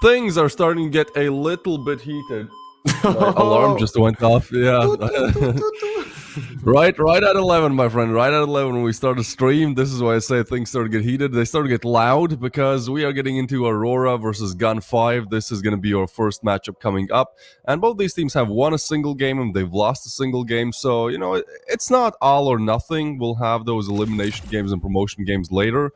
Things are starting to get a little bit heated. My alarm just went off. Yeah. right at 11, my friend. Right at 11 when we start to stream. This is why I say things start to get heated. They start to get loud because we are getting into Aurora versus Gun 5. This is going to be our first matchup coming up. And both these teams have won a single game and they've lost a single game. So, you know, it's not all or nothing. We'll have those elimination games and promotion games later.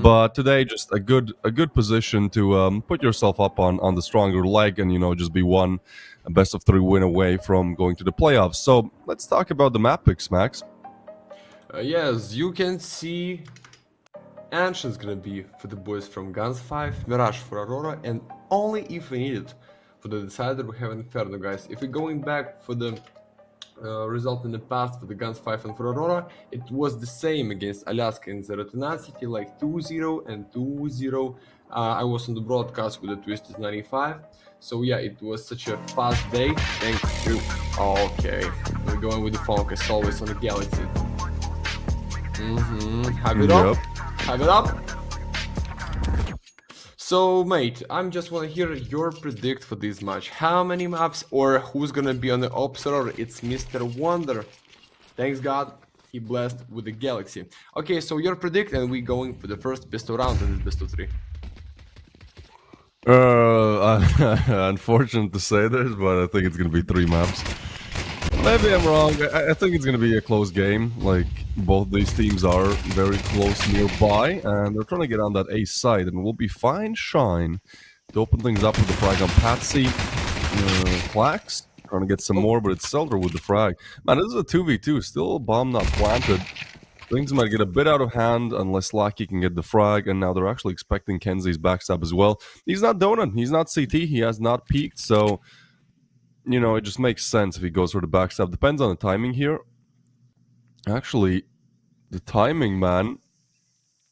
But today, just a good position to put yourself up on the stronger leg and, you know, just be one a best of 3 win away from going to the playoffs. So let's talk about the map picks, Max. Yes, you can see Ancient's gonna be for the boys from Guns 5, Mirage for Aurora, and only if we need it for the Decider we have Inferno, guys. If we're going back for the result in the past for the Guns 5 and for Aurora, it was the same against Alaska in Zero Tenacity, like 2-0 and 2-0. I was on the broadcast with the Twisted 95, so yeah, it was such a fast day. Thank you. Okay, we're going with the focus always on the Galaxy. Have it up. Have it up. So, mate, I'm just wanna hear your predict for this match. How many maps or who's gonna be on the observer? It's Mr. Wonder. Thanks God, he blessed with the Galaxy. Okay, so your predict, and we going for the first best of round in this best of 3. Unfortunate to say this, but I think it's gonna be 3 maps. Maybe I'm wrong. I think it's gonna be a close game. Like, both these teams are very close nearby, and they're trying to get on that ace side, and we'll be fine shine to open things up with the frag on Patsy. Flax trying to get some more, but it's Selder with the frag. Man, this is a 2v2. Still a bomb not planted. Things might get a bit out of hand unless Lucky can get the frag, and now they're actually expecting Kenzie's backstab as well. He's not Donut. He's not CT. He has not peaked, so you know, it just makes sense if he goes for the backstab. Depends on the timing here. Actually, the timing, man.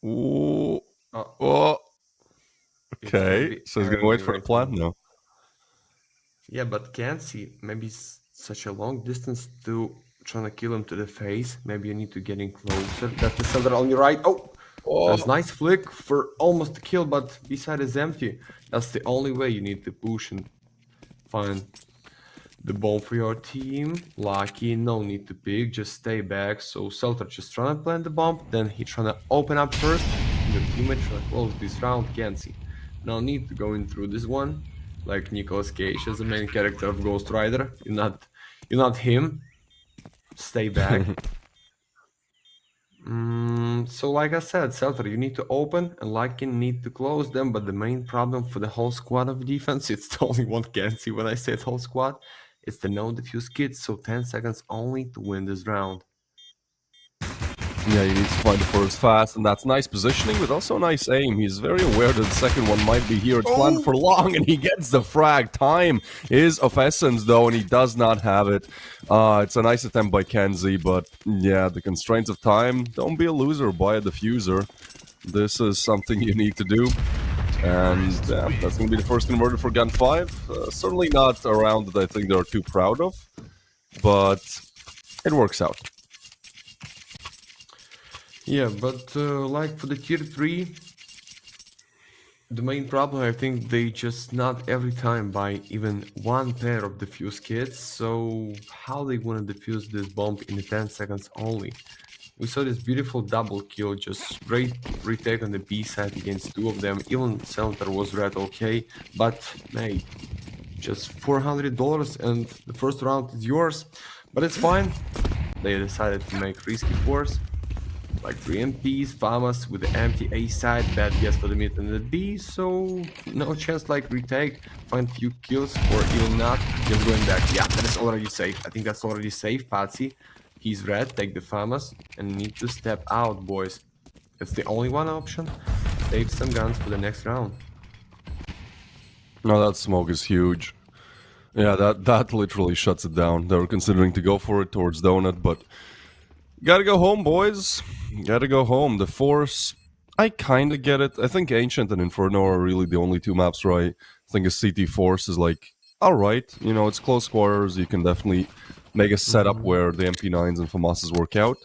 Ooh. Oh. Okay, so he's gonna wait for the plant now. Yeah, but Kenzie, maybe such a long distance to trying to kill him to the face. Maybe you need to get in closer. That's the Selder on your right. Oh, that's nice flick for almost a kill, but B-side is empty. That's the only way you need to push and find the bomb for your team. Lucky, no need to pick, just stay back. So Selder just trying to plant the bomb, then he trying to open up first. Your teammate trying to close this round, Kenzie. No need to go in through this one, like Nicolas Cage as the main character of Ghost Rider. You're not him. Stay back. So like I said, Selder, you need to open and Lucky need to close them, but the main problem for the whole squad of defense, it's the only one Kenzie when I say whole squad. It's the no defuse kit, so 10 seconds only to win this round. Yeah, you need to find the first fast, and that's nice positioning, but also nice aim. He's very aware that the second one might be here. It's planned for long, and he gets the frag. Time is of essence, though, and he does not have it. It's a nice attempt by Kenzie, but yeah, the constraints of time. Don't be a loser, buy a diffuser. This is something you need to do. And that's going to be the first converter for Gun 5. Certainly not a round that I think they're too proud of, but it works out. Yeah, but like for the tier 3, the main problem, I think they just not every time buy even one pair of defuse kits, so how they want to defuse this bomb in the 10 seconds only? We saw this beautiful double kill, just great retake on the B side against 2 of them. Even Selder was red, okay, but hey, just $400 and the first round is yours. But it's fine. They decided to make risky force, like 3 MPs, FAMAS with the empty A side, bad guess for the mid and the B, so no chance like retake, find few kills or even not, just going back. Yeah, that is already safe. I think that's already safe. Patsy, he's red, take the FAMAS and need to step out, boys. That's the only one option. Save some guns for the next round. No, that smoke is huge. Yeah, that literally shuts it down. They were considering to go for it towards Donut, but gotta go home, boys. Gotta go home. The Force, I kind of get it. I think Ancient and Inferno are really the only 2 maps where I think a CT Force is like, alright, you know, it's close quarters. You can definitely make a setup where the MP9s and FAMASs work out.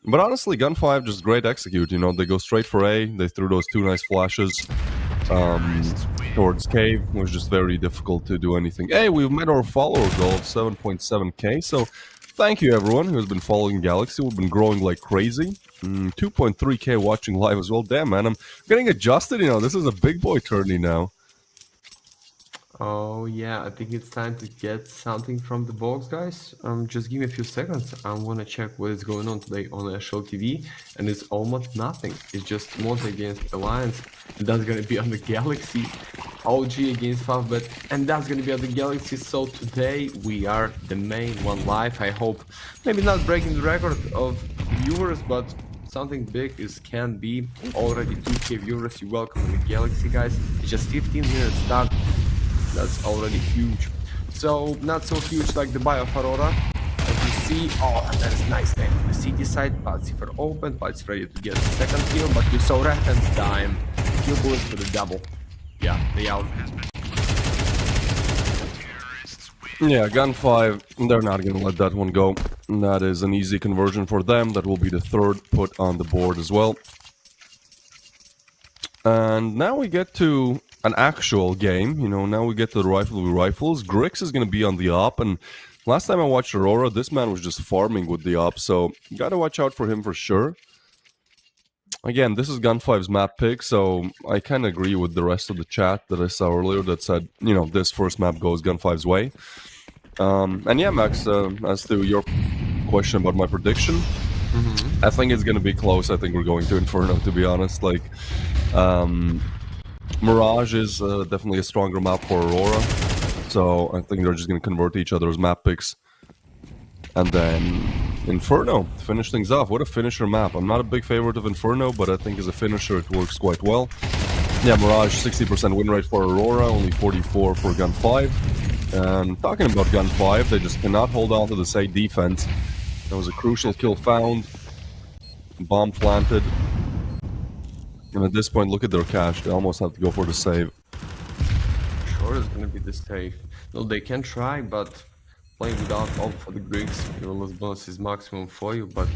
But honestly, Gun 5 just great execute. You know, they go straight for A. They threw those 2 nice flashes towards Cave. It was just very difficult to do anything. Hey, we've met our follower goal of 7.7k, so thank you everyone who has been following Galaxy. We've been growing like crazy. 2.3k watching live as well. Damn, man, I'm getting adjusted, you know. This is a big boy tourney now. Oh yeah, I think it's time to get something from the box, guys. Just give me a few seconds. I want to check what is going on today on Ashel TV, and it's almost nothing. It's just Moza against Alliance, and that's gonna be on the Galaxy. OG against Favbet, and that's gonna be on the Galaxy. So today we are the main one live. I hope maybe not breaking the record of viewers, but something big is can be. Already 2K viewers, you welcome in the Galaxy, guys. It's just 15 minutes start. That's already huge. So not so huge like the buy of Aurora. As you see, oh, that is nice man. The city side, Patsifer open, Pats ready to get the second kill, but you saw Rathan's dime. Few bullets for the double. Yeah, they out. Yeah, Gun 5, they're not going to let that one go. That is an easy conversion for them. That will be the third put on the board as well. And now we get to an actual game. You know, now we get to the rifle with rifles. Grix is going to be on the op, and last time I watched Aurora, this man was just farming with the op, so you gotta watch out for him for sure. Again, this is Gun 5's map pick, so I kind of agree with the rest of the chat that I saw earlier that said, you know, this first map goes Gun 5's way. And yeah, Max, as to your question about my prediction, I think it's going to be close. I think we're going to Inferno, to be honest. Like, Mirage is definitely a stronger map for Aurora, so I think they're just going to convert each other's map picks. And then Inferno, finish things off. What a finisher map. I'm not a big favorite of Inferno, but I think as a finisher it works quite well. Yeah, Mirage, 60% win rate for Aurora, only 44 for Gun 5. And talking about Gun 5, they just cannot hold on to the side defense. That was a crucial kill found. Bomb planted. And at this point, look at their cash. They almost have to go for the save. Sure, it's gonna be the save. No, they can try, but playing without ult for the Greeks, your last bonus is maximum for you, but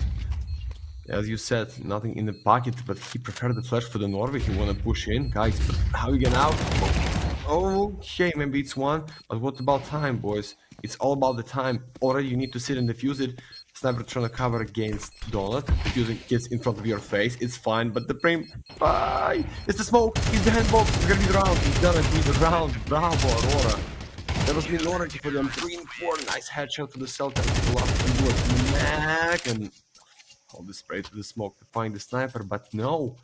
as you said, nothing in the pocket, but he preferred the flash for the Norway. He wanna push in, guys, but how you get out? Okay, maybe it's one, but what about time, boys? It's all about the time. Already you need to sit and defuse it. Sniper trying to cover against Donut. Defusing gets in front of your face. It's fine, but the frame. Bye! It's the smoke! He's behind box! He's gonna be the round! He's gonna be the round! Bravo, Aurora! That was minority for them. 3 and 4. Nice headshot for the Celtic. Love and do it. Mac and all the spray to the smoke to find the sniper, but no.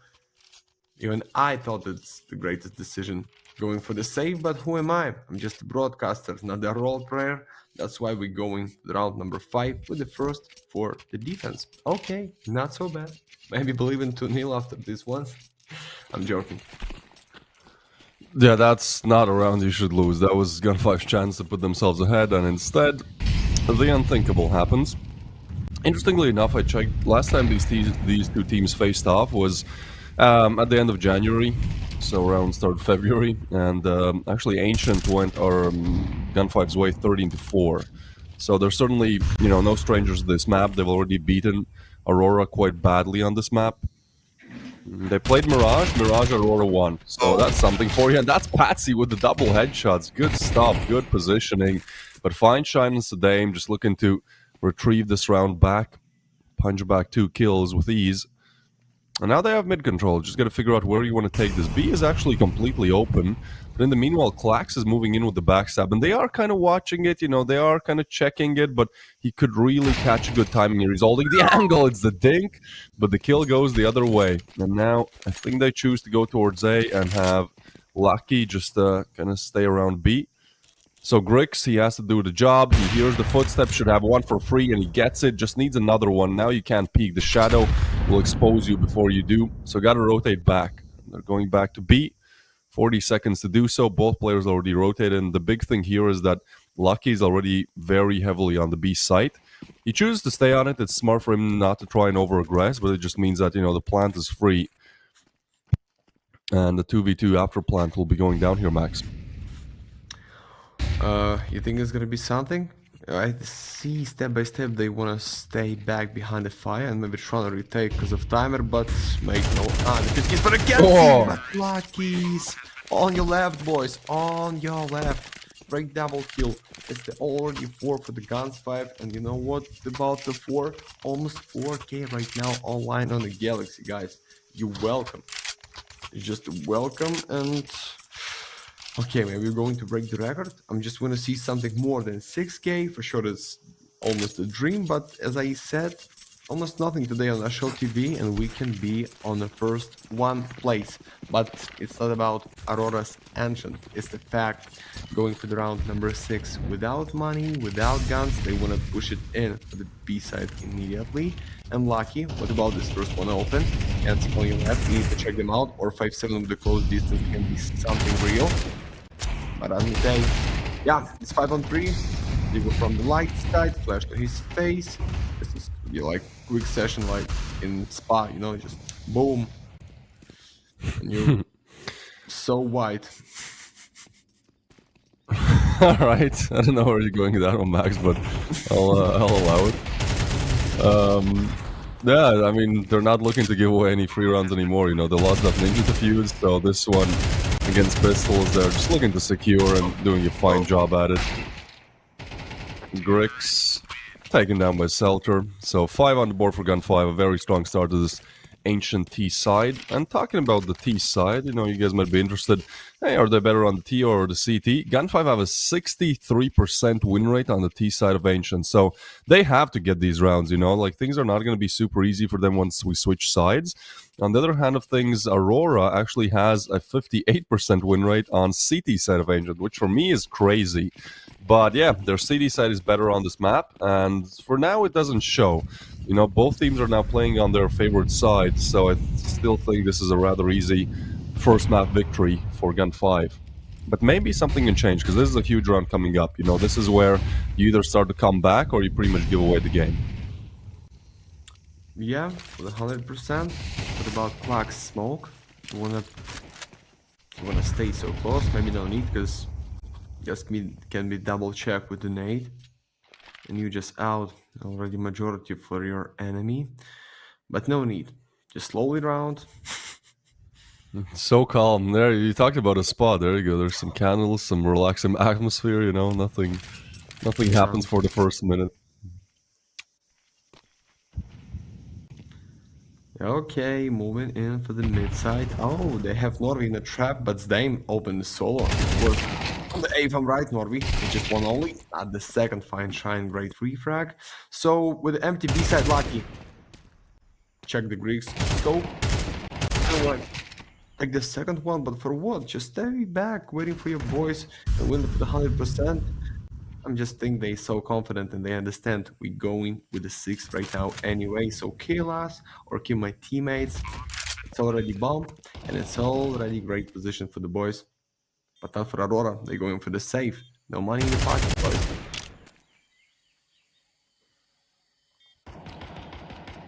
Even I thought it's the greatest decision going for the save, but who am I? I'm just a broadcaster, not a role player. That's why we're going round number 5 with the first for the defense. Okay, not so bad. Maybe believe in 2-0 after this one. I'm joking. Yeah, that's not a round you should lose. That was Gun 5's chance to put themselves ahead, and instead, the unthinkable happens. Interestingly enough, I checked, last time these two teams faced off was at the end of January, so around start of February, and actually Ancient went Gun 5's way 13-4. So they're certainly, you know, no strangers to this map. They've already beaten Aurora quite badly on this map. They played Mirage, Aurora won. So that's something for you. And that's Patsy with the double headshots. Good stuff, good positioning. But fine shine and Sadame just looking to retrieve this round back. Punch back 2 kills with ease. And now they have mid control. Just got to figure out where you want to take this. B is actually completely open. But in the meanwhile, Klax is moving in with the backstab. And they are kind of watching it, you know, they are kind of checking it. But he could really catch a good timing here. He's holding the angle. It's the dink. But the kill goes the other way. And now I think they choose to go towards A and have Lucky just kind of stay around B. So Grix, he has to do the job. He hears the footsteps, should have one for free, and he gets it. Just needs another one. Now you can't peek. The shadow will expose you before you do. So got to rotate back. They're going back to B. 40 seconds to do so. Both players already rotated. And the big thing here is that Lucky is already very heavily on the B site. He chooses to stay on it. It's smart for him not to try and over-aggress, but it just means that, you know, the plant is free. And the 2v2 after plant will be going down here, Max. You think it's gonna be something? I see step by step they wanna stay back behind the fire and maybe try to retake because of timer, but make no because he's gonna get but Lucky's on your left, boys, on your left. Break double kill. It's the already 4 for the Guns 5, and you know what about the 4? Almost 4K right now online on the Galaxy, guys. You're welcome. Just welcome. And okay, maybe we're going to break the record. I'm just going to see something more than 6K. For sure, it's almost a dream. But as I said, almost nothing today on National TV. And we can be on the first 1 place. But it's not about Aurora's Ancient. It's the fact going for the round number 6. Without money, without guns, they want to push it in for the B side immediately. and Lucky. What about this first one open? And on your left, you need to check them out, or 5-7 with the close distance can be something real. But let me tell you, yeah, it's 5-on-3. You go from the light side, flash to his face. This is be like quick session, like in Spa, you know, just boom, and you're so white. All right, I don't know where you're going with that one, Max, but I'll allow it. Yeah, I mean, they're not looking to give away any free rounds anymore. You know, they lost that Ninja Defuse, so this one against Pistols, they're just looking to secure and doing a fine job at it. Grix taken down by Selter. So 5 on the board for Gun 5, a very strong start to this Ancient T side. And talking about the T side, you know, you guys might be interested. Hey, are they better on the T or the CT? Gun 5 have a 63% win rate on the T side of Ancient. So they have to get these rounds, you know, like things are not going to be super easy for them once we switch sides. On the other hand of things, Aurora actually has a 58% win rate on CT side of Ancient, which for me is crazy. But yeah, their CT side is better on this map, and for now it doesn't show. You know, both teams are now playing on their favorite side, so I still think this is a rather easy first map victory for Gun 5. But maybe something can change, because this is a huge round coming up. You know, this is where you either start to come back or you pretty much give away the game. Yeah, for the 100%. What about Quack Smoke? You wanna stay so close? Maybe no need, because just can be double checked with the nade, and you just out already majority for your enemy. But no need. Just slowly round. So calm. There, you talked about a spot. There you go. There's some candles, some relaxing atmosphere. You know, nothing happens for the first minute. Okay, moving in for the mid side. Oh, they have Norvi in a trap, but Zdame opened the solo. Was on the A, if I'm right, Norvi. It's just one only. At the second fine shine, great refrag. So with the empty B side, Lucky. Check the Greeks scope. Take the second one, but for what? Just stay back, waiting for your boys and win for the 100%. I'm just think they so confident and they understand we going with the 6 right now anyway. So kill us or kill my teammates. It's already bomb and it's already great position for the boys. But not for Aurora. They're going for the safe. No money in the pocket, boys.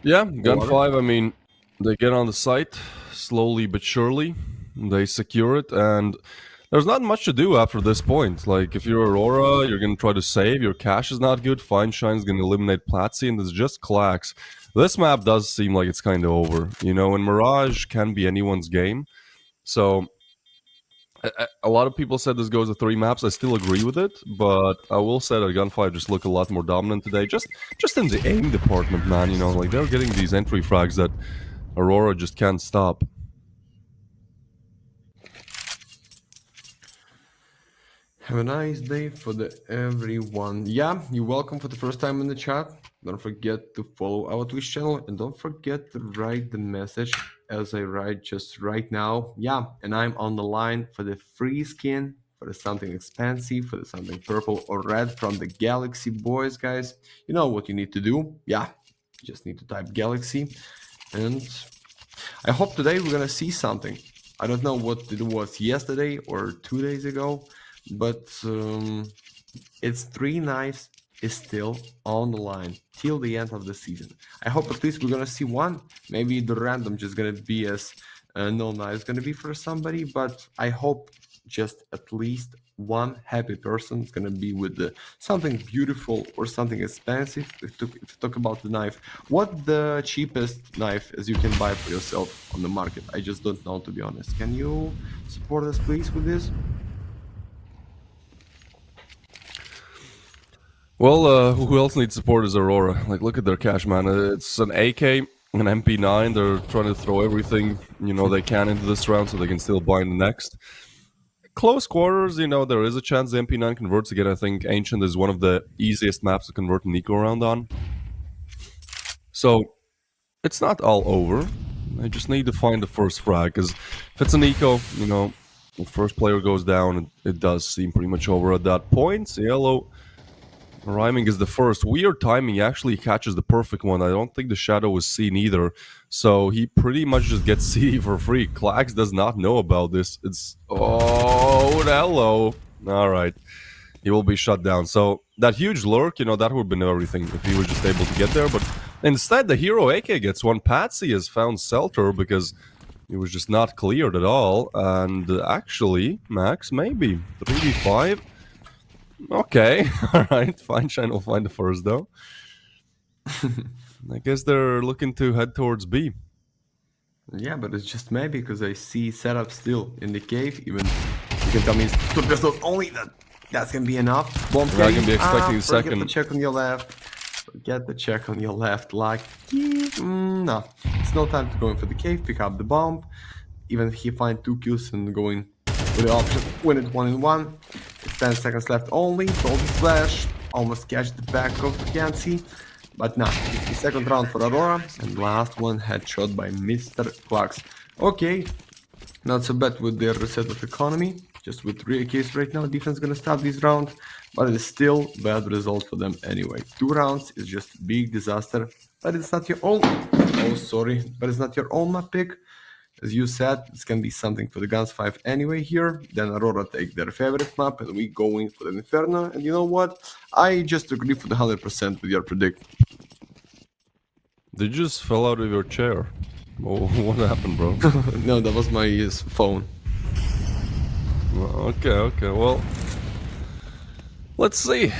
Yeah, Gun 5, I mean, they get on the site slowly but surely. They secure it, and there's not much to do after this point. Like, if you're Aurora, you're going to try to save. Your cash is not good. Fine Shine is going to eliminate Platzi, and it's just Clax. This map does seem like it's kind of over. You know, and Mirage can be anyone's game. So, a lot of people said this goes to 3 maps. I still agree with it, but I will say that Gun 5 just look a lot more dominant today. Just in the aim department, man. You know, like, they're getting these entry frags that Aurora just can't stop. Have a nice day for everyone. Yeah, you're welcome for the first time in the chat. Don't forget to follow our Twitch channel and don't forget to write the message as I write just right now. Yeah, and I'm on the line for the free skin, for the something expensive, for the something purple or red from the Galaxy boys, guys. You know what you need to do. Yeah, you just need to type Galaxy. And I hope today we're gonna see something. I don't know what it was yesterday or 2 days ago, but it's 3 knives is still on the line till the end of the season. I hope at least we're gonna see one. Maybe the random just gonna be as no knives gonna be for somebody, but I hope just at least one happy person is gonna be with the something beautiful or something expensive. If you talk about the knife, what the cheapest knife as you can buy for yourself on the market? I just don't know, to be honest. Can you support us please with this? Well, who else needs support is Aurora. Like, look at their cash, man. It's an AK, an MP9. They're trying to throw everything, you know, they can into this round so they can still buy in the next. Close quarters, you know, there is a chance the MP9 converts again. I think Ancient is one of the easiest maps to convert an eco round on. So, it's not all over. I just need to find the first frag, because if it's an eco, you know, the first player goes down, it does seem pretty much over at that point. Yellow Rhyming is the first. Weird timing. He actually catches the perfect one. I don't think the shadow was seen either. So he pretty much just gets CD for free. Klax does not know about this. It's... Oh, hello. All right. He will be shut down. So that huge lurk, that would have been everything if he was just able to get there. But instead, the hero AK gets one. Patsy has found Selter because he was just not cleared at all. And actually, Max, maybe 3v5. Okay, alright, Feinstein will find the first though. I guess they're looking to head towards B. Yeah, but it's just maybe because I see setup still in the cave. Even you can tell me it's 2 pistols only. That's gonna be enough. Bomb We're gonna be expecting the second. Forget the check on your left. Forget the check on your left. Like, no, it's no time to go in for the cave. Pick up the bomb. Even if he find 2 kills and going with the option win it 1-1. It's 10 seconds left only. Told his flash. Almost catch the back of Yancy. But nah, it's the second round for Aurora. And last one headshot by Mr. Klax. Okay, not so bad with their reset of economy. Just with 3 AKs right now, defense gonna stop this round. But it's still bad result for them anyway. 2 rounds is just a big disaster. But it's not your own... Oh, sorry. But it's not your own map pick. As you said, it's gonna be something for the Guns 5 anyway here. Then Aurora take their favorite map and we going for the Inferno. And you know what? I just agree for the 100% with your predict. Did you just fell out of your chair? Oh, what happened, bro? No, that was my phone. Okay, well... Let's see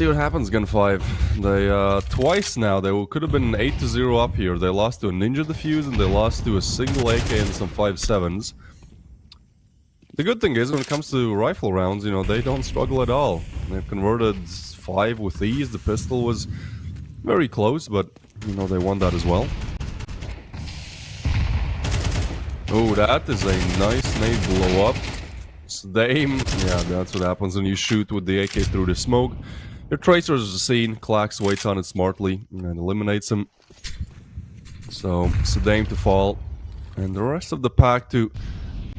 what happens, Gun 5. They, twice now, they could have been 8-0 up here. They lost to a Ninja Defuse and they lost to a single AK and some 5.7s. The good thing is, when it comes to rifle rounds, they don't struggle at all. They've converted 5 with ease. The pistol was very close, but, they won that as well. Oh, that is a nice nade blow up. Aim. Yeah, that's what happens when you shoot with the AK through the smoke. Your tracer is seen. Klax waits on it smartly and eliminates him. So, Sedame to fall. And the rest of the pack to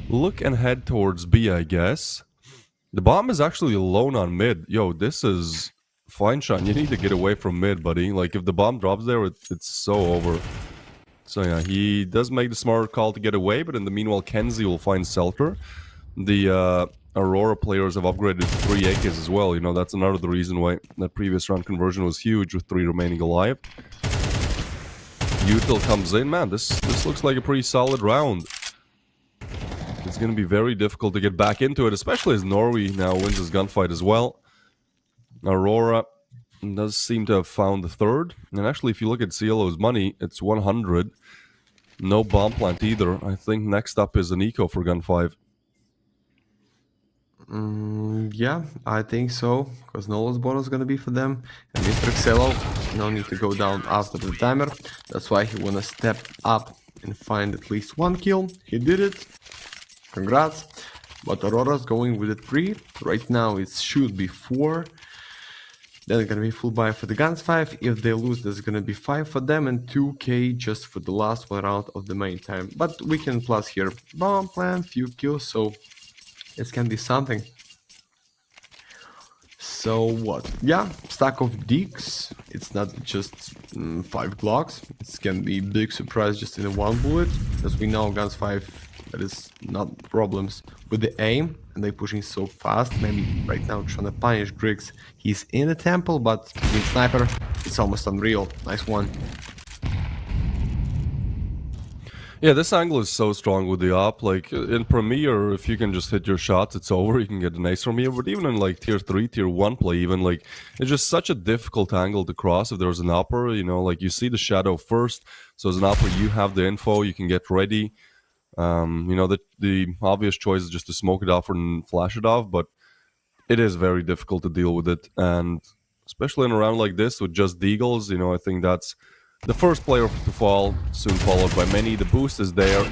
look and head towards B, I guess. The bomb is actually alone on mid. Yo, this is... Feinstein, you need to get away from mid, buddy. Like, if the bomb drops there, it's so over. So yeah, he does make the smart call to get away, but in the meanwhile, Kenzie will find Selter. The Aurora players have upgraded to 3 AKs as well. That's another reason why that previous round conversion was huge with 3 remaining alive. Util comes in. Man, this looks like a pretty solid round. It's going to be very difficult to get back into it, especially as Norway now wins his gunfight as well. Aurora does seem to have found the third. And actually, if you look at Cielo's money, it's 100. No bomb plant either. I think next up is an eco for Gun 5. Yeah, I think so, because Nola's bonus is gonna be for them. And Mr. Xelo, no need to go down after the timer. That's why he wanna step up and find at least 1 kill. He did it. Congrats. But Aurora's going with a 3. Right now it should be 4. Then it's gonna be full buy for the Guns 5. If they lose, there's gonna be 5 for them and 2k just for the last one round of the main time. But we can plus here bomb plant, few kills, so it can be something. So what? Yeah, stack of Deeks. It's not just 5 Glocks. It can be big surprise just in a 1 bullet. As we know, Guns 5, there is not problems with the aim. And they pushing so fast. Maybe right now trying to punish Griggs. He's in the temple, but with sniper, it's almost unreal. Nice one. Yeah, this angle is so strong with the op. Like, in Premier, if you can just hit your shots, it's over. You can get an ace from here. But even in, like, Tier 3, Tier 1 play, even, like, it's just such a difficult angle to cross if there's an upper, like, you see the shadow first. So as an upper, you have the info, you can get ready. The obvious choice is just to smoke it off and flash it off, but it is very difficult to deal with it. And especially in a round like this with just Deagles, I think that's the first player to fall, soon followed by many. The boost is there.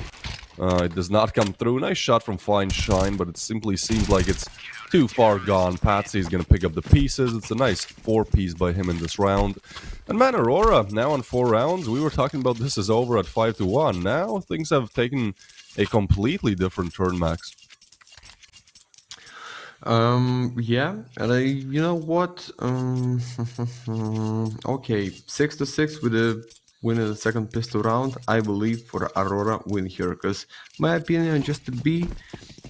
It does not come through. Nice shot from Feinstein, but it simply seems like it's too far gone. Patsy is going to pick up the pieces. It's a nice 4-piece by him in this round. And man, Aurora, now on 4 rounds. We were talking about this is over at 5-1. Now things have taken a completely different turn, Max. Yeah, and you know what? Okay, 6-6 with a win in the second pistol round. I believe for Aurora win here, because my opinion, just to be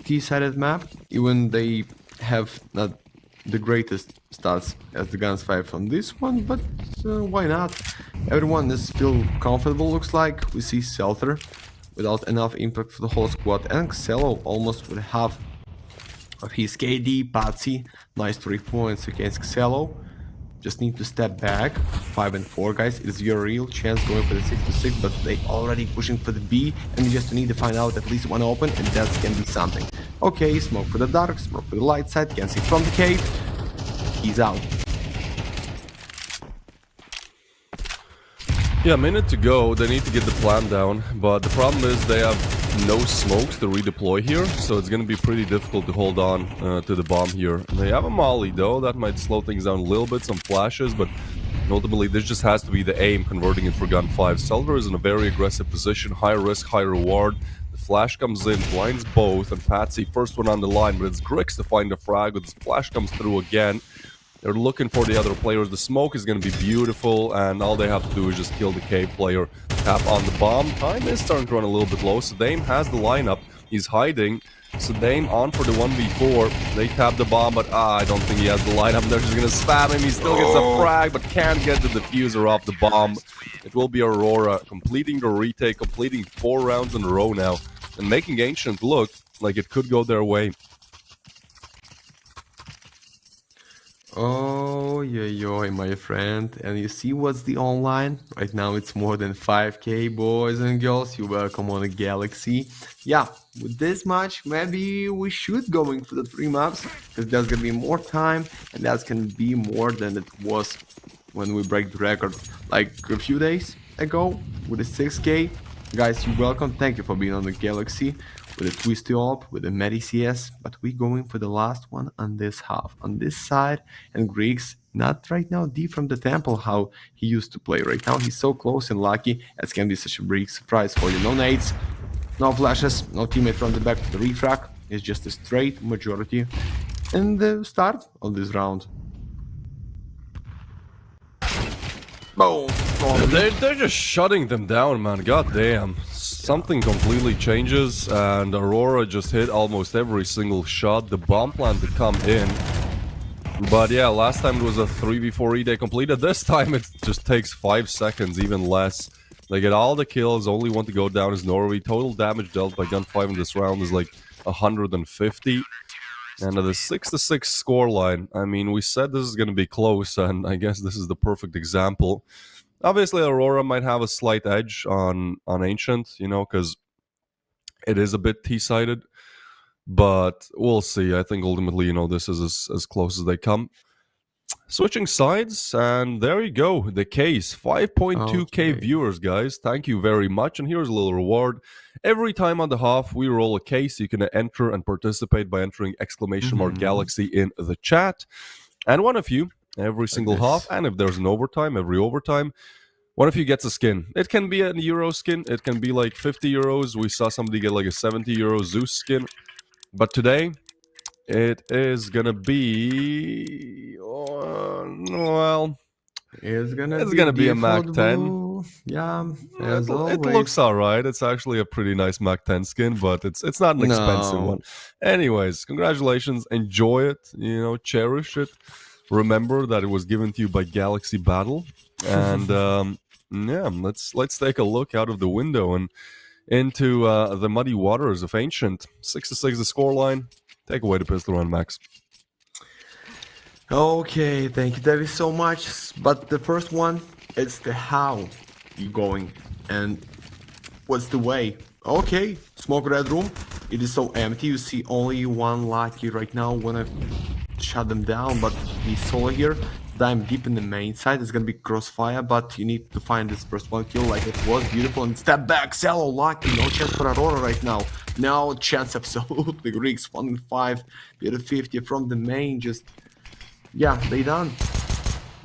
T-sided map, even they have not the greatest stats as the Guns 5 on this one, but why not? Everyone is still comfortable, looks like. We see Selther without enough impact for the whole squad, and Xelo almost with half of his KD. Patsy, nice 3 points against Xelo. Just need to step back. 5 and 4, guys. It's your real chance going for the 6-6, but they already pushing for the B, and you just need to find out at least one open, and that can be something. Okay, smoke for the dark, smoke for the light side. Can see from the cave. He's out. Yeah, a minute to go. They need to get the plan down, but the problem is they have no smokes to redeploy here, so it's gonna be pretty difficult to hold on to the bomb here. They have a molly though, that might slow things down a little bit, some flashes, but ultimately this just has to be the aim, converting it for gun 5. Selder is in a very aggressive position, high risk, high reward. The flash comes in, blinds both, and Patsy first one on the line, but it's Grix to find the frag, but this flash comes through again. They're looking for the other players. The smoke is going to be beautiful, and all they have to do is just kill the cave player. Tap on the bomb. Time is starting to run a little bit low. Sedaim has the lineup. He's hiding. Sedaim on for the 1v4. They tap the bomb, but I don't think he has the lineup. They're just going to spam him. He still gets a frag, but can't get the diffuser off the bomb. It will be Aurora completing the retake, completing 4 rounds in a row now, and making Ancient look like it could go their way. Oh, yeah, my friend. And you see what's the online? Right now it's more than 5k, boys and girls. You're welcome on the Galaxy. Yeah, with this much, maybe we should going for the 3 maps, because there's gonna be more time, and that's gonna be more than it was when we break the record like a few days ago with the 6k. Guys, you're welcome. Thank you for being on the Galaxy with a Twisty Op, with a Medi CS, but we're going for the last one on this half, on this side, and Griggs, not right now deep from the temple how he used to play. Right now he's so close and lucky, as can be such a big surprise for you. No nades, no flashes, no teammate from the back for the refrag. It's just a straight majority in the start of this round. Boom! They're just shutting them down, man. God damn. Something completely changes, and Aurora just hit almost every single shot. The bomb plant to come in. But yeah, last time it was a 3v4 E they completed. This time it just takes 5 seconds, even less. They get all the kills, only one to go down is Norway. Total damage dealt by Gun 5 in this round is like 150. And at the 6-6 scoreline, I mean, we said this is going to be close, and I guess this is the perfect example. Obviously, Aurora might have a slight edge on Ancient, you know, because it is a bit T-sided. But we'll see. I think ultimately, you know, this is as close as they come. Switching sides, and there you go. The case. 5.2k Okay. viewers, guys. Thank you very much. And here's a little reward. Every time on the half we roll a case, you can enter and participate by entering ! Galaxy in the chat. And one of you, every single half, and if there's an overtime, every overtime, one of you gets a skin. It can be an euro skin. It can be like 50 euros. We saw somebody get like a 70 euro Zeus skin. But today, it is gonna be well, It's gonna be a Mac 10. Blue. Yeah, as always. It looks alright. It's actually a pretty nice Mac 10 skin, but it's not an expensive No. one. Anyways, congratulations. Enjoy it. You know, cherish it. Remember that it was given to you by Galaxy Battle. And yeah, let's take a look out of the window and into the muddy waters of Ancient. 6-6 the scoreline. Take away the pistol round, Max. Okay, thank you, David, so much. But the first one, it's the how you going and what's the way. Okay, smoke red room. It is so empty. You see only one lucky right now when I shut them down, but he's solo here. Dive deep in the main side. It's gonna be crossfire, but you need to find this first one kill like it was beautiful and step back. Cello lucky. No chance for Aurora right now. No chance, absolutely. Riggs 1-5. Bit of 50 from the main. Just yeah, they done.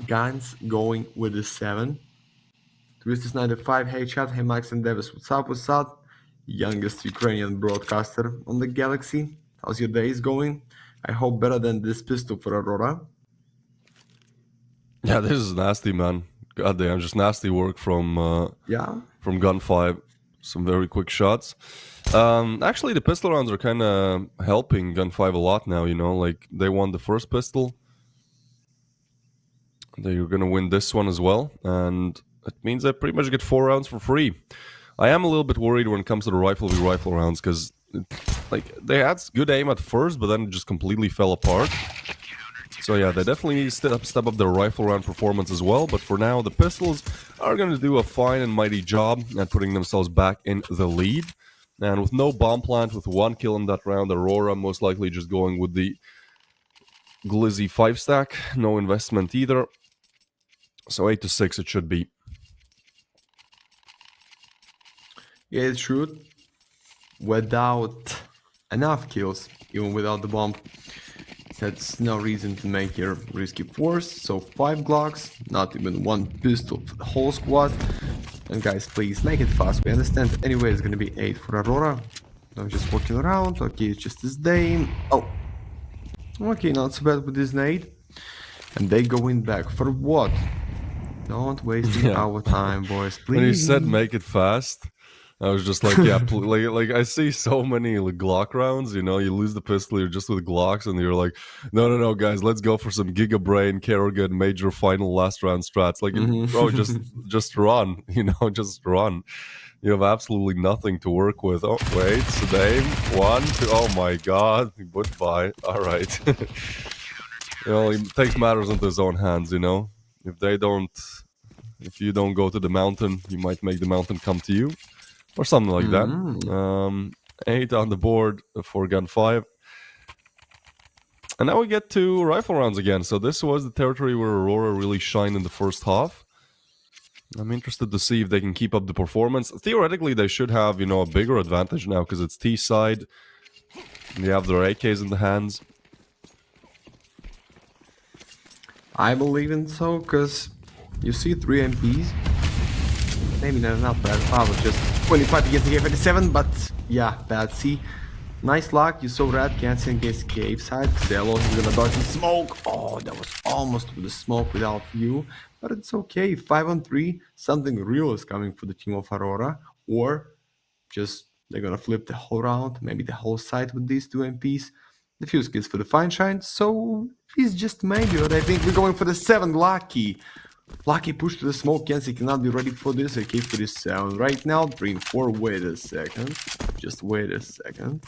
Guns going with the 7. Twisted 95. Hey chat. Hey Max and Davis. What's up? What's up? Youngest Ukrainian broadcaster on the Galaxy. How's your days going? I hope better than this pistol for Aurora. Yeah, this is nasty, man. God damn, just nasty work from Yeah. Gun 5. Some very quick shots. Actually, the pistol rounds are kind of helping Gun 5 a lot now, you know? Like, they won the first pistol. They're going to win this one as well. And it means they pretty much get 4 rounds for free. I am a little bit worried when it comes to the rifle v rifle rounds because, like, they had good aim at first, but then it just completely fell apart. So yeah, they definitely need to step up their rifle round performance as well. But for now, the pistols are going to do a fine and mighty job at putting themselves back in the lead. And with no bomb plant, with 1 kill in that round, Aurora most likely just going with the Glizzy 5-stack. No investment either. So 8-6 it should be. Yeah, it's true. Without enough kills, even without the bomb, that's no reason to make your risky force. So 5 Glocks, not even 1 pistol for the whole squad. And guys, please make it fast. We understand anyway it's gonna be 8 for Aurora. I'm just walking around. Okay, it's just this Dame. Oh, okay, not so bad with this nade. And they going back for what? Don't waste our time, boys. Please. When you said make it fast, I was just like, yeah, like I see so many like Glock rounds, you know, you lose the pistol, you're just with Glocks, and you're like, no, guys, let's go for some Giga Brain, Kerrigan, major final last round strats. Like, bro, just run, you know, just run. You have absolutely nothing to work with. Oh, wait, Sedame, 1, 2, oh my god, goodbye. All right. You know, he takes matters into his own hands, you know. If you don't go to the mountain, you might make the mountain come to you. Or something like that. 8 on the board for Gun 5. And now we get to rifle rounds again. So this was the territory where Aurora really shined in the first half. I'm interested to see if they can keep up the performance. Theoretically, they should have, you know, a bigger advantage now because it's T side. They have their AKs in the hands. I believe in so, because you see 3 MPs. Maybe not bad. I was just 25 against the K57, but yeah, bad C. Nice luck. You saw Red canceling against cave side. Xelo is gonna dodge in smoke. Oh, that was almost with the smoke without you. But it's okay. 5-on-3. Something real is coming for the team of Aurora. Or just they're gonna flip the whole round, maybe the whole side with these 2 MPs. The fuse kills for the fine shine. So he's just maybe, but I think we're going for the 7 lucky. Lucky push to the smoke. Kenzie cannot be ready for this. AK for this 7 right now. 3 and 4. Wait a second. Just wait a second.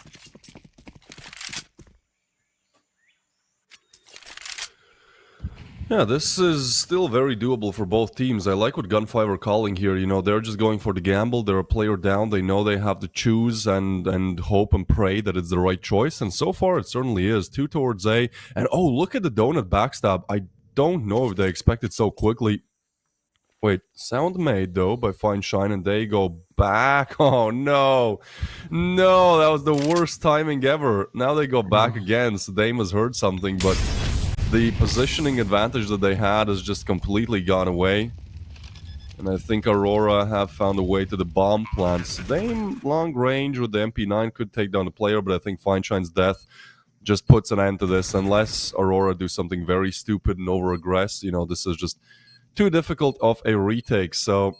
Yeah, this is still very doable for both teams. I like what Gun 5 are calling here. You know, they're just going for the gamble. They're a player down. They know they have to choose and hope and pray that it's the right choice. And so far, it certainly is. 2 towards A. And oh, look at the donut backstab. I don't know if they expect it so quickly. Wait, sound made though by Fine Shine, and they go back. Oh no, that was the worst timing ever. Now they go back again. So Dame has heard something, but the positioning advantage that they had has just completely gone away. And I think Aurora have found a way to the bomb plants. Dame long range with the MP9 could take down the player, but I think Fine Shine's death just puts an end to this. Unless Aurora do something very stupid and over-aggress, you know, this is just too difficult of a retake. So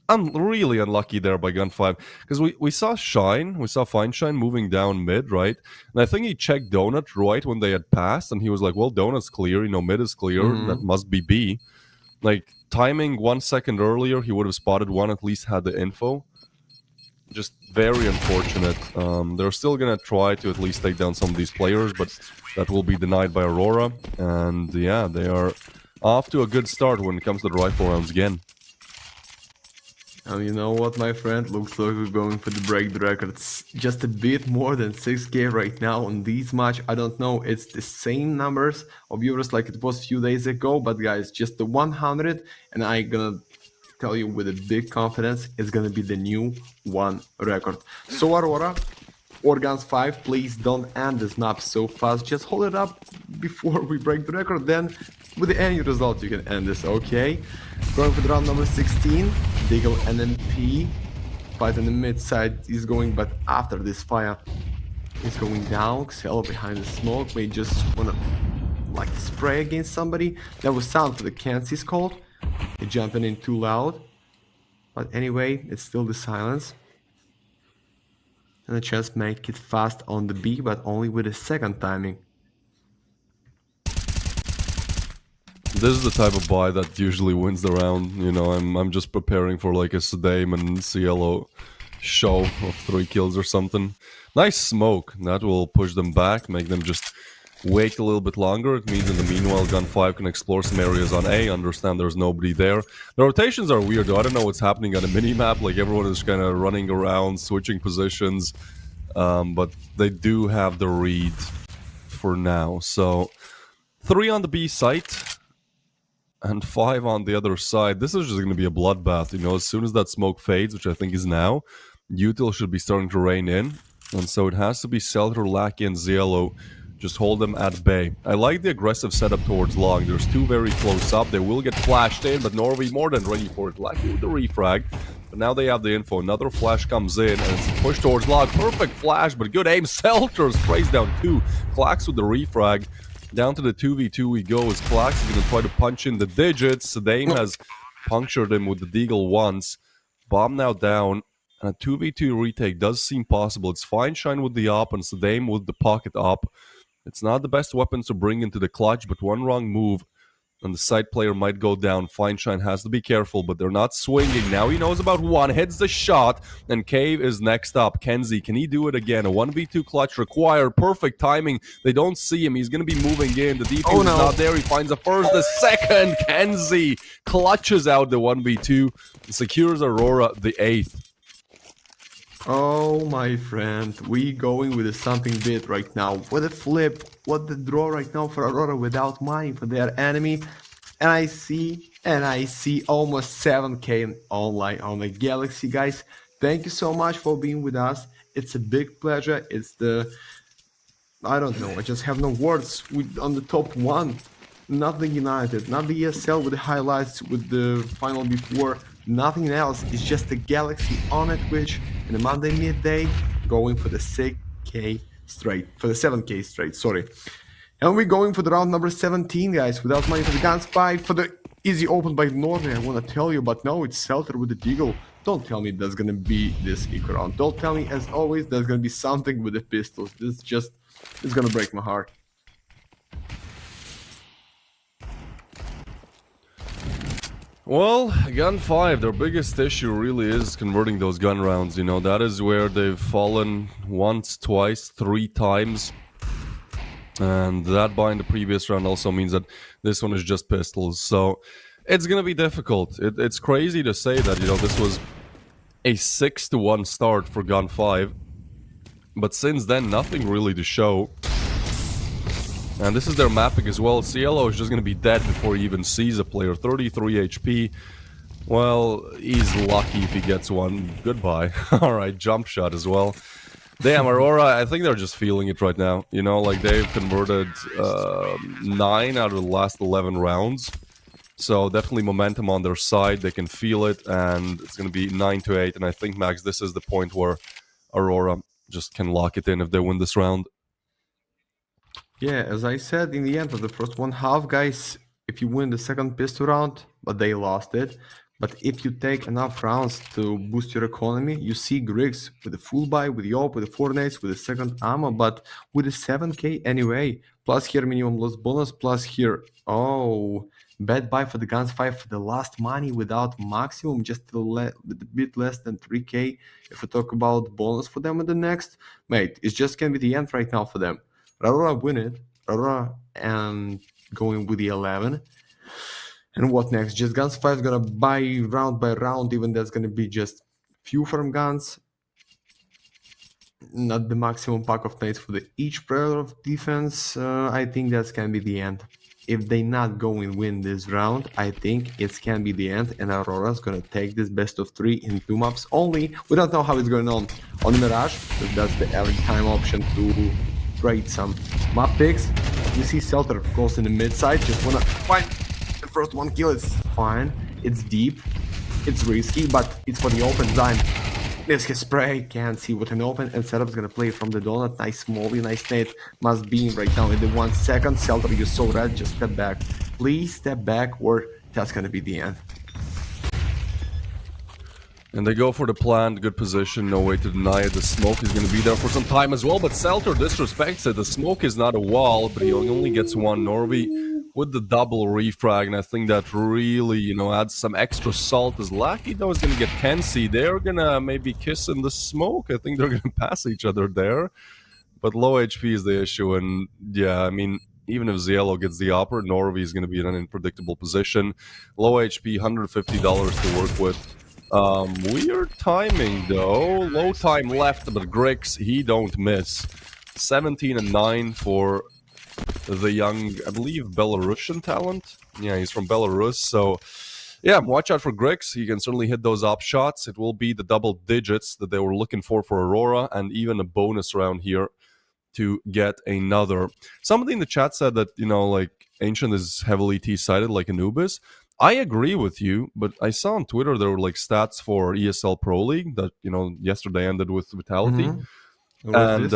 I'm really unlucky there by Gun 5 because we saw Fine Shine moving down mid, right? And I think he checked Donut right when they had passed, and he was like, well, Donut's clear, you know, mid is clear, that must be B. Like, timing 1 second earlier, he would have spotted one, at least had the info. Just very unfortunate. They're still gonna try to at least take down some of these players, but that will be denied by Aurora. And yeah, they are off to a good start when it comes to the rifle rounds again. And you know what, my friend? Looks like we're going for the break the records. Just a bit more than 6k right now on this match. I don't know, it's the same numbers of viewers like it was a few days ago, but guys, just the 100, and I'm gonna tell you with a big confidence, it's gonna be the new 1 record. So Aurora, or Guns 5, please don't end this map so fast. Just hold it up before we break the record. Then, with any result, you can end this, okay? Going for the round number 16. Deagle and MP. Fight on the mid side is going, but after this fire, is going down. Xelo behind the smoke may just wanna like spray against somebody. That was sound for the Kenzi's called. They're jumping in too loud. But anyway, it's still the silence. And the chance make it fast on the B, but only with a second timing. This is the type of buy that usually wins the round. You know, I'm just preparing for like a Sedame and Cielo show of 3 kills or something. Nice smoke. That will push them back, make them just wait a little bit longer. It means in the meanwhile, Gun 5 can explore some areas on A, understand there's nobody there. The rotations are weird though. I don't know what's happening on a mini-map. Like everyone is kind of running around, switching positions. But they do have the read for now. So 3 on the B site and 5 on the other side. This is just going to be a bloodbath, you know. As soon as that smoke fades, which I think is now, Util should be starting to rain in. And so it has to be Selter, Lackey, and Zielo. Just hold them at bay. I like the aggressive setup towards long. There's 2 very close up. They will get flashed in, but Norway more than ready for it. Lackey with the refrag. But now they have the info. Another flash comes in, and it's a push towards log. Perfect flash, but good aim. Selter sprays down 2. Klax with the refrag. Down to the 2v2 we go as Klax is going to try to punch in the digits. Sedame has punctured him with the deagle once. Bomb now down. And a 2v2 retake does seem possible. It's Feinstein with the op and Sedame with the pocket op. It's not the best weapons to bring into the clutch, but one wrong move and the side player might go down. Feinstein has to be careful, but they're not swinging. Now he knows about one, hits the shot, and Cave is next up. Kenzie, can he do it again? A 1v2 clutch required. Perfect timing. They don't see him. He's going to be moving in. The defense is not there. He finds the first, the second. Kenzie clutches out the 1v2. Secures Aurora the 8th. Oh my friend, we going with a something bit right now. What a flip, what the draw right now for Aurora without money for their enemy. And I see almost 7k online on the Galaxy, guys. Thank you so much for being with us. It's a big pleasure. It's I don't know, I just have no words. On the top 1, not the United, not the ESL with the highlights, with the final before. Nothing else. It's just the Galaxy on a Twitch in the Monday midday, going for the 6k straight, for the 7k straight, sorry. And we're going for the round number 17, guys, without money for the Gun 5, for the easy open by Norway, I want to tell you, but no, it's Selter with the deagle. Don't tell me that's gonna be this eco round. Don't tell me, as always, there's gonna be something with the pistols. It's gonna break my heart. Well, Gun 5, their biggest issue really is converting those gun rounds, you know. That is where they've fallen once, twice, 3 times. And that buy in the previous round also means that this one is just pistols. So it's going to be difficult. It's crazy to say that, you know, this was a 6-1 start for Gun 5. But since then, nothing really to show. And this is their mapping as well. Cielo is just going to be dead before he even sees a player. 33 HP. Well, he's lucky if he gets one. Goodbye. Alright, jump shot as well. Damn, Aurora, I think they're just feeling it right now. You know, like they've converted 9 out of the last 11 rounds. So definitely momentum on their side. They can feel it, and it's going to be 9-8. And I think, Max, this is the point where Aurora just can lock it in if they win this round. Yeah, as I said in the end of the first 1/2, guys, if you win the second pistol round, but they lost it. But if you take enough rounds to boost your economy, you see Griggs with a full buy, with the AWP, with the 4 nades, with the second ammo, but with a 7k anyway. Plus here minimum loss bonus, plus here, oh, bad buy for the Guns 5 for the last money without maximum, just a bit less than 3k. If we talk about bonus for them in the next, mate, it's just gonna be the end right now for them. Aurora win it, Aurora and going with the 11. And what next? Just Guns 5 is gonna buy round by round, even that's gonna be just few farm guns. Not the maximum pack of nades for each player of defense. I think that's gonna be the end. If they not go and win this round, I think it can be the end, and Aurora's gonna take this best of 3 in 2 maps only. We don't know how it's going on Mirage, because that's the every time option to trade some map picks. You see Selter goes in the mid side, just wanna find the first 1 kill. It's fine, it's deep, it's risky, but it's for the open time. There's his spray, can't see what an open, and Setup's gonna play from the donut. Nice Molly, nice nade. Must be in right now in the 1 second. Selter, you so red, just step back. Please step back, or that's gonna be the end. And they go for the planned, good position, no way to deny it. The smoke is going to be there for some time as well, but Selter disrespects it. The smoke is not a wall, but he only gets one. Norby with the double refrag, and I think that really, adds some extra salt. As Lackey, though, is going to get Kenzie. They're going to maybe kiss in the smoke. I think they're going to pass each other there. But low HP is the issue, and yeah, I mean, even if Zielo gets the upper, Norby is going to be in an unpredictable position. Low HP, $150 to work with. Weird timing though. Low time left, but Grix, he don't miss. 17 and 9 for the young, I believe, Belarusian talent. Yeah, he's from Belarus. So, yeah, watch out for Grix. He can certainly hit those op shots. It will be the double digits that they were looking for Aurora, and even a bonus round here to get another. Somebody in the chat said that, Ancient is heavily T-sided like Anubis. I agree with you, but I saw on Twitter there were stats for ESL Pro League that yesterday ended with Vitality, and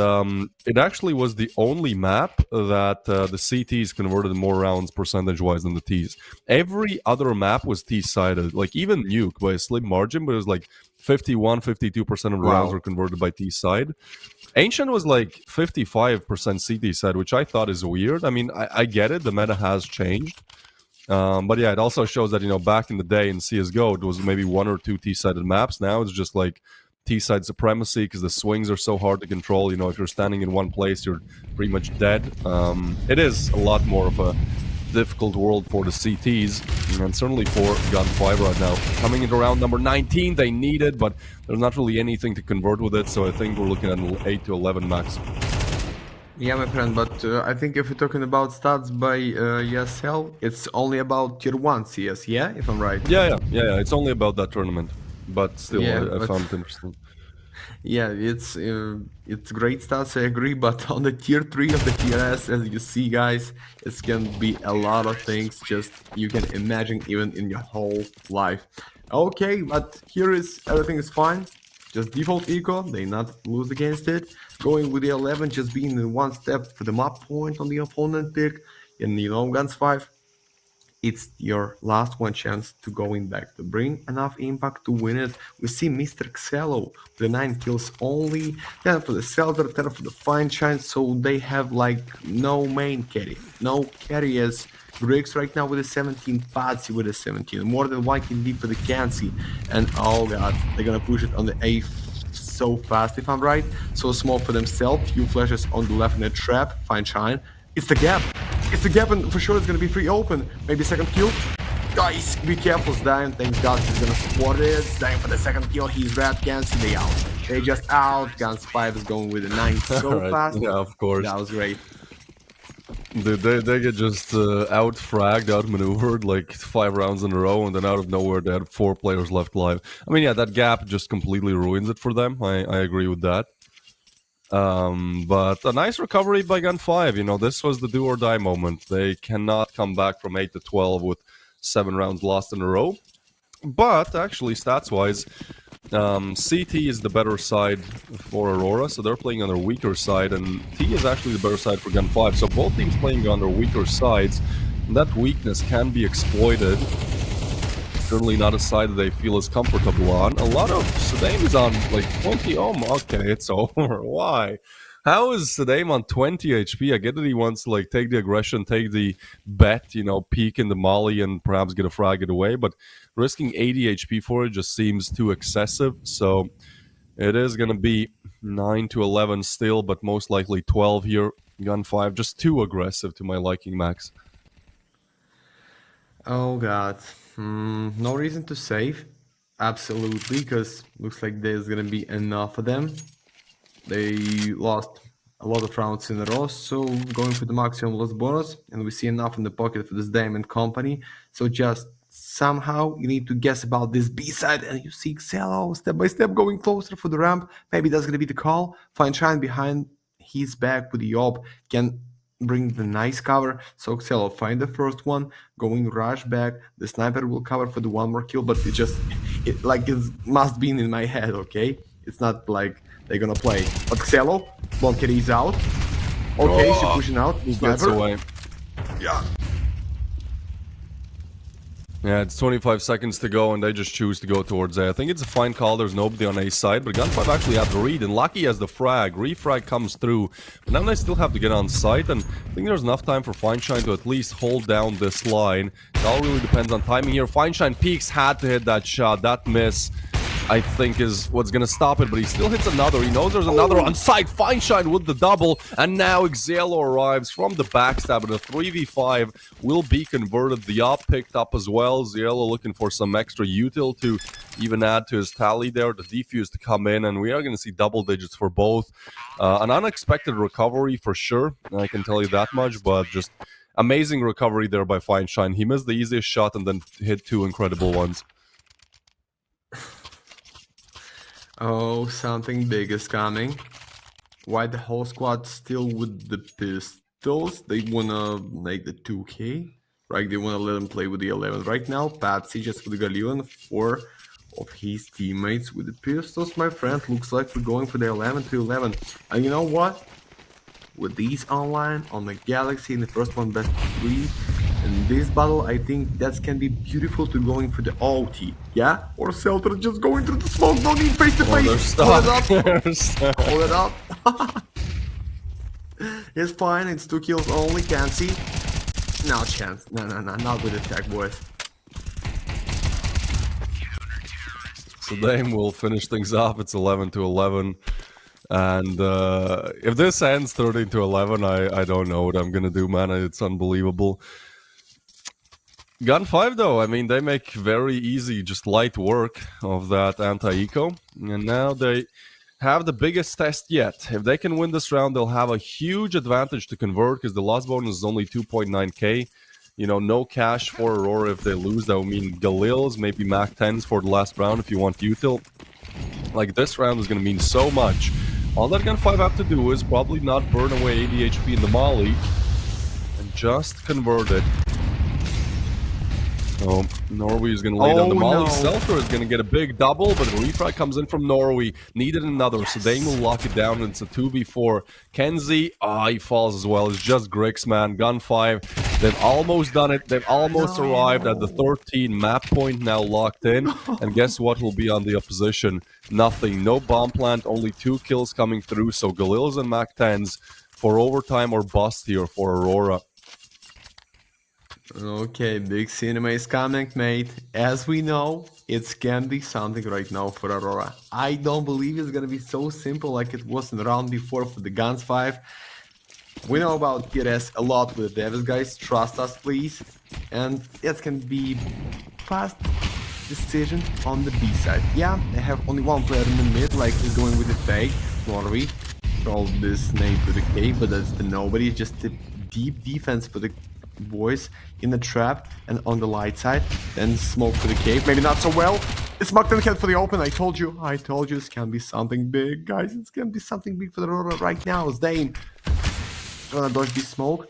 it actually was the only map that the CTs converted more rounds percentage-wise than the Ts. Every other map was T-sided, even Nuke by a slim margin, but it was 51-52% of the rounds were converted by T-side. Ancient was 55% CT side, which I thought is weird. I mean, I get it, the meta has changed. But yeah, it also shows that, back in the day in CSGO, it was maybe 1 or 2 T-sided maps. Now it's just T-side supremacy because the swings are so hard to control. If you're standing in one place, you're pretty much dead. It is a lot more of a difficult world for the CTs, and certainly for Gun5 right now. Coming into round number 19, they need it, but there's not really anything to convert with it, so I think we're looking at 8 to 11 max. Yeah, my friend, but I think if we're talking about stats by ESL, it's only about tier 1 CS, yeah? If I'm right. Yeah. It's only about that tournament, but still, I found it interesting. Yeah, it's great stats, I agree, but on the tier 3 of the TRS, as you see, guys, it's gonna be a lot of things just you can imagine even in your whole life. Okay, but here is everything is fine. Just default eco, they not lose against it. Going with the 11, just being in 1 step for the map point on the opponent pick. And Gun5, it's your last one chance to going back to bring enough impact to win it. We see Mr. Xelo with the 9 kills only, 10 for the Selter, 10 for the Fine Shine, so they have no main carry. No carry as Grix right now with a 17, Patsy with a 17, more than 1 can be for the Kansi, and oh god, they're gonna push it on the A so fast if I'm right. So small for themselves, few flashes on the left in a trap, Fine Shine. It's the gap, and for sure it's gonna be free open. Maybe second kill. Guys, be careful, Zion. Thanks God he's gonna support it. Zion for the second kill, he's red, Kansi, they out. They just out. Gun5 is going with a 9 so right. fast. Yeah, of course. That was great. They get just out-fragged, out-maneuvered 5 rounds in a row, and then out of nowhere they had 4 players left live. I mean, yeah, that gap just completely ruins it for them. I agree with that. But a nice recovery by Gun5. This was the do-or-die moment. They cannot come back from 8 to 12 with 7 rounds lost in a row. But actually, stats-wise, CT is the better side for Aurora, so they're playing on their weaker side, and T is actually the better side for Gun5. So both teams playing on their weaker sides, and that weakness can be exploited. Certainly not a side that they feel as comfortable on. A lot of Sudame is on 20. Oh, okay, it's over. Why? How is Sudame on 20 HP? I get that he wants to take the aggression, take the bet, peek in the molly and perhaps get a frag it away, but risking 80 HP for it just seems too excessive. So it is going to be 9 to 11 still, but most likely 12 here. Gun5 just too aggressive to my liking, Max. Oh god, no reason to save. Absolutely, because looks like there's gonna be enough of them. They lost a lot of rounds in a row, so going for the maximum loss bonus, and we see enough in the pocket for this Diamond Company. So just somehow you need to guess about this B side, and you see Xelo step by step going closer for the ramp. Maybe that's gonna be the call. Fine Shine behind his back with the op can bring the nice cover. So Xelo find the first one, going rush back. The sniper will cover for the 1 more kill, but it must be in my head, okay? It's not like they're gonna play. But Xelo, Blonket is out. Okay, she pushing out. He gets Sniper. away. Yeah. Yeah, it's 25 seconds to go, and they just choose to go towards A. I think it's a fine call. There's nobody on A side, but Gun5 actually had the read, and Lucky has the frag. Refrag comes through, but now they still have to get on site, and I think there's enough time for Feinstein to at least hold down this line. It all really depends on timing here. Feinstein peeks, had to hit that shot. That miss, I think, is what's gonna stop it, but he still hits another. He knows there's another on site. Feinstein with the double, and now Xelo arrives from the backstab, and a 3v5 will be converted. The op picked up as well. Xelo looking for some extra util to even add to his tally there. The defuse to come in, and we are gonna see double digits for both. An unexpected recovery for sure, I can tell you that much, but just amazing recovery there by Feinstein. He missed the easiest shot and then hit two incredible ones. Oh, something big is coming. Why the whole squad still with the pistols? They wanna make the 2K, right? They wanna let them play with the 11 right now. Patsy just with the Galil and 4 of his teammates with the pistols. My friend, looks like we're going for the 11 to 11. And you know what? With these online on the Galaxy in the first one best of 3. In this battle, I think that can be beautiful to going for the ulti, yeah? Or Seltra just going through the smoke, don't need face to face. Hold it up. Hold it up. It's fine, it's 2 kills only, can't see. No chance. No, not with attack, boys. So Dame will finish things off. It's 11 to 11. And if this ends 13 to 11, I don't know what I'm gonna do, man. It's unbelievable. Gun5 though, I mean, they make very easy, just light work of that anti-eco. And now they have the biggest test yet. If they can win this round, they'll have a huge advantage to convert because the loss bonus is only 2.9k. You know, no cash for Aurora if they lose. That would mean Galils, maybe Mac 10s for the last round if you want util. Like, this round is going to mean so much. All that Gun5 have to do is probably not burn away ADHP in the Molly and just convert it. So Norway is going to lay down the Molly. No. Seltra is going to get a big double, but the refrag comes in from Norway. Needed another, so Dame will lock it down. It's a 2v4. Kenzie, he falls as well. It's just Grix, man. Gun5, they've almost done it. They've almost arrived at the 13 map point, now locked in. And guess what will be on the opposition? Nothing. No bomb plant, only 2 kills coming through. So Galils and Mac 10s for overtime or bust here for Aurora. Okay, big cinema is coming, mate. As we know, it can be something right now for Aurora. I don't believe it's gonna be so simple like it was in the round before for the Guns5. We know about TRS a lot with the Davis guys, trust us please. And it can be fast decision on the B side. Yeah, they have only one player in the mid, like he's going with the fake, Norway. Roll this nade for the K, but that's the nobody, just the deep defense for the boys in the trap and on the light side, then smoke for the cave. Maybe not so well. It's Mukden head for the open. I told you this can be something big, guys. It's gonna be something big for the Aurora right now. It's Dane gonna dodge this smoke.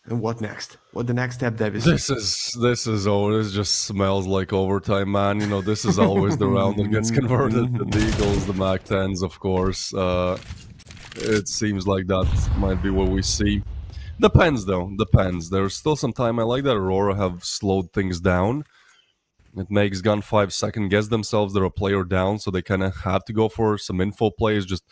And what next? What the next step, Davis? This just smells like overtime, man. You know, this is always the round that gets converted. The Eagles, the Mac 10s, of course. It seems like that might be what we see. Depends, though. Depends. There's still some time. I like that Aurora have slowed things down. It makes Gun5 second guess themselves. They're a player down, so they kind of have to go for some info plays. Just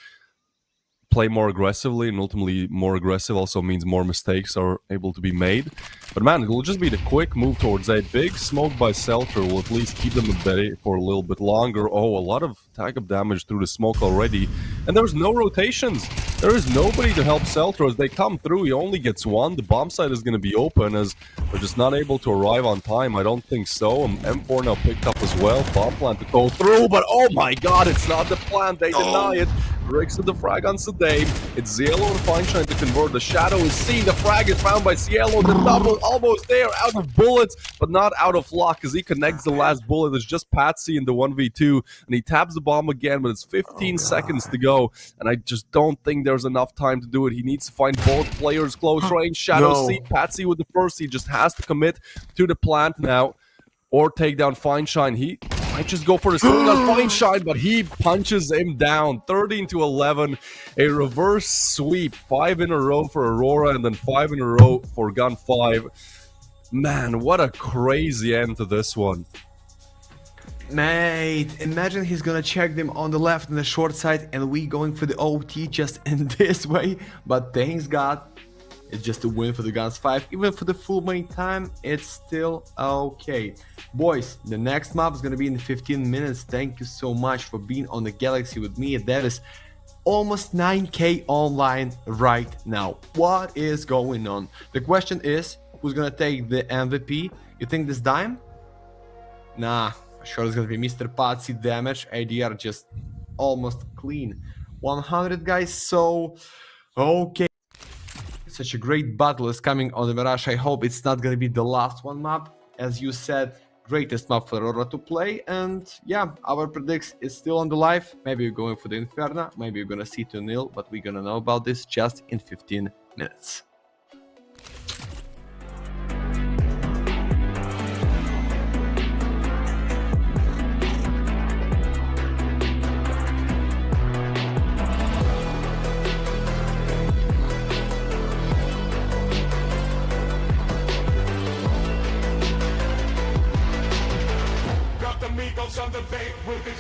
play more aggressively, and ultimately more aggressive also means more mistakes are able to be made. But man, it will just be the quick move towards a big smoke by Seltra will at least keep them at bay for a little bit longer. Oh, a lot of tag-up damage through the smoke already. And there's no rotations. There is nobody to help Seltra as they come through. He only gets one. The bomb site is going to be open as they're just not able to arrive on time. I don't think so. M4 now picked up as well. Bomb plant to go through, but oh my god, it's not the plan. They deny it. Bricks to the frag on Sedame. It's Xelo and Feinstein to convert. The shadow is seen. The frag is found by Cielo. The double almost there. Out of bullets, but not out of luck as he connects the last bullet. There's just Patsy in the 1v2. And he taps the bomb again, but it's 15 seconds to go. And I just don't think there's enough time to do it. He needs to find both players close range. Shadow see Patsy with the first. He just has to commit to the plant now or take down Feinstein. might just go for the steal on Fine Shine, but he punches him down. 13-11, a reverse sweep. 5 in a row for Aurora, and then 5 in a row for Gun 5. Man, what a crazy end to this one. Mate, imagine he's gonna check them on the left and the short side, and we going for the OT just in this way. But thanks God, it's just a win for the Guns 5. Even for the full main time, it's still okay. Boys, the next map is gonna be in 15 minutes. Thank you so much for being on the Galaxy with me. That is almost 9k online right now. What is going on? The question is, who's gonna take the MVP? You think this Dime? Nah. Sure, it's gonna be Mr. Patsy. Damage, ADR just almost clean 100, guys. So okay, such a great battle is coming on the Mirage. I hope it's not gonna be the last one map. As you said, greatest map for Aurora to play. And yeah, our predicts is still on the live. Maybe you're going for the Inferno, maybe you're gonna see 2-0, but we're gonna know about this just in 15 minutes. Amigos on the bay will be.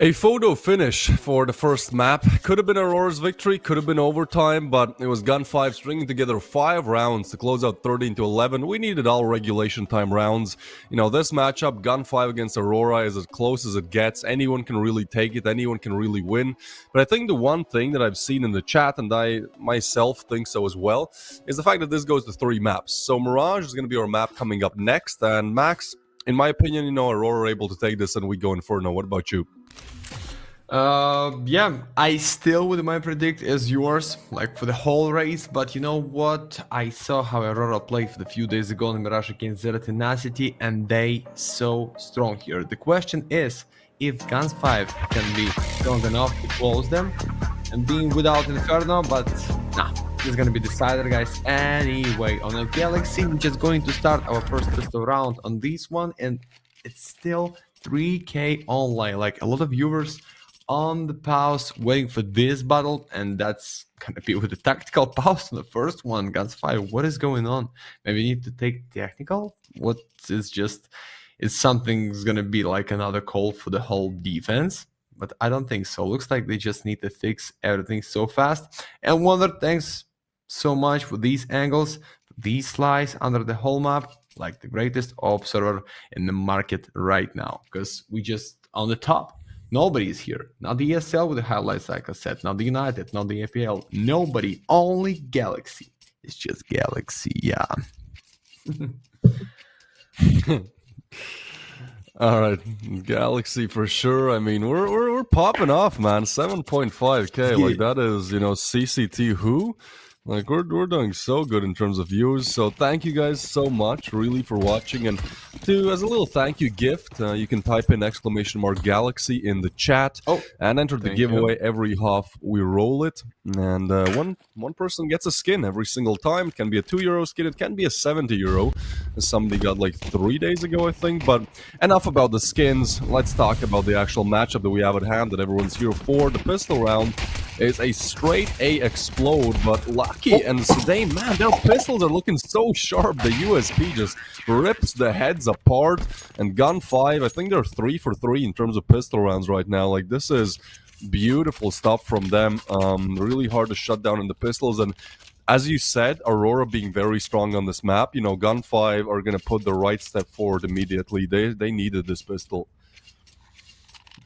A photo finish for the first map. Could have been Aurora's victory, could have been overtime, but it was Gun 5 stringing together 5 rounds to close out 13-11. We needed all regulation time rounds. You know, this matchup, Gun 5 against Aurora, is as close as it gets. Anyone can really take it, anyone can really win. But I think the one thing that I've seen in the chat, and I myself think so as well, is the fact that this goes to 3 maps. So Mirage is going to be our map coming up next, and Max, in my opinion, you know, Aurora are able to take this and we go Inferno. What about you? Yeah, I still would my predict as yours, like for the whole race, but you know what? I saw how Aurora played for the few days ago in Mirage against Zero Tenacity, and they so strong here. The question is, if Guns 5 can be strong enough to close them, and being without Inferno, but nah, it's gonna be decided, guys. Anyway, on a Galaxy, we're just going to start our first pistol round on this one, and it's still 3k online, like a lot of viewers on the pause waiting for this battle, and that's gonna be with the tactical pause on the first one. Guns 5, what is going on? Maybe you need to take technical? What is just, it's something's gonna be like another call for the whole defense, but I don't think so. Looks like they just need to fix everything so fast. And Wonder, thanks so much for these angles, these slides under the whole map, like the greatest observer in the market right now, because we just on the top. Nobody is here. Not the ESL with the highlights, like I said. Not the United, not the APL. Nobody. Only Galaxy. It's just Galaxy, yeah. All right, Galaxy for sure. I mean, we're popping off, man. 7.5k, like that is, you know, CCT who? Like we're doing so good in terms of views. So thank you guys so much, really, for watching. And as a little thank you gift, you can type in !Galaxy in the chat and enter the giveaway every half we roll it. And one person gets a skin every single time. It can be a €2 skin, it can be a €70. Somebody got like 3 days ago, I think. But enough about the skins. Let's talk about the actual matchup that we have at hand that everyone's here for. The pistol round is a straight A explode, but Lucky and Zidane, man, their pistols are looking so sharp. The USP just rips the heads apart. And Gun 5, I think they're 3 for 3 in terms of pistol rounds right now. Like, this is beautiful stuff from them. Really hard to shut down in the pistols. And as you said, Aurora being very strong on this map, you know, Gun 5 are going to put the right step forward immediately. They needed this pistol.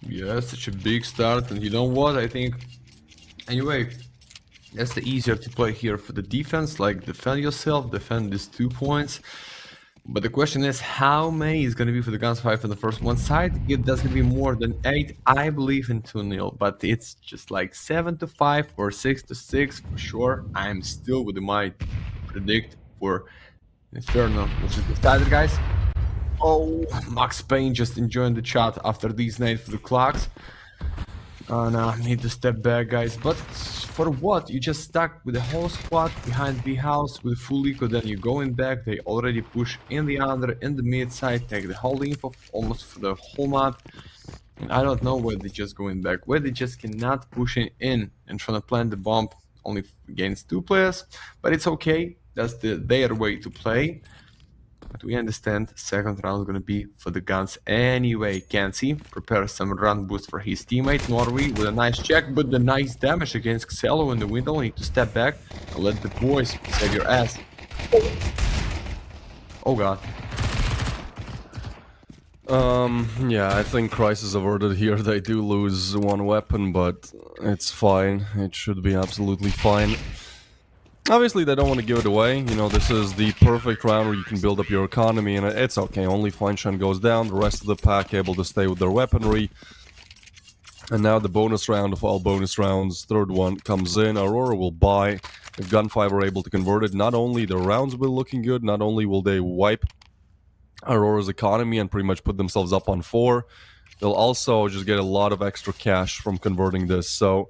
Yeah, such a big start. And you know what? I think, anyway, that's the easier to play here for the defense. Like, defend yourself, defend these 2 points. But the question is, how many is going to be for the Guns 5 on the first one side? If that's going to be more than 8, I believe in 2-0. But it's just like 7-5 or 6-6 for sure. I'm still with my predict for Inferno, which is decided, guys. Oh, Max Payne just enjoying the chat after these nights for the clocks. No, I need to step back, guys. But for what? You just stuck with the whole squad behind B house with full eco, then you going back. They already push in the under, in the mid side, take the whole info almost for the whole map. And I don't know where they just going back, where they just cannot push in and trying to plant the bomb only against 2 players. But it's okay. That's their way to play. But we understand second round is going to be for the Guns anyway. Kenzie prepares some run boost for his teammate Norway with a nice check, but the nice damage against Xelo in the window. Need to step back and let the boys save your ass. Oh god. Yeah, I think crisis averted here. They do lose one weapon, but it's fine. It should be absolutely fine. Obviously, they don't want to give it away. You know, this is the perfect round where you can build up your economy, and it's okay. Only Feinstein goes down. The rest of the pack able to stay with their weaponry. And now the bonus round of all bonus rounds, third one comes in. Aurora will buy. If Gun5 are able to convert it, not only the rounds will be looking good, not only will they wipe Aurora's economy and pretty much put themselves up on 4, they'll also just get a lot of extra cash from converting this. So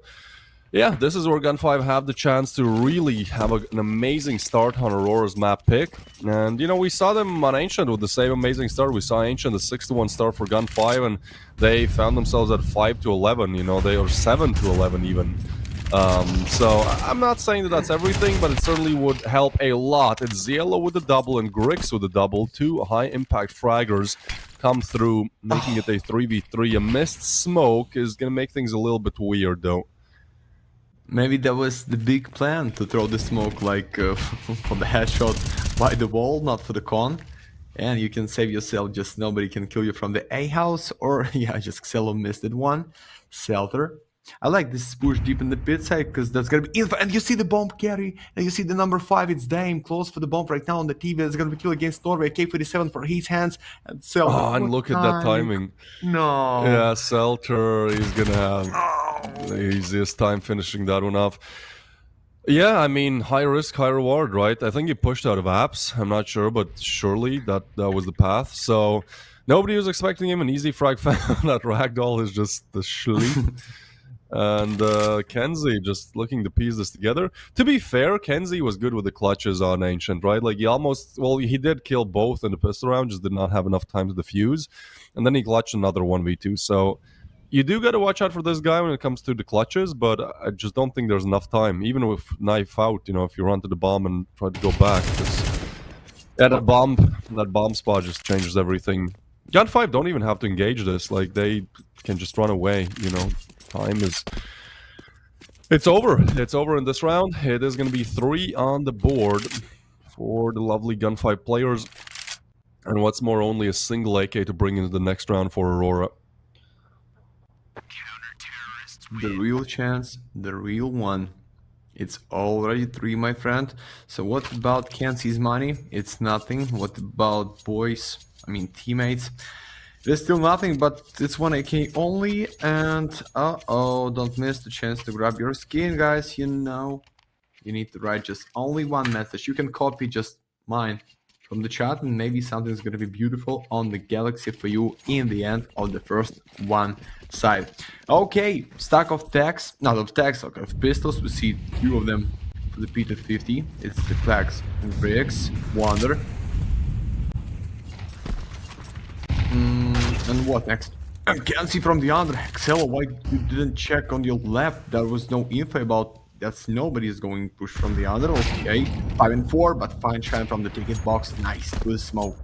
yeah, this is where Gun5 have the chance to really have an amazing start on Aurora's map pick. And, you know, we saw them on Ancient with the same amazing start. We saw Ancient, the 6-1 start for Gun5, and they found themselves at 5-11, you know, they are 7-11 even. So I'm not saying that that's everything, but it certainly would help a lot. It's Ziello with the double and Grix with the double. 2 high-impact fraggers come through, making it a 3v3. A missed smoke is going to make things a little bit weird, though. Maybe that was the big plan, to throw the smoke like for the headshot by the wall, not for the con. And you can save yourself, just nobody can kill you from the A house, or yeah, just Xelo missed it one. Selther. I like this push deep in the pit side, because that's gonna be info. And you see the bomb carry, and you see the number 5, it's Dame, close for the bomb right now on the TV. It's gonna be killed against Norway, K47 for his hands, and Selther. Oh, and look at that timing. No. Yeah, Seltzer, he's gonna have the easiest time finishing that one off. Yeah, I mean, high risk, high reward, right? I think he pushed out of apps. I'm not sure, but surely that was the path. So nobody was expecting him. An easy frag found. That ragdoll is just the sleep. And Kenzie just looking to piece this together. To be fair, Kenzie was good with the clutches on Ancient, right? Like he almost, well, he did kill both in the pistol round, just did not have enough time to defuse. And then he clutched another 1v2. So you do got to watch out for this guy when it comes to the clutches, but I just don't think there's enough time. Even with knife out, you know, if you run to the bomb and try to go back. Yeah, that bomb spot just changes everything. Gun5 don't even have to engage this. Like, they can just run away, you know. Time is... It's over. It's over in this round. It is going to be 3 on the board for the lovely Gun5 players. And what's more, only a single AK to bring into the next round for Aurora. The real chance, the real one. It's already 3, my friend. So what about Kenzie's money? It's nothing. What about boys? I mean teammates. There's still nothing, but it's 1 AK only. And uh-oh, don't miss the chance to grab your skin, guys. You know, you need to write just only one message. You can copy just mine from the chat, and maybe something's gonna be beautiful on the Galaxy for you in the end of the first one side. Okay, stack of tags, not of tags, okay, of pistols. We see 2 of them for the P250. It's the Flags and Briggs, Wonder. And what next? I can't see from the under. Xelo, why you didn't check on your left? There was no info about that. Nobody is going to push from the under. Okay, 5 and 4, but fine shine from the ticket box. Nice, good smoke.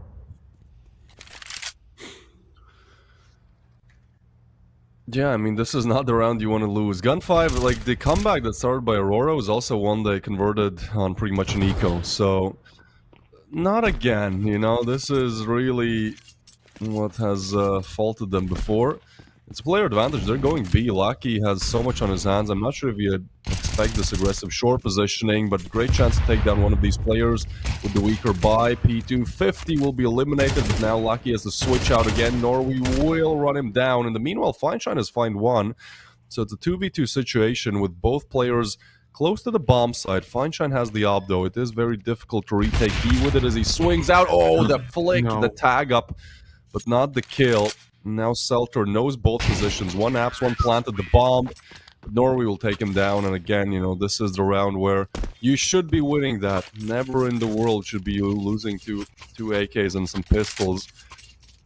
Yeah, I mean, this is not the round you want to lose. Gun5, like, the comeback that started by Aurora was also one they converted on pretty much an eco. So, not again, you know, this is really what has faulted them before. It's player advantage. They're going B. Lucky has so much on his hands. I'm not sure if you'd expect this aggressive short positioning, but great chance to take down one of these players with the weaker buy. P250 will be eliminated, but now Lucky has to switch out again. Norway will run him down. In the meanwhile, Feinstein has find 1. So it's a 2v2 situation with both players close to the bomb side. Feinstein has the op, though. It is very difficult to retake B with it as he swings out. Oh, the flick, the tag up, but not the kill. Now Seltzer knows both positions. 1 apps, 1 planted the bomb. But Norway will take him down. And again, you know, this is the round where you should be winning that. Never in the world should be losing two AKs and some pistols.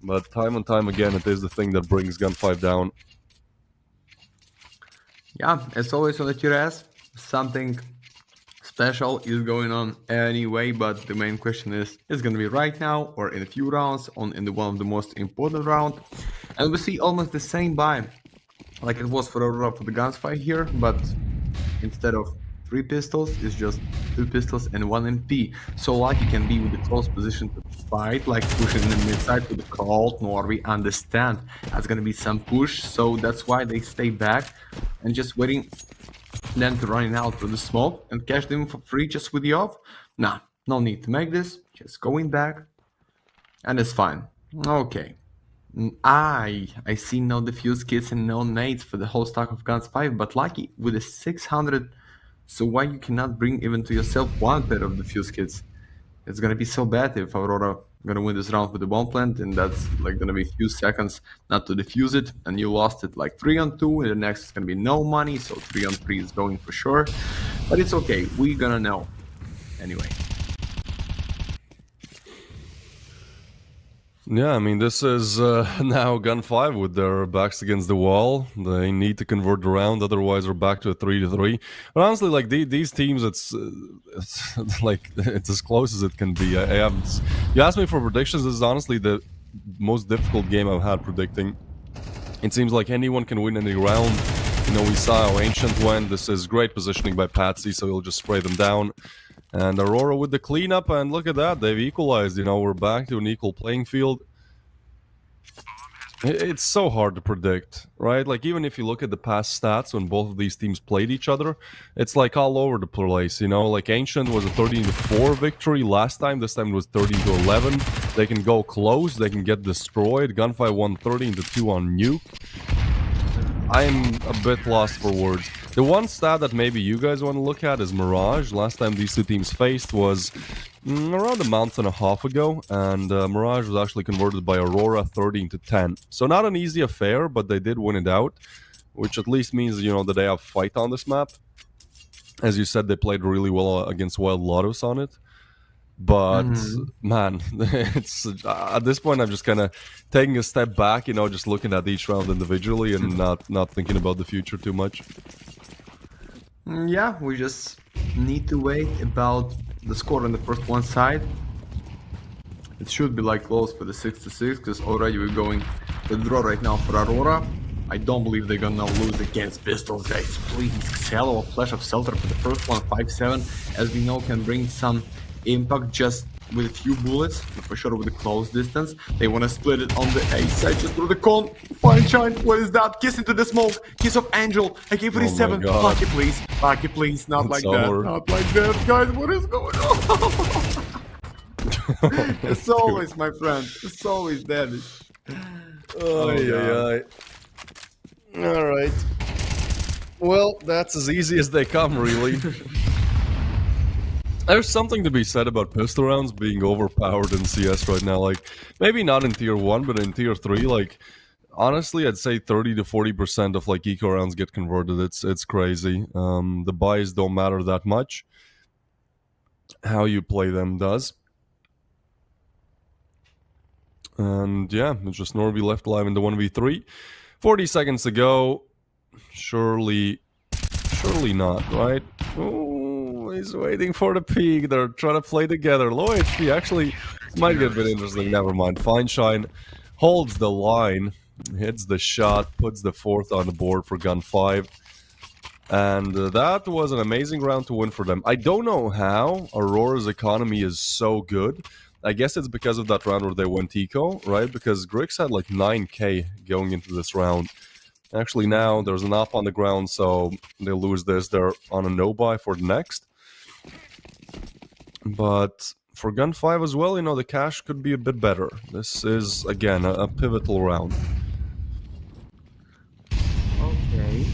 But time and time again, it is the thing that brings Gun5 down. Yeah, as always on the TRS, something special is going on anyway, but the main question is it's gonna be right now or in a few rounds in the one of the most important round. And we see almost the same buy like it was for Aurora for the guns fight here, but instead of 3 pistols is just 2 pistols and 1 MP. So Lucky can be with the close position to fight, like pushing in the mid side with the Colt, nor we understand that's gonna be some push, so that's why they stay back and just waiting them to running out through the smoke and catch them for free just with the off. Nah, no need to make this, just going back and it's fine. Okay. I see no defuse kits and no nades for the whole stock of guns 5, but Lucky with a 600, so why you cannot bring even to yourself 1 pair of defuse kits? It's gonna be so bad if Aurora gonna win this round with the bomb plant, and that's like gonna be a few seconds not to defuse it, and you lost it like 3-on-2, and the next is gonna be no money, so 3-on-3 is going for sure, but it's okay, we gonna know anyway. Yeah, I mean, this is now Gun 5 with their backs against the wall. They need to convert the round, otherwise we're back to a 3-3. But honestly, like these teams, it's like it's as close as it can be. I have. You asked me for predictions. This is honestly the most difficult game I've had predicting. It seems like anyone can win any round. You know, we saw how Ancient went. This is great positioning by Patsy, so he'll just spray them down. And Aurora with the cleanup, and look at that, they've equalized. You know, we're back to an equal playing field. It's so hard to predict, right? Like, even if you look at the past stats when both of these teams played each other, it's like all over the place, you know? Like, Ancient was a 13-4 victory last time. This time it was 13-11. They can go close, they can get destroyed. Gunfight won 13-2 on Nuke. I'm a bit lost for words. The one stat that maybe you guys want to look at is Mirage. Last time these two teams faced was around a month and a half ago, and Mirage was actually converted by Aurora 13-10. So not an easy affair, but they did win it out, which at least means, you know, that they have fight on this map. As you said, they played really well against Wild Lotus on it. But man, it's at this point I'm just kind of taking a step back, you know, just looking at each round individually and not thinking about the future too much. Yeah, we just need to wait about the score on the first one side. It should be like close for the 6-6 because already we're going to draw right now for Aurora. I don't believe they're gonna lose against Pistols, guys. Please, Xelo, a flash of Selter for the first one, 5-7, as we know, can bring some impact just with a few bullets, for sure with a close distance. They want to split it on the A side just through the con. Fine shine, what is that? Kiss into the smoke, kiss of Angel, AK-47, Lucky please, not like that, not like that, guys, what is going on? It's always, my friend, it's always damage. Alright. Well, that's as easy as they come, really. There's something to be said about pistol rounds being overpowered in CS right now. Like, maybe not in tier 1, but in tier 3, like, honestly, I'd say 30 to 40% of, like, eco rounds get converted. It's crazy. The buys don't matter that much. How you play them does. And, yeah, it's just Norby left alive in the 1v3. 40 seconds to go. Surely not, right? Oh, he's waiting for the peak. They're trying to play together. Low HP actually might get a bit interesting. Never mind. Fine Shine holds the line, hits the shot, puts the 4th on the board for Gun 5. And that was an amazing round to win for them. I don't know how Aurora's economy is so good. I guess it's because of that round where they went eco, right? Because Grix had like 9k going into this round. Actually, now there's an op on the ground, so they lose this. They're on a no-buy for the next. But for Gun 5 as well, you know, the cash could be a bit better. This is, again, a pivotal round. Okay.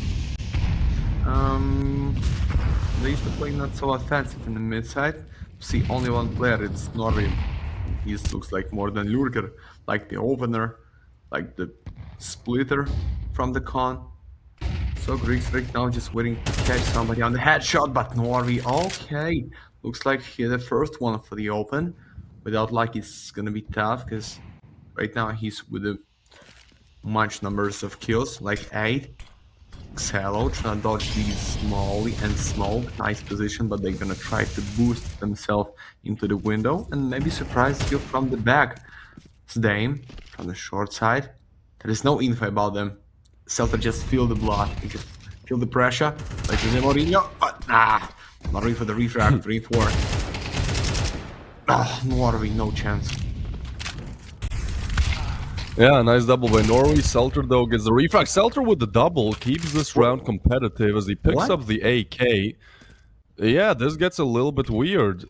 They used to play not so offensive in the mid side. See, only one player, it's Norby. He looks like more than Lurker, like the opener, like the splitter from the con. So Griggs right now just waiting to catch somebody on the headshot, but Norby, okay. Looks like he had the first one for the open. Without luck, it's gonna be tough, because right now he's with the much numbers of kills, like 8. Xelo trying to dodge these Molly and Smoke, nice position, but they're gonna try to boost themselves into the window and maybe surprise you from the back. It's Dame from the short side. There is no info about them. Selter just feel the blood, he just feel the pressure, like Jose Mourinho, but Lottery for the refract, 3-4. Ah, Lottery, no chance. Yeah, nice double by Norway. Selter, though, gets the refract. Selter with the double keeps this round competitive as he picks What? up the AK. Yeah, this gets a little bit weird.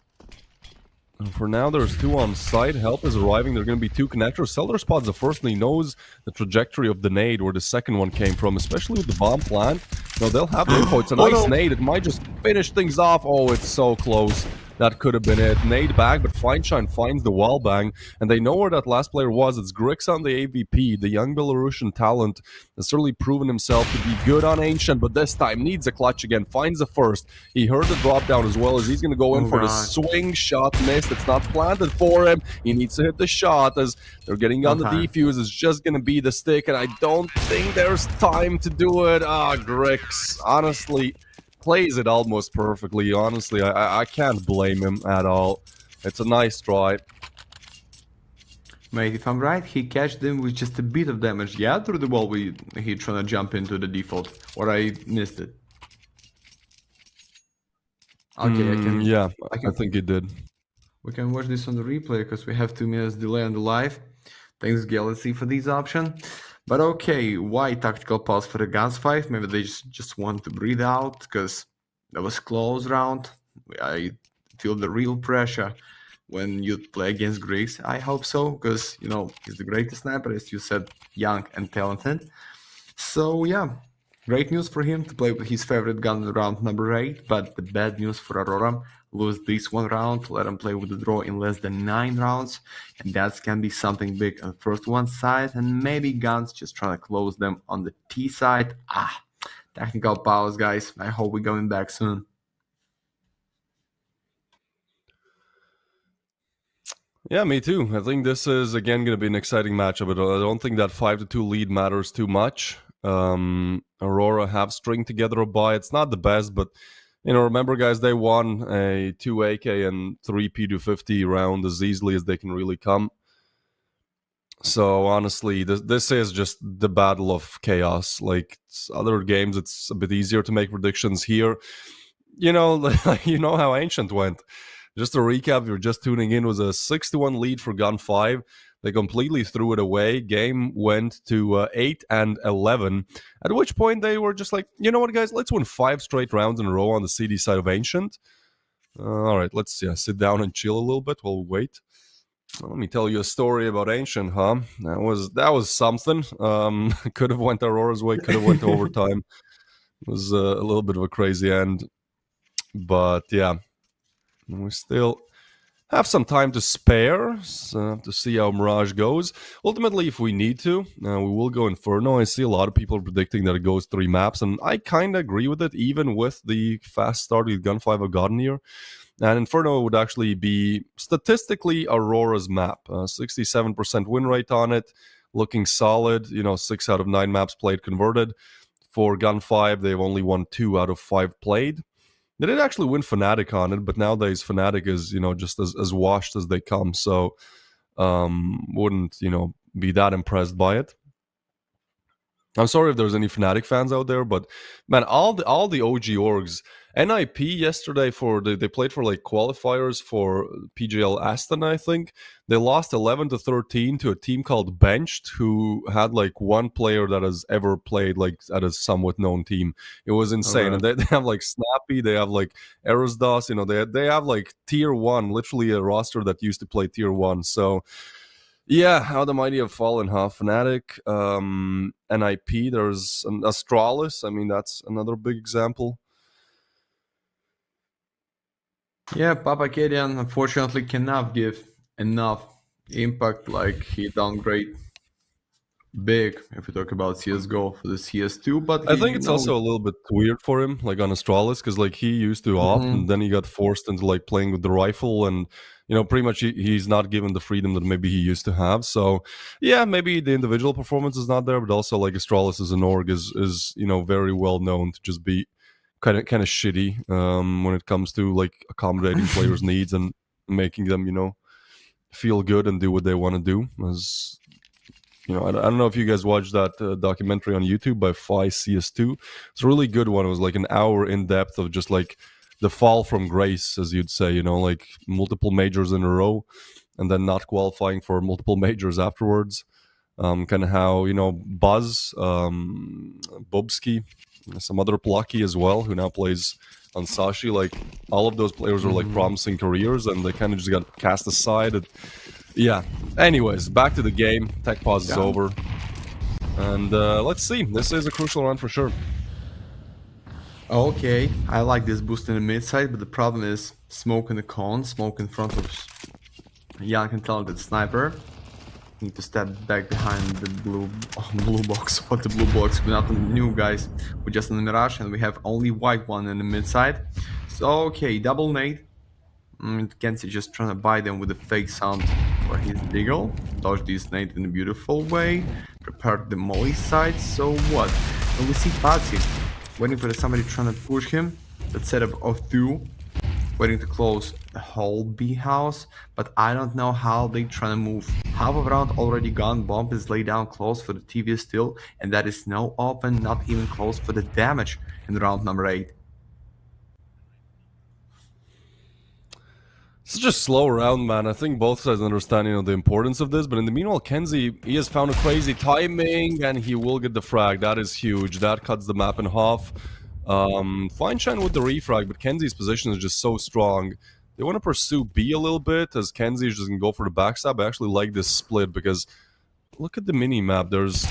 And for now, there's 2 on site. Help is arriving. There are going to be 2 connectors. Selter spots the first, and he knows the trajectory of the nade where the second one came from, especially with the bomb plant. No, they'll have the info. It's a nice nade. It might just finish things off. Oh, it's so close. That could have been it. Nade back, but Feinstein finds the wall bang, and they know where that last player was. It's Grix on the AVP. The young Belarusian talent has certainly proven himself to be good on Ancient, but this time needs a clutch again. Finds the first. He heard the drop down as well as he's going to go in for the swing shot. Missed. It's not planted for him. He needs to hit the shot as they're getting on the defuse. It's just going to be the stick, and I don't think there's time to do it. Grix, honestly, plays it almost perfectly. Honestly, I can't blame him at all. It's a nice try. Mate, if I'm right, he catched them with just a bit of damage. Yeah, through the wall he trying to jump into the default. Or I missed it. Okay, Yeah, I think he did. We can watch this on the replay because we have 2 minutes delay on the live. Thanks Galaxy for this option. But okay, why tactical pause for the Guns 5? Maybe they just want to breathe out because that was close round. I feel the real pressure when you play against Grix. I hope so, because, you know, he's the greatest sniper, as you said, young and talented. So yeah, great news for him to play with his favorite gun in round number 8, but the bad news for Aurora, lose this 1 round, let him play with the draw in less than 9 rounds, and that can be something big on the first one side, and maybe Guns just trying to close them on the T side. Technical powers, guys. I hope we're going back soon. Yeah, me too. I think this is, again, going to be an exciting matchup, but I don't think that 5-2 lead matters too much. Aurora have string together a buy. It's not the best, but, you know, remember, guys, they won a 2 AK and 3 P250 round as easily as they can really come. So, honestly, this is just the battle of chaos. Like, other games, it's a bit easier to make predictions. Here, you know, you know how Ancient went. Just to recap, if you're just tuning in, it was a 6-1 lead for Gun 5. They completely threw it away. Game went to 8-11, at which point they were just like, you know what, guys, let's win 5 straight rounds in a row on the CD side of Ancient. All right, let's sit down and chill a little bit while we wait. Let me tell you a story about Ancient, huh? That was something. Could have went Aurora's way, could have went to overtime. It was a little bit of a crazy end. But yeah, we still have some time to spare to see how Mirage goes. Ultimately, if we need to, we will go Inferno. I see a lot of people predicting that it goes 3 maps, and I kind of agree with it, even with the fast start that Gun 5 have gotten here. And Inferno would actually be, statistically, Aurora's map. 67% win rate on it, looking solid. You know, 6 out of 9 maps played converted. For Gun 5, they've only won 2 out of 5 played. They did actually win Fnatic on it, but nowadays Fnatic is, you know, just as washed as they come. So wouldn't, you know, be that impressed by it. I'm sorry if there's any Fnatic fans out there, but man, all the OG orgs, NIP yesterday they played for like qualifiers for PGL Aston, I think. They lost 11-13 to a team called Benched, who had like 1 player that has ever played like at a somewhat known team. It was insane. And they have like Snappy, they have like Erosdas, you know, they have like tier 1, literally a roster that used to play tier 1. So yeah, how the mighty have fallen, huh? Fnatic, NIP, there's an Astralis. I mean, that's another big example. Yeah, Papakarian unfortunately cannot give enough impact. Like, he downgrade big if we talk about CSGO for the CS2, but I think it's also a little bit weird for him, like on Astralis, because like he used to opt, and then he got forced into like playing with the rifle, and you know, pretty much he's not given the freedom that maybe he used to have. So yeah, maybe the individual performance is not there, but also like Astralis as an org is you know, very well known to just be kind of shitty when it comes to like accommodating players' needs and making them, you know, feel good and do what they want to do. As you know, I don't know if you guys watched that documentary on YouTube by Phi CS2. It's a really good one. It was like an hour in depth of just like the fall from grace, as you'd say, you know, like multiple majors in a row and then not qualifying for multiple majors afterwards. Kind of how, you know, Buzz, Bobsky, some other Plucky as well, who now plays on Sashi. Like, all of those players are like promising careers, and they kind of just got cast aside. Yeah. Anyways, back to the game. Tech pause is over. And let's see. This is a crucial round for sure. Okay, I like this boost in the mid side, but the problem is smoke in the con, smoke in front of young and talented sniper. Need to step back behind the blue box. What the blue box? We're not on the new guys. We're just on the Mirage, and we have only white one in the mid side. So okay, double nade. Kenzie just trying to buy them with a fake sound for his deagle. Dodge this nade in a beautiful way. Prepare the molly side. So what? And we see Patsy waiting for somebody trying to push him. That setup of two. Waiting to close the whole B house, but I don't know how they trying to move. Half of round already gone, bomb is laid down close for the TV still, and that is no open, not even close for the damage in round number 8. Such a slow round, man. I think both sides understand, you know, the importance of this, but in the meanwhile, Kenzie, he has found a crazy timing, and he will get the frag. That is huge. That cuts the map in half. Feinstein with the refrag, but Kenzie's position is just so strong. They want to pursue B a little bit, as Kenzie is just going to go for the backstab. I actually like this split, because look at the mini-map. There's...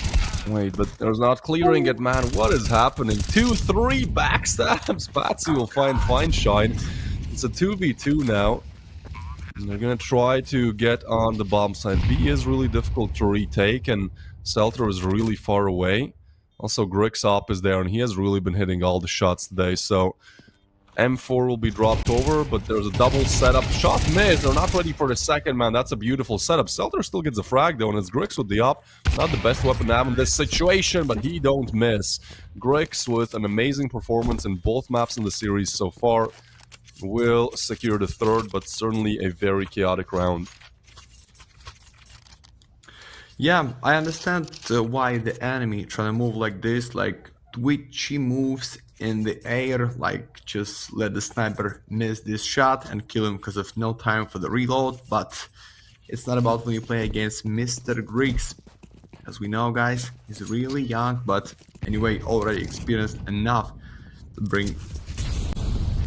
Wait, but there's not clearing it, man. What is happening? 2-3 backstabs. Patsy will find Feinstein. It's a 2v2 now. And they're going to try to get on the bomb side. B is really difficult to retake, and Seltzer is really far away. Also, Grixop is there, and he has really been hitting all the shots today, so M4 will be dropped over, but there's a double setup. Shot missed. They're not ready for the second, man. That's a beautiful setup. Seltzer still gets a frag, though, and it's Grix with the op. Not the best weapon to have in this situation, but he don't miss. Grix, with an amazing performance in both maps in the series so far, will secure the third, but certainly a very chaotic round. Yeah, I understand why the enemy trying to move like this, like twitchy moves in the air, like just let the sniper miss this shot and kill him because of no time for the reload, but it's not about when you play against Mr. Grix. As we know, guys, he's really young, but anyway, already experienced enough to bring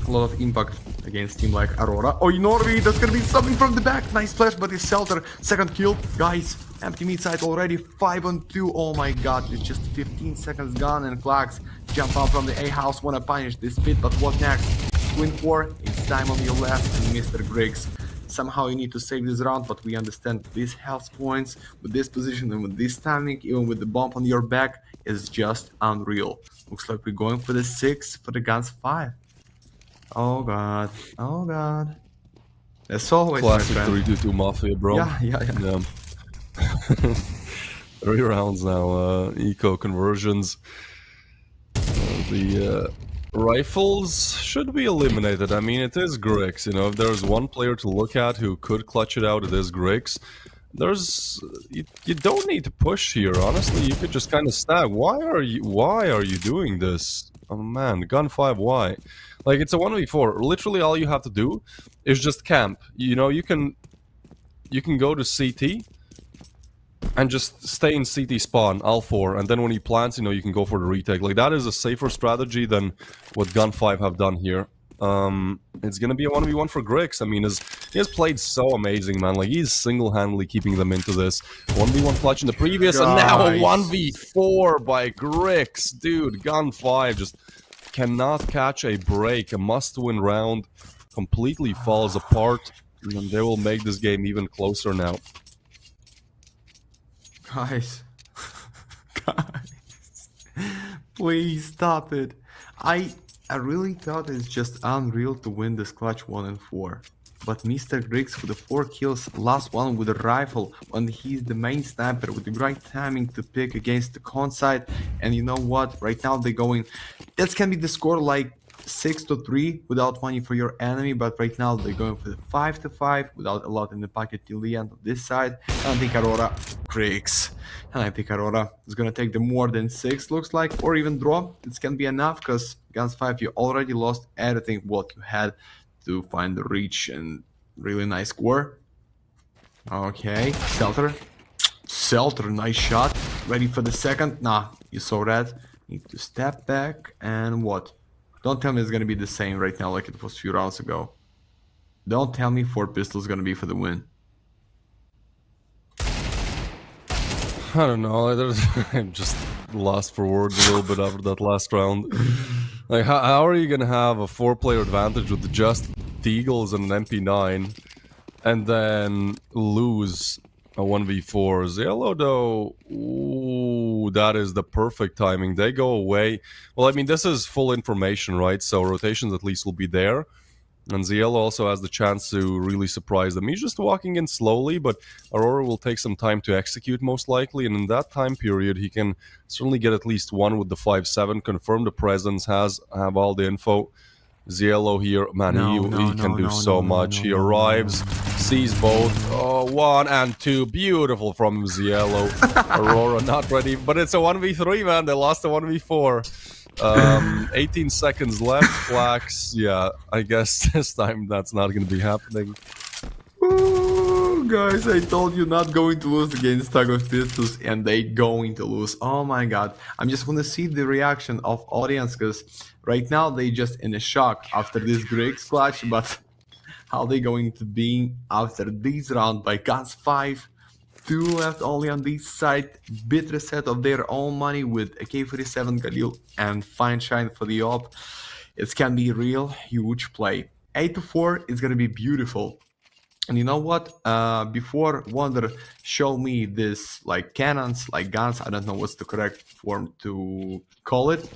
a lot of impact against team like Aurora. Oh, Norvi, that's gonna be something from the back. Nice flash, but it's Seltzer. Second kill, guys. Empty mid side already, 5-on-2. Oh my god, it's just 15 seconds gone, and Klax jump out from the A house, wanna punish this bit, but what next? Twin 4, it's time on your left, and Mr. Griggs. Somehow you need to save this round, but we understand these health points, with this position and with this timing, even with the bomb on your back, is just unreal. Looks like we're going for the 6, for the guns 5. Oh god, oh god. As always, Classic my friend. 3-2-2 Mafia, bro. Yeah. 3 rounds now, eco conversions. The rifles should be eliminated. I mean, it is Grix, you know, if there's one player to look at who could clutch it out, it is Grix. You don't need to push here, honestly. You could just kind of stab. Why are you doing this? Oh man, gun 5, why? Like, it's a 1v4. Literally all you have to do is just camp. You know, you can go to CT and just stay in CT spawn, L4, and then when he plants, you know, you can go for the retake. Like, that is a safer strategy than what Gun 5 have done here. It's gonna be a 1v1 for Grix. I mean, he has played so amazing, man. Like, he's single-handedly keeping them into this. 1v1 clutch in the previous, and now a 1v4 by Grix. Dude, Gun 5 just cannot catch a break. A must-win round completely falls apart, and they will make this game even closer now. Guys, please stop it. I really thought it's just unreal to win this clutch 1 and 4. But Mr. Griggs with the 4 kills, last one with a rifle, when he's the main sniper with the right timing to pick against the con side. And you know what? Right now they're going. That can be the score like 6-3 without money for your enemy, but right now they're going for the 5-5 without a lot in the pocket till the end of this side. And I think Aurora breaks. And I think Aurora is gonna take the more than 6, looks like, or even draw. This can be enough because Guns 5, you already lost everything what you had to find the reach and really nice score. Okay, Selter. Selter, nice shot. Ready for the second? Nah, you saw that. Need to step back and what? Don't tell me it's gonna be the same right now like it was a few rounds ago. Don't tell me 4 pistols gonna be for the win. I don't know. I'm just lost for words a little bit after that last round. Like, how are you gonna have a 4-player advantage with just Deagles and an MP9, and then lose a 1v4? Zelo, though, ooh, that is the perfect timing. They go away. Well, I mean, this is full information, right? So rotations at least will be there. And Ziel also has the chance to really surprise them. He's just walking in slowly, but Aurora will take some time to execute most likely. And in that time period, he can certainly get at least one with the 5-7, confirm the presence, have all the info. Zielo here, man, he can do so much. He arrives, sees both. Oh, 1 and 2, beautiful from Zielo. Aurora not ready, but it's a 1v3, man. They lost a 1v4. 18 seconds left. Flax, yeah, I guess this time that's not going to be happening. Ooh, guys, I told you not going to lose against Tug of Pistols, and they going to lose. Oh my god. I'm just want to see the reaction of audience, because right now they just in a shock after this Griggs clutch, but how they going to be after this round by Guns 5? 2 left only on this side. Bit reset of their own money with AK-47 Galil and Fine Shine for the op. It can be real huge play. 8-4 is gonna be beautiful. And you know what? Before Wonder showed me this like cannons, like guns, I don't know what's the correct form to call it.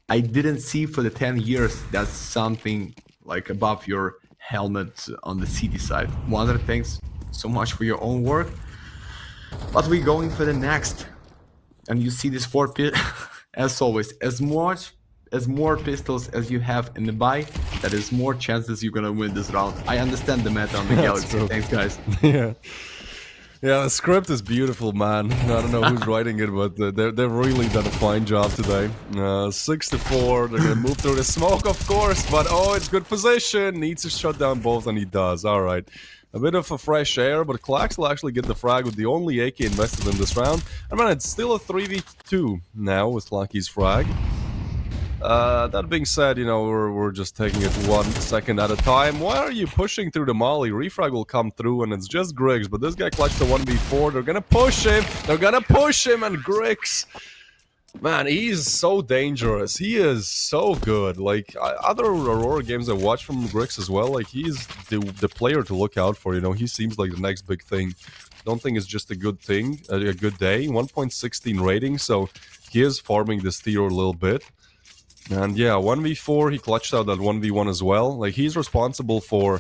I didn't see for the 10 years that's something like above your helmet on the city side. Wonder, thanks so much for your own work. But we're going for the next. And you see this 4 as always, as more pistols as you have in the buy, that is more chances you're gonna win this round. I understand the meta on the Galaxy. Thanks, guys. Yeah. Yeah, the script is beautiful, man. I don't know who's writing it, but they've really done a fine job today. 6-4, they're gonna move through the smoke, of course, but oh, it's good position. Needs to shut down both, and he does. All right. A bit of a fresh air, but Klax will actually get the frag with the only AK invested in this round. And man, it's still a 3v2 now with Lucky's frag. That being said, you know, we're just taking it 1 second at a time. Why are you pushing through the molly? Refrag will come through, and it's just Griggs, but this guy clutched the 1v4. They're gonna push him. They're gonna push him, and Griggs, man, he's so dangerous. He is so good. Like, other Aurora games I watched from Griggs as well, like, he's the player to look out for, you know. He seems like the next big thing. Don't think it's just a good thing, a good day. 1.16 rating, so he is farming this tier a little bit. And yeah, 1v4, he clutched out that 1v1 as well. Like, he's responsible for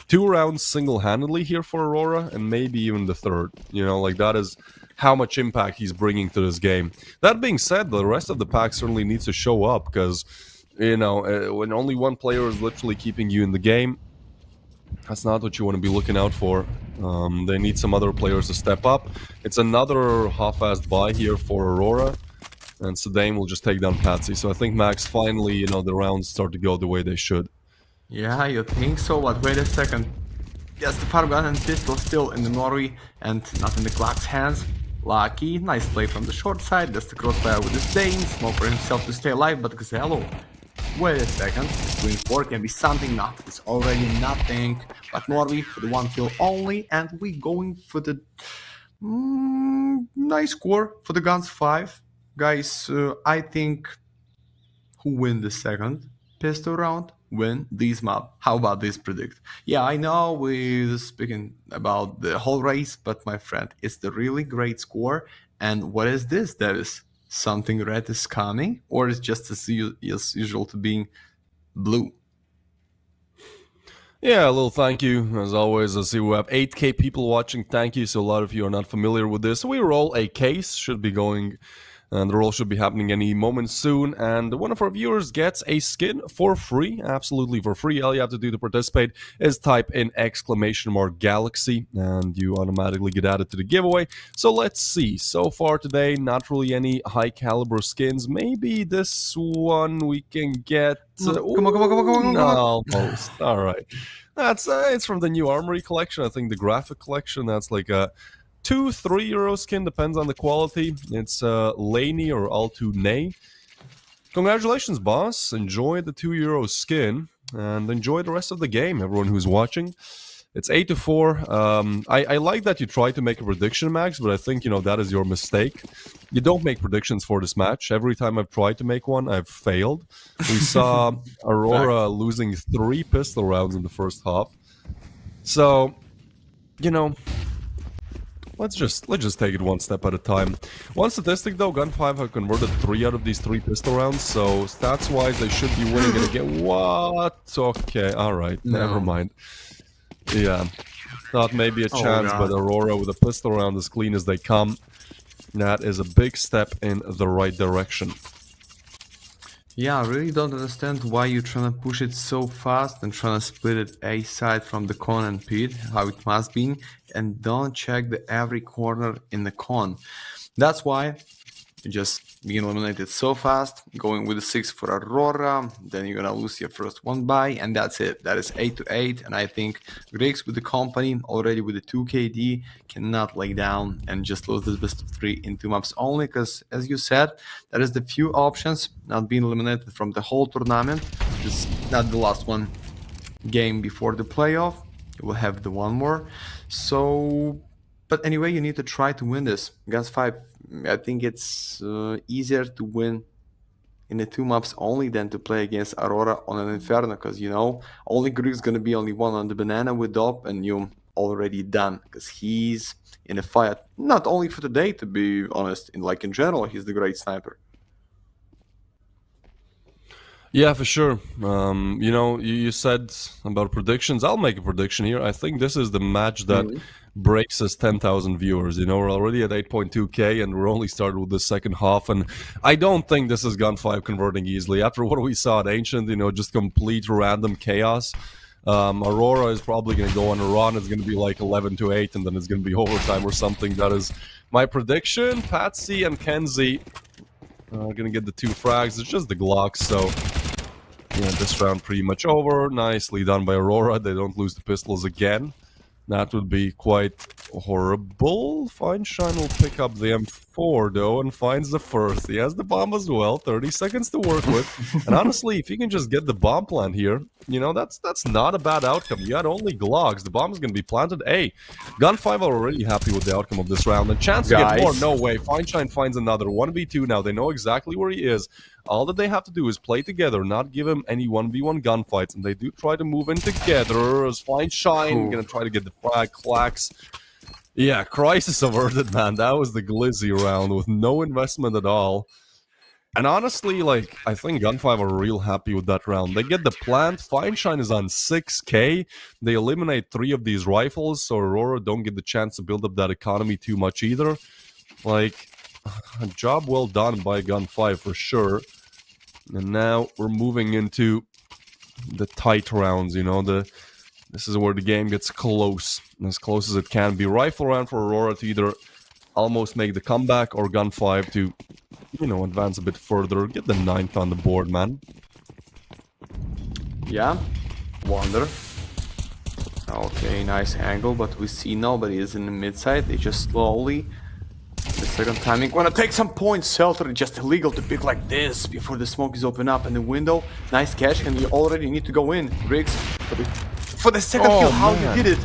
2 rounds single-handedly here for Aurora, and maybe even the 3rd. You know, like, that is how much impact he's bringing to this game. That being said, the rest of the pack certainly needs to show up, because, you know, when only one player is literally keeping you in the game, that's not what you want to be looking out for. They need some other players to step up. It's another half-assed buy here for Aurora. And Sedain will just take down Patsy. So I think, Max, finally, you know, the rounds start to go the way they should. Yeah, you think so? But wait a second. Yes, the farm gun and pistol still in the Norway and not in the Klax's hands. Lucky, nice play from the short side. That's the crossfire with the Sedain. Smoke for himself to stay alive, but Gazelle. Wait a second. Doing 4 can be something. No, it's already nothing. But Norway for the 1 kill only. And we going for the nice score for the Guns 5. Guys, I think who win the second pistol round win this map. How about this predict? Yeah, I know we're speaking about the whole race, but my friend, it's the really great score. And what is this, Davis? Something red is coming? Or is just as usual to being blue? Yeah, a little thank you. As always, I see we have 8k people watching. Thank you. So a lot of you are not familiar with this. We roll a case. Should be going And the roll should be happening any moment soon. And one of our viewers gets a skin for free, absolutely for free. All you have to do to participate is type in !Galaxy, and you automatically get added to the giveaway. So let's see. So far today, not really any high caliber skins. Maybe this one we can get. Come on. No, almost. All right. That's it's from the new Armory collection. I think the graphic collection. That's like a 2-3 euro skin, depends on the quality. It's Laney or Altunay. Congratulations, boss. Enjoy the 2 euro skin and enjoy the rest of the game, everyone who's watching. It's 8-4. I like that you try to make a prediction, Max, but I think, that is your mistake. You don't make predictions for this match. Every time I've tried to make one, I've failed. We saw Aurora losing 3 pistol rounds in the first half. So, Let's just take it one step at a time. One statistic though, Gun5 have converted 3 out of these 3 pistol rounds, so stats-wise they should be winning it again. What? Okay, alright, never mind. Yeah, thought maybe a chance, but Aurora with a pistol round as clean as they come. That is a big step in the right direction. Yeah, I really don't understand why you're trying to push it so fast and trying to split it A side from the con and pit, how it must be, and don't check the every corner in the con. That's why you just being eliminated so fast, going with the 6 for Aurora, then you're gonna lose your first 1 buy, and that's it. That is 8-8, and I think Griggs with the company, already with the 2 KD, cannot lay down and just lose this best of 3 in 2 maps only, because as you said, that is the few options not being eliminated from the whole tournament. It's not the last one game before the playoff. You will have the one more. So, but anyway, you need to try to win this. Gun5, I think it's easier to win in the 2 maps only than to play against Aurora on an Inferno, because only Grig's gonna be only one on the banana with Dop, and you already done, because he's in a fight. Not only for today, to be honest, in general, he's the great sniper. Yeah, for sure. You said about predictions. I'll make a prediction here. I think this is the match that breaks us 10,000 viewers. We're already at 8.2k and we're only started with the second half. And I don't think this is Gun5 converting easily. After what we saw at Ancient, just complete random chaos. Aurora is probably going to go on a run. It's going to be like 11-8 and then it's going to be overtime or something. That is my prediction. Patsy and Kenzie are going to get the 2 frags. It's just the Glocks, so... Yeah, this round pretty much over. Nicely done by Aurora. They don't lose the pistols again. That would be quite horrible. Feinstein will pick up the M4 though and finds the first. He has the bomb as well. 30 seconds to work with. And honestly, if you can just get the bomb plant here, that's not a bad outcome. You had only Glocks. The bomb is going to be planted. Hey, Gun5 are already happy with the outcome of this round. And chance to get more, no way. Feinstein finds another 1v2 now. They know exactly where he is. All that they have to do is play together, not give him any 1v1 gunfights. And they do try to move in together as Feinstein going to try to get the frag. Clacks. Yeah, crisis averted, man. That was the Glizzy round with no investment at all. And honestly, I think Gun5 are real happy with that round. They get the plant. Feinstein is on 6k. They eliminate 3 of these rifles, so Aurora don't get the chance to build up that economy too much either. A job well done by Gun5 for sure. And now we're moving into the tight rounds, This is where the game gets close, as close as it can be. Rifle round for Aurora to either almost make the comeback or Gun5 to, advance a bit further. Get the 9th on the board, man. Yeah, Wonder. Okay, nice angle, but we see nobody is in the mid side. They just slowly, the second timing, wanna take some points. Shelter, just illegal to pick like this before the smoke is open up in the window. Nice catch, and you already need to go in. Griggs, for the second kill, how you did it?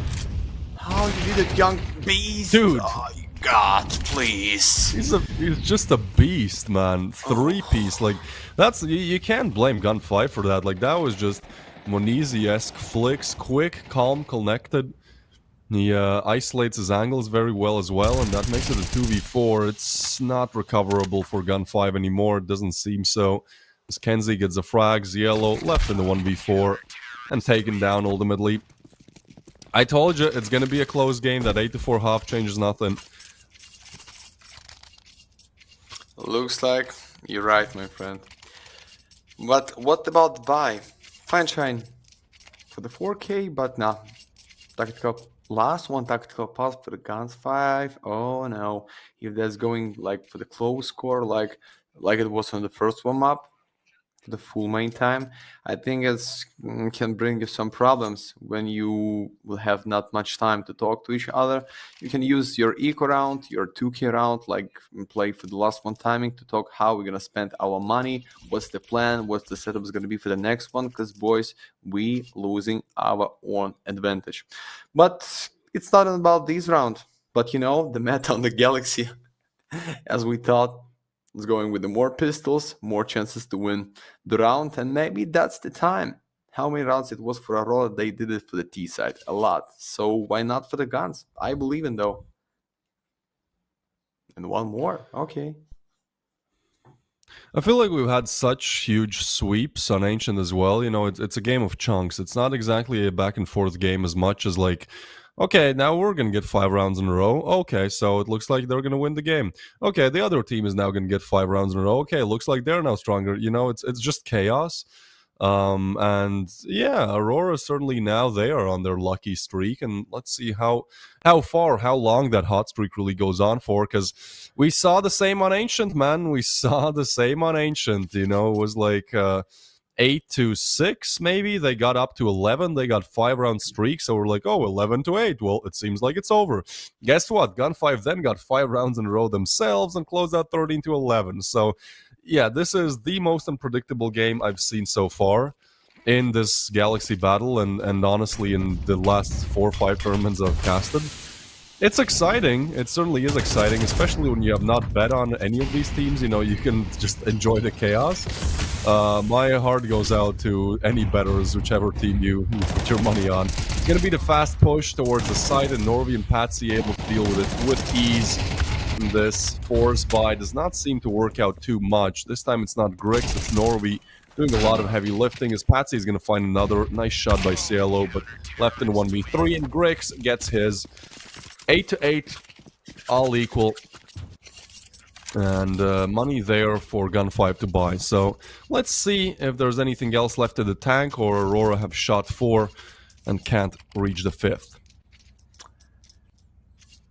How you did it, young beast? Dude. Oh, God, please. He's just a beast, man. 3-piece, that's you can't blame Gun5 for that. That was just Monizy-esque flicks, quick, calm, connected. He isolates his angles very well as well, and that makes it a 2v4. It's not recoverable for Gun5 anymore. It doesn't seem so. As Kenzie gets the frags, Yellow left in the 1v4 and taken down ultimately. I told you it's gonna be a close game. That 8-4 half changes nothing. Looks like you're right, my friend. But what about buy? Fine shine for the 4K, but nah. Tactical last one tactical pass for the guns 5. Oh no. If that's going like for the close score, like it was on the first warm up, the full main time, I think it's can bring you some problems when you will have not much time to talk to each other. You can use your eco round, your 2K round, like play for the last one timing to talk how we're gonna spend our money, what's the plan, what's the setup is gonna be for the next one, because boys, we losing our own advantage. But it's not about this round, but you know, the meta on the Galaxy, as we thought, is going with the more pistols, more chances to win the round, and maybe that's the time. How many rounds it was for Aurora? They did it for the T side, a lot. So why not for the guns? I believe in though. And one more, okay. I feel like we've had such huge sweeps on Ancient as well. You know, it's a game of chunks. It's not exactly a back and forth game as much as like, okay, now we're going to get 5 rounds in a row. Okay, so it looks like they're going to win the game. Okay, the other team is now going to get 5 rounds in a row. Okay, it looks like they're now stronger. You know, it's just chaos. And yeah, Aurora certainly now they are on their lucky streak, and let's see how long that hot streak really goes on for, because we saw the same on Ancient, man. We saw the same on Ancient. You know, it was like 8-6 maybe. They got up to 11. They got 5-round streak, so we're like, oh, 11-8. Well, it seems like it's over. Guess what? Gun 5 then got 5 rounds in a row themselves and closed out 13-11. So yeah, this is the most unpredictable game I've seen so far in this Galaxy battle, and honestly in the last 4 or 5 tournaments I've casted. It's exciting. It certainly is exciting, especially when you have not bet on any of these teams. You know, you can just enjoy the chaos. My heart goes out to any bettors, whichever team you put your money on. It's going to be the fast push towards the side, and Norvi and Patsy able to deal with it with ease. This force buy does not seem to work out too much. This time it's not Grix, it's Norvi doing a lot of heavy lifting, as Patsy is going to find another nice shot by Cielo, but left in 1v3, and Grix gets his 8-8, all equal, and money there for Gun 5 to buy. So let's see if there's anything else left in the tank, or Aurora have shot 4 and can't reach the 5th.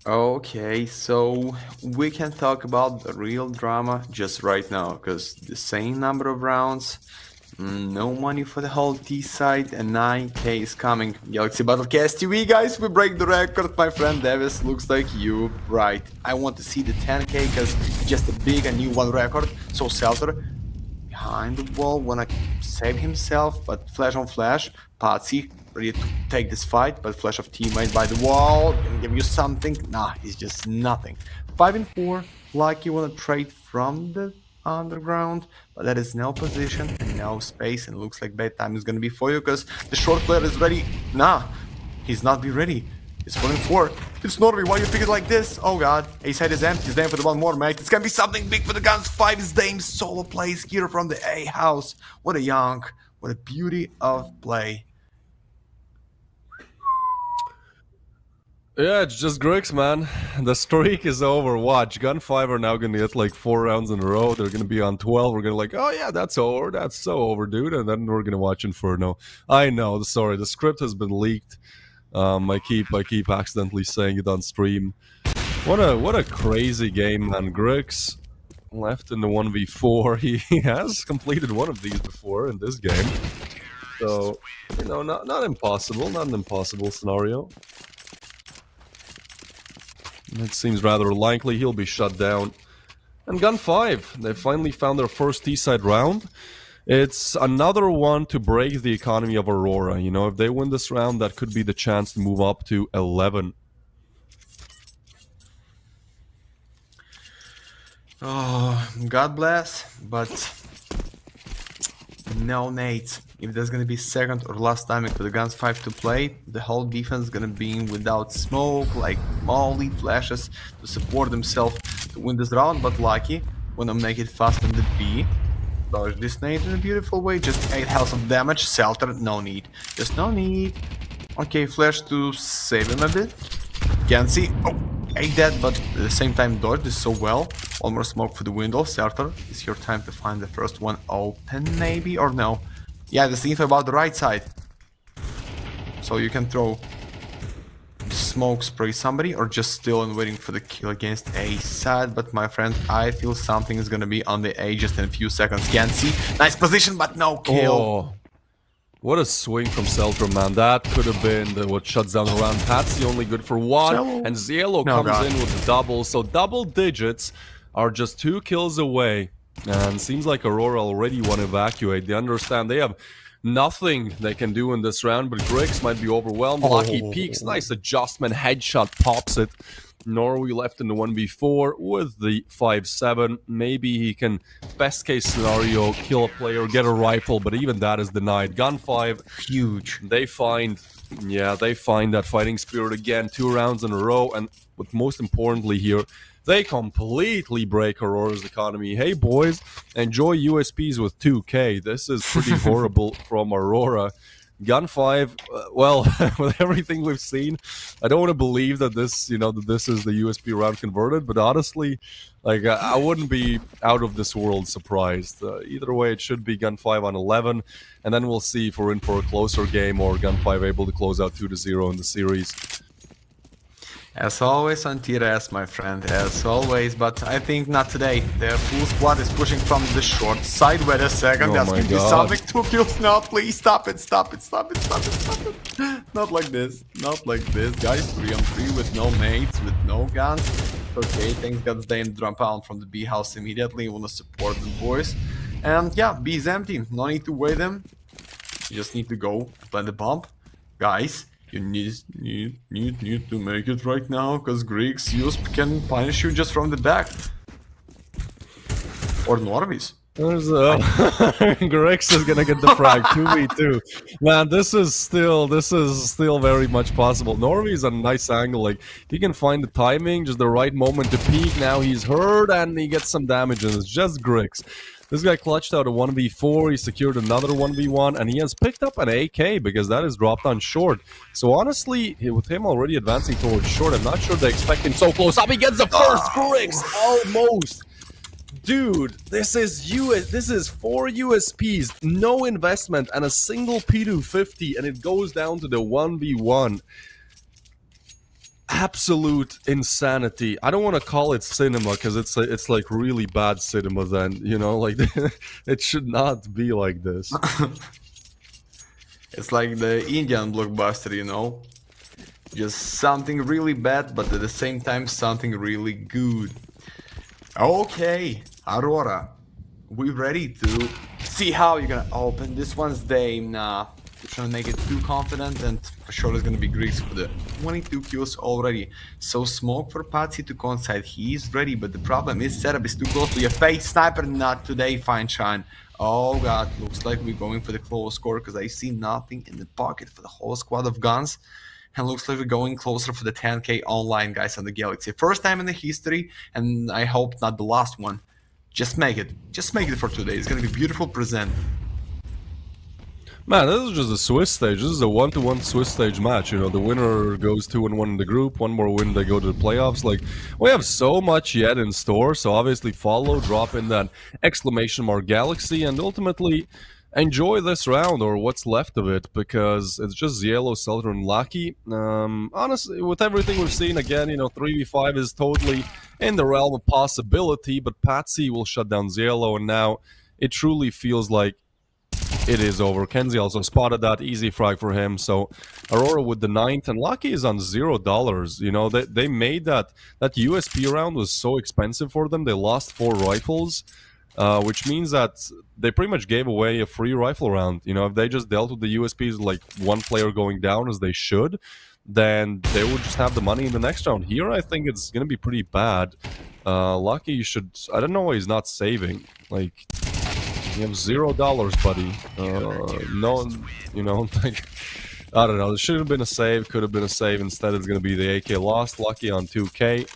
Okay, so we can talk about the real drama just right now, because the same number of rounds, no money for the whole T side, and 9K is coming. Galaxy Battlecast TV, guys, we break the record. My friend Davis, looks like you right. I want to see the 10K, because just a big and new one record. So Seltzer behind the wall, wanna save himself, but flash on flash. Patsy ready to take this fight, but flash of teammate by the wall can give you something. Nah, it's just nothing. 5 and 4. Lucky wanna trade from the underground, but that is no position and no space, and looks like bad time is gonna be for you, because the short player is ready. Nah, he's not be ready. It's 4 and 4. It's Norvi. Why you pick it like this? Oh god. A side is empty. He's there for the one more, mate. It's gonna be something big for the guns. 5 is Dame solo plays here from the A house. What a young, what a beauty of play. Yeah, it's just Grix, man. The streak is over. Watch, Gun 5 are now gonna get like 4 rounds in a row. They're gonna be on 12. We're gonna like, oh yeah, that's over. That's so over, dude. And then we're gonna watch Inferno. I know. Sorry, the script has been leaked. I keep accidentally saying it on stream. What a crazy game, man. Grix left in the 1v4. He has completed one of these before in this game. So, you know, not impossible. Not an impossible scenario. It seems rather likely he'll be shut down. And Gun 5, they finally found their first T-side round. It's another one to break the economy of Aurora. You know, if they win this round, that could be the chance to move up to 11. Oh, God bless, but no nades. If there's gonna be second or last timing for the Guns 5 to play, the whole defense is gonna be without smoke, like molly flashes to support themselves to win this round. But Lucky wanna make it fast on the B. Dodge this nade in a beautiful way, just 8 health of damage. Selter, no need, just no need. Okay, flash to save him a bit. Can see. Oh, ate that, but at the same time dodged this so well. One more smoke for the window. Sartor, it's your time to find the first one open, maybe, or no? Yeah, there's info about the right side. So you can throw smoke spray somebody or just still and waiting for the kill against A side. But my friend, I feel something is gonna be on the A just in a few seconds. Can't see. Nice position, but no kill. Oh, what a swing from Seltram, man. That could have been what shuts down the round. Patsy only good for one, Cielo. and Zielo No, comes God. in with the double. So double digits are just 2 kills away. And seems like Aurora already want to evacuate. They understand they have nothing they can do in this round, but Grix might be overwhelmed. Lucky peaks, nice adjustment, headshot pops it. Norway left in the 1v4 with the 5-7. Maybe he can, best case scenario, kill a player, get a rifle, but even that is denied. Gun 5, Huge. they find that fighting spirit again, 2 rounds in a row, and what most importantly here, they completely break Aurora's economy. Hey boys, enjoy USPs with 2K. This is pretty horrible from Aurora. Gun 5, well, with everything we've seen, I don't want to believe that this, that this is the USP round converted, but honestly, like, I wouldn't be out of this world surprised. Either way, it should be Gun 5 on 11, and then we'll see if we're in for a closer game or Gun 5 able to close out 2-0 in the series. As always on tier S, my friend, as always, but I think not today. The full squad is pushing from the short side. Wait a second, Oh that's my going to be God. something. 2 kills now, please stop it, stop it, stop it, stop it, stop it. Not like this, not like this, guys. 3 on 3 with no mates, with no guns. Okay, thanks God they jump out from the B house immediately. Want to support the boys. And yeah, B is empty, no need to wait them. You just need to go plant the bomb. Guys, you need to make it right now, because Greeks can punish you just from the back. Or Norvis. There's Grex is gonna get the frag 2v2. Man, this is still very much possible. Norvy's a nice angle. Like, he can find the timing, just the right moment to peek. Now he's hurt and he gets some damage, and it's just Grex. This guy clutched out a 1v4, he secured another 1v1, and he has picked up an AK because that is dropped on short. So honestly, with him already advancing towards short, I'm not sure they expect him so close up. He gets the first Grix, almost. Dude, this is 4 USPs, no investment, and a single P250, and it goes down to the 1v1. Absolute insanity. I don't want to call it cinema because it's like really bad cinema. Then like it should not be like this. It's like the Indian blockbuster, just something really bad, but at the same time something really good. Okay, Aurora, we ready to see how you're gonna open this one's game. Nah, you're trying to make it too confident, and for sure there's gonna be Greeks for the 22 kills already. So smoke for Patsy to go inside. He's ready, but the problem is setup is too close to your face. Sniper, not today, fine shine. Oh god, looks like we're going for the close score because I see nothing in the pocket for the whole squad of guns. And looks like we're going closer for the 10k online, guys, on the Galaxy. First time in the history, and I hope not the last one. Just make it. Just make it for today. It's gonna be a beautiful present. Man, this is just a Swiss stage. This is a 1-to-1 Swiss stage match. The winner goes 2-1 in the group. One more win, they go to the playoffs. Like, we have so much yet in store. So obviously follow, drop in that exclamation mark Galaxy, and ultimately enjoy this round or what's left of it, because it's just Zielo, Seltzer, and Lucky. Honestly, with everything we've seen, again, 3v5 is totally in the realm of possibility, but Patsy will shut down Zielo, and now it truly feels like it is over. Kenzie also spotted that, easy frag for him. So Aurora with the 9th, and Lucky is on $0. They made that USP round was so expensive for them. They lost 4 rifles. Which means that they pretty much gave away a free rifle round. If they just dealt with the USPs like one player going down as they should, then they would just have the money in the next round. Here, I think it's going to be pretty bad. Lucky should... I don't know why he's not saving. Like, you have $0, buddy. No, like... I don't know. There should have been a save, could have been a save. Instead, it's going to be the AK lost. Lucky on 2k.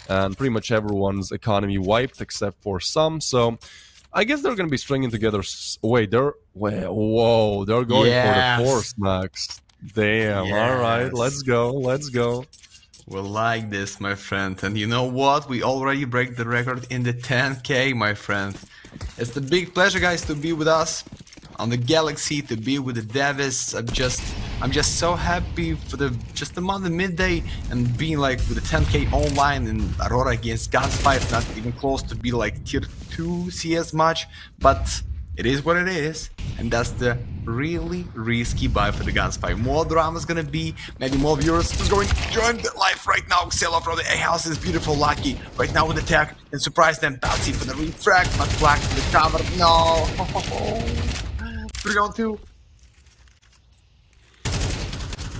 And pretty much everyone's economy wiped except for some. So I guess they're going to be stringing together. Whoa, they're going for the force max. Damn. Yes. All right, let's go. We like this, my friend. And you know what? We already break the record in the 10K, my friend. It's a big pleasure, guys, to be with us on the Galaxy, to be with the Davis. I'm just so happy for just the month of midday and being like with the 10K online and Aurora against Guns 5, not even close to be like tier 2 CS match, but it is what it is, and that's the really risky buy for the Guns 5. More drama is gonna be, maybe more viewers is going to join the live right now. Xelo from the A house is beautiful, Lucky right now with the tag and surprise them. Patsy for the refract, but Black for the cover. No, 3-on-2.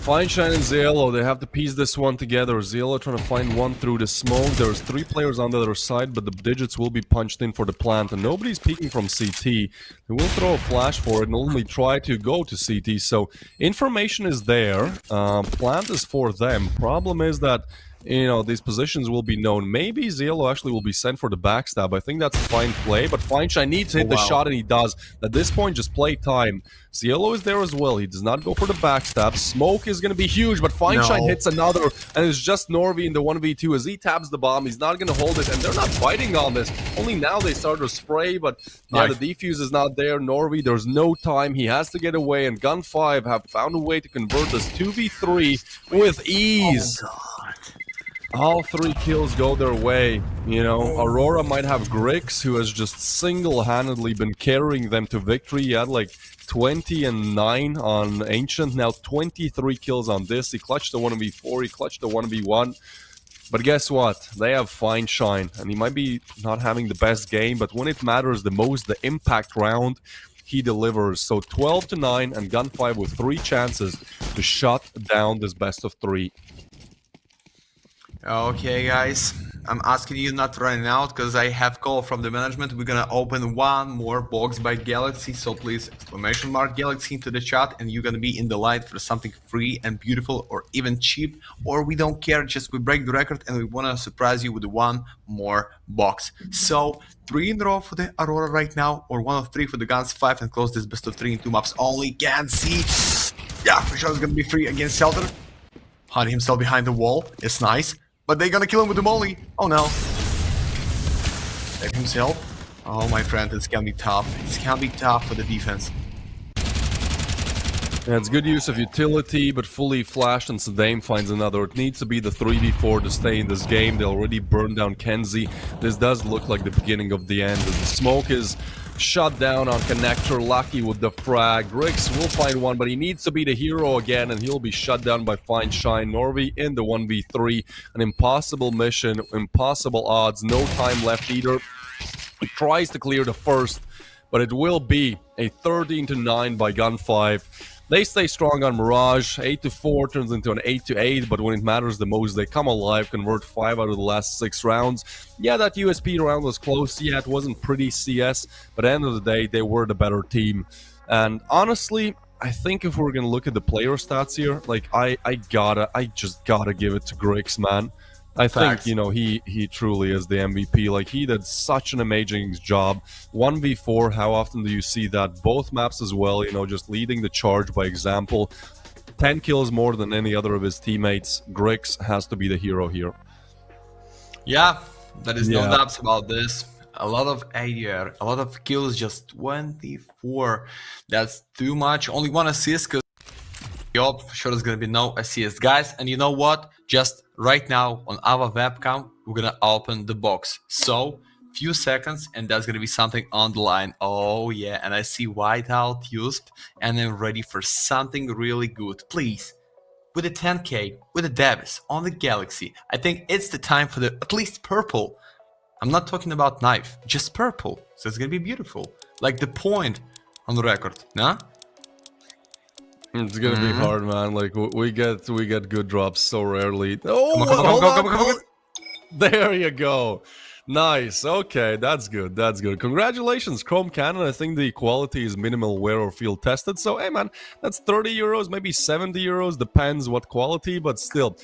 Feinstein and Ziello, they have to piece this one together. Ziello trying to find one through the smoke. There's 3 players on the other side, but the digits will be punched in for the plant, and nobody's peeking from CT. They will throw a flash for it and only try to go to CT, so information is there. Plant is for them. Problem is that, you know, these positions will be known. Maybe Ziello actually will be sent for the backstab. I think that's a fine play, but Feinstein needs to hit the shot, and he does. At this point, just play time. Ziello is there as well. He does not go for the backstab. Smoke is going to be huge, but Feinstein hits another, and it's just Norvi in the 1v2 as he taps the bomb. He's not going to hold it, and they're not fighting on this. Only now they start to spray, but yeah, the defuse is not there. Norvi, there's no time. He has to get away, and Gun 5 have found a way to convert this 2v3 with ease. All 3 kills go their way, you know. Aurora might have Grix, who has just single-handedly been carrying them to victory. He had like 20 and 9 on Ancient, now 23 kills on this. He clutched the 1v4, he clutched the 1v1. But guess what? They have Feinstein, and he might be not having the best game, but when it matters the most, the impact round, he delivers. So 12-9, and Gun 5 with 3 chances to shut down this best of 3. Okay, guys, I'm asking you not to run out because I have call from the management. We're gonna open one more box by Galaxy, so please exclamation mark Galaxy into the chat, and you're gonna be in the line for something free and beautiful, or even cheap, or we don't care. Just we break the record and we wanna surprise you with one more box. So 3 in a row for the Aurora right now, or 1 of 3 for the Guns 5, and close this best of 3 in 2 maps only. Can't see. Yeah, for sure it's gonna be free against Shelter. Hiding himself behind the wall. It's nice. But they're gonna kill him with the molly. Oh no. Save himself. Oh my friend, it's gonna be tough. It's gonna be tough for the defense. Yeah, it's good use of utility, but fully flashed, and Sadame finds another. It needs to be the 3v4 to stay in this game. They already burned down Kenzie. This does look like the beginning of the end. The smoke is shut down on Connector. Lucky with the frag. Grix will find one, but he needs to be the hero again, and he'll be shut down by Feinstein. Norvi in the 1v3. An impossible mission, impossible odds. No time left either. He tries to clear the first, but it will be a 13-9 by Gun 5. They stay strong on Mirage. 8-4 turns into an 8-8, but when it matters the most, they come alive, convert 5 out of the last 6 rounds. Yeah, that USP round was close. Yeah, it wasn't pretty CS, but at the end of the day, they were the better team. And honestly, I think if we're gonna look at the player stats here, like I just gotta give it to Grix, man. I think, you know, he truly is the MVP. Like, he did such an amazing job. 1v4, how often do you see that? Both maps as well, you know, just leading the charge by example. 10 kills more than any other of his teammates. Grix has to be the hero here. Yeah, there is no doubts about this. A lot of ADR, a lot of kills, just 24. That's too much. Only 1 assist, because for sure there's gonna be no assist, guys. And you know what? Just right now on our webcam, we're gonna open the box. So few seconds, and there's gonna be something on the line. Oh yeah, and I see Whiteout used, and I'm ready for something really good. Please, with the 10K, with the Davis on the Galaxy, I think it's the time for the at least purple. I'm not talking about knife, just purple. So it's gonna be beautiful, like the point on the record, nah? It's gonna be hard, man. Like, we get good drops so rarely. Oh, come on. There you go. Nice. Okay, that's good. That's good. Congratulations, Chrome Cannon. I think the quality is minimal wear or field tested. So, hey, man, that's 30 euros, maybe 70 euros. Depends what quality, but still.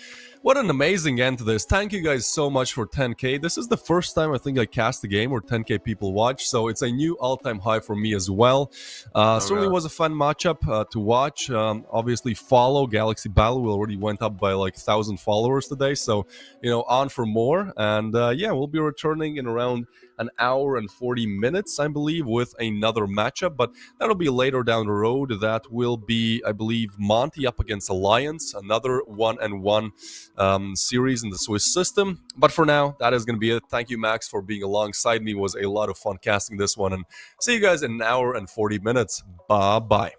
What an amazing end to this. Thank you guys so much for 10k. This is the first time I think I cast a game where 10k people watch, so it's a new all-time high for me as well. Certainly was a fun matchup to watch. Obviously follow Galaxy Battle. We already went up by like 1,000 followers today, so on for more. And yeah, we'll be returning in around an hour and 40 minutes, I believe, with another matchup, but that'll be later down the road. That will be, I believe, Monty up against Alliance, another 1-1 series in the Swiss system. But for now, that is going to be it. Thank you, Max, for being alongside me. It was a lot of fun casting this one, and see you guys in an hour and 40 minutes. Bye-bye.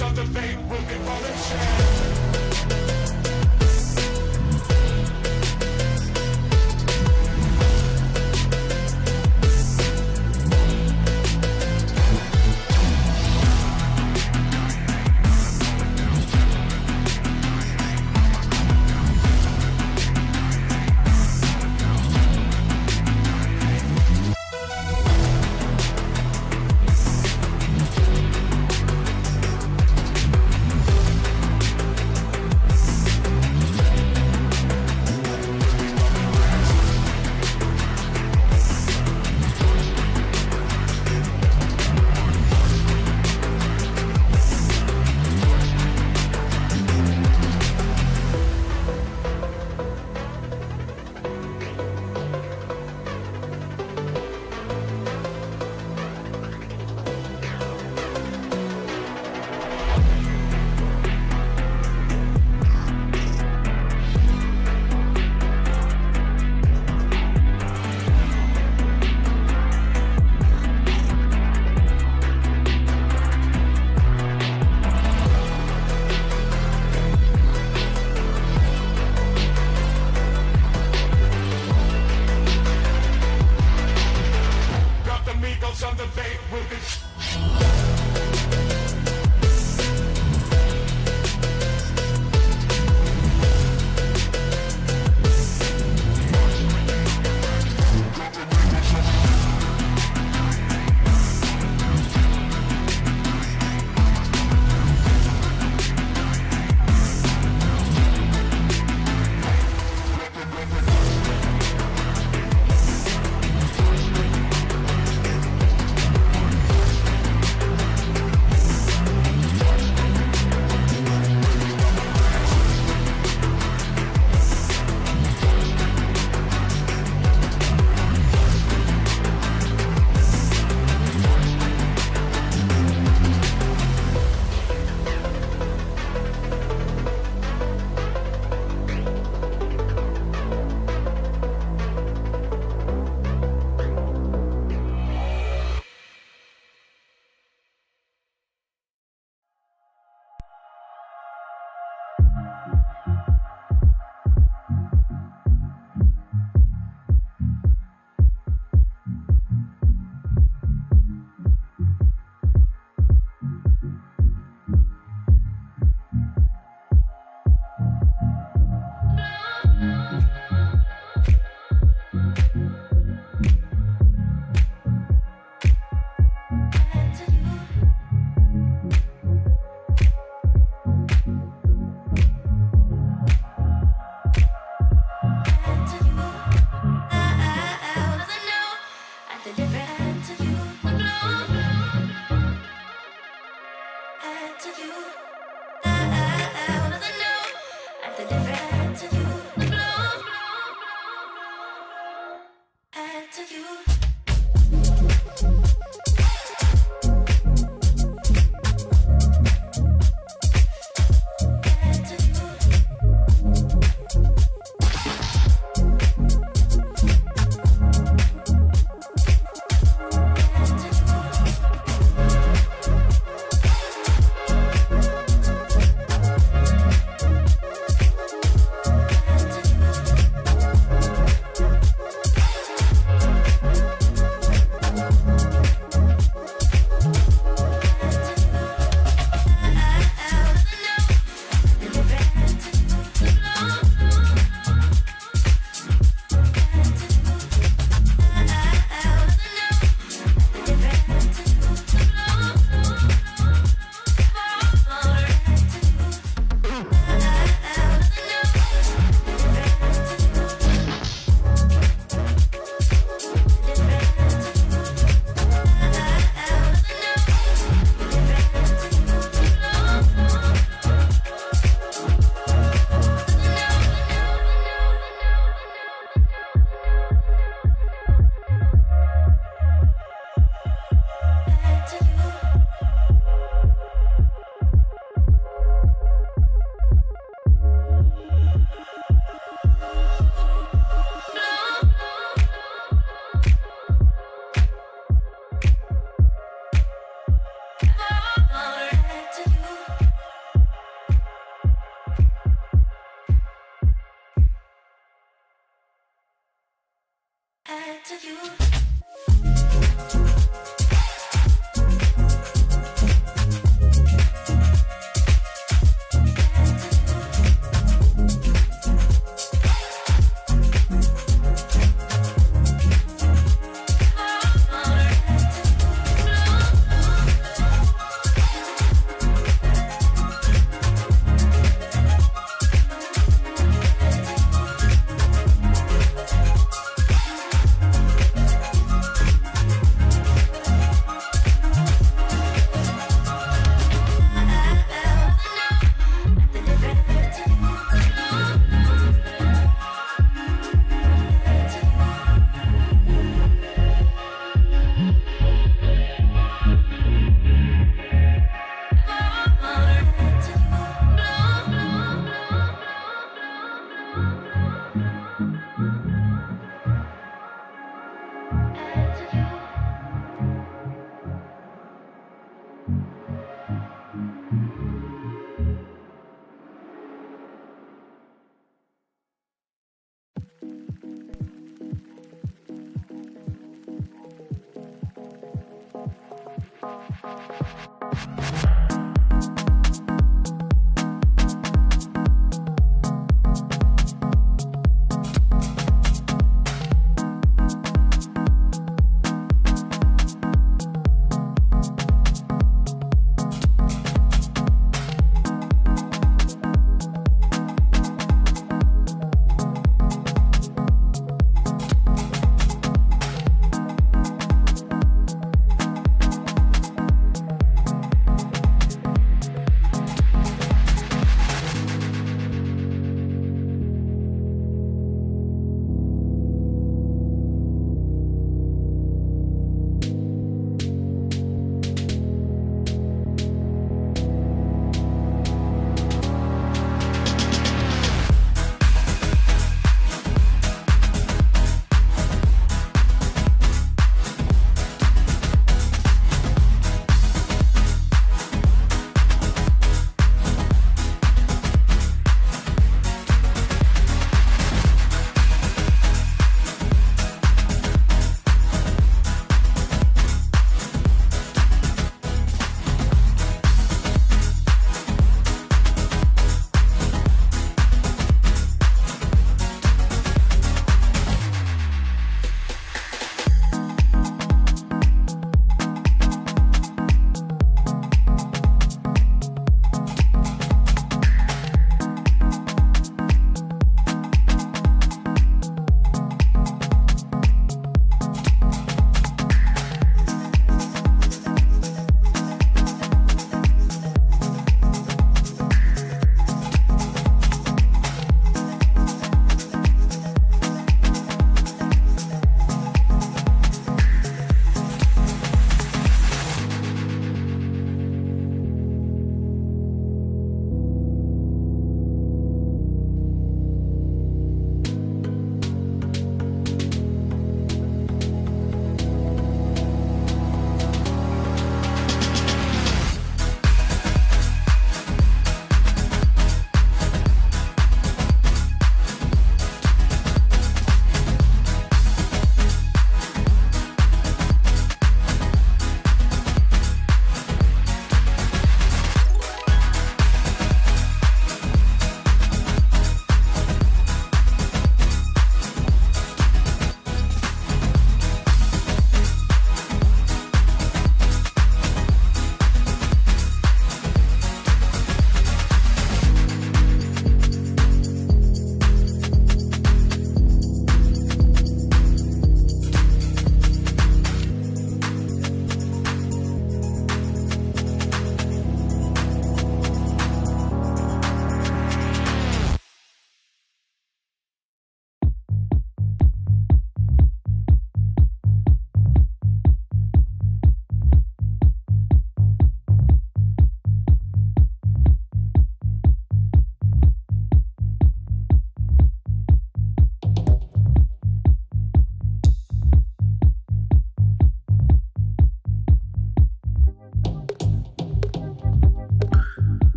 Migos on the beat, looking for the shit. Got the Migos on the beat, we'll be.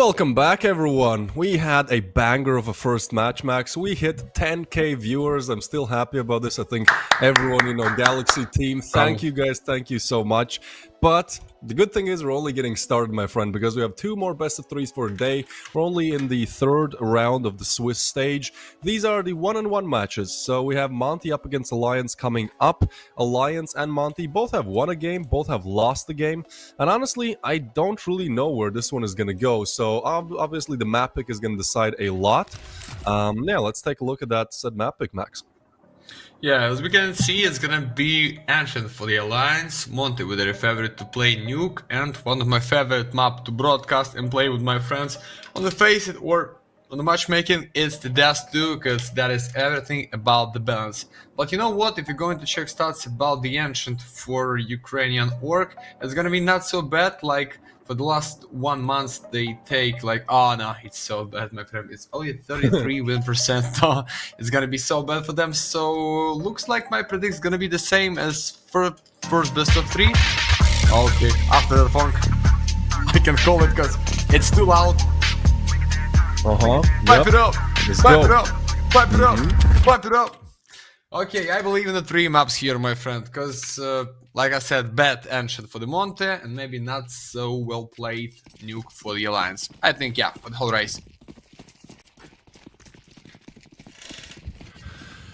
Welcome back, everyone. We had a banger of a first match, Max. We hit 10k viewers. I'm still happy about this. I think everyone, Galaxy team, thank you guys. Thank you so much. But the good thing is we're only getting started, my friend, because we have 2 more best of 3s for a day. We're only in the 3rd round of the Swiss stage. These are the 1-on-1 matches. So we have Monty up against Alliance coming up. Alliance and Monty both have won a game, both have lost the game. And honestly, I don't really know where this one is going to go. So obviously the map pick is going to decide a lot. Yeah, let's take a look at that said map pick, Max. Yeah, as we can see, it's gonna be Ancient for the Alliance, Monty with their favorite to play Nuke, and one of my favorite map to broadcast and play with my friends. On the face it or on the matchmaking, it's the Death 2, because that is everything about the balance. But you know what, if you're going to check stats about the Ancient for Ukrainian orc, it's gonna be not so bad. Like for the last 1 month they take like, oh no, it's so bad, my friend, it's only 33 win percent. It's gonna be so bad for them. So looks like my predict is gonna be the same as for first best of 3. Okay, after the funk I can call it because it's too loud. Pipe it up, pipe it up, pipe it up, pipe it up. Okay, I believe in the 3 maps here, my friend, because like I said, bad Ancient for the Monte and maybe not so well played Nuke for the Alliance. I think, yeah, for the whole race.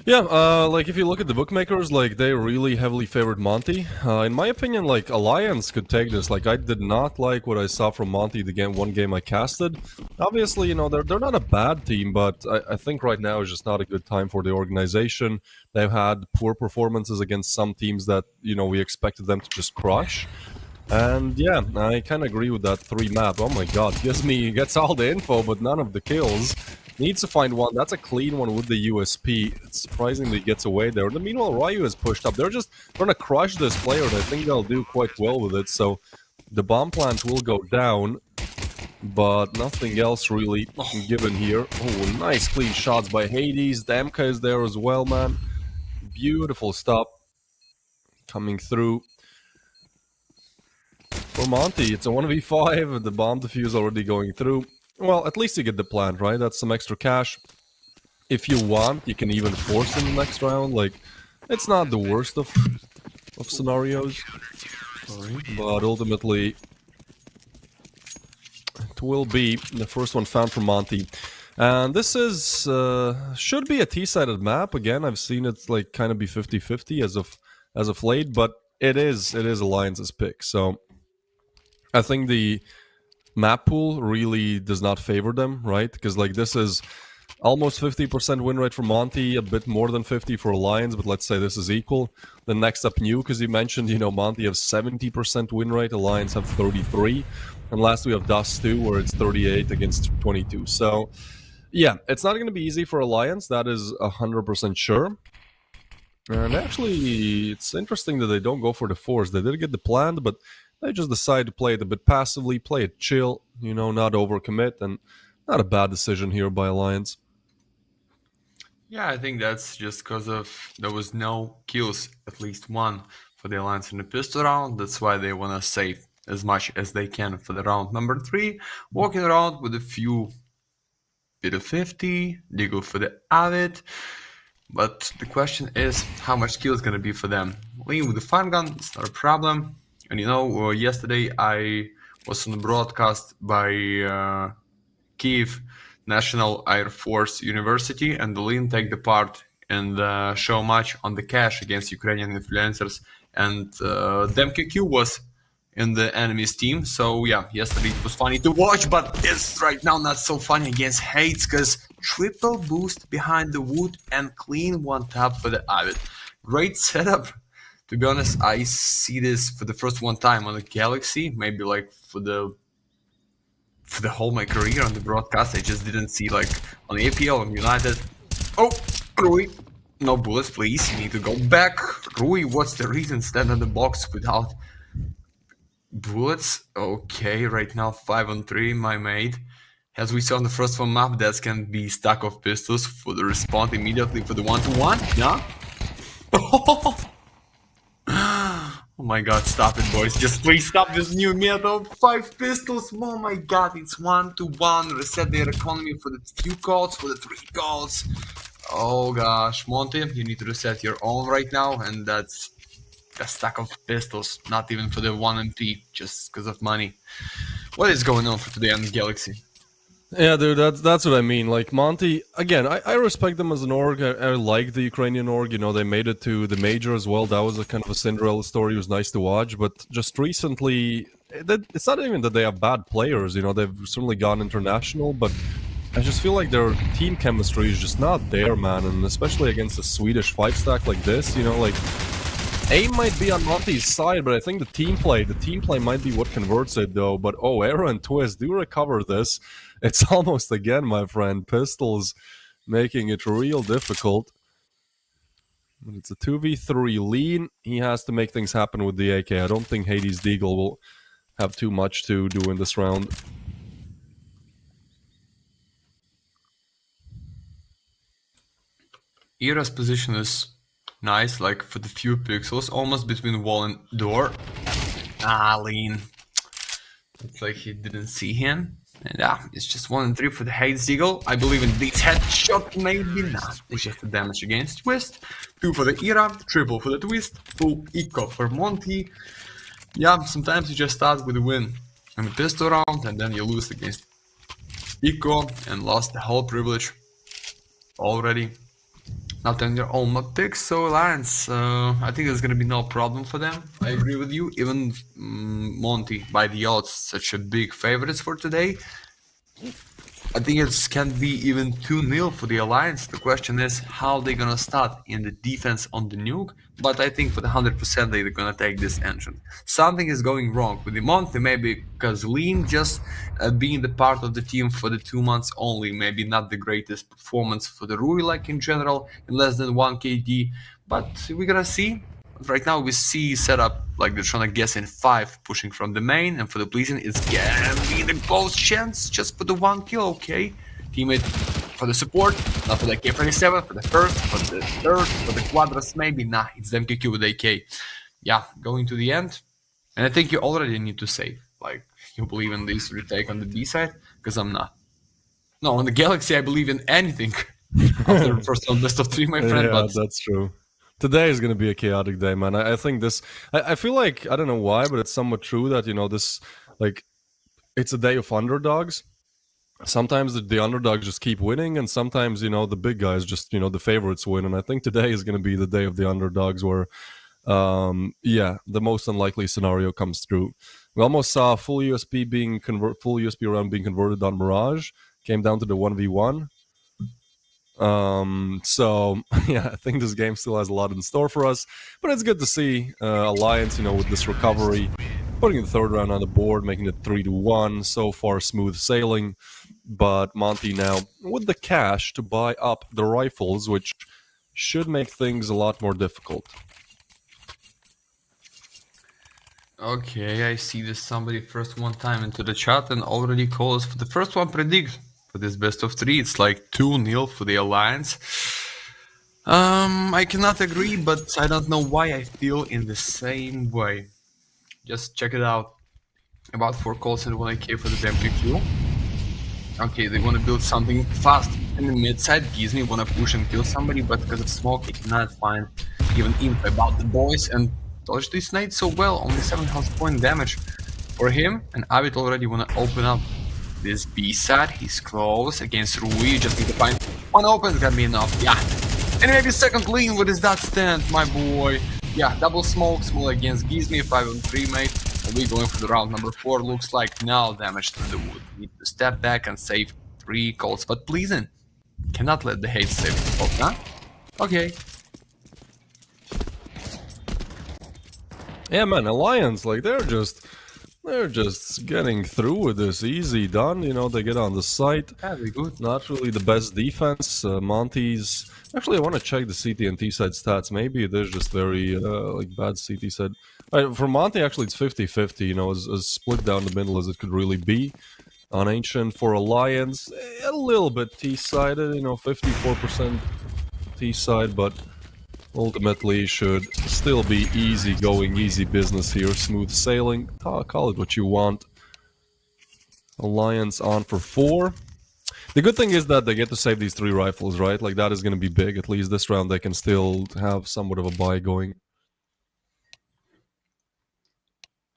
Yeah, like if you look at the bookmakers, like they really heavily favored Monty. In my opinion, like Alliance could take this. Like I did not like what I saw from Monty the one game I casted. Obviously, they're not a bad team, but I think right now is just not a good time for the organization. They've had poor performances against some teams that we expected them to just crush. And yeah, I kind of agree with that 3 map. Oh my god, gets all the info, but none of the kills. Needs to find one. That's a clean one with the USP. It's surprisingly gets away there. Meanwhile, Ryu is pushed up. They're just going to crush this player, and I think they'll do quite well with it. So the bomb plant will go down, but nothing else really given here. Oh, nice clean shots by Hades. Damka is there as well, man. Beautiful stop coming through. For Monty, it's a 1v5. The bomb defuse already going through. Well, at least you get the plant, right? That's some extra cash. If you want, you can even force in the next round. Like, it's not the worst of scenarios. But ultimately, it will be the first one found from Monty. And this is should be a T-sided map. Again, I've seen it like kind of be 50-50 as of late, but it is Alliance's pick. So I think the map pool really does not favor them, right? Because like this is almost 50% win rate for Monty, a bit more than 50 for Alliance, but let's say this is equal. Then next up Nuke, as you mentioned, Monty have 70% win rate, Alliance have 33. And last we have Dust 2, where it's 38 against 22. So yeah, it's not going to be easy for Alliance, that is 100% sure. And actually, it's interesting that they don't go for the force. They did get the plan, but they just decide to play it a bit passively, play it chill, not overcommit, and not a bad decision here by Alliance. Yeah, I think that's just because there was no kills, at least one, for the Alliance in the pistol round. That's why they want to save as much as they can for the round number 3. Walking around with a few bit of 50, they go for the Avid. But the question is, how much kill is going to be for them? Lean with the fun gun, it's not a problem. And yesterday I was on a broadcast by Kiev National Air Force University, and the Lean take the part in the show match on the cash against Ukrainian influencers, and DemQQ was in the enemy's team. So yeah, yesterday it was funny to watch, but it's right now not so funny against Hates, because triple boost behind the wood and clean one tap for the Avid. Great setup. To be honest, I see this for the first one time on the Galaxy, maybe like for the whole my career on the broadcast. I just didn't see like on APL and United. Oh, Rui, no bullets, please. You need to go back. Rui, what's the reason? Stand on the box without bullets. Okay, right now 5-on-3, my mate. As we saw on the first one map, that can be stack of pistols for the respawn immediately for the 1-to-1. Yeah. Oh my god, stop it, boys. Just please stop this new meta. 5 pistols. Oh my god, it's 1-1. Reset their economy for the few calls, for the 3 calls. Oh gosh, Monty, you need to reset your own right now, and that's a stack of pistols. Not even for the 1 MP, just because of money. What is going on for today on the Galaxy? Yeah, dude, that's what I mean. Like, Monty, again, I respect them as an org. I like the Ukrainian org. You know, they made it to the major as well. That was a kind of a Cinderella story. It was nice to watch. But just recently, it's not even that they have bad players. You know, they've certainly gone international, but I just feel like their team chemistry is just not there, man. And especially against a Swedish 5-stack like this, you know, like, aim might be on Monty's side, but I think the team play might be what converts it, though. But oh, Arrow and Twist do recover this. It's almost again, my friend, pistols making it real difficult. But it's a 2v3 lean. He has to make things happen with the AK. I don't think Hades Deagle will have too much to do in this round. Era's position is nice, like for the few pixels, almost between wall and door. Ah, lean. Looks like he didn't see him. And it's just 1 and 3 for the Hades Eagle. I believe in this headshot, maybe not. It's just the damage against Twist. 2 for the Era, triple for the Twist, full eco for Monty. Yeah, sometimes you just start with a win in the pistol round, and then you lose against eco and lost the whole privilege already. Not on their own mod picks, so Alliance, I think there's gonna be no problem for them. I agree with you. Even Monty, by the odds, such a big favorites for today. I think it can be even 2-0 for the Alliance. The question is how they're gonna start in the defense on the nuke, but I think for the 100% they're gonna take this engine. Something is going wrong with the Monty, maybe because Lean just being the part of the team for the 2 months only, maybe not the greatest performance for the Rui, like in general, in less than 1 KD, but we're gonna see. Right now we see setup like they're trying to guess in 5, pushing from the main, and for the Pleasing it's gonna be the close chance just for the 1 kill, okay? Teammate for the support, not for the AK-47, for the first, for the third, for the Quadras maybe, nah, it's the MKQ with AK. Yeah, going to the end, and I think you already need to save, like, you believe in this retake on the B side, because I'm not. No, on the Galaxy I believe in anything after the first round best of 3, my friend, Yeah, but that's true. Today is going to be a chaotic day, man. I think this... I feel like, I don't know why, but it's somewhat true that, you know, this... Like, it's a day of underdogs. Sometimes the underdogs just keep winning, and sometimes, you know, the big guys just, you know, the favorites win. And I think today is going to be the day of the underdogs where, yeah, the most unlikely scenario comes through. We almost saw full USP round being converted on Mirage. Came down to the 1v1. So yeah, I think this game still has a lot in store for us, but it's good to see Alliance, you know, with this recovery, putting the 3rd round on the board, making it 3-1. So far, smooth sailing. But Monty now with the cash to buy up the rifles, which should make things a lot more difficult. Okay, I see this somebody first one time into the chat and already calls for the first one predict. For this best of 3, it's like 2-0 for the Alliance. I cannot agree, but I don't know why I feel in the same way. Just check it out. About 4 calls and 1 AK for the MPQ. Okay, they want to build something fast in the mid side. Gizmi want to push and kill somebody, but because of smoke, he cannot find even info about the boys and dodged this nade so well. Only 7 health point damage for him, and Avid already want to open up this B side. He's close against Rui. You just need to find one open. It's gonna be enough. Yeah. And maybe second lean. What is that stand, my boy? Yeah, double smoke. Small against Gizmi. 5-on-3, mate. And we're going for the round number 4. Looks like now damage to the wood. Need to step back and save 3 calls. But pleasing. Cannot let the hate save the spot, huh? Okay. Yeah, man, Alliance, like, they're just getting through with this. Easy done, you know, they get on the site. Yeah, very good. Not really the best defense. Monty's... Actually, I want to check the CT and T side stats. Maybe it is just very, like, bad CT side. For Monty, actually, it's 50-50, you know, as split down the middle as it could really be. On Ancient, for Alliance, a little bit T-sided, you know, 54% T-side, but ultimately should still be easy going, easy business here. Smooth sailing. Call it what you want. Alliance on for 4. The good thing is that they get to save these 3 rifles, right? Like, that is going to be big. At least this round they can still have somewhat of a buy going.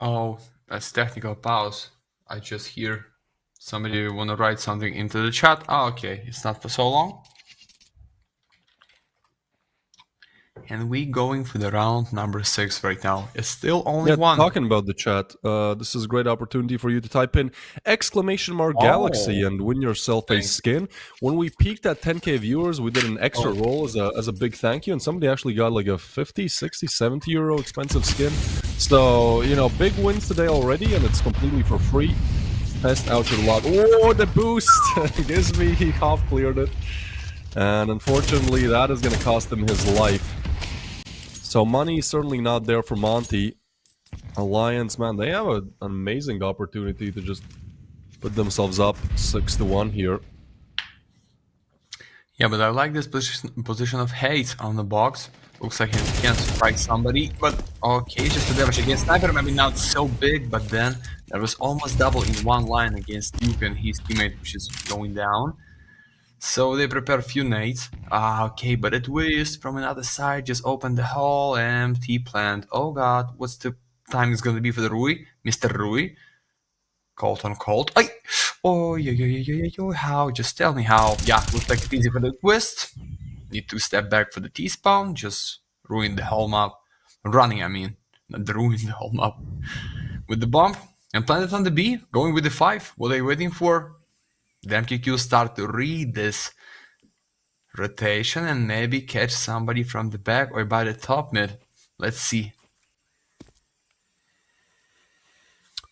Oh, that's technical pause. I just hear somebody want to write something into the chat. Oh, okay, it's not for so long. And we going for the round number 6 right now. It's still only one. Talking about the chat, this is a great opportunity for you to type in !Galaxy and win yourself a skin. When we peaked at 10k viewers, we did an extra roll as a big thank you, and somebody actually got like a 50, 60, 70 euro expensive skin. So, you know, big wins today already, and it's completely for free. Pest out to the lot. Oh, the boost! Gives me, he half cleared it. And unfortunately, that is going to cost him his life. So money is certainly not there for Monty. Alliance, man, they have an amazing opportunity to just put themselves up 6-1 here. Yeah, but I like this position of hate on the box. Looks like he can strike somebody, but okay, just the damage against Sniper, maybe not so big, but then there was almost double in one line against Duke and his teammate, which is going down. So they prepare a few nades. Okay, but a twist from another side, just open the hole, empty plant. Oh god, what's the time is gonna be for the Rui? Mr. Rui. Colt on Colt. Ay! Oh, yo, how? Just tell me how. Yeah, looks like it's easy for the twist. Need to step back for the T-spawn, just ruin the whole map. Running, I mean, not ruin the whole map. With the bomb, and planted on the B, going with the 5. What are you waiting for? The MQQ start to read this rotation and maybe catch somebody from the back or by the top mid. Let's see.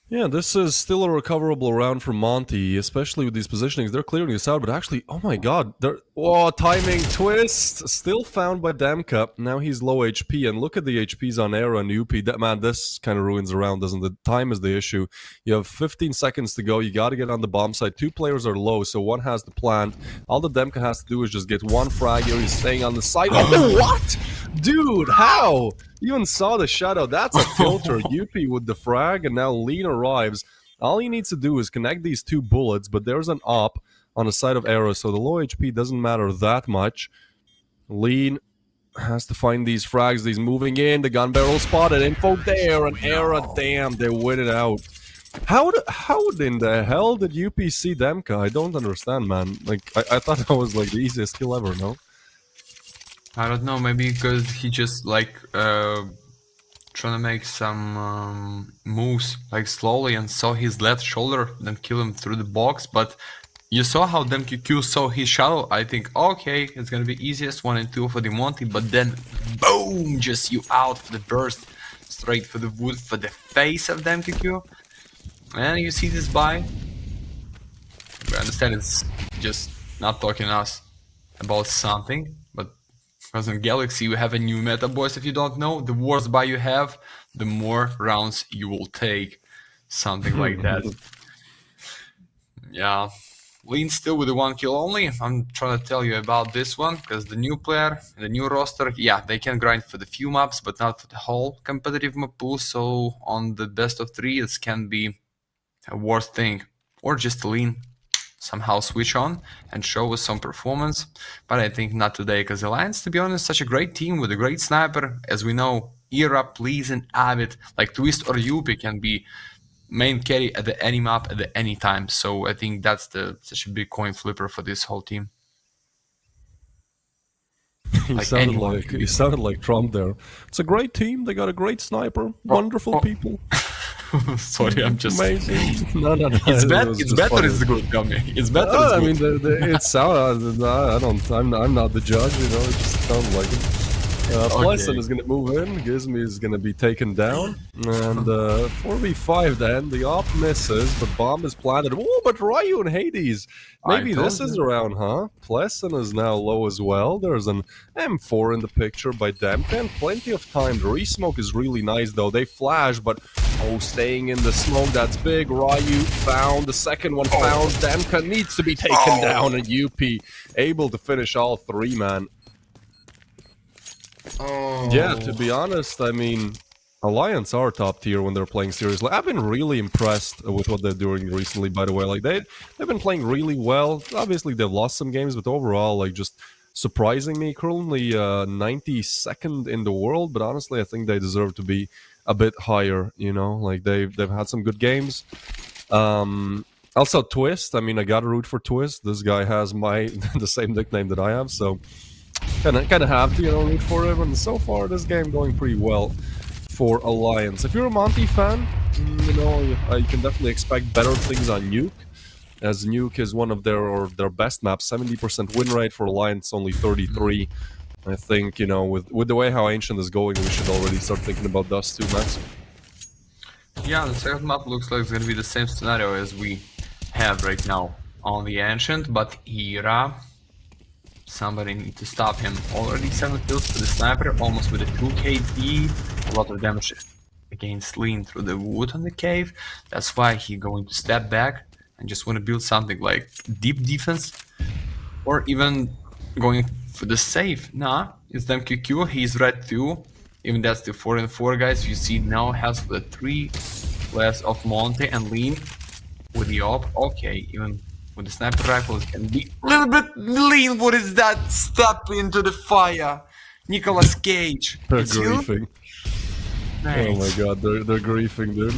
Yeah, this is still a recoverable round for Monty, especially with these positionings. They're clearing this out, but actually, oh my god, they're... Oh, timing twist! Still found by Damka. Now he's low HP, and look at the HPs on Era and UP. Man, this kind of ruins the round, doesn't it? Time is the issue. You have 15 seconds to go. You got to get on the bomb side. 2 players are low, so one has to plant. All the Demka has to do is just get 1 frag here. He's staying on the side. Oh, what? Dude, how? You even saw the shadow. That's a filter. UP with the frag, and now Lean arrives. All he needs to do is connect these 2 bullets, but there's an op on the side of Era, so the low HP doesn't matter that much. Lean has to find these frags. He's moving in. The gun barrel spotted. Info there, and Era, damn, they win it out. How in the hell did UP see Demka? I don't understand, man. Like, I thought that was like the easiest kill ever, no? I don't know, maybe because he just like trying to make some moves like slowly and saw his left shoulder, then kill him through the box. But you saw how DemQQ saw his shadow. I think okay, it's gonna be easiest 1 and 2 for the Monty, but then boom, just you out for the burst, straight for the wood for the face of DemQQ. And you see this buy. I understand it's just not talking to us about something, but because in Galaxy we have a new meta, boys. If you don't know, the worse buy you have, the more rounds you will take. Something like that. Yeah. Lean still with the 1 kill only. I'm trying to tell you about this one, because the new player, the new roster, yeah, they can grind for the few maps, but not for the whole competitive map pool. So on the best of 3, it can be a worse thing. Or just Lean somehow switch on and show us some performance, but I think not today, because Alliance, to be honest, such a great team with a great sniper. As we know, Era, Please, and Avid, like Twist or Yupi, can be main carry at the any map at the any time. So I think that's such a big coin flipper for this whole team. He sounded like Trump there. It's a great team. They got a great sniper. Wonderful people. Sorry, I'm just amazing. No. It's bad. It's better. It's good. Gummy. It's better. I mean, it sounds. I don't. I'm not the judge. You know, it just sounds like it. Pleasant is going to move in. Gizmi is going to be taken down. And 4v5 then. The op misses, but bomb is planted. Oh, but Ryu and Hades. Maybe this is around, huh? Pleasant is now low as well. There's an M4 in the picture by Damka. Plenty of time. The re-smoke is really nice, though. They flash, but staying in the smoke. That's big. Ryu found. The second one found. Damka needs to be taken down. And UP able to finish all 3, man. Oh. Yeah, to be honest, I mean, Alliance are top tier when they're playing seriously. I've been really impressed with what they're doing recently, by the way. Like, they've been playing really well. Obviously, they've lost some games, but overall, like, just surprising me. Currently 92nd in the world, but honestly, I think they deserve to be a bit higher, you know? Like, they've had some good games. Also, Twist. I mean, I gotta root for Twist. This guy has the same nickname that I have, so kind of have to, you know, root for him. And so far, this game going pretty well for Alliance. If you're a Monty fan, you know, you can definitely expect better things on Nuke, as Nuke is one of their best maps. 70% win rate for Alliance, only 33. I think, you know, with the way how Ancient is going, we should already start thinking about Dust too, Max. Yeah, the second map looks like it's gonna be the same scenario as we have right now on the Ancient, but Era, somebody need to stop him. Already 7 kills for the sniper, almost with a 2 KD, a lot of damage against Lean through the wood on the cave. That's why he going to step back and just want to build something like deep defense, or even going for the safe. Nah, it's them QQ, he's red too. Even that's the 4 and 4 guys. You see now has the 3 less of Monte and Lean with the op. Okay, even with the sniper rifles can be a little bit Lean. What is that? Step into the fire, Nicolas Cage. They're It's you? griefing. Nice. Oh my god, they're griefing, dude.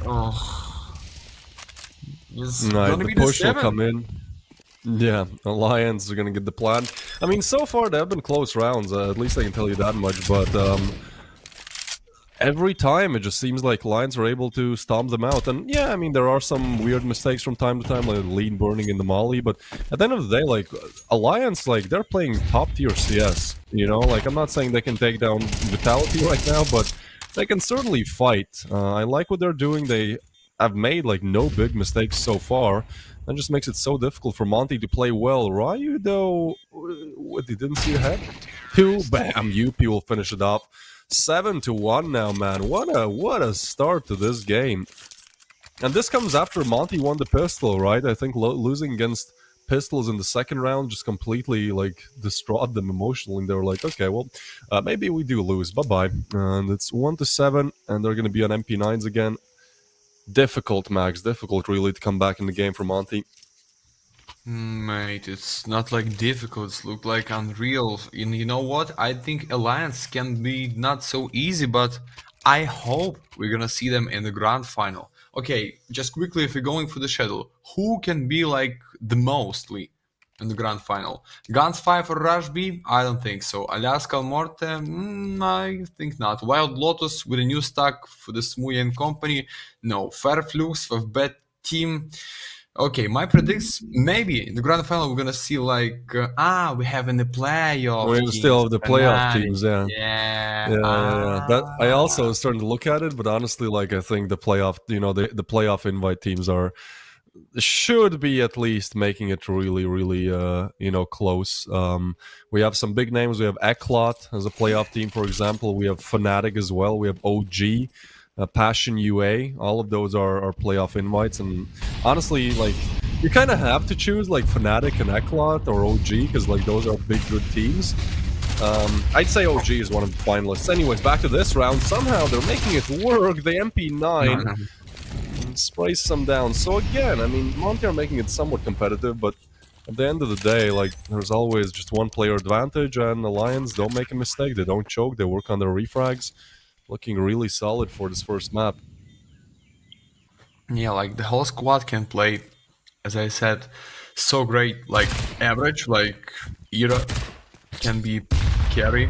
Oh. It's Right, gonna the be the push will 7. come in. Yeah, Alliance are gonna get the plan. I mean, so far there have been close rounds. At least I can tell you that much. But every time it just seems like Alliance are able to stomp them out. And yeah, I mean, there are some weird mistakes from time to time, like Lean burning in the Molly. But at the end of the day, like Alliance, like they're playing top tier CS. You know, like I'm not saying they can take down Vitality right now, but they can certainly fight. I like what they're doing. They have made like no big mistakes so far. That just makes it so difficult for Monty to play well. Ryu, though, what, he didn't see ahead? 2, bam, UP will finish it off. 7-1 now, man. What a start to this game. And this comes after Monty won the pistol, right? I think losing against pistols in the second round just completely, like, distraught them emotionally. And they were like, okay, well, maybe we do lose. Bye-bye. And it's 1-7, and they're going to be on MP9s again. Difficult, Max. Difficult, really, to come back in the game for Monty. Mate, it's not like difficult, it's look like unreal. And you know what? I think Alliance can be not so easy, but I hope we're gonna see them in the grand final. Okay, just quickly, if we're going for the schedule, who can be like the mostly in the grand final? Guns 5 or Rush B? I don't think so. Alaska Morte? I think not. Wild Lotus with a new stack for the Smoothie and company? No. Fairflux with bad team? Okay, my predicts, maybe in the grand final we're gonna see like we have in the playoff. We teams, still have the playoff Fnatic. teams, yeah. Yeah. Yeah. That I also was starting to look at it, but honestly, like I think the playoff, you know, the playoff invite teams should be at least making it really, really, you know, close. We have some big names. We have Eclot as a playoff team, for example. We have Fnatic as well. We have OG. Passion UA, all of those are playoff invites, and honestly, like you kind of have to choose like Fnatic and Eclot or OG because like those are big good teams. I'd say OG is one of the finalists. Anyways, back to this round. Somehow they're making it work. The MP9 sprays some down. So again, I mean, Monty are making it somewhat competitive, but at the end of the day, like there's always just one player advantage, and Alliance don't make a mistake. They don't choke. They work on their refrags. Looking really solid for this first map. Yeah, like the whole squad can play, as I said, so great. Like average, like Ira can be carry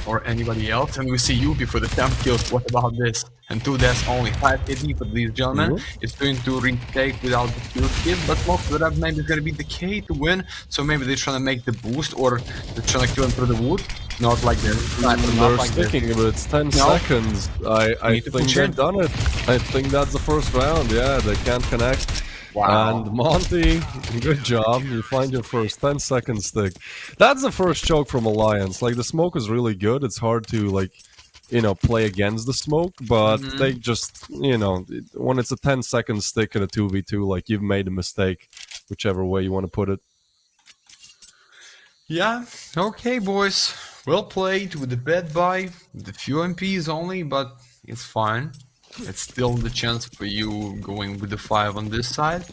or anybody else, and we see Yubi for the 10 kills. What about this? And 2 deaths only, 5 KD for these gentlemen. It's going to retake without the kill skip, but most of that maybe is gonna be the K to win. So maybe they're trying to make the boost, or they're trying to kill him through the wood. Not like this. They're sticking, but it's 10 seconds. I think they've done it. I think that's the first round. Yeah, they can't connect. Wow. And Monty, good job. You find your first 10-second stick. That's the first choke from Alliance. Like, the smoke is really good. It's hard to, like, you know, play against the smoke, but they just, you know, when it's a 10-second stick in a 2v2, like, you've made a mistake, whichever way you want to put it. Yeah, okay, boys. Well played with the bad buy, with a few MPs only, but it's fine. It's still the chance for you going with the 5 on this side.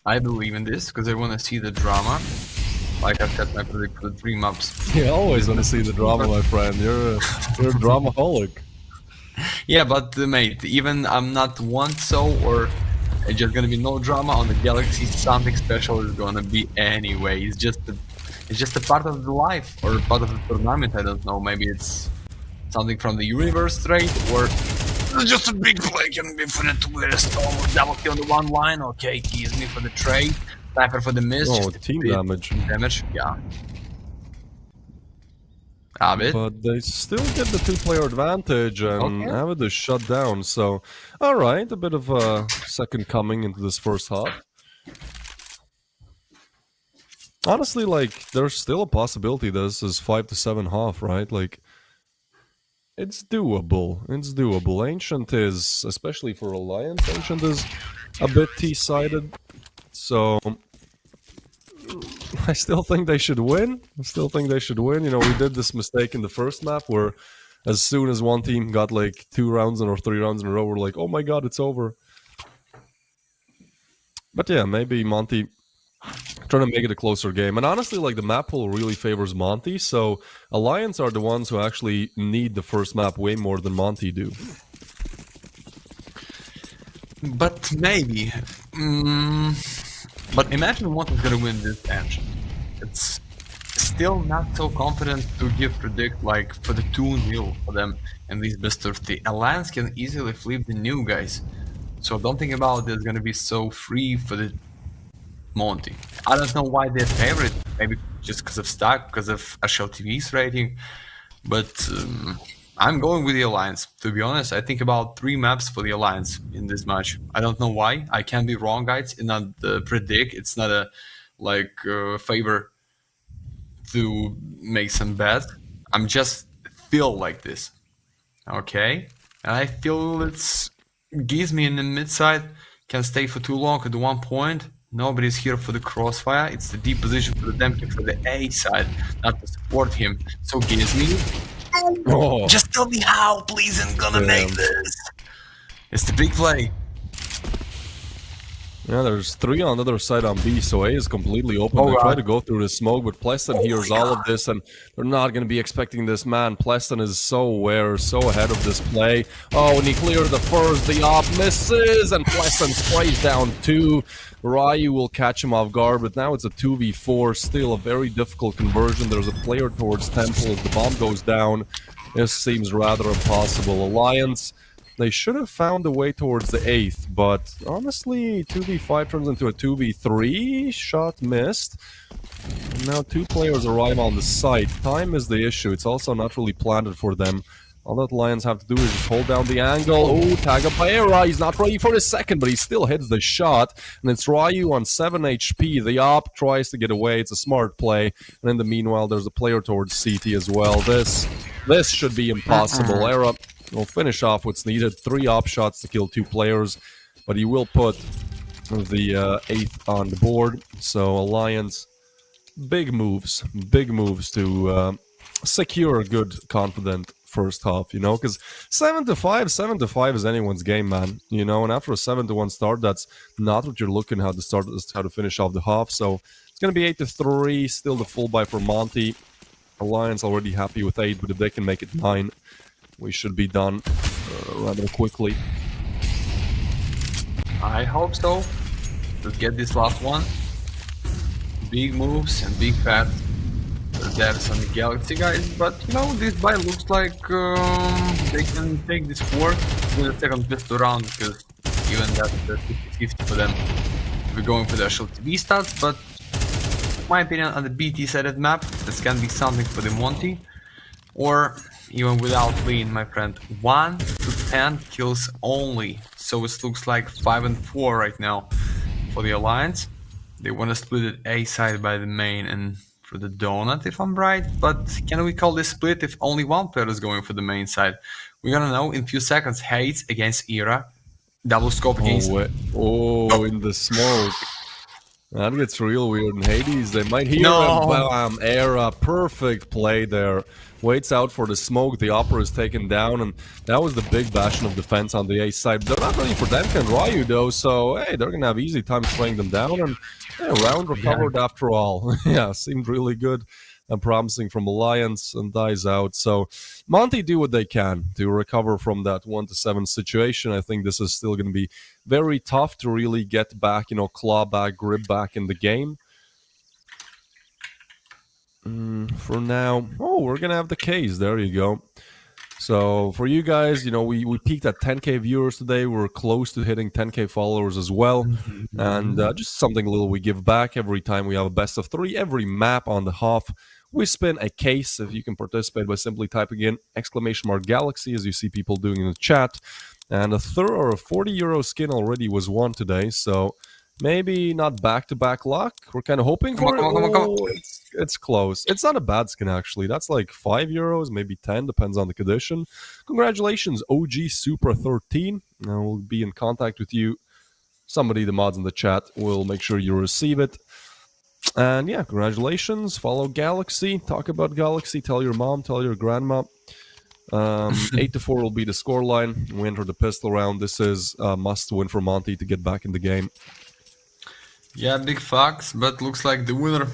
I believe in this because I want to see the drama. Like I said, my predict for the 3 maps. You always want to see the drama, my friend. You're a dramaholic. Yeah, but mate, even I'm not want so, or it's just gonna be no drama on the Galaxy. Something special is gonna be anyway. It's just a part of the life or part of the tournament. I don't know. Maybe it's something from the universe trade, or it's just a big play. Can be for the twist. Oh, double kill on the 1 line. Okay, tease me for the trade. Sniper for the miss. Oh, just a team bit damage. Damage, yeah. Avid. But they still get the 2-player advantage, and Okay. Avid is shut down. So, all right, a bit of a second coming into this first half. Honestly, like, there's still a possibility this is 5-7 half, right? Like, it's doable. It's doable. Ancient is, especially for Alliance, Ancient is a bit T-sided. So, I still think they should win. You know, we did this mistake in the first map where as soon as one team got like 2 rounds or 3 rounds in a row, we're like, oh my god, it's over. But yeah, maybe Monty trying to make it a closer game. And honestly, like, the map pool really favors Monty, so Alliance are the ones who actually need the first map way more than Monty do. But maybe. But imagine what is gonna win this match. It's still not so confident to give predict like for the 2-0 for them in these best of 3. Alliance can easily flip the new guys. So don't think about this gonna be so free for the Monty. I don't know why they're favorite. Maybe just because of stock, because of HLTV's rating. But I'm going with the Alliance. To be honest, I think about 3 maps for the Alliance in this match. I don't know why. I can be wrong, guys. It's not predict. It's not a favor to make some bet. I'm just feel like this. Okay, and I feel it's gives me in the mid side can stay for too long at the 1 point. Nobody's here for the crossfire. It's the deep position for the Demke for the A side, not to support him. So gives me. Oh. Just tell me how, please. I'm gonna make this. It's the big play. Yeah, there's 3 on the other side on B, so A is completely open. Oh, They try God. to go through the smoke, but Pleston hears all of this, and they're not going to be expecting this man. Pleston is so aware, so ahead of this play. Oh, and he cleared the first, the op misses, and Pleston sprays down 2. Ryu will catch him off guard, but now it's a 2v4, still a very difficult conversion. There's a player towards Temple as the bomb goes down. This seems rather impossible. Alliance, they should have found a way towards the 8th, but honestly, 2v5 turns into a 2v3, shot missed. And now 2 players arrive on the site. Time is the issue, it's also not really planted for them. All that Lions have to do is just hold down the angle. Oh, tag up by Era. He's not ready for the second, but he still hits the shot. And it's Ryu on 7 HP. The op tries to get away. It's a smart play. And in the meanwhile, there's a player towards CT as well. This should be impossible. Era will finish off what's needed. 3 op shots to kill 2 players. But he will put the 8th on the board. So Alliance, big moves to secure a good, confident first half, you know, because 7-5 is anyone's game, man, you know, and after a 7-1 start, that's not what you're looking how to finish off the half. So it's going to be 8-3, still the full buy for Monty. Alliance already happy with 8, but if they can make it 9, we should be done rather quickly. I hope so. Let's get this last one. Big moves and big fat. Devs on the Galaxy guys, but you know, this buy looks like they can take this forward in the second pistol round, because even that's 50-50 for them. We're going for the actual TV stats, but in my opinion, on the BT sided map, this can be something for the Monty, or even without lean, my friend. 1 to 10 kills only, so it looks like 5-4 right now for the Alliance. They want to split it A side by the main and for the donut, if I'm right, but can we call this split if only one player is going for the main side? We're gonna know in a few seconds. Hates against Era, double scope against. In the smoke. That gets real weird. And Hades, they might hear No. him. Bam! Era, perfect play there. Waits out for the smoke. The Opera is taken down, and that was the big bastion of defense on the A side. They're not ready for Demka and Ryu, though, so hey, they're gonna have easy time spraying them down, and round recovered after all. Yeah, seemed really good and promising from Alliance, and dies out. So Monty do what they can to recover from that 1-7 situation. I think this is still going to be very tough to really get back, claw back, grip back in the game. For now, we're going to have the case. There you go. So for you guys, we peaked at 10K viewers today. We're close to hitting 10K followers as well. And just something little we give back every time we have a best of 3. Every map on the half, we spin a case. If you can participate by simply typing in !Galaxy, as you see people doing in the chat. And a 40 euro skin already was won today. So maybe not back-to-back luck. We're kind of hoping for it. Come on. It's close. It's not a bad skin, actually. That's like 5 euros, maybe 10, depends on the condition. Congratulations, OG Supra 13. We'll be in contact with you. Somebody, the mods in the chat, will make sure you receive it. And yeah, congratulations. Follow Galaxy. Talk about Galaxy. Tell your mom. Tell your grandma. 8-4 will be the scoreline. We enter the pistol round. This is a must-win for Monty to get back in the game. Yeah, big facts, but looks like the winner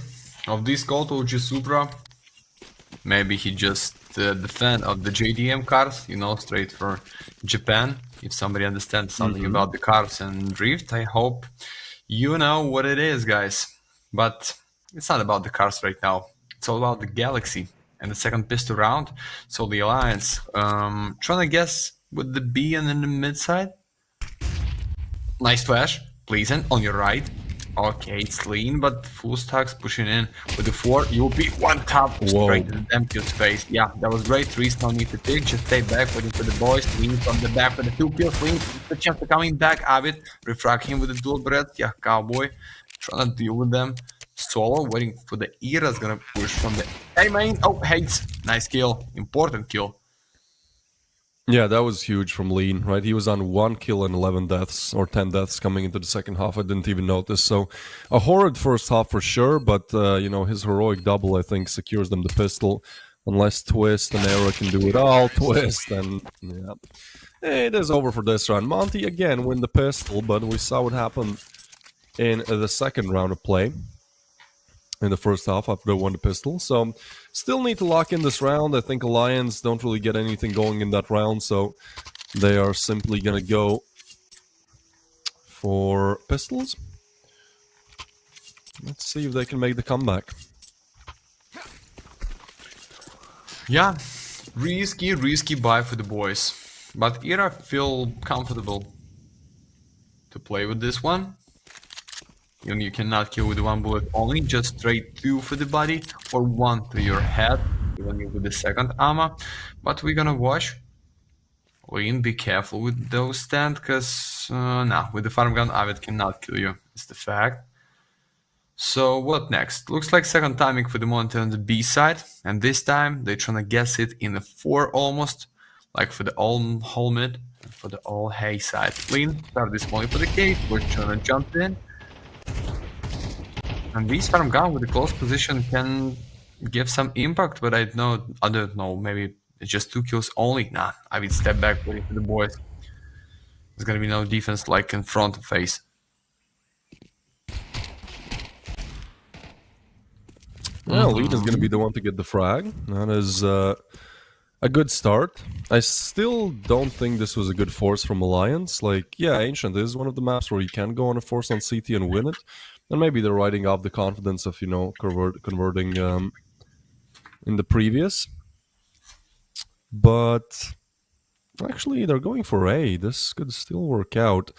of this call, OG Supra. Maybe he just the fan of the JDM cars, straight for Japan. If somebody understands something about the cars and drift, I hope you know what it is, guys. But it's not about the cars right now. It's all about the Galaxy and the second pistol round. So the Alliance, trying to guess with the B and in the mid side. Nice flash, pleasant on your right. Okay, it's lean, but full stacks pushing in with the 4. You'll be one tap straight to the Demku's face. Yeah, that was great. 3 no need to pick. Just stay back, waiting for the boys. Lean from the back for the 2 kills. Lean, the chance of coming back. Avid, refrag him with the dual breath. Yeah, Cowboy trying to deal with them. Solo, waiting for the Era's gonna push from the A main. Oh, Hates. Nice kill. Important kill. Yeah, that was huge from Lean, right? He was on 1 kill and 11 deaths, or 10 deaths coming into the second half. I didn't even notice. So, a horrid first half for sure, but, his heroic double, I think, secures them the pistol. Unless Twist and Era can do it all. Twist, and, yeah. It is over for this round. Monty, again, win the pistol, but we saw what happened in the second round of play. In the first half after they won the pistol. So still need to lock in this round. I think Alliance don't really get anything going in that round, so they are simply gonna go for pistols. Let's see if they can make the comeback. Yeah, risky buy for the boys. But Era feel comfortable to play with this one. You cannot kill with 1 bullet only, just straight 2 for the body or 1 to your head, even with the second armor. But we're gonna watch. Lean, be careful with those stand, because with the farm gun, Avid cannot kill you. It's the fact. So what next? Looks like second timing for the monitor on the B side, and this time they're trying to guess it in a 4 almost, like for the all whole mid, and for the all hay side. Lean, start this molly for the cave. We're trying to jump in. And this farm gun with the close position can give some impact, but I don't know, maybe it's just 2 kills only. Nah, I will step back waiting for the boys. There's gonna be no defense like in front of face. Well, Lead is going to be the one to get the frag. That is a good start. I still don't think this was a good force from Alliance. Like, yeah, Ancient is one of the maps where you can go on a force on CT and win it. And maybe they're riding off the confidence of, converting in the previous. But actually, they're going for A. This could still work out.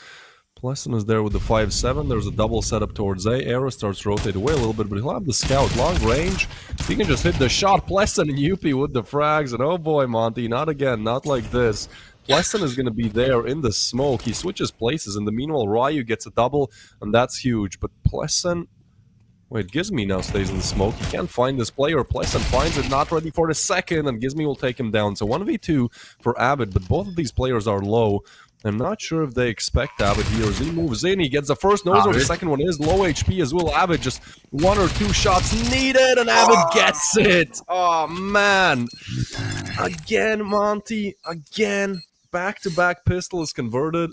Pleasant is there with the 5-7. There's a double setup towards A. Era starts to rotate away a little bit, but he'll have the scout. Long range. He can just hit the shot. Pleasant and Yuppie with the frags. And oh boy, Monty, not again. Not like this. Pleasant is going to be there in the smoke. He switches places. In the meanwhile, Ryu gets a double, and that's huge. But Pleasant... Wait, Gizmi now stays in the smoke. He can't find this player. Pleasant finds it, not ready for the second, and Gizmi will take him down. So 1v2 for Avid, but both of these players are low. I'm not sure if they expect Avid here as he moves in. He gets the first noser. The Avid. second one is low HP as well. Avid just 1 or 2 shots needed, and Avid gets it. Oh, man. Again, Monty. Again. Back-to-back pistol is converted.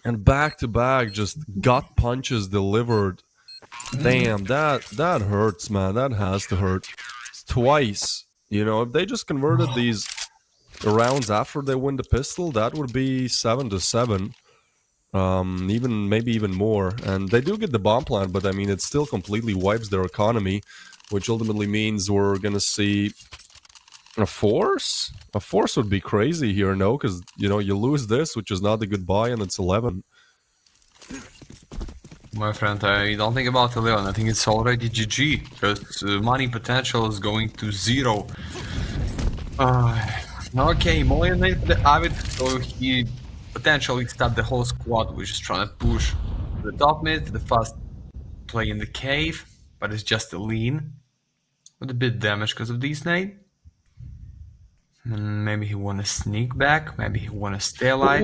And back-to-back just gut punches delivered. Damn, that hurts, man. That has to hurt. Twice. You know, if they just converted these rounds after they win the pistol, that would be 7-7. Maybe even more. And they do get the bomb plant, but I mean, it still completely wipes their economy, which ultimately means we're gonna see a force. A force would be crazy here, no? Because you know you lose this, which is not a good buy, and it's 11. My friend, I don't think about 11. I think it's already GG because money potential is going to 0. Okay, Molian made the Avid, so he potentially stopped the whole squad, which is trying to push the top mid, the fast play in the cave, but it's just a lean with a bit damage because of this nade. Maybe he wanna sneak back, maybe he wanna stay alive.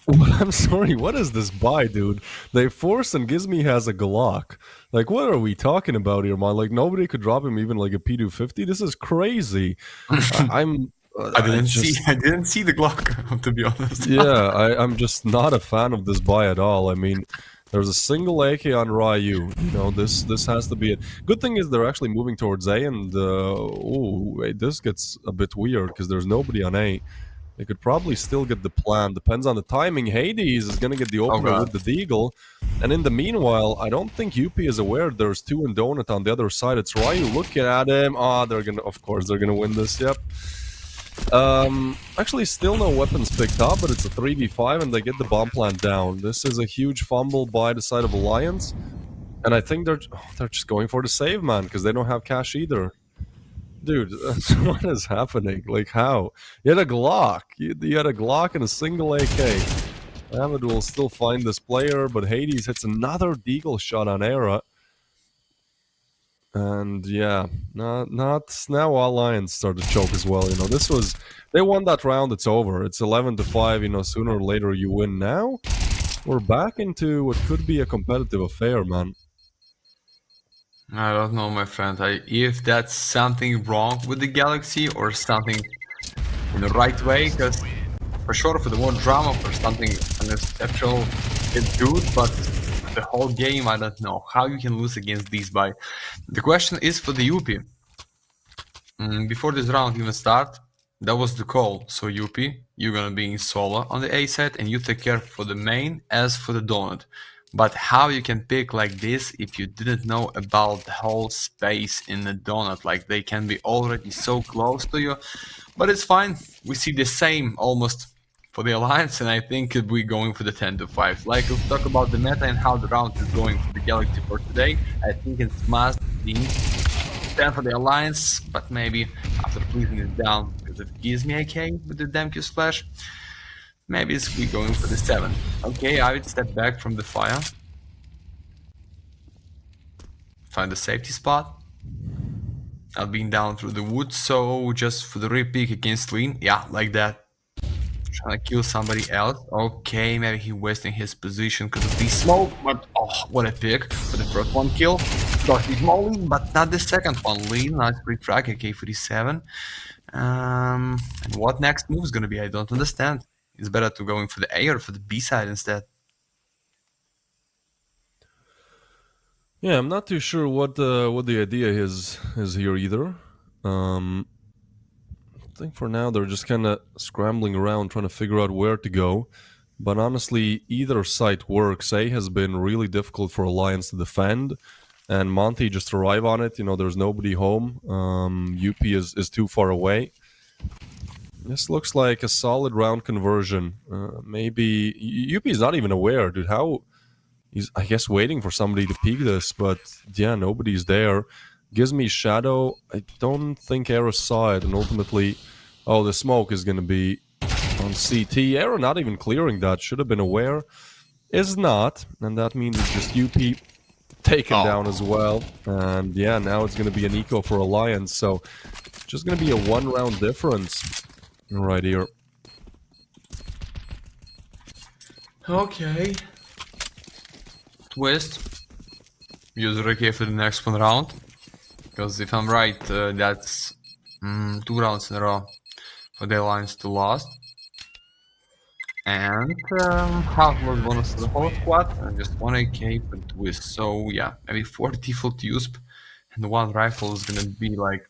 I'm sorry, what is this buy, dude? They force and Gizmi has a Glock. Like, what are we talking about here, man? Like, nobody could drop him even like a P250? This is crazy. I didn't see the Glock, to be honest. Yeah, I'm just not a fan of this buy at all. I mean, there's a single AK on Ryu. You know, this has to be it. Good thing is they're actually moving towards A, and wait, this gets a bit weird because there's nobody on A. They could probably still get the plan. Depends on the timing. Hades is going to get the opener with the Deagle. And in the meanwhile, I don't think UP is aware there's 2 in Donut on the other side. It's Ryu looking at him. They're going to, of course, they're going to win this. Yep. Actually, still no weapons picked up, but it's a 3v5 and they get the bomb plant down. This is a huge fumble by the side of Alliance. And I think they're just going for the save, man, because they don't have cash either. Dude, what is happening? Like, how? You had a Glock. You had a Glock and a single AK. Avid will still find this player, but Hades hits another Deagle shot on Era. And yeah, not now. Alliance started to choke as well. You know, they won that round. It's over. It's 11-5. You know, sooner or later you win. Now we're back into what could be a competitive affair, man. I don't know, my friend. If that's something wrong with the Galaxy or something in the right way, because for sure for the more drama, for something unexceptional, it's good, but the whole game, I don't know how you can lose against these by. The question is for the UP. Before this round even start, that was the call. So UP, you're gonna be in solo on the A side, and you take care for the main as for the donut. But how you can pick like this if you didn't know about the whole space in the donut? Like, they can be already so close to you, but it's fine. We see the same almost for the Alliance, and I think we're going for the 10-5. Like, we'll talk about the meta and how the round is going for the Galaxy for today. I think it must be 10 for the Alliance, but maybe after freezing it down because it gives me AK with the Damn Splash. Maybe we're going for the 7. Okay, I would step back from the fire. Find a safety spot. I've been down through the woods, so just for the re-pick against Lean. Yeah, like that. Trying to kill somebody else. Okay, maybe he's wasting his position because of the smoke, but oh, what a pick. For the first one kill. Got his molly, but not the second one. Lean, nice free-track, AK-47. And what next move is going to be? I don't understand. It's better to go in for the A or for the B side instead. Yeah, I'm not too sure what the idea is here either. I think for now they're just kind of scrambling around trying to figure out where to go. But honestly, either site works. A has been really difficult for Alliance to defend, and Monty just arrive on it. You know, there's nobody home. UP is too far away. This looks like a solid round conversion. Maybe UP is not even aware, dude. How he's, I guess, waiting for somebody to peek this, but yeah, nobody's there. Gives me Shadow. I don't think Era saw it, and ultimately, oh, the smoke is gonna be on CT. Era not even clearing that. Should have been aware. Is not, and that means it's just UP taken down as well. And yeah, now it's gonna be an eco for Alliance. So just gonna be a 1-round difference. Right here. Okay. Twist. Use Riki for the next one round. Because if I'm right, that's 2 rounds in a row for the Alliance to lose. And half was bonus to the whole squad, and just 1 AK for Twist. So yeah, maybe 4 default USP and 1 rifle is gonna be like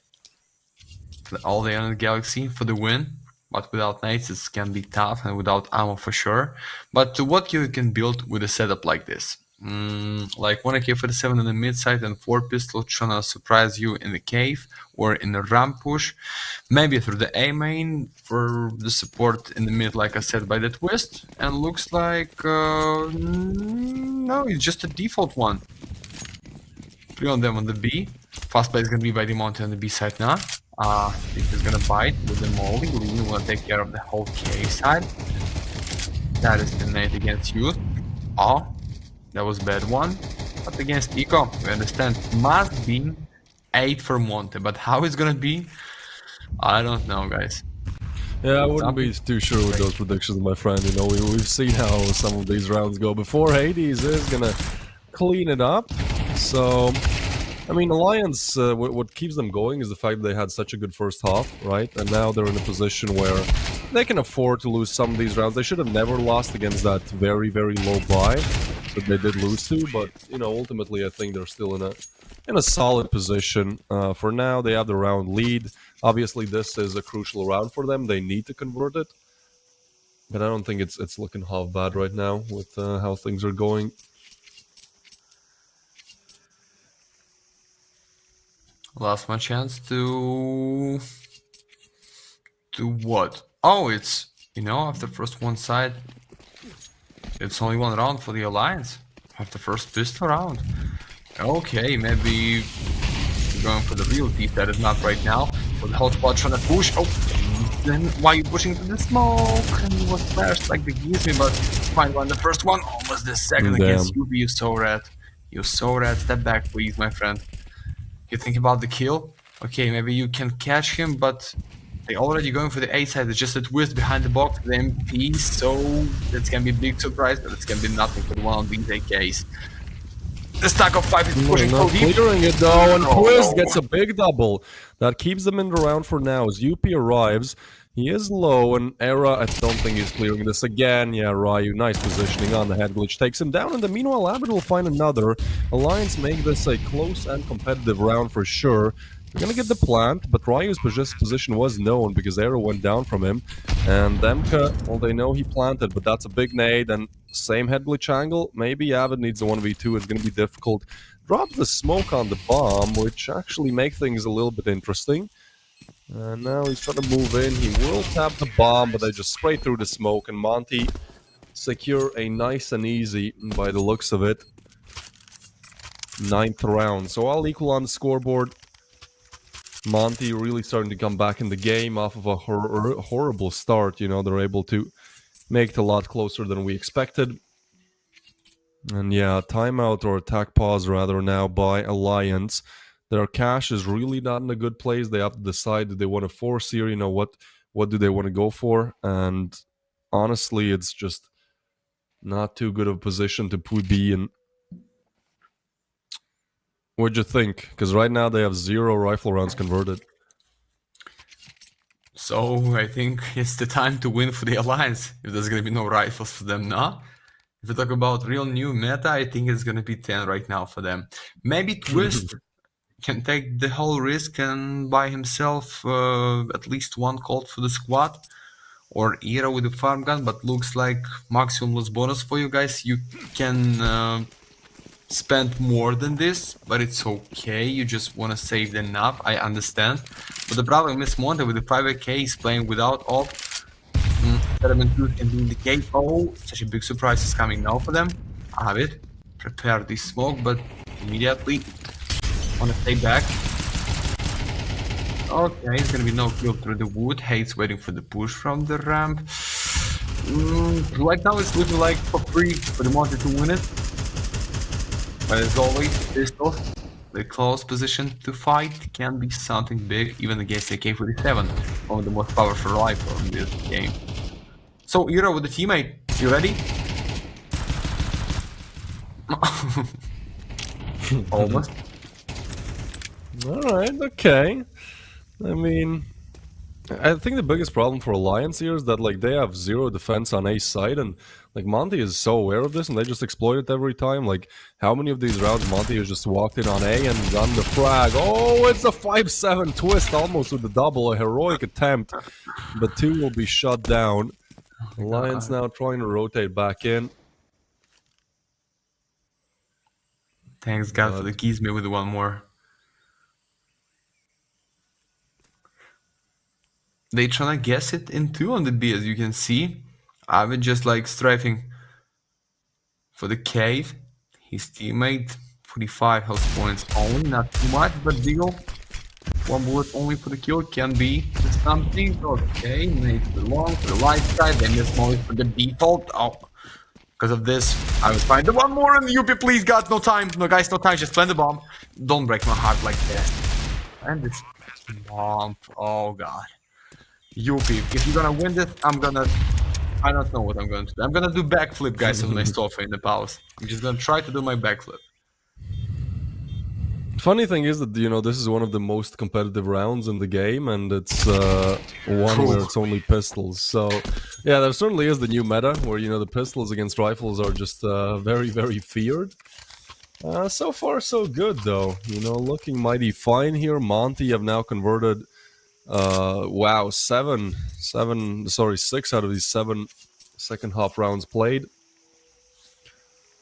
all the end galaxy for the win. But without nades it can be tough, and without ammo for sure. But what you can build with a setup like this? Like 1 AK-47 on the mid side and 4 pistols trying to surprise you in the cave or in the ramp push. Maybe through the A main for the support in the mid, like I said, by the Twist. And looks like no, it's just a default one. 3 on them on the B. Fast play is gonna be by the Monte on the B side now. This is gonna bite with the Molly. Lean will take care of the whole K side. That is the nade against you. Oh, that was a bad one. But against Eco, we understand, must be 8 for Monte. But how it's gonna be, I don't know, guys. Yeah, I wouldn't be too sure with those predictions, my friend. You know, we've seen how some of these rounds go before. Hades is gonna clean it up. So, I mean, Alliance, what keeps them going is the fact that they had such a good first half, right? And now they're in a position where they can afford to lose some of these rounds. They should have never lost against that very, very low buy that they did lose to, but, you know, ultimately I think they're still in a solid position. For now, they have the round lead. Obviously, this is a crucial round for them. They need to convert it. But I don't think it's looking half bad right now with how things are going. Last my chance to what? Oh, it's, you know, after first one side, it's only 1 round for the Alliance. After first pistol round. Okay, maybe going for the real deep-sided map right now. With the whole squad trying to push. Oh, then why are you pushing to the smoke? And he was flashed like the Gizmi, but fine one. The first one, almost the second against you. You so red. You so red. Step back, please, my friend. You think about the kill? Okay, maybe you can catch him, but they already going for the A side. It's just a Twist behind the box, the MP, so that's gonna be a big surprise, but it's gonna be nothing for the one of these AKs. The stack of 5 is pushing so deep. Clearing it though, and Twist gets a big double. That keeps them in the round for now as UP arrives. He is low, and Era, I don't think he's clearing this again. Yeah, Ryu, nice positioning on the head glitch, takes him down, and then meanwhile, Abbott will find another. Alliance make this a close and competitive round for sure. We're gonna get the plant, but Ryu's position was known because Era went down from him. And Demka, well, they know he planted, but that's a big nade, and same head glitch angle. Maybe Abbott needs a 1v2, it's gonna be difficult. Drops the smoke on the bomb, which actually makes things a little bit interesting. And now he's trying to move in. He will tap the bomb, but they just spray through the smoke. And Monty secure a nice and easy, by the looks of it, 9th round. So all equal on the scoreboard. Monty really starting to come back in the game off of a horrible start. You know, they're able to make it a lot closer than we expected. And yeah, timeout or attack pause rather now by Alliance. Their cash is really not in a good place. They have to decide, do they want to force here? You know, what do they want to go for? And honestly, it's just not too good of a position to be in. What'd you think? Because right now they have 0 rifle rounds converted. So I think it's the time to win for the Alliance. If there's gonna be no rifles for them now. If we talk about real new meta, I think it's gonna be 10 right now for them. Maybe Twist can take the whole risk and buy himself at least 1 Colt for the squad, or Era with the farm gun, but looks like maximum loss bonus for you guys. You can spend more than this, but it's okay. You just want to save the nap, I understand. But the problem is Monte with the 5AK is playing without op. Element 2 can be in the gate. Oh, such a big surprise is coming now for them. I have it. Prepare this smoke, but immediately want to stay back. Okay, it's gonna be no kill through the wood. Hates waiting for the push from the ramp. Right now it's looking like for free for the Monte to win it. But as always, pistol, the close position to fight can be something big, even against AK-47, one of the most powerful rifles in this game. So Era with the teammate, you ready? Almost. All right, okay. I mean, I think the biggest problem for Alliance here is that like they have zero defense on Ace side, and like Monty is so aware of this, and they just exploit it every time. Like, how many of these rounds Monty has just walked in on A and done the frag? Oh, it's a 5-7 twist, almost with the double, a heroic attempt, but 2 will be shut down. Alliance now trying to rotate back in. Thanks God for the keys, maybe the one more. They trying to guess it in 2 on the B, as you can see. I've just like strafing for the cave. His teammate, 45 health points only, not too much, but Deagle, 1 bullet only for the kill, can be something. Okay, made it long for the light side, then this only for the default. Oh, because of this, I will find the 1 more in the UP, please, God, no time. No, guys, no time, just plant the bomb. Don't break my heart like that. And this bomb, oh God. UP, if you're gonna win this, I don't know what I'm gonna do. I'm gonna do backflip, guys, on my sofa in the palace. I'm just gonna try to do my backflip. Funny thing is that, you know, this is one of the most competitive rounds in the game, and it's one where it's only pistols. So, yeah, there certainly is the new meta where, you know, the pistols against rifles are just very, very feared. So far, so good, though. You know, looking mighty fine here. Monty have now converted, wow, 6 out of these 7 second half rounds played.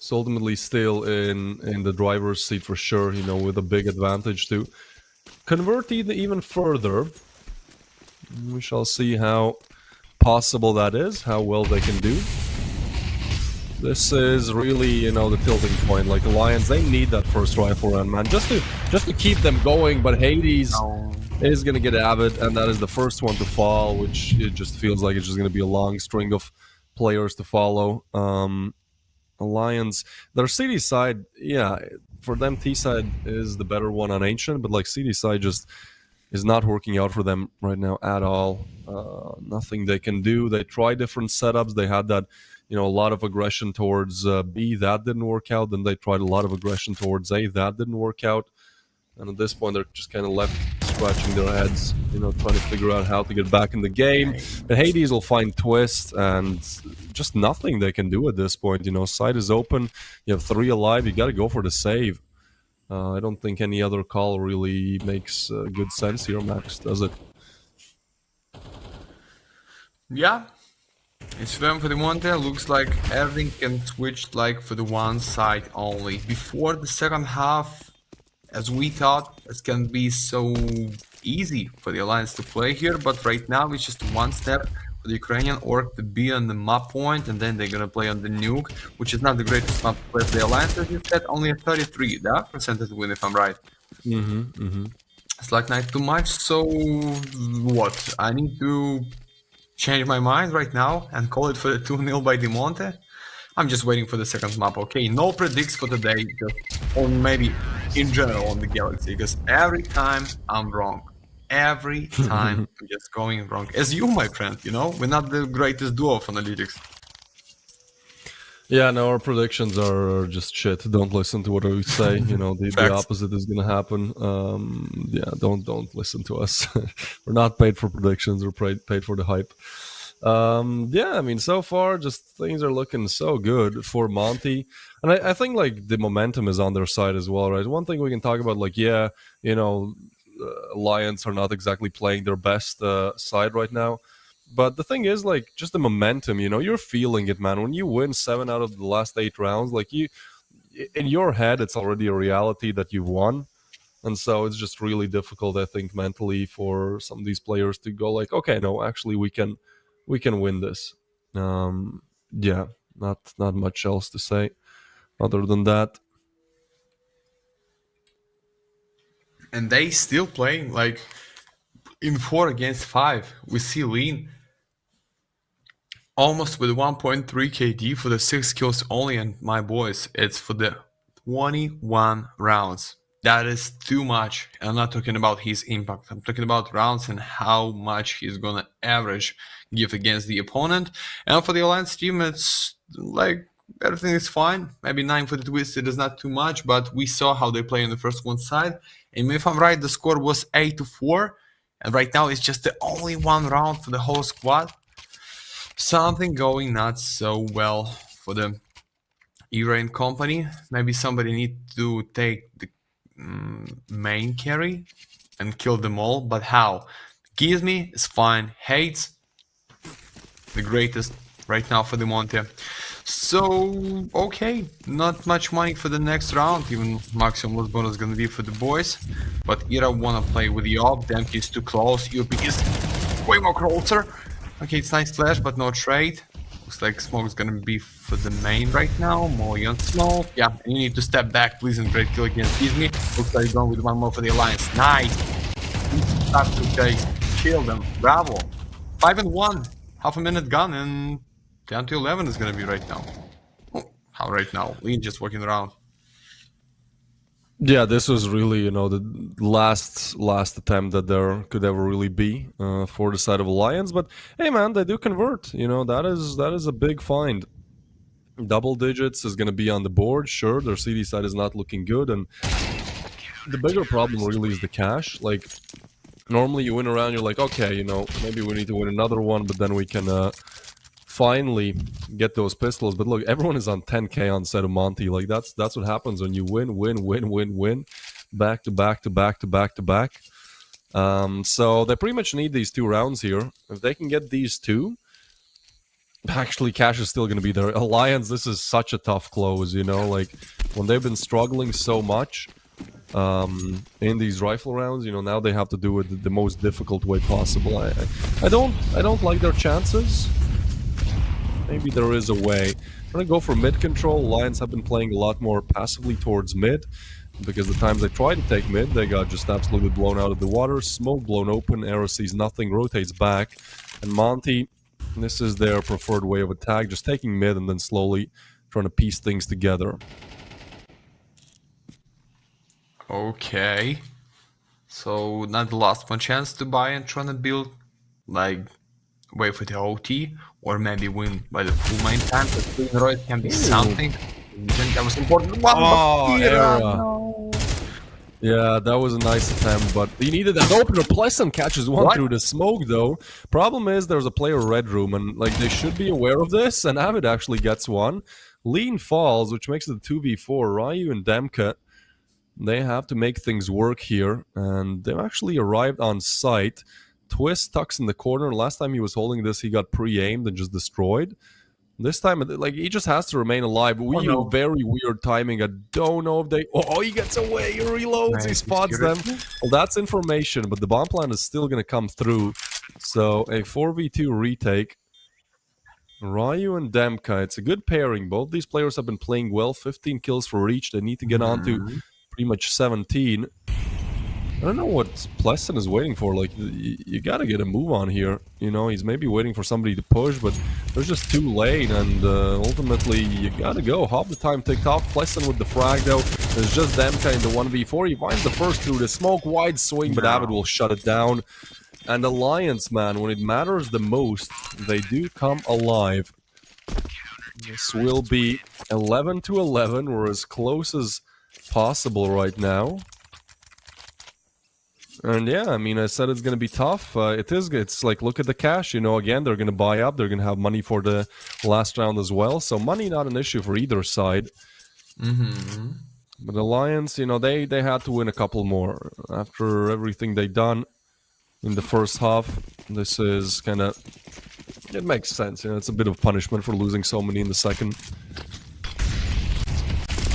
So ultimately still in the driver's seat for sure, you know, with a big advantage to convert even further. We shall see how possible that is, how well they can do. This is really, you know, the tilting point. Like Alliance, they need that first rifle run, man, just to keep them going. But Hades is gonna get Avid, and that is the first one to fall, which it just feels like it's just gonna be a long string of players to follow. Alliance, their CD side, yeah, for them T side is the better one on Ancient, but like CD side just is not working out for them right now at all. Nothing they can do. They try different setups. They had that, you know, a lot of aggression towards B, that didn't work out. Then they tried a lot of aggression towards A, that didn't work out. And at this point, they're just kind of left scratching their heads, you know, trying to figure out how to get back in the game. But Hades will find Twist, and just nothing they can do at this point. You know, side is open. You have 3 alive. You got to go for the save. I don't think any other call really makes good sense here, Max, does it? Yeah. It's them for the Monte. Looks like everything can switch like for the one side only. Before the second half, as we thought, it can be so easy for the Alliance to play here, but right now it's just one step for the Ukrainian Orc to be on the map point, and then they're gonna play on the nuke, which is not the greatest map to play for the Alliance, as you said, only a 33 percentage win if I'm right. It's like not too much, so what? I need to change my mind right now and call it for the 2-0 by Demonte. I'm just waiting for the second map, okay? No predicts for today, just, or maybe in general on the Galaxy, because every time I'm wrong. Every time I'm just going wrong. As you, my friend, you know? We're not the greatest duo of analytics. Yeah, no, our predictions are just shit. Don't listen to what we say. You know, the opposite is gonna happen. Yeah, don't listen to us. We're not paid for predictions. We're paid for the hype. Yeah, I mean, so far, just things are looking so good for Monty, and I think like the momentum is on their side as well, right? One thing we can talk about, like, yeah, you know, Alliance are not exactly playing their best side right now. But the thing is, like, just the momentum, you know, you're feeling it, man. When you win 7 out of the last 8 rounds, like, you, in your head, it's already a reality that you've won. And so it's just really difficult, I think, mentally for some of these players to go like, okay, no, actually, we can win this. Yeah, not much else to say other than that. And they still playing, like, in 4 against 5. We see Lean almost with 1.3 KD for the 6 kills only, and my boys, it's for the 21 rounds. That is too much. I'm not talking about his impact. I'm talking about rounds and how much he's gonna average give against the opponent. And for the Alliance team, it's like everything is fine. Maybe 9 for the Twisted is not too much, but we saw how they play on the first one side. And if I'm right, the score was 8-4. And right now it's just the only one round for the whole squad. Something going not so well for the Era and company. Maybe somebody need to take the main carry and kill them all. But how? Gizmi is fine. Hates the greatest right now for the Monte. So, okay, not much money for the next round, even maximum loot bonus gonna be for the boys. But Ira wanna play with Yob, Demke is too close, UP is way more closer. Okay, it's nice flash, but no trade. Looks like Smoke is gonna be for the main right now, Molly on Smoke. Yeah, and you need to step back, please, and great kill against Disney. Looks like you're going with one more for the Alliance. Nice! Start to kill them, bravo! 5-1, half a minute gone, and 10-11 is gonna be right now. Oh, how right now? Lean just walking around. Yeah, this was really, you know, the last attempt that there could ever really be for the side of Alliance. But hey, man, they do convert. You know, that is a big find. Double digits is going to be on the board. Sure, their CD side is not looking good, and the bigger problem really is the cash. Like, normally you win a round, you're like, okay, you know, maybe we need to win another one, but then we can finally get those pistols. But look, everyone is on 10k on set of Monty. Like, that's what happens when you win back to back. So they pretty much need these 2 rounds here. If they can get these 2, actually cash is still going to be there. Alliance, this is such a tough close, you know, like when they've been struggling so much in these rifle rounds, you know, now they have to do it the most difficult way possible. I don't like their chances. Maybe there is a way. I'm gonna go for mid control. Lions have been playing a lot more passively towards mid, because the times they tried to take mid, they got just absolutely blown out of the water. Smoke blown open, Arrow sees nothing, rotates back. And Monty, this is their preferred way of attack, just taking mid and then slowly trying to piece things together. Okay. So, not the last one chance to buy and trying to build, like, wait for the OT, or maybe win by the full main time, but Queen Royce can be something. That was important one. Oh, Era, Era. no. Yeah, that was a nice attempt, but he needed that opener. Pleasant catches one What? through the smoke, though. Problem is, there's a player red room, and like they should be aware of this, and Avid actually gets one. Lean falls, which makes it a 2v4. Ryu and Demka, they have to make things work here, and they've actually arrived on site. Twist tucks in the corner. Last time he was holding this, he got pre-aimed and just destroyed. This time, like, he just has to remain alive. We no. very weird timing. I don't know if they... Oh, he gets away. He reloads. Nice, He he's spots curious. them. Well, that's information, but the bomb plan is still going to come through. So, a 4v2 retake. Ryu and Demka. It's a good pairing. Both these players have been playing well. 15 kills for each. They need to get on to pretty much 17. I don't know what Pleasant is waiting for. Like, you gotta get a move on here. You know, he's maybe waiting for somebody to push, but there's just 2 lane, and ultimately, you gotta go. Half the time ticked off. Pleasant with the frag, though. There's just Demka in the 1v4. He finds the first through the smoke. Wide swing, but Avid will shut it down. And Alliance, man, when it matters the most, they do come alive. This will be 11-11. We're as close as possible right now. And yeah, I mean, I said it's going to be tough. It is. It's like, look at the cash. You know, again, they're going to buy up. They're going to have money for the last round as well. So money not an issue for either side. But Alliance, you know, they had to win a couple more. After everything they done in the first half, this is kind of... It makes sense. You know, it's a bit of punishment for losing so many in the second.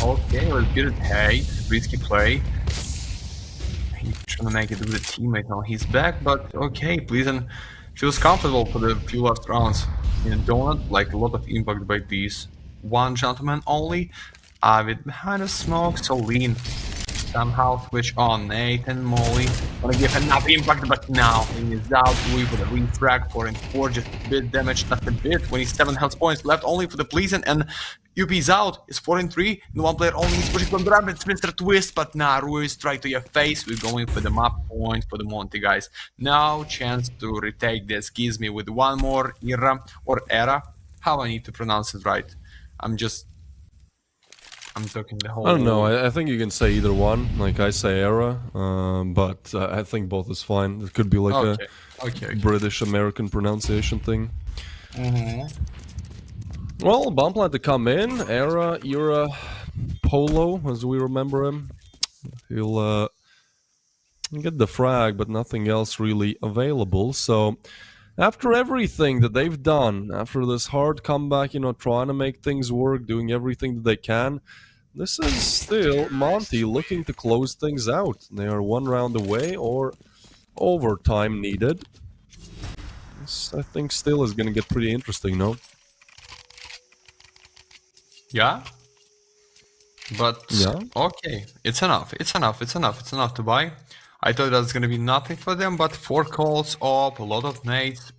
Okay, let's get it. Hey, risky play. He's trying to make it with a teammate now. He's back, but okay, Pleasant feels comfortable for the few last rounds. In Donut, like a lot of impact by these 1 gentleman only. Avid behind the smoke, so Lean somehow switch on Nate and Molly. Wanna give enough impact, but now Lean is out. We with a refrag 4-4, just a bit damage, not a bit. 27 health points left only for the Pleasant, and UP's out. It's 4-3, and 1 player only is pushing from Drum. It's Mr. Twist, but nah, Ruiz right to your face. We're going for the map point for the Monty, guys. Now, chance to retake this. Gives me with 1 more Era, or Era. How I need to pronounce it right. I'm talking the whole. I don't know. I think you can say either one. Like I say era, but I think both is fine. It could be like Okay. a Okay. British American pronunciation thing. Mm-hmm. Well, Bomb had to come in. Era, Polo, as we remember him. He'll get the frag, but nothing else really available. So, after everything that they've done, after this hard comeback, you know, trying to make things work, doing everything that they can, this is still Monty looking to close things out. They are one round away or overtime needed. This, I think, still is going to get pretty interesting, no? Yeah. But Yeah. okay, it's enough. It's enough. It's enough. It's enough to buy. I thought that's gonna be nothing for them, but 4 calls up, a lot of nades.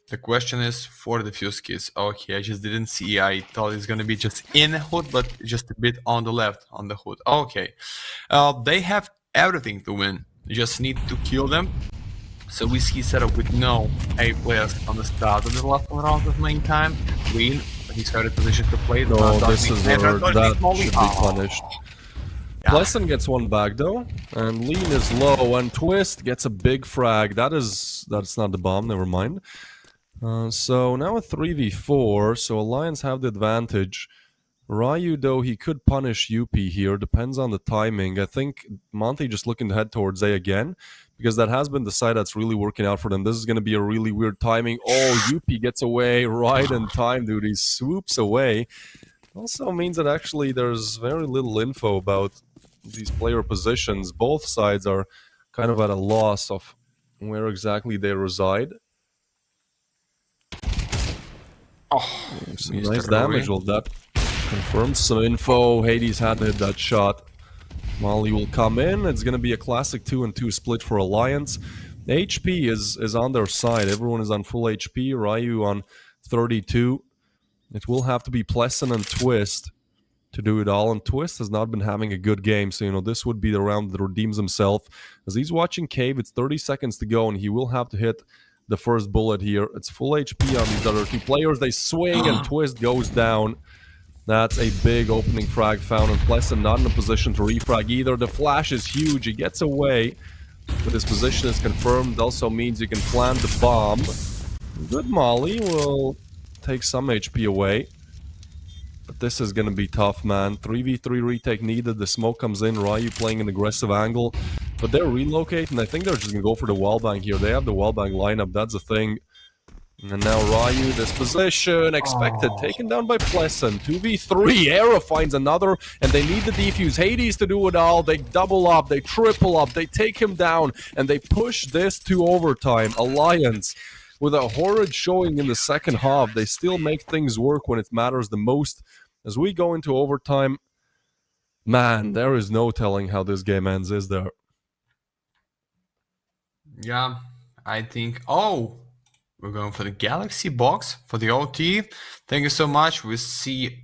The question is for the fuse kids. Okay, I just didn't see. I thought it's gonna be just in the hood, but just a bit on the left on the hood. Okay, they have everything to win. You just need to kill them. So we see setup with no A players on the start of the last round of main time. Green, he's got a position to play. No, this is where that should be punished. Yeah. Pleasant gets one back though, and Lean is low, and Twist gets a big frag. That's not the bomb. Never mind. So now a 3v4. So Alliance have the advantage. Ryu though, he could punish UP here. Depends on the timing. I think Monty just looking to head towards A again, because that has been the side that's really working out for them. This is going to be a really weird timing. Oh, UP gets away right in time, dude. He swoops away. Also means that actually there's very little info about these player positions. Both sides are kind of at a loss of where exactly they reside. Oh, Some Mr. nice damage. Roy. Well, that confirms some info. Hades had to hit that shot. Molly will come in. It's going to be a classic 2-2 split for Alliance. HP is on their side. Everyone is on full HP. Ryu on 32. It will have to be Pleasant and Twist to do it all. And Twist has not been having a good game. So, you know, this would be the round that redeems himself. As he's watching Cave, it's 30 seconds to go, and he will have to hit the first bullet here. It's full HP on these other two players. They swing, and Twist goes down. That's a big opening frag found, and Pleasant not in a position to refrag either. The flash is huge. He gets away, but his position is confirmed. Also means you can plant the bomb. Good Molly will take some HP away. But this is going to be tough, man. 3v3 retake needed. The smoke comes in. Ryu playing an aggressive angle. But they're relocating. I think they're just going to go for the wallbang here. They have the wallbang lineup. That's the thing. And now Ryu, this position, expected, taken down by Pleasant. 2v3, Era finds another, and they need the defuse. Hades to do it all. They double up, they triple up, they take him down, and they push this to overtime. Alliance, with a horrid showing in the second half, they still make things work when it matters the most. As we go into overtime, man, there is no telling how this game ends, is there? Yeah, I think. Oh, we're going for the Galaxy box for the OT. Thank you so much. We see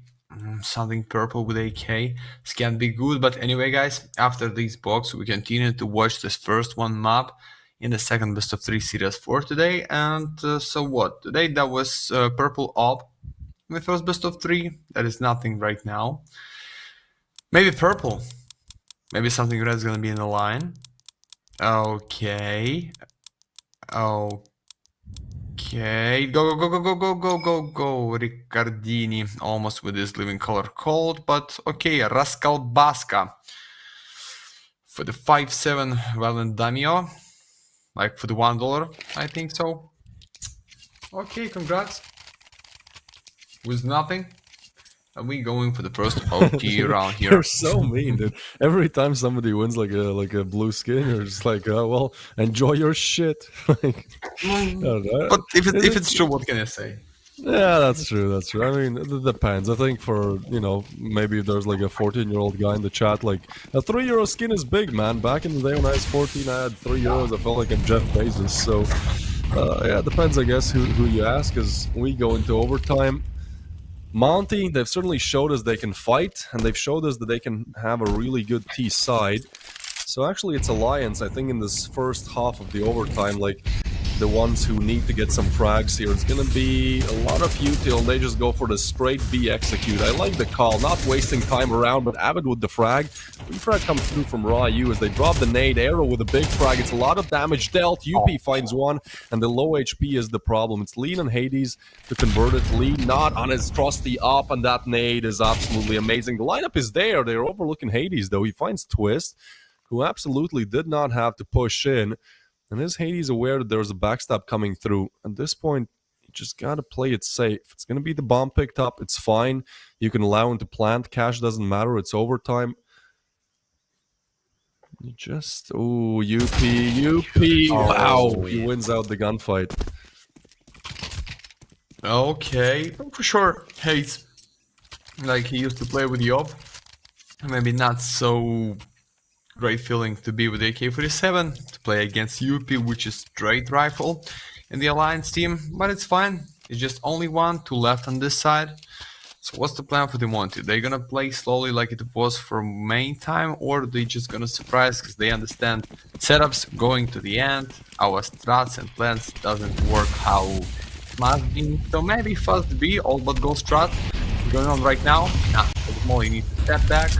something purple with AK. This can be good, but anyway, guys, after this box, we continue to watch this first one map in the second best of 3 series for today. And so what? Today that was purple up with first best of 3. That is nothing right now. Maybe purple. Maybe something red is gonna be in the line. Okay. Okay. Go, go, go, go, go, go, go, go. Ricardini almost with his living color cold, but okay. Raskalbaska for the 5-7 Valen Damio. Like for the $1, I think so. Okay, congrats. With nothing. And we going for the first OT round here. You're so mean, dude. Every time somebody wins like a blue skin, you're just like, well, enjoy your shit. Like, I don't know. But if it's true, what can I say? Yeah, that's true. That's true. I mean, it depends. I think for, you know, maybe if there's like a 14-year-old guy in the chat, like, a €3 skin is big, man. Back in the day when I was 14, I had €3. I felt like I'm Jeff Bezos. So, yeah, it depends, I guess, who you ask. As we go into overtime, Monty, they've certainly showed us they can fight, and they've showed us that they can have a really good T side. So actually, it's Alliance, I think, in this first half of the overtime. Like, the ones who need to get some frags here. It's gonna be a lot of util. They just go for the straight B execute. I like the call, not wasting time around, but Avid with the frag. Frag comes through from Ryu as they drop the nade. Arrow with a big frag. It's a lot of damage dealt. UP finds one, and the low HP is the problem. It's Lean and Hades to convert it. Lean not on his trusty up, and that nade is absolutely amazing. The lineup is there. They're overlooking Hades, though. He finds Twist, who absolutely did not have to push in. And is Hades aware that there's a backstab coming through? At this point, you just gotta play it safe. It's gonna be the bomb picked up. It's fine. You can allow him to plant. Cash doesn't matter. It's overtime. You just... Oh, UP. Wow. He wins out the gunfight. Okay, for sure. Hates, like he used to play with Yob. Maybe not so great feeling to be with AK-47, to play against UP, which is straight rifle in the Alliance team, but it's fine. It's just only 1, 2 left on this side. So what's the plan for the Monty? They're gonna play slowly like it was for main time, or they just gonna surprise because they understand setups going to the end, our strats and plans doesn't work how it must be. So maybe fast B, all but go strat going on right now. Nah, for the Molly needs to step back.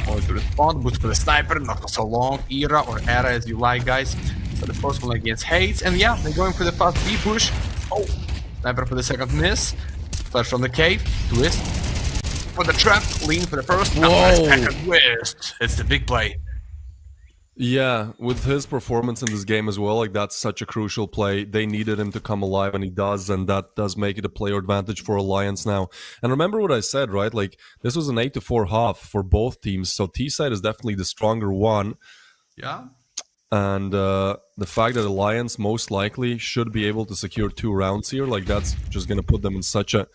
Only to respond, but for the sniper, not for so long, era or era as you like, guys. So the first one against Hades, and yeah, they're going for the fast B push. Oh, sniper for the second miss. Flash from the cave, Twist for the trap, Lean for the first. Whoa. Twist. It's the big play. Yeah, with his performance in this game as well, like that's such a crucial play. They needed him to come alive, and he does, and that does make it a player advantage for Alliance now. And remember what I said, right? Like, this was an 8-4 half for both teams, so T-side is definitely the stronger one. Yeah. And the fact that Alliance most likely should be able to secure 2 rounds here, like that's just going to put them in such a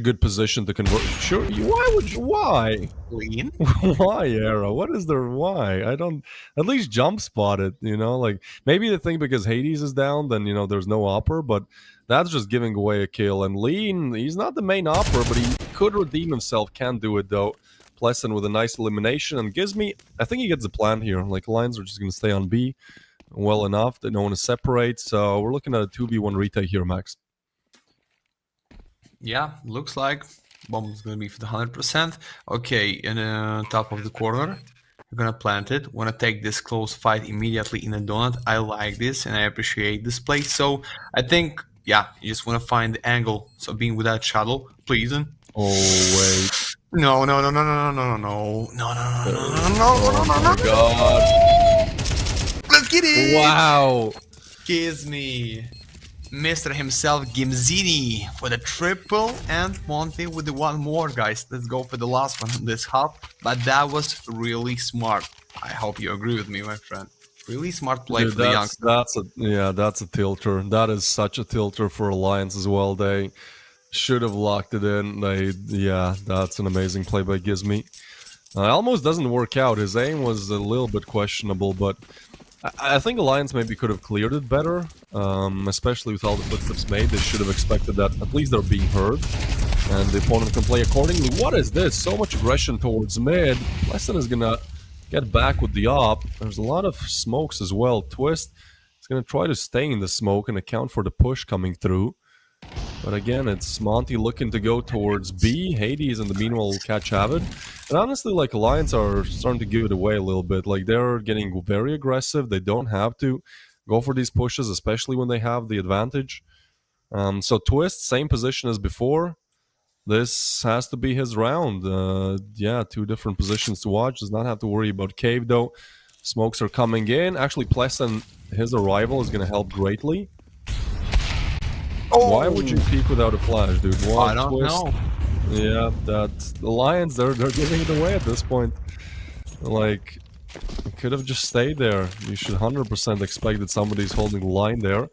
good position to convert. Sure, why? Lean. Why, Arrow? What is there? Why? I don't. At least jump spot it. You know, like maybe the thing because Hades is down, then there's no opper, but that's just giving away a kill. And Lean, he's not the main opper, but he could redeem himself. Can't do it though. Pleasant with a nice elimination, and Gizmy, I think he gets a plan here. Like Lions are just going to stay on B well enough. They don't want to separate, so we're looking at a 2v1 retake here, Max. Yeah, looks like bomb is gonna be for the 100%. Okay, in the top of the corner, you're gonna plant it. Wanna take this close fight immediately in a donut. I like this and I appreciate this play. So I think, yeah, you just wanna find the angle. So being without shuttle, please. Oh wait. No. Oh my god. Let's get it! Wow. Gizmy. Mr. himself, Gimzini, for the triple, and Monty with the one more, guys. Let's go for the last one on this half. But that was really smart. I hope you agree with me, my friend. Really smart play Dude, for the youngster. That's a tilter. That is such a tilter for Alliance as well. They should have locked it in. That's an amazing play by Gizmy. Almost doesn't work out. His aim was a little bit questionable, but I think Alliance maybe could have cleared it better, especially with all the footsteps made. They should have expected that at least they're being heard, and the opponent can play accordingly. What is this? So much aggression towards mid. Lesson is going to get back with the op. There's a lot of smokes as well. Twist is going to try to stay in the smoke and account for the push coming through. But again, it's Monty looking to go towards B. Hades in the meanwhile will catch Avid. And honestly, like, Alliance are starting to give it away a little bit. Like, they're getting very aggressive. They don't have to go for these pushes, especially when they have the advantage. So Twist, same position as before. This has to be his round. 2 different positions to watch. Does not have to worry about Cave, though. Smokes are coming in. Actually, Pleasant, his arrival is going to help greatly. Why would you peek without a flash, dude? I don't know. Yeah, that's the Lions. They're giving it away at this point. Like, it could have just stayed there. You should 100% expect that somebody's holding the line there.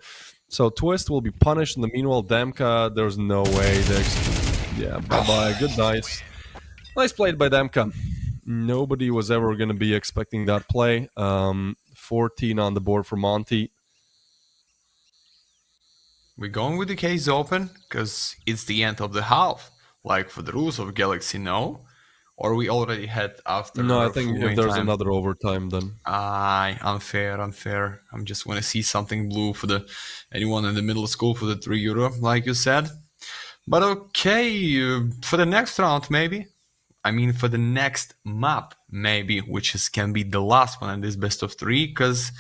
So Twist will be punished. In the meanwhile, Demka, there's no way. Yeah, bye-bye. Good dice. Nice played by Demka. Nobody was ever going to be expecting that play. 14 on the board for Monty. We're going with the case open because it's the end of the half. Like for the rules of Galaxy, no. Or we already had after. No, I full think if main there's time? another overtime, then. Unfair. I'm just want to see something blue for the anyone in the middle school for the €3, like you said. But okay, for the next round, maybe. I mean, for the next map, maybe, which can be the last one in this best of 3, because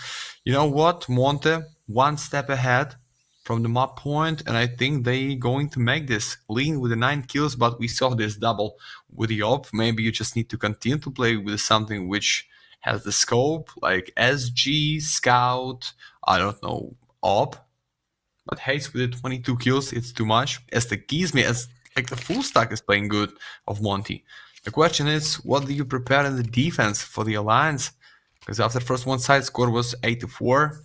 you know what, Monte, one step ahead from the map point, and I think they going to make this lean with the 9 kills, but we saw this double with the op. Maybe you just need to continue to play with something which has the scope, like SG, Scout, I don't know, op. But Haze with the 22 kills, it's too much. As the Gizmi, as like the full stack is playing good of Monty. The question is, what do you prepare in the defense for the Alliance? Because after first one side score was 8-4,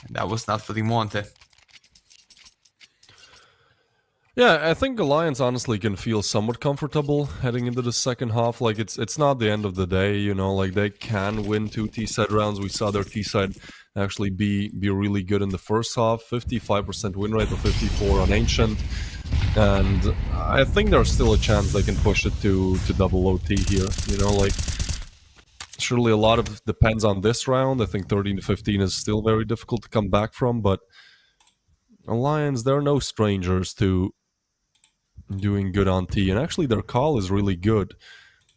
and that was not for the Monte. Yeah, I think Alliance honestly can feel somewhat comfortable heading into the second half. Like it's not the end of the day, you know. Like they can win 2 T-side rounds. We saw their T-side actually be really good in the first half. 55% win rate or 54 on Ancient, and I think there's still a chance they can push it to double OT here. You know, like surely a lot of it depends on this round. I think 13-15 is still very difficult to come back from, but Alliance, they're no strangers to doing good on T, and actually their call is really good.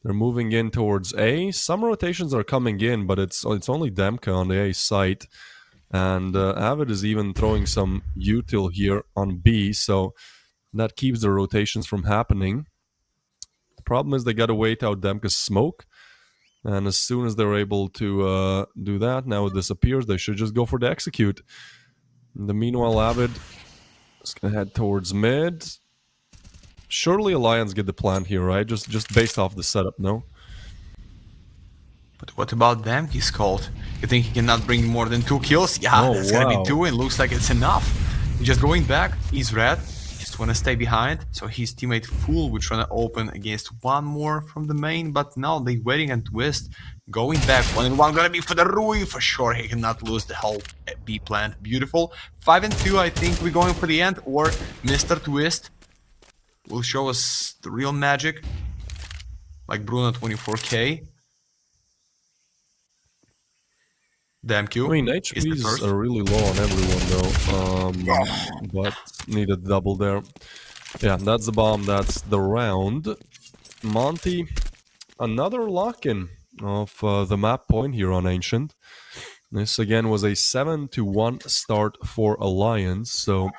They're moving in towards A. Some rotations are coming in, but it's only Demka on the A site, and Avid is even throwing some util here on B, so that keeps the rotations from happening. The problem is they gotta wait out Demka's smoke, and as soon as they're able to do that, now it disappears. They should just go for the execute. In the meanwhile, Avid is gonna head towards mid. Surely Alliance get the plan here, right? Just based off the setup, no? But what about them? He's called. You think he cannot bring more than 2 kills? Yeah, Oh, that's gonna wow. be 2. It looks like it's enough. He's just going back. He's red. Just wanna stay behind. So his teammate Fool will trying to open against one more from the main, but now they waiting and Twist going back. 1-1 gonna be for the Rui for sure. He cannot lose the whole B plant. Beautiful. 5-2. I think we're going for the end, or Mr. Twist will show us the real magic, like Bruno 24K. Damn Q. I mean, is the HPs first. are really low on everyone, though. But needed double there. Yeah, that's the bomb. That's the round. Monty, another lock-in of the map point here on Ancient. This, again, was a 7-1 start for Alliance, so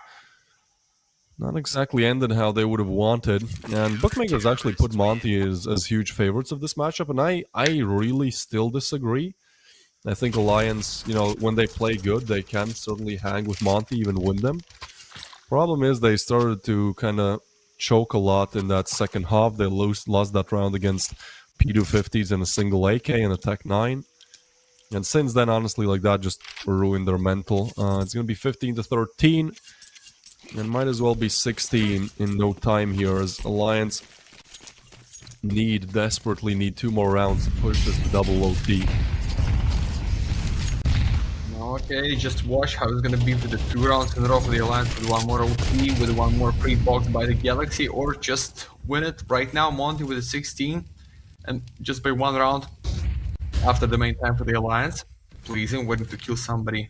not exactly ended how they would have wanted. And bookmakers actually put Monty as huge favorites of this matchup, and I really still disagree. I think Alliance, you know, when they play good, they can certainly hang with Monty, even win them. Problem is they started to kind of choke a lot in that second half. They lost that round against P250s and a single AK and a Tech 9. And since then, honestly, like that just ruined their mental. It's going to be 15-13. And might as well be 16 in no time here, as Alliance desperately need 2 more rounds to push this to double OT. Okay, just watch how it's gonna be with the 2 rounds in a row for the Alliance, with 1 more OT, with 1 more pre-boxed by the Galaxy, or just win it right now. Monty with a 16, and just by 1 round after the main time for the Alliance. Pleasing, waiting to kill somebody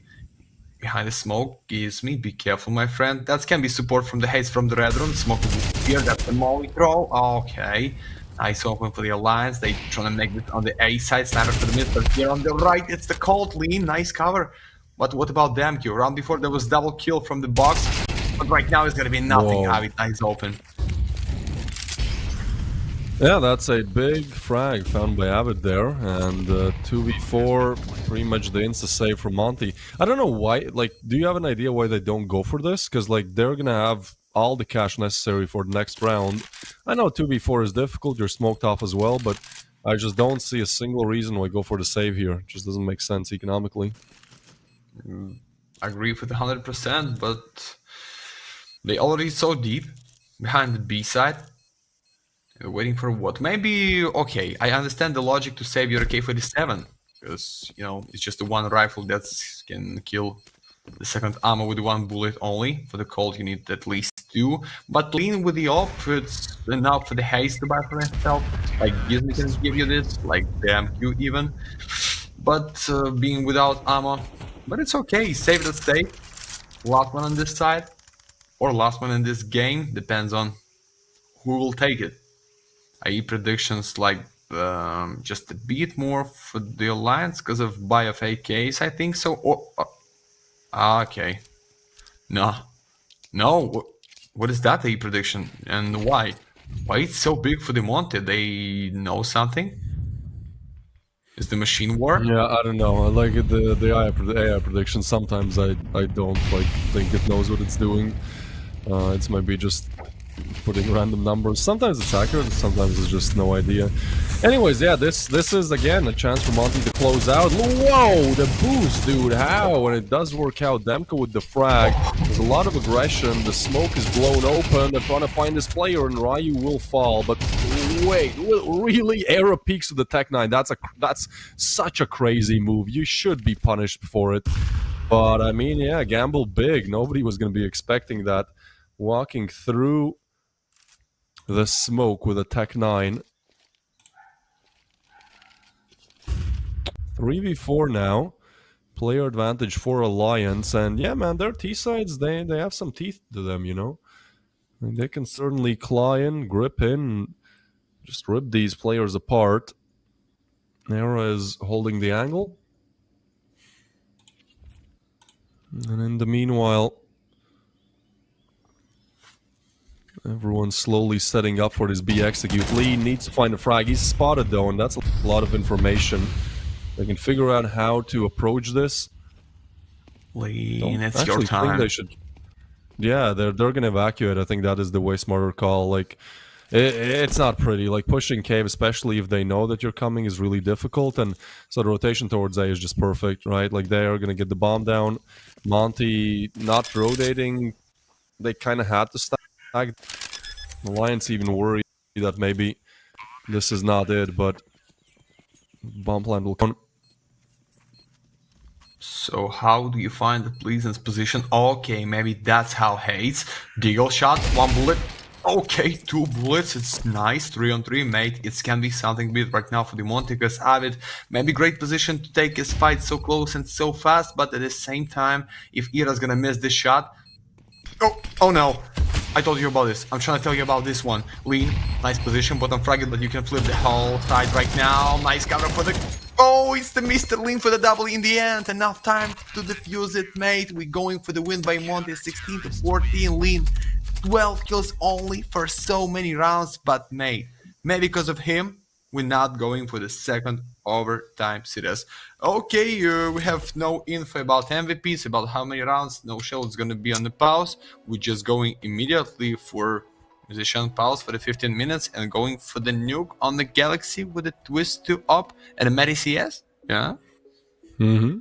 behind the smoke. Gives me, be careful, my friend. That can be support from the Haze from the red room. Smoke will disappear. That's the molly throw. Okay. Nice open for the Alliance. They trying to make this on the A side. Sniper for the mid, but here on the right, it's the cold lean. Nice cover. But what about Damq? Round before there was double kill from the box, but right now it's gonna be nothing. Whoa. Avid nice open. Yeah, that's a big frag found by Avid there, and 2v4, pretty much the insta-save from Monty. I don't know why, like, do you have an idea why they don't go for this? Because, like, they're gonna have all the cash necessary for the next round. I know 2v4 is difficult, you're smoked off as well, but I just don't see a single reason why go for the save here. It just doesn't make sense economically. I agree with 100%, but they already so deep behind the B side. Waiting for what? Maybe, okay, I understand the logic to save your AK-47, because, you know, it's just the 1 rifle that can kill the second ammo with 1 bullet only. For the Colt, you need at least 2. But lean with the op, it's enough for the Haze to buy for himself. like Gizmo can give you this, like the MQ even. But being without ammo, but it's okay. Save the state. Last one on this side, or last one in this game, depends on who will take it. I.e. predictions like just a bit more for the Alliance because of buy of AKs, I think so. Or okay, no. What is that AE prediction and why? Why it's so big for the Monte? They know something? Is the machine war? Yeah, I don't know. Like the AI prediction. Sometimes I don't like think it knows what it's doing. It's maybe just putting random numbers. Sometimes it's accurate, sometimes it's just no idea. Anyways, yeah, this is again a chance for Monty to close out. Whoa, the boost, dude! How? And it does work out. Demko with the frag. There's a lot of aggression. The smoke is blown open. They're trying to find this player, and Ryu will fall. But wait, really? Era peaks with the Tech 9. That's such a crazy move. You should be punished for it. But I mean, yeah, gamble big. Nobody was going to be expecting that. Walking through the smoke with a Tech 9. 3v4 now. Player advantage for Alliance. And yeah, man, their T-sides, they have some teeth to them, you know? And they can certainly claw in, grip in, just rip these players apart. Nera is holding the angle. And in the meanwhile, everyone's slowly setting up for this B execute. Lee needs to find a frag. He's spotted though, and that's a lot of information. They can figure out how to approach this. Lean, it's Actually your think time. they should. Yeah, they're gonna evacuate. I think that is the way smarter call. Like, it's not pretty. Like pushing cave, especially if they know that you're coming, is really difficult. And so the rotation towards A is just perfect, right? Like they are gonna get the bomb down. Monty not rotating. They kind of had to stack. Alliance even worried that maybe this is not it, but bomb plant will come. So how do you find the Pleasant's position? Okay, maybe that's how hates. Deagle shot, 1 bullet. Okay, 2 bullets. It's nice. 3-on-3, mate. It can be something big right now for the Monte because Avid maybe great position to take his fight so close and so fast, but at the same time, if Ira's gonna miss this shot. Oh no. I told you about this. I'm trying to tell you about this one. Lean, nice position, bottom fragment, but you can flip the whole side right now. Nice cover for the... Oh, it's the Mr. Lean for the double in the end. Enough time to defuse it, mate. We're going for the win by Monte, 16 to 14. Lean, 12 kills only for so many rounds, but mate, maybe because of him, we're not going for the second overtime series. Okay, we have no info about MVPs, about how many rounds, no show is gonna be on the pause. We're just going immediately for musician pause for the 15 minutes and going for the nuke on the Galaxy with a twist to up and a Medi CS. Yeah. Mm-hmm.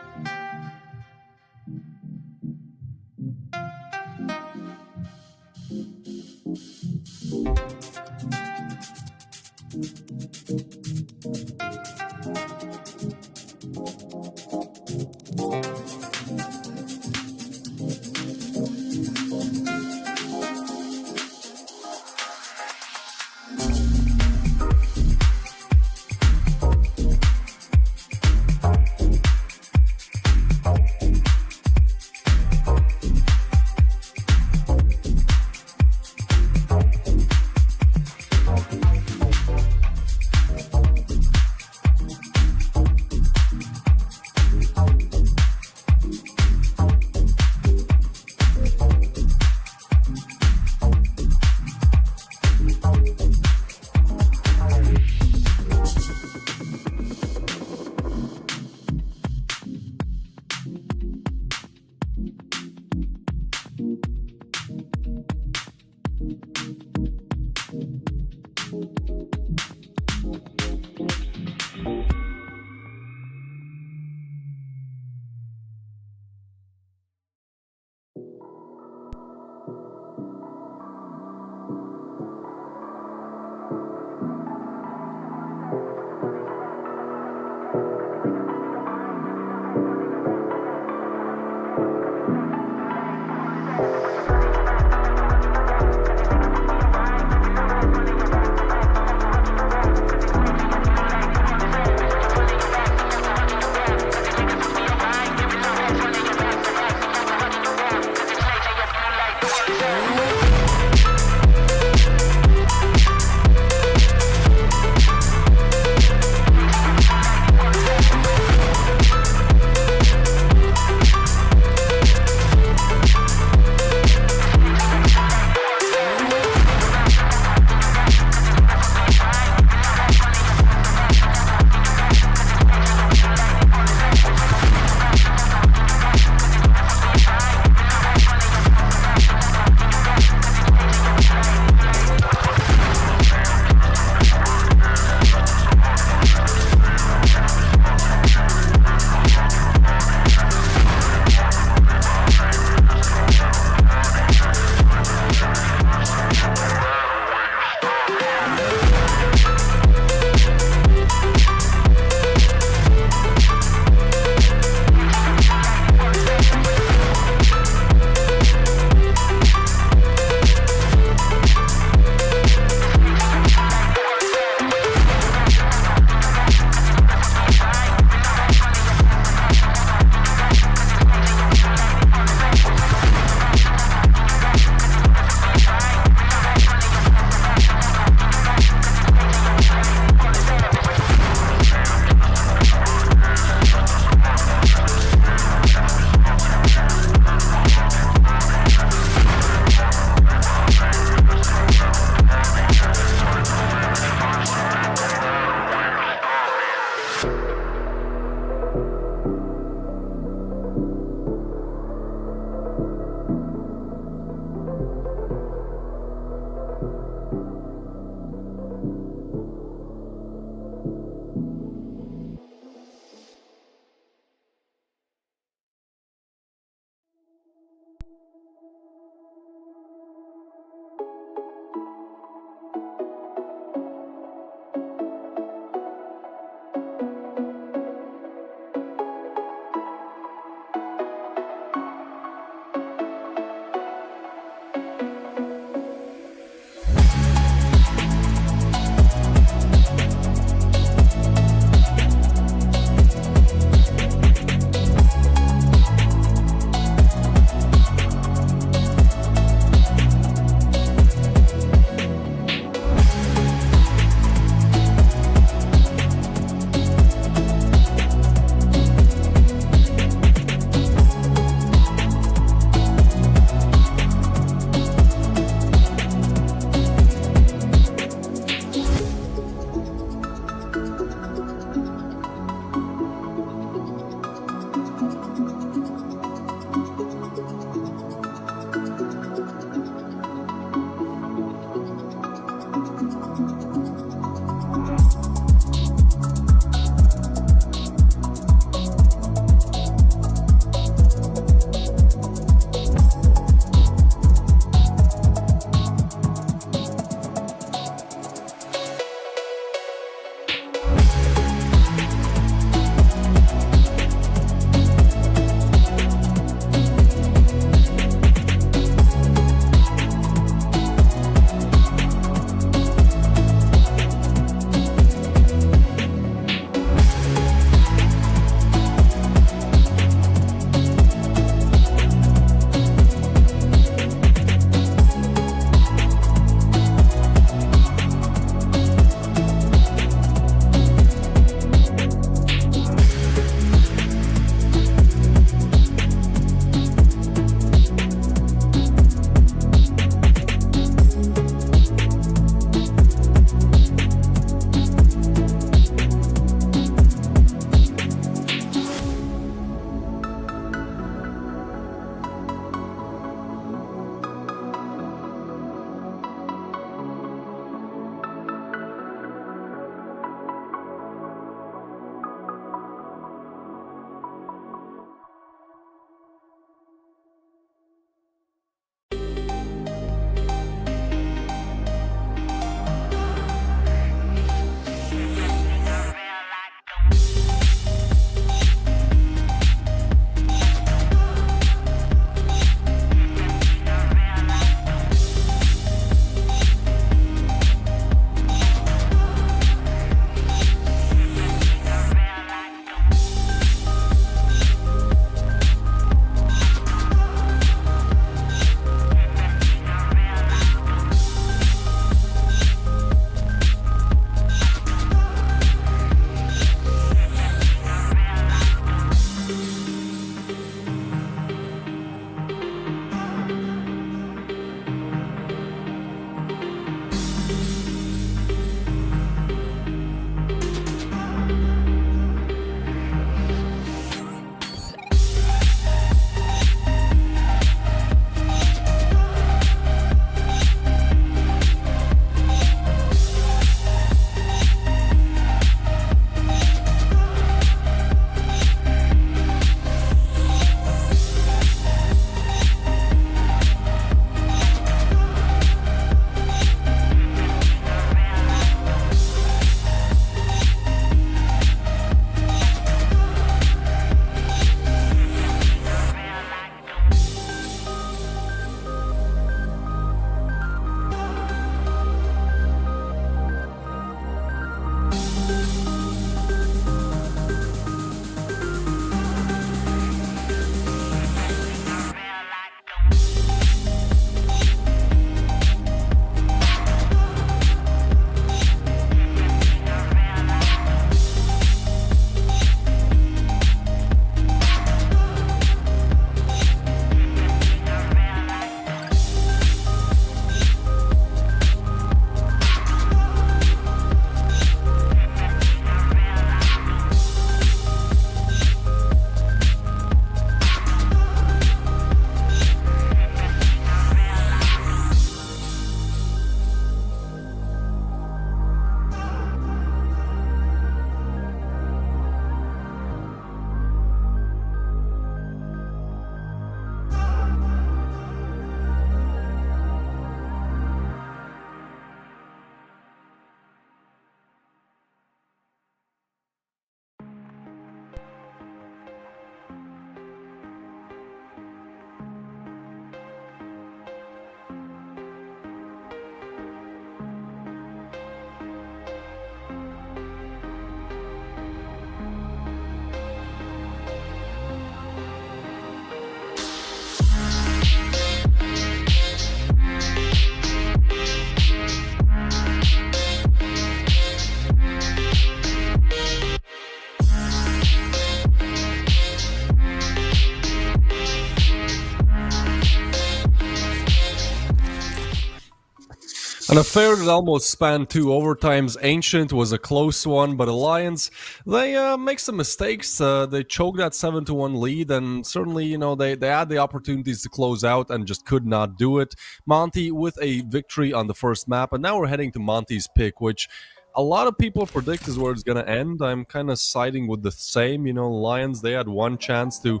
An affair that almost spanned two overtimes. Ancient was a close one, but Alliance, they make some mistakes. They choked that 7-1 lead, and certainly, they had the opportunities to close out and just could not do it. Monty with a victory on the first map, and now we're heading to Monty's pick, which a lot of people predict is where it's going to end. I'm kind of siding with the same. Lions, they had one chance to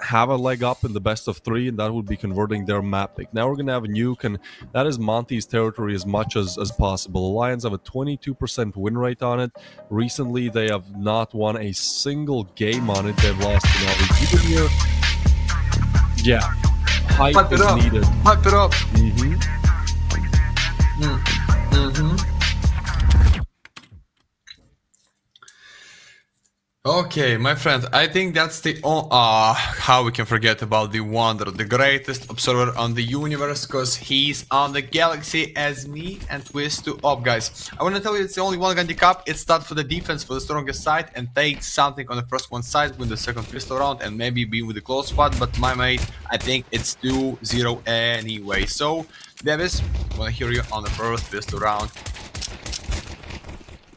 have a leg up in the best of 3, and that would be converting their map pick. Now we're going to have a nuke, and that is Monty's territory as much as possible. The Lions have a 22% win rate on it. Recently, they have not won a single game on it. They've lost to Navi here. Yeah, hype Hype it is up. needed. Hype it up. Okay, my friend, I think that's the how we can forget about the wonder, the greatest observer on the universe, because he's on the galaxy as me and Twist2. Guys, I want to tell you it's the only one Gandhi Cup. It's start for the defense for the strongest side and take something on the first one side, win the second pistol round and maybe be with the close spot, but my mate, I think it's 2-0 anyway. So, Davis, I want to hear you on the first pistol round.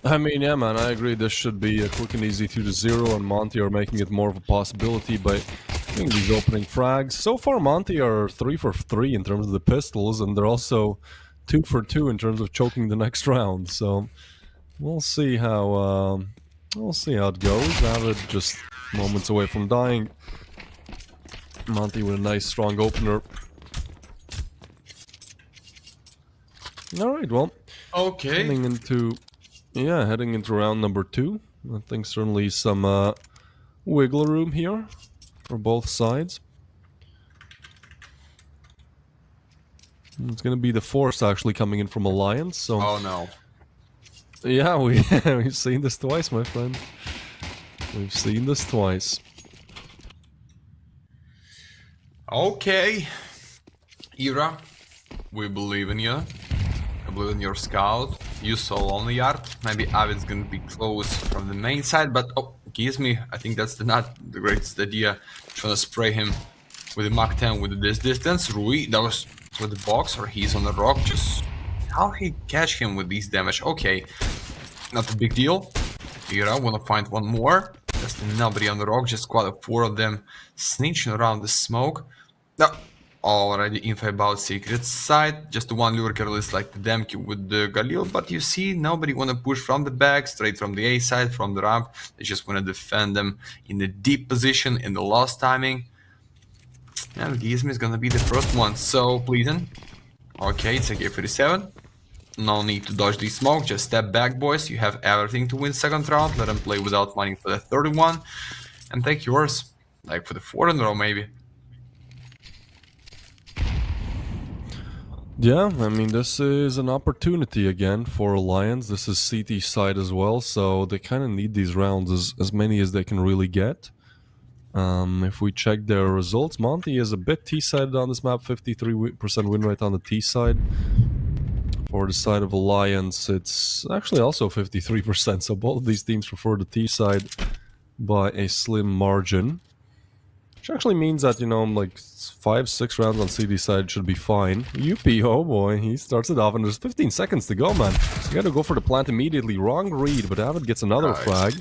I mean, yeah, man, I agree. This should be a quick and easy 2-0, and Monty are making it more of a possibility by doing these opening frags. So far, Monty are 3 for 3 in terms of the pistols, and they're also 2 for 2 in terms of choking the next round. So we'll see how it goes. Avid just moments away from dying. Monty with a nice strong opener. All right, well, Okay. heading into round number 2. I think certainly some wiggle room here for both sides. It's going to be the Force actually coming in from Alliance. So Oh no. yeah, we've seen this twice, my friend. We've seen this twice. Okay. Ira, we believe in you. I believe in your scout. You solo on the yard. Maybe Avid's gonna be close from the main side, but gives me. I think that's not the greatest idea. Trying to spray him with the Mach 10 with this distance. Rui, that was with the box, or he's on the rock. Just how he catch him with these damage? Okay, not a big deal. Ira, wanna find one more. Just nobody on the rock. Just squad of 4 of them snitching around the smoke. No. Already info about secret side. Just the one lure careless like the Demke with the Galil, but you see nobody wanna push from the back, straight from the A side, from the ramp. They just wanna defend them in the deep position in the last timing. And Gizmi is gonna be the first one. So pleasing. Okay, it's a K-47. No need to dodge the smoke, just step back, boys. You have everything to win second round. Let them play without mining for the 31. And take yours. Like for the 4th in a row maybe. Yeah, I mean, this is an opportunity again for Alliance. This is CT side as well, so they kind of need these rounds, as many as they can really get. If we check their results, Monty is a bit T-sided on this map, 53% win rate on the T side. For the side of Alliance, it's actually also 53%, so both of these teams prefer the T side by a slim margin. Which actually means that, you know, like 5-6 rounds on CD side should be fine. UP, oh boy, he starts it off and there's 15 seconds to go, man. You gotta go for the plant immediately. Wrong read, but Avid gets another Nice. frag.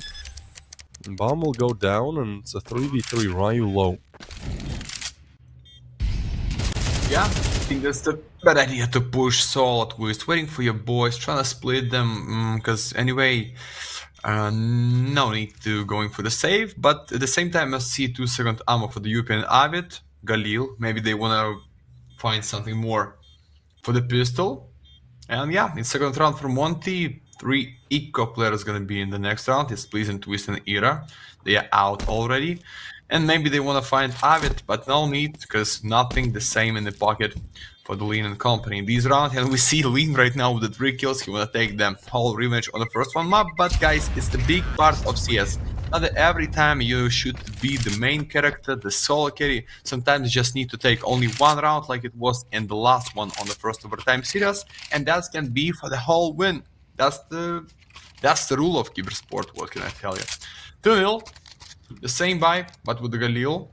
And bomb will go down and it's a 3v3 Ryu low. Yeah, I think that's the bad idea to push solo twist. Waiting for your boys, trying to split them, because anyway, no need to going for the save, but at the same time I see 2 second ammo for the European Avid, Galil, maybe they wanna find something more for the pistol. And yeah, in second round from Monty, 3 eco players gonna be in the next round. It's Pleasing, Twist and Ira. They are out already. And maybe they wanna find Avid, but no need, because nothing the same in the pocket for the Lean and company in this round. And we see Lean right now with the 3 kills. He wanna take the whole revenge on the first one map, but guys, it's the big part of CS. Not that every time you should be the main character, the solo carry. Sometimes you just need to take only 1 round like it was in the last one on the first overtime series, and that can be for the whole win. That's the rule of Cybersport, what can I tell you. 2-0, the same buy, but with the Galil.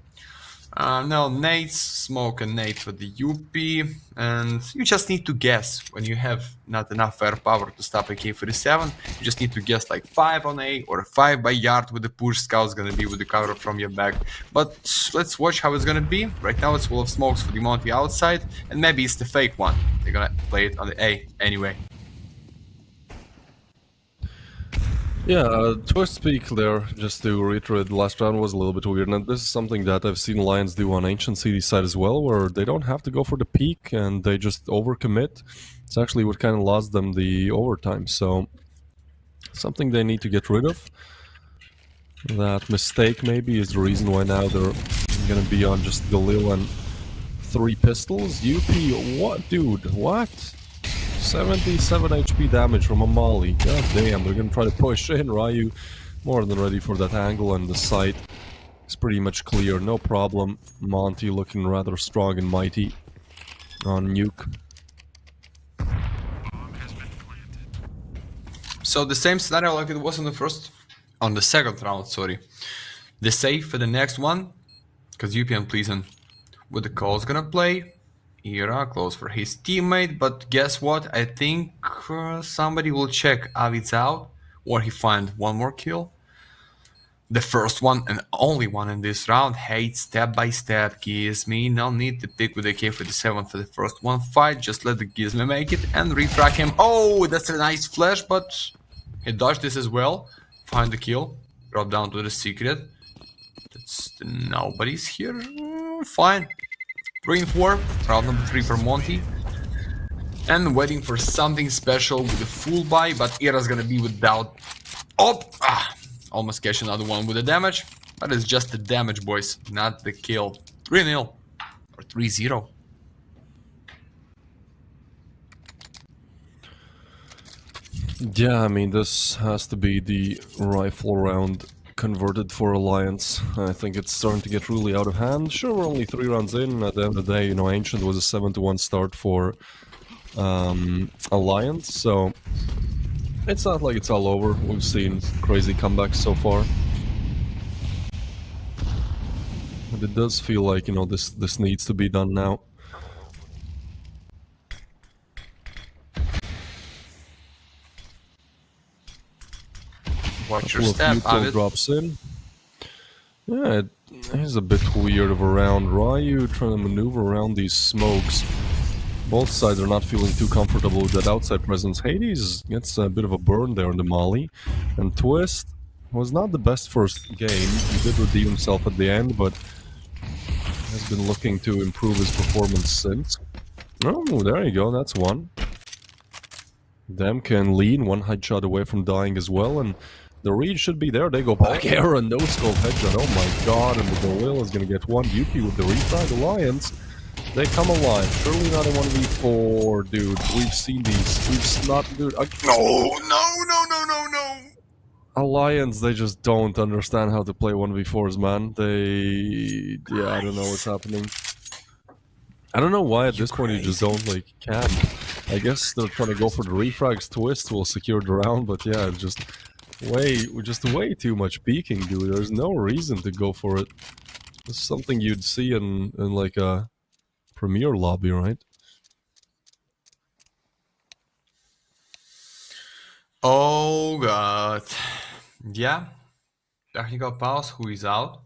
Now nades, smoke and nade for the UP, and you just need to guess when you have not enough firepower to stop a K-47. You just need to guess like 5 on A or 5 by yard with the push. Scout's gonna be with the cover from your back. But let's watch how it's gonna be. Right now it's full of smokes for the Monty outside, and maybe it's the fake one. They're gonna play it on the A anyway. Yeah, Twist Peak there, just to reiterate, the last round was a little bit weird, and this is something that I've seen Lions do on Ancient City side as well, where they don't have to go for the peak and they just overcommit. It's actually what kind of lost them the overtime, so something they need to get rid of. That mistake maybe is the reason why now they're gonna be on just Galil and 3 pistols. UP, what, dude, what? 77 HP damage from a Molly. God damn, they're gonna try to push in. Ryu more than ready for that angle, and the site is pretty much clear, no problem. Monty looking rather strong and mighty on Nuke. So the same scenario like it was on the second round, sorry. The save for the next one, because UP and Pleasen with the call's gonna play. Era close for his teammate, but guess what? I think somebody will check Avid's out, or he find one more kill. The first one and only one in this round. Hate step by step Gizmi. No need to pick with AK-47 for the first one fight. Just let the Gizmi make it and refrag him. Oh, that's a nice flash, but he dodged this as well. Find the kill. Drop down to the secret. That's nobody's here. Fine. 3 and 4. Round number 3 for Monty. And waiting for something special with a full buy, but Era's gonna be without. Oh! Almost catch another one with the damage. That is just the damage, boys, not the kill. 3-0 or 3-0. Yeah, I mean, this has to be the rifle round converted for Alliance. I think it's starting to get really out of hand. Sure, we're only 3 rounds in. At the end of the day, you know, Ancient was a 7-1 start for Alliance, so it's not like it's all over. We've seen crazy comebacks so far. But it does feel like, you know, this needs to be done now. Watch your Couple step, of Yuko Avid. drops in. Yeah, it is a bit weird of a round. Ryu trying to maneuver around these smokes. Both sides are not feeling too comfortable with that outside presence. Hades gets a bit of a burn there in the Molly. And Twist was not the best first game. He did redeem himself at the end, but has been looking to improve his performance since. Oh, there you go, that's one. Dem can lean, one headshot away from dying as well, and the read should be there. They go back air and no scope headshot. Oh my god, and the Galil is gonna get one. UP with the refrag. Alliance, they come alive. Surely not a 1v4, dude. We've seen these. We've not, dude. No. Alliance, they just don't understand how to play 1v4s, man. Yeah, I don't know what's happening. I don't know why at this point you just don't, like, camp. I guess they're trying to go for the refrags. Twist will secure the round, but yeah, it's just way too much peeking, dude. There's no reason to go for it. It's something you'd see in like a Premier lobby, right? Oh god. Yeah. Technical pause, who is out?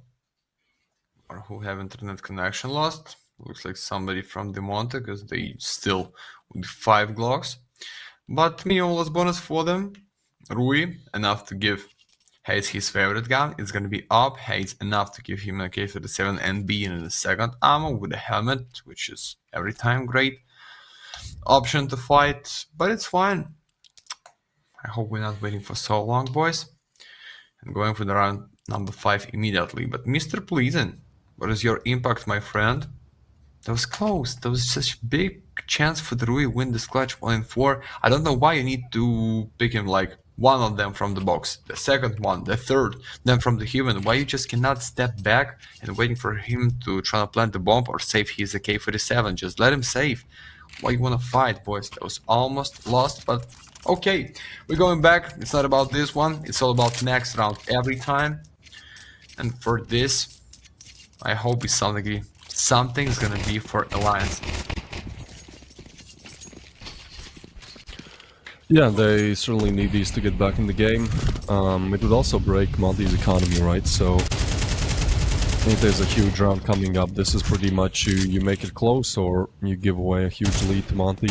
Or who have internet connection lost? Looks like somebody from Demonte, because they still with 5 Glocks. But minimalist bonus for them. Rui, enough to give Hayes his favorite gun. It's gonna be up. Hayes enough to give him a AK-47 and B in the second ammo with a helmet, which is every time great option to fight, but it's fine. I hope we're not waiting for so long, boys. And going for the round number 5 immediately. But Mr. Pleasen, what is your impact, my friend? That was close. That was such a big chance for the Rui win this clutch 1-4. I don't know why you need to pick him like one of them from the box, the second one, the third, then from the heaven. Why you just cannot step back and waiting for him to try to plant the bomb or save his AK-47? Just let him save. Why you wanna fight, boys? That was almost lost, but okay. We're going back. It's not about this one. It's all about next round every time. And for this, I hope it's something's gonna be for Alliance. Yeah, they certainly need these to get back in the game. It would also break Monty's economy, right? So if there's a huge round coming up, this is pretty much you make it close or you give away a huge lead to Monty.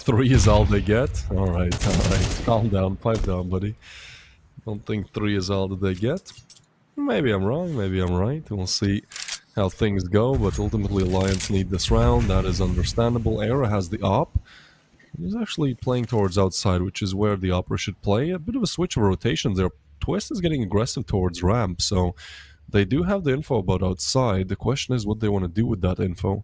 3 is all they get? Alright. Calm down, pipe down, buddy. Don't think 3 is all that they get. Maybe I'm wrong, maybe I'm right. We'll see how things go, but ultimately Alliance need this round. That is understandable. Era has the op. He's actually playing towards outside, which is where the Opera should play. A bit of a switch of rotations there. Twist is getting aggressive towards ramp, so they do have the info about outside. The question is what they want to do with that info.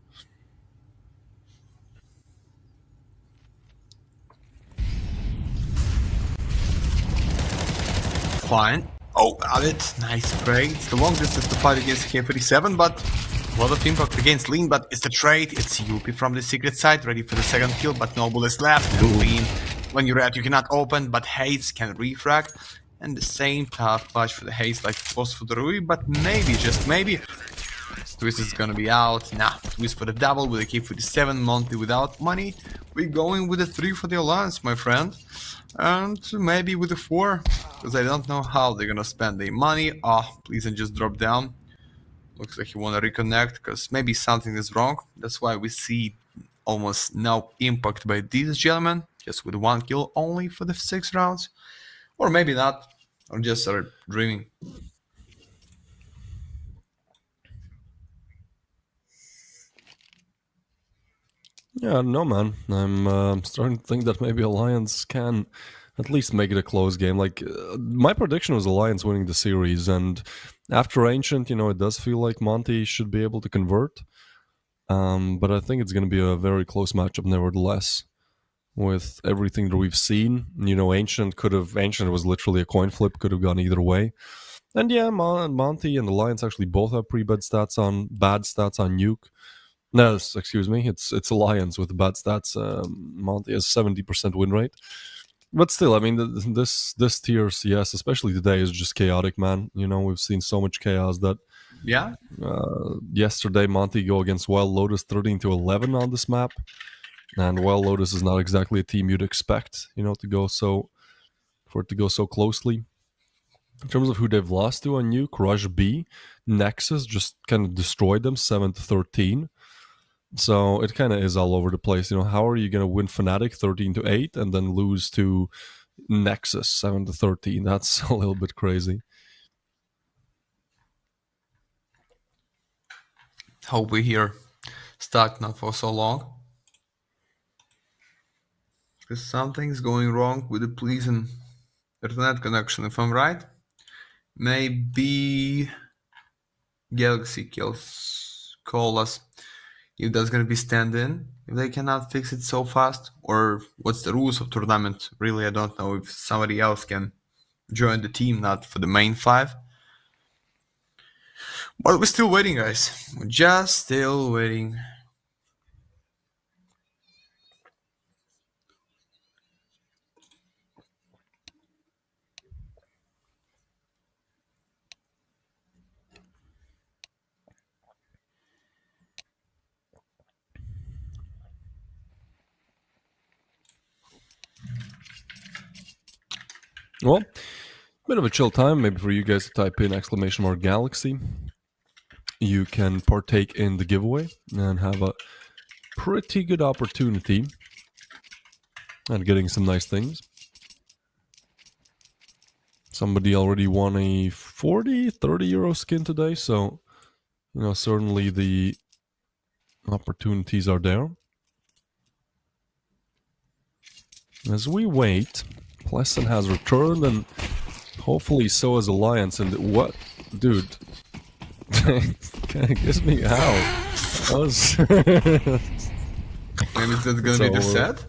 Fine. Oh, got it. Nice spray. It's the long distance to fight against K37, but a lot of impact against Lean, but it's the trade. It's Yuppie from the secret side, ready for the second kill, but no bullets left. And Lean, when you're at, you cannot open, but Haze can refrag. And the same tough patch for the Haze like it was for the Rui, but maybe, just maybe, Twist is gonna be out. Nah, Twist for the double with a K47, Monty without money. We're going with a 3 for the Alliance, my friend. And maybe with a 4, because I don't know how they're gonna spend their money. Oh, please and just drop down. Looks like you wanna reconnect, because maybe something is wrong. That's why we see almost no impact by these gentlemen, just with 1 kill only for the 6 rounds. Or maybe not, or just are dreaming. Yeah, I don't know, man. I'm starting to think that maybe Alliance can at least make it a close game. Like, my prediction was Alliance winning the series, and after Ancient, you know, it does feel like Monty should be able to convert. But I think it's going to be a very close matchup nevertheless. With everything that we've seen, you know, Ancient was literally a coin flip, could have gone either way. And yeah, Monty and Alliance actually both have pretty bad stats on Nuke. No, excuse me, it's Alliance with bad stats. Monty has 70% win rate. But still, I mean, this tier CS, especially today, is just chaotic, man. You know, we've seen so much chaos that... Yeah? Yesterday, Monty go against Wild Lotus 13-11 on this map. And Wild Lotus is not exactly a team you'd expect, you know, for it to go so closely. In terms of who they've lost to on Nuke, Rush B, Nexus just kind of destroyed them 7-13. So it kind of is all over the place. You know, how are you going to win Fnatic 13-8 and then lose to Nexus 7-13? That's a little bit crazy. Hope we here stuck not for so long. Because something's going wrong with the pleasing internet connection, if I'm right. Maybe Galaxy call us if that's gonna be stand-in, if they cannot fix it so fast, or what's the rules of tournament. Really, I don't know if somebody else can join the team, not for the main 5. But we're still waiting, guys. We're just still waiting. Well, bit of a chill time, maybe for you guys to type in !Galaxy. You can partake in the giveaway and have a pretty good opportunity at getting some nice things. Somebody already won a 30 euro skin today, so, you know, certainly the opportunities are there. As we wait, Pleasant has returned, and hopefully so has Alliance. And what, dude? Kind of gives me out. That was Maybe that's gonna be the set.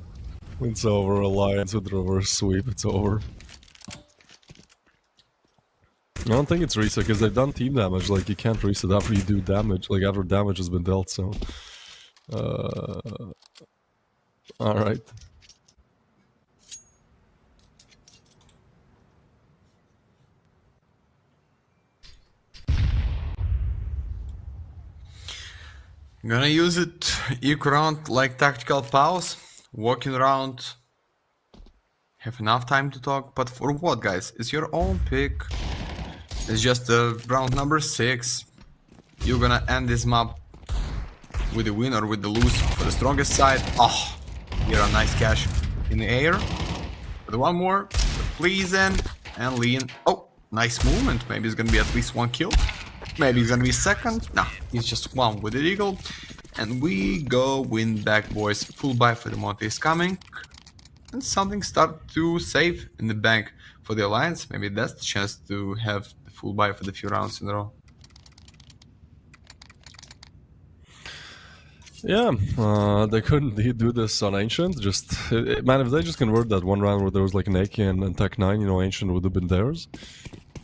It's over. Alliance with reverse sweep. It's over. I don't think it's reset because they've done team damage. Like, you can't reset after you do damage. Like, after damage has been dealt. So, all right. Gonna use it eco round like tactical pause, walking around, have enough time to talk, but for what, guys? It's your own pick. It's just round number 6. You're gonna end this map with the win or with the lose for the strongest side. Oh, Here a nice catch in the air. But one more. Pleasing and Leon. Oh, nice movement. Maybe it's gonna be at least one kill. Maybe it's gonna be second. Nah, he's just one with the eagle. And we go win back, boys. Full buy for the Monty is coming. And something start to save in the bank for the Alliance. Maybe that's the chance to have the full buy for the few rounds in a row. Yeah, they couldn't do this on Ancient. Just man, if they just convert that one round where there was like an AK and Tech 9, you know, Ancient would have been theirs.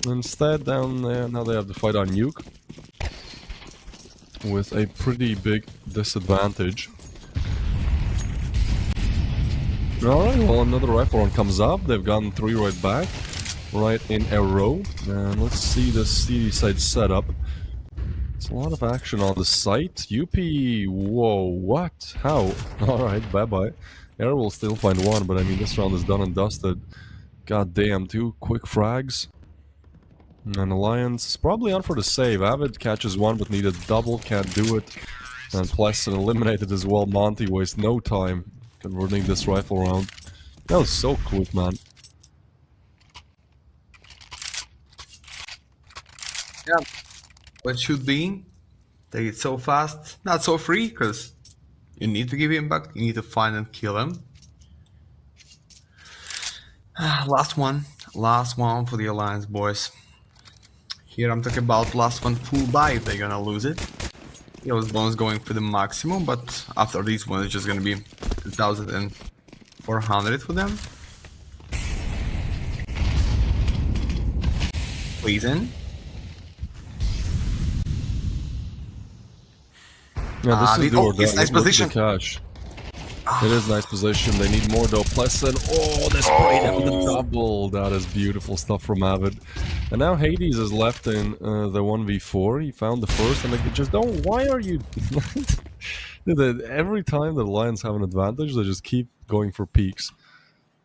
Instead, down there, now they have to fight on Nuke with a pretty big disadvantage. Alright, well, another rifle round comes up. They've gotten 3 right back, right in a row. And let's see the CD side setup. It's a lot of action on the site. UP, whoa, what? How? Alright, bye-bye. Air will still find one, but I mean, this round is done and dusted. God damn, 2 quick frags. And Alliance probably on for the save. Avid catches one, but needed double, can't do it. And Pleasant eliminated as well. Monty wastes no time converting this rifle round. That was so quick, man. Yeah, what should be? Take it so fast, not so free, because you need to give him back. You need to find and kill him. Last one for the Alliance, boys. Here I'm talking about last one full buy if they're gonna lose it. Those bones going for the maximum, but after this one it's just gonna be 2,400 for them. Pleasing. Yeah, this is the order. it's nice Look at the position. cash. It is nice position. They need more though. Pleasant. Oh, they sprayed out the double. That is beautiful stuff from Avid. And now Hades is left in the 1v4. He found the first, and they just don't. Why are you? Every time the Lions have an advantage, they just keep going for peaks.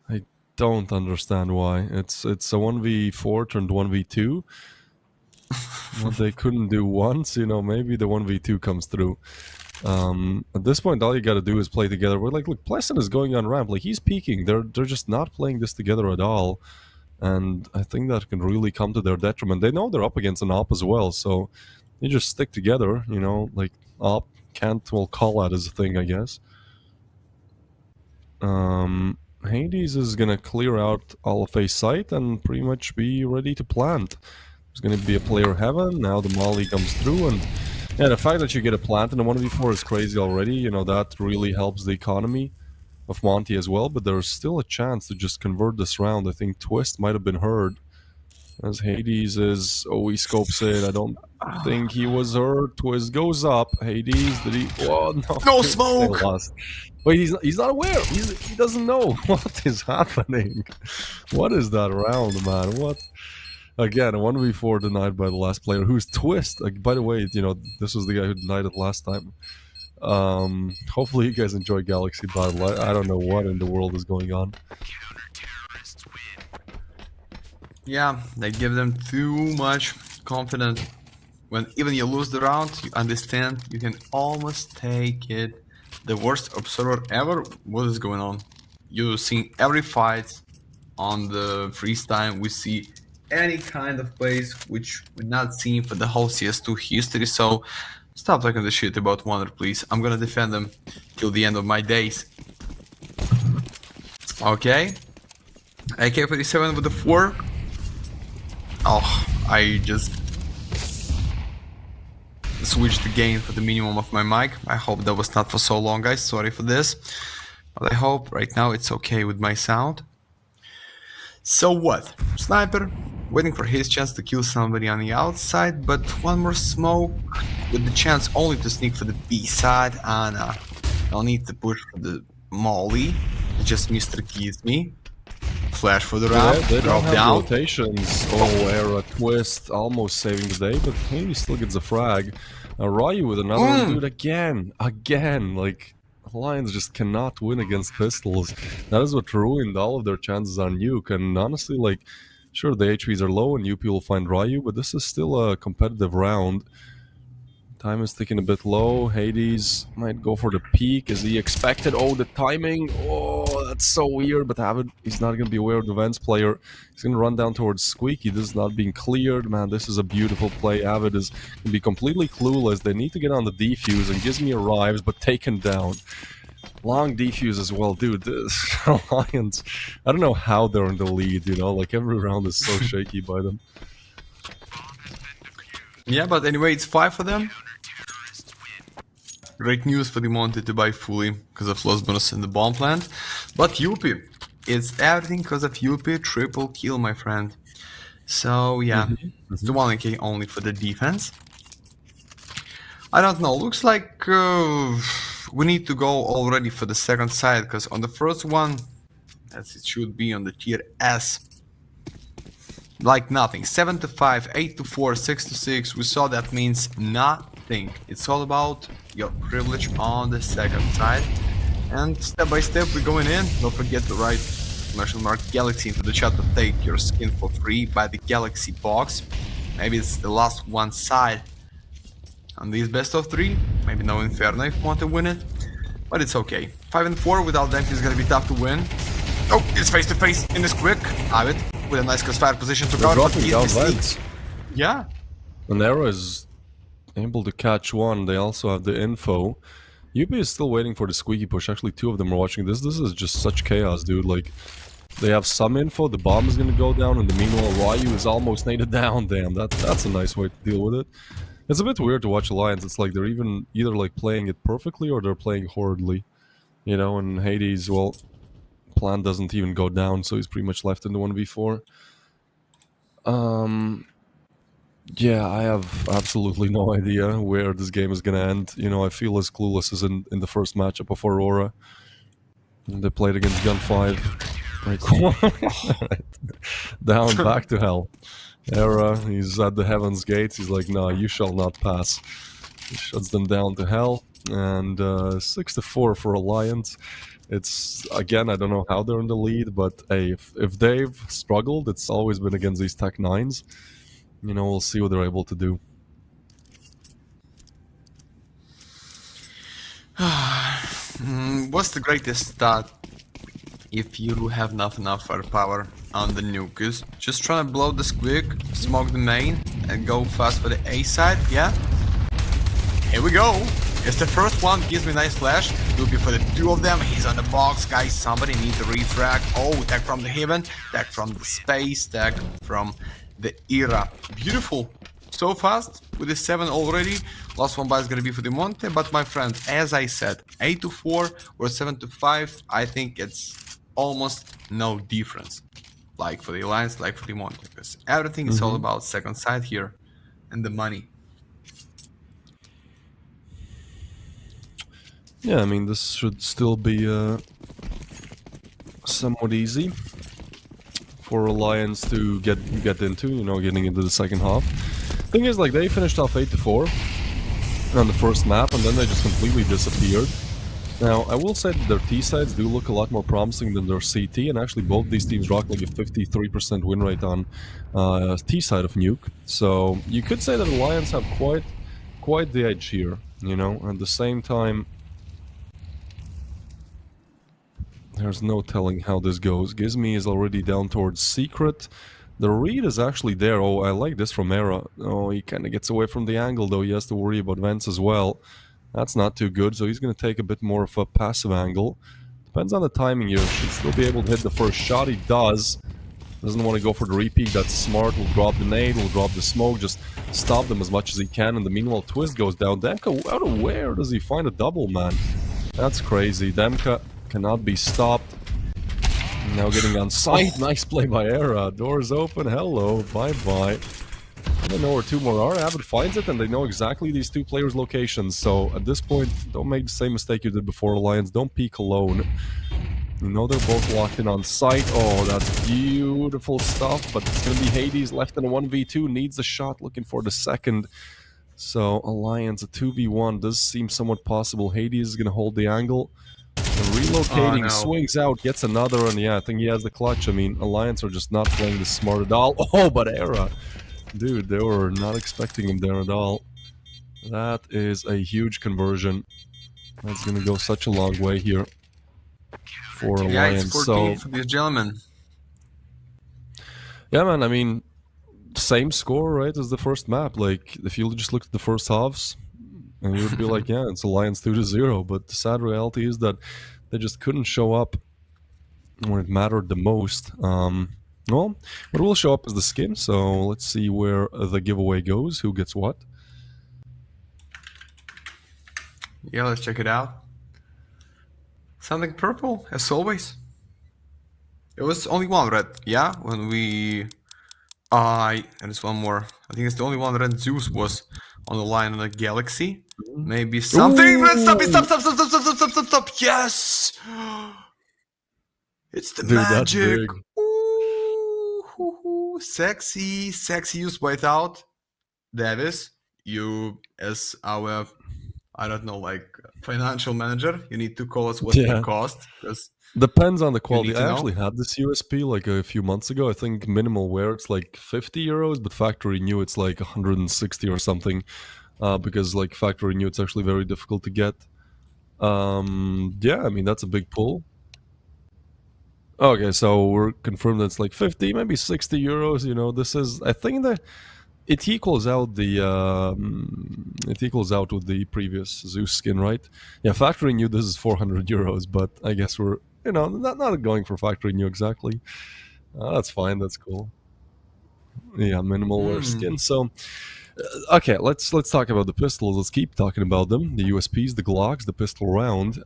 I don't understand why. It's a 1v4 turned 1v2. What they couldn't do once, you know, maybe the 1v2 comes through. At this point, all you gotta do is play together. We're like, look, Pleasant is going on ramp. Like, he's peaking. They're just not playing this together at all. And I think that can really come to their detriment. They know they're up against an op as well, so they just stick together, you know, like op can't will call out as a thing, I guess. Hades is gonna clear out all of a site and pretty much be ready to plant. There's gonna be a player heaven. Now the Molly comes through, and yeah, the fact that you get a plant in the 1v4 is crazy already. You know, that really helps the economy of Monty as well, but there's still a chance to just convert this round. I think Twist might have been hurt. As Hades is... Oh, he scopes it. I don't think he was hurt. Twist goes up. Hades, did he... Oh, no. No They smoke! lost. Wait, he's not aware. He doesn't know what is happening. What is that round, man? What? Again, a 1v4 denied by the last player, who's Twist. By the way, you know, this was the guy who denied it last time. Hopefully you guys enjoy Galaxy Battle. I don't know what in the world is going on. Yeah, they give them too much confidence. When even you lose the round, you understand you can almost take it. The worst observer ever. What is going on? You see every fight on the freeze time. We see any kind of plays which we're not seeing for the whole CS2 history. So stop talking the shit about Wonder, please. I'm gonna defend them till the end of my days. Okay. AK-47 with the 4. Oh, I just switched the gain for the minimum of my mic. I hope that was not for so long, guys. Sorry for this. But I hope right now it's okay with my sound. So what? Sniper, waiting for his chance to kill somebody on the outside, but one more smoke with the chance only to sneak for the B side, and I'll need to push for the Molly. Just Mr. Keys me. Flash for the round, They don't drop have down. rotations. Oh, Era Twist almost saving the day, but he still gets a frag. Ryu with another one, dude, again. Like, Lions just cannot win against pistols. That is what ruined all of their chances on Nuke. And honestly, like, sure, the HPs are low and UP will find Ryu, but this is still a competitive round. Time is ticking a bit low. Hades might go for the peak as he expected. Oh, the timing. Oh, that's so weird. But Avid, he's not going to be aware of the Vents player. He's going to run down towards Squeaky. This is not being cleared. Man, this is a beautiful play. Avid is going to be completely clueless. They need to get on the defuse, and Gizmi arrives, but taken down. Long defuse as well. Dude, this Alliance, I don't know how they're in the lead, you know? Like, every round is so shaky by them. Yeah, but anyway, it's 5 for them. Great news for Demonte to buy fully because of loss bonus in the bomb plant. But Yuppie, it's everything because of Yuppie. Triple kill, my friend. So yeah, it's the 1k only for the defense. I don't know. Looks like we need to go already for the second side because on the first one, as it should be on the tier S, like nothing. 7 to 5, 8 to 4, 6 to 6. We saw that means nothing. It's all about your privilege on the second side. And step by step we're going in. Don't forget to write exclamation mark Galaxy into the chat to take your skin for free by the Galaxy box. Maybe it's the last one side on these best of 3. Maybe no Inferno if you want to win it. But it's okay. 5 and 4 without Denk is gonna be tough to win. Oh, it's face to face in this quick. Have it. With a nice crossfire position to They're guard. dropping down Vents. Yeah. Nero is able to catch one. They also have the info. Yuppie is still waiting for the squeaky push. Actually, 2 of them are watching this. This is just such chaos, dude. Like, they have some info. The bomb is gonna go down, and the meanwhile, Ryu is almost naded down. Damn, that's a nice way to deal with it. It's a bit weird to watch Alliance. It's like they're either like playing it perfectly or they're playing horridly. You know, and Hades, well, Plan doesn't even go down, so he's pretty much left in the 1v4. Yeah, I have absolutely no idea where this game is gonna end. You know, I feel as clueless as in the first matchup of Aurora. They played against Gun 5. Right. Down, back to hell. Era, he's at the Heaven's Gates. He's like, nah, you shall not pass. He shuts them down to hell. And 6 to 4 for Alliance. It's, again, I don't know how they're in the lead, but hey, if they've struggled, it's always been against these Tech 9s. You know, we'll see what they're able to do. What's the greatest stat if you have not enough firepower on the nuke? Just trying to blow this quick, smoke the main, and go fast for the A side, yeah? Here we go! It's the first one, gives me a nice flash. Yuppie for the 2 of them, he's on the box, guys, somebody needs to refrag. Oh, tag from the Heaven, tag from the Space, tag from the Era. Beautiful. So fast, with the 7 already. Last one by is gonna be for Demonte, but my friend, as I said, 8 to 4 or 7 to 5, I think it's almost no difference. Like for the Alliance, like for Demonte, because everything is all about second side here and the money. Yeah, I mean, this should still be somewhat easy for Alliance to get into, you know, getting into the second half. Thing is, like, they finished off 8 to 4 on the first map, and then they just completely disappeared. Now, I will say that their T sides do look a lot more promising than their CT, and actually both these teams rock like a 53% win rate on T side of Nuke. So you could say that Alliance have quite the edge here, you know. At the same time, there's no telling how this goes. Gizmi is already down towards Secret. The read is actually there. Oh, I like this from Era. Oh, he kind of gets away from the angle, though. He has to worry about Vents as well. That's not too good, so he's going to take a bit more of a passive angle. Depends on the timing here. Should still be able to hit the first shot. He does. Doesn't want to go for the repeat. That's smart. Will drop the nade. Will drop the smoke. Just stop them as much as he can. And the meanwhile, Twist goes down. Demka, out of where does he find a double, man? That's crazy. Demka cannot be stopped. Now getting on site. Nice play by Era. Doors open. Hello. Bye-bye. I don't know where 2 more are. Avid finds it, and they know exactly these 2 players' locations. So at this point, don't make the same mistake you did before, Alliance. Don't peek alone. You know they're both locked in on site. Oh, that's beautiful stuff. But it's going to be Hades left in a 1v2. Needs a shot, looking for the second. So Alliance, a 2v1 does seem somewhat possible. Hades is going to hold the angle. And relocating, swings out, gets another, and yeah, I think he has the clutch. I mean, Alliance are just not playing this smart at all. Oh, but Era. Dude, they were not expecting him there at all. That is a huge conversion. That's gonna go such a long way here for Yeah, it's Alliance. 14 So for this gentleman. yeah, man. I mean, same score, right, as the first map. Like, if you just looked at the first halves, and you would be like, yeah, it's Alliance 2-0. But the sad reality is that they just couldn't show up when it mattered the most. Well, what will show up is the skin. So let's see where the giveaway goes. Who gets what? Yeah, let's check it out. Something purple, as always. It was only one red, yeah? When we... and there's one more. I think it's the only one red Zeus was on the line in the Galaxy. Maybe something... Stop it! Stop, stop, stop, stop, stop, stop, stop, stop! Yes! It's the Dude, that's magic! big. Ooh, hoo, hoo. Sexy, sexy use whiteout. Davis, you as our... I don't know, like financial manager, you need to call us what Yeah. it cost. Because Depends on the quality. need to I know. actually had this USP like a few months ago. I think minimal wear it's like 50 euros, but factory new it's like 160 or something. Because like factory new it's actually very difficult to get. Yeah, I mean that's a big pull. Okay, so we're confirmed that it's like 50, maybe 60 euros. You know, this is I think that it equals out the with the previous Zeus skin, right? Yeah, factory new this is 400 euros, but I guess we're not going for factory new exactly. That's fine. That's cool. Yeah, minimal wear skin. So, okay, let's talk about the pistols. Let's keep talking about them. The USPs, the Glocks, the pistol round.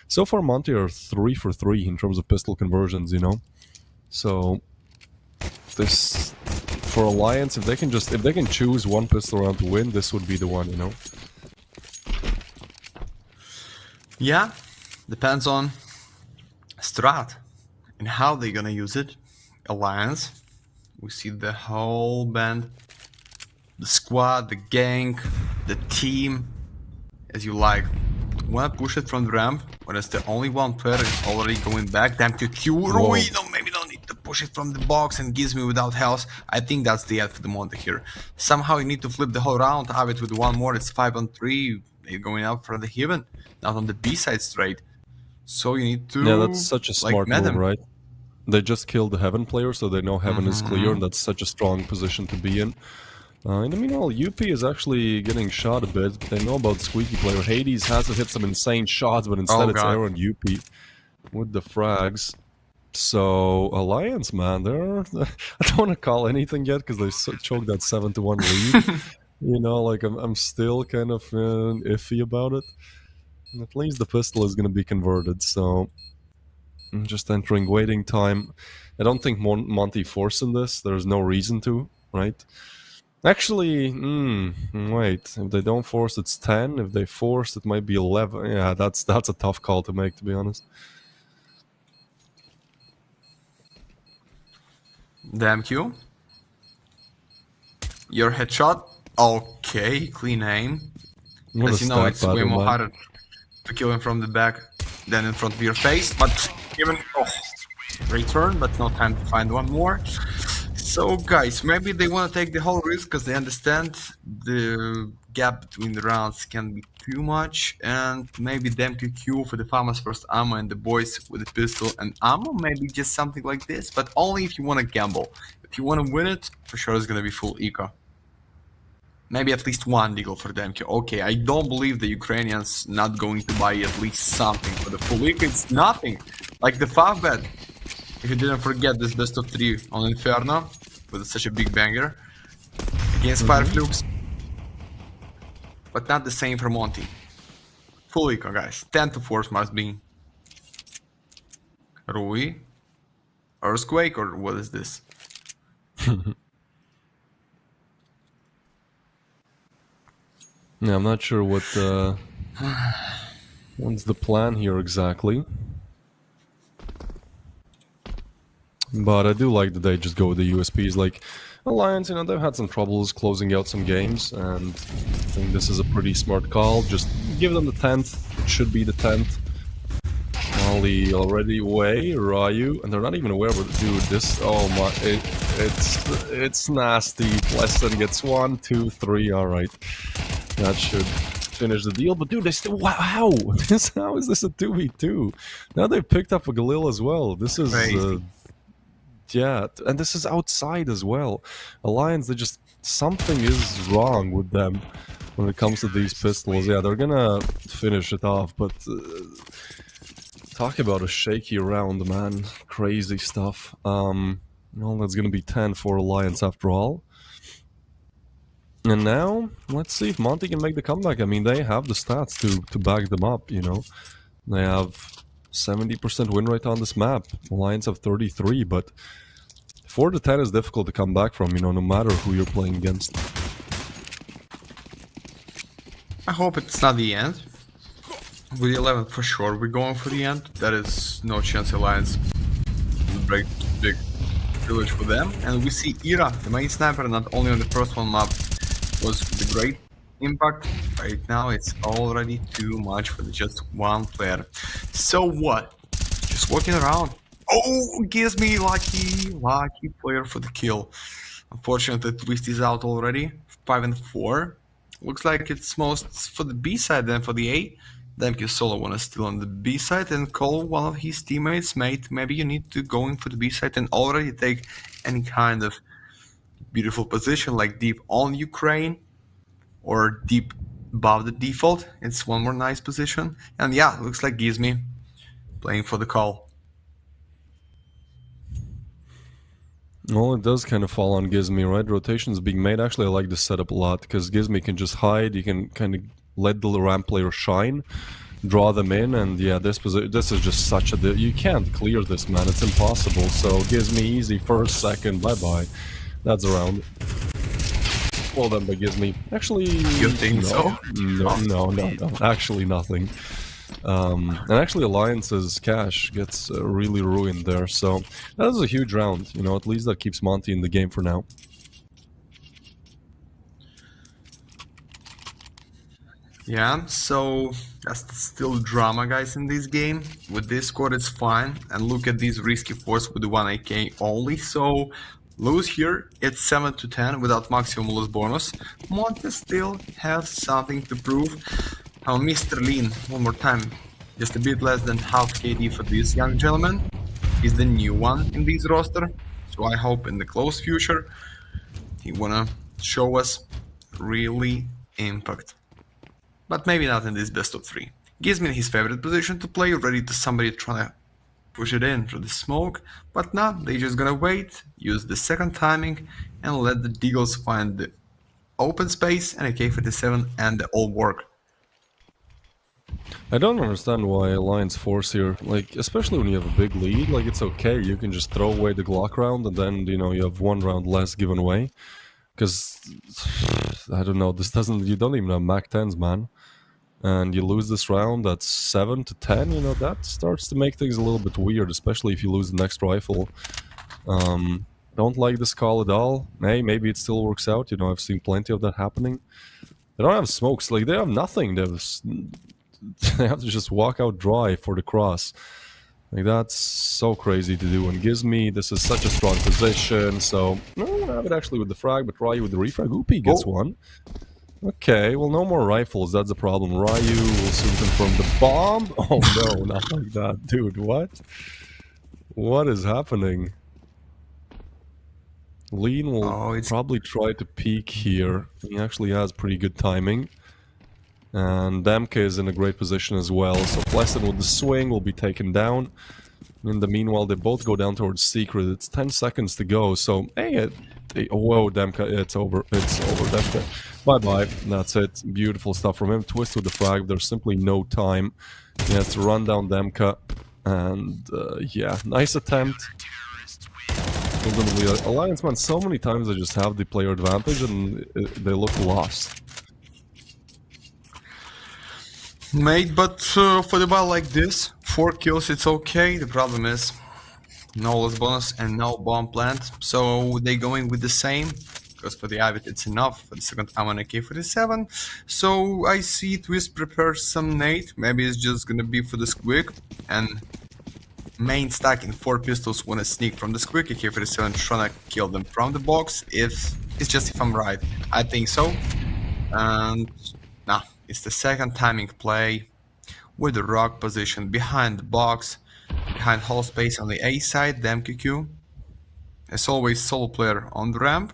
So far, Monty are 3 for 3 in terms of pistol conversions. You know, so this for Alliance, if they can choose one pistol round to win, this would be the one. You know. yeah, depends on strat and how they're gonna use it. Alliance, we see the whole band, the squad, the gang, the team, as you like. Wanna push it from the ramp, when it's the only one player is already going back. Damn QQ, Rui, no, maybe don't need to push it from the box and gives me without health. I think that's the end for the Monte here. Somehow you need to flip the whole round, have it with one more, it's 5-on-3, they're going out for the heaven, not on the B side straight. So you need to... Yeah, that's such a smart net move, them. right? They just killed the Heaven player, so they know Heaven is clear, and that's such a strong position to be in. In the meanwhile, UP is actually getting shot a bit. They know about Squeaky player. Hades has to hit some insane shots, but instead it's God. Aaron UP with the frags. So Alliance, man, they're I don't want to call anything yet because they choked that 7-1 lead. You know, like I'm still kind of iffy about it. And at least the pistol is going to be converted, so I'm just entering waiting time. I don't think Monty forcing this. There's no reason to, right? Actually, wait. If they don't force, it's 10. If they force, it might be 11. Yeah, that's a tough call to make, to be honest. Damn Q. Your headshot. Okay, clean aim. What a As you know, stat it's way pattern, more man. harder to kill him from the back than in front of your face. But even return, but no time to find one more. So guys, maybe they want to take the whole risk because they understand the gap between the rounds can be too much, and maybe them QQ for the farmer's first ammo and the boys with the pistol and ammo, maybe just something like this, but only if you want to gamble. If you want to win it, for sure it's gonna be full eco. Maybe at least one deagle for them. Okay, I don't believe the Ukrainians not going to buy at least something for the full eco. It's nothing. Like the 5-bet. If you didn't forget this best of 3 on Inferno with such a big banger against Fireflux. But not the same for Monty. Full eco, guys. 10-4 must be. Rui? Earthquake or what is this? Yeah, I'm not sure what's the plan here exactly. But I do like that they just go with the USPs. Like Alliance, you know, they've had some troubles closing out some games, and I think this is a pretty smart call. Just give them the 10th. It should be the 10th. Molly already away, Ryu, and they're not even aware. But dude, this it's nasty. Pleasant gets 1, 2, 3. All right. That should finish the deal. But dude, they still wow! How is this a 2v2? Now they picked up a Galil as well. This is Crazy. yeah, and this is outside as well. Alliance, they just something is wrong with them when it comes to these pistols. Yeah, they're gonna finish it off, but talk about a shaky round, man. Crazy stuff. Well, that's gonna be 10 for Alliance after all. And now, let's see if Monty can make the comeback. I mean, they have the stats to back them up, you know. They have 70% win rate on this map. Alliance have 33, but 4 to 10 is difficult to come back from, you know, no matter who you're playing against. I hope it's not the end. With the 11, for sure, we're going for the end. That is no chance Alliance will break big village for them. And we see Ira, the main sniper, not only on the first one map, was with a great impact. Right now, it's already too much for just one player. So what? Just walking around. Oh, gives me lucky player for the kill. Unfortunately, Twist is out already. 5 and 4. Looks like it's most for the B side than for the A. Demke Solo one is still on the B side and call one of his teammates, mate. Maybe you need to go in for the B side and already take any kind of beautiful position like deep on Ukraine or deep above the default. It's one more nice position. And yeah, looks like Gizmi playing for the call. Well, it does kind of fall on Gizmi, right? Rotations being made. Actually, I like this setup a lot because Gizmi can just hide. You can kind of let the ramp player shine, draw them in, and yeah, this is just such a... You can't clear this, man. It's impossible. So Gizmi easy first, second, bye-bye. That's a round. Well done by Gizmi. Actually... You think no. so? No. Actually, nothing. And actually Alliance's cash gets really ruined there, so that is a huge round, you know, at least that keeps Monty in the game for now. Yeah, so that's still drama, guys, in this game. With this squad, it's fine. And look at these risky force with the 1 AK only. So lose here, it's 7 to 10 without maximum lose bonus. Monty still has something to prove. Mr. Lean, one more time, just a bit less than half KD for this young gentleman. He's the new one in this roster, so I hope in the close future he wanna show us really impact. But maybe not in this best of 3. Gives me his favorite position to play, ready to somebody trying to push it in through the smoke, but now they just gonna wait, use the second timing, and let the Deagles find the open space and AK-47 and the all work. I don't understand why Alliance force here, like, especially when you have a big lead, like, it's okay, you can just throw away the Glock round and then, you know, you have 1 round less given away. Because, I don't know, you don't even have Mac 10s, man. And you lose this round, that's 7 to 10, you know, that starts to make things a little bit weird, especially if you lose the next rifle. Don't like this call at all. Hey, maybe it still works out, you know, I've seen plenty of that happening. They don't have smokes, like, they have nothing, they have to just walk out dry for the cross. Like, that's so crazy to do. And Gizmi, this is such a strong position, so... No, I have it actually with the frag, but Ryu with the refrag. Oopie gets one. Okay, well, no more rifles, that's the problem. Ryu will soon confirm the bomb. Oh no, not like that. Dude, what? What is happening? Lean will probably try to peek here. He actually has pretty good timing. And Demke is in a great position as well, so Pleasant with the swing will be taken down. In the meanwhile, they both go down towards Secret. It's 10 seconds to go, so hey, whoa, Demke, it's over, Demke. Bye-bye, that's it. Beautiful stuff from him. Twist with the frag, there's simply no time. He has to run down Demke, and yeah, nice attempt. Ultimately, Alliance, man, so many times they just have the player advantage and they look lost. Mate, but for the battle like this, 4 kills, it's okay. The problem is no loss bonus and no bomb plant. So they going with the same, because for the Avid it's enough. For the second I'm on AK-47. So I see Twist prepares some nade. Maybe it's just gonna be for the squig. And main stacking 4 pistols wanna sneak from the squig. AK-47 trying to kill them from the box. It's just if I'm right. I think so. And Now, it's the second timing play with the rock position behind the box, behind whole space on the A side, the MQQ. As always, solo player on the ramp.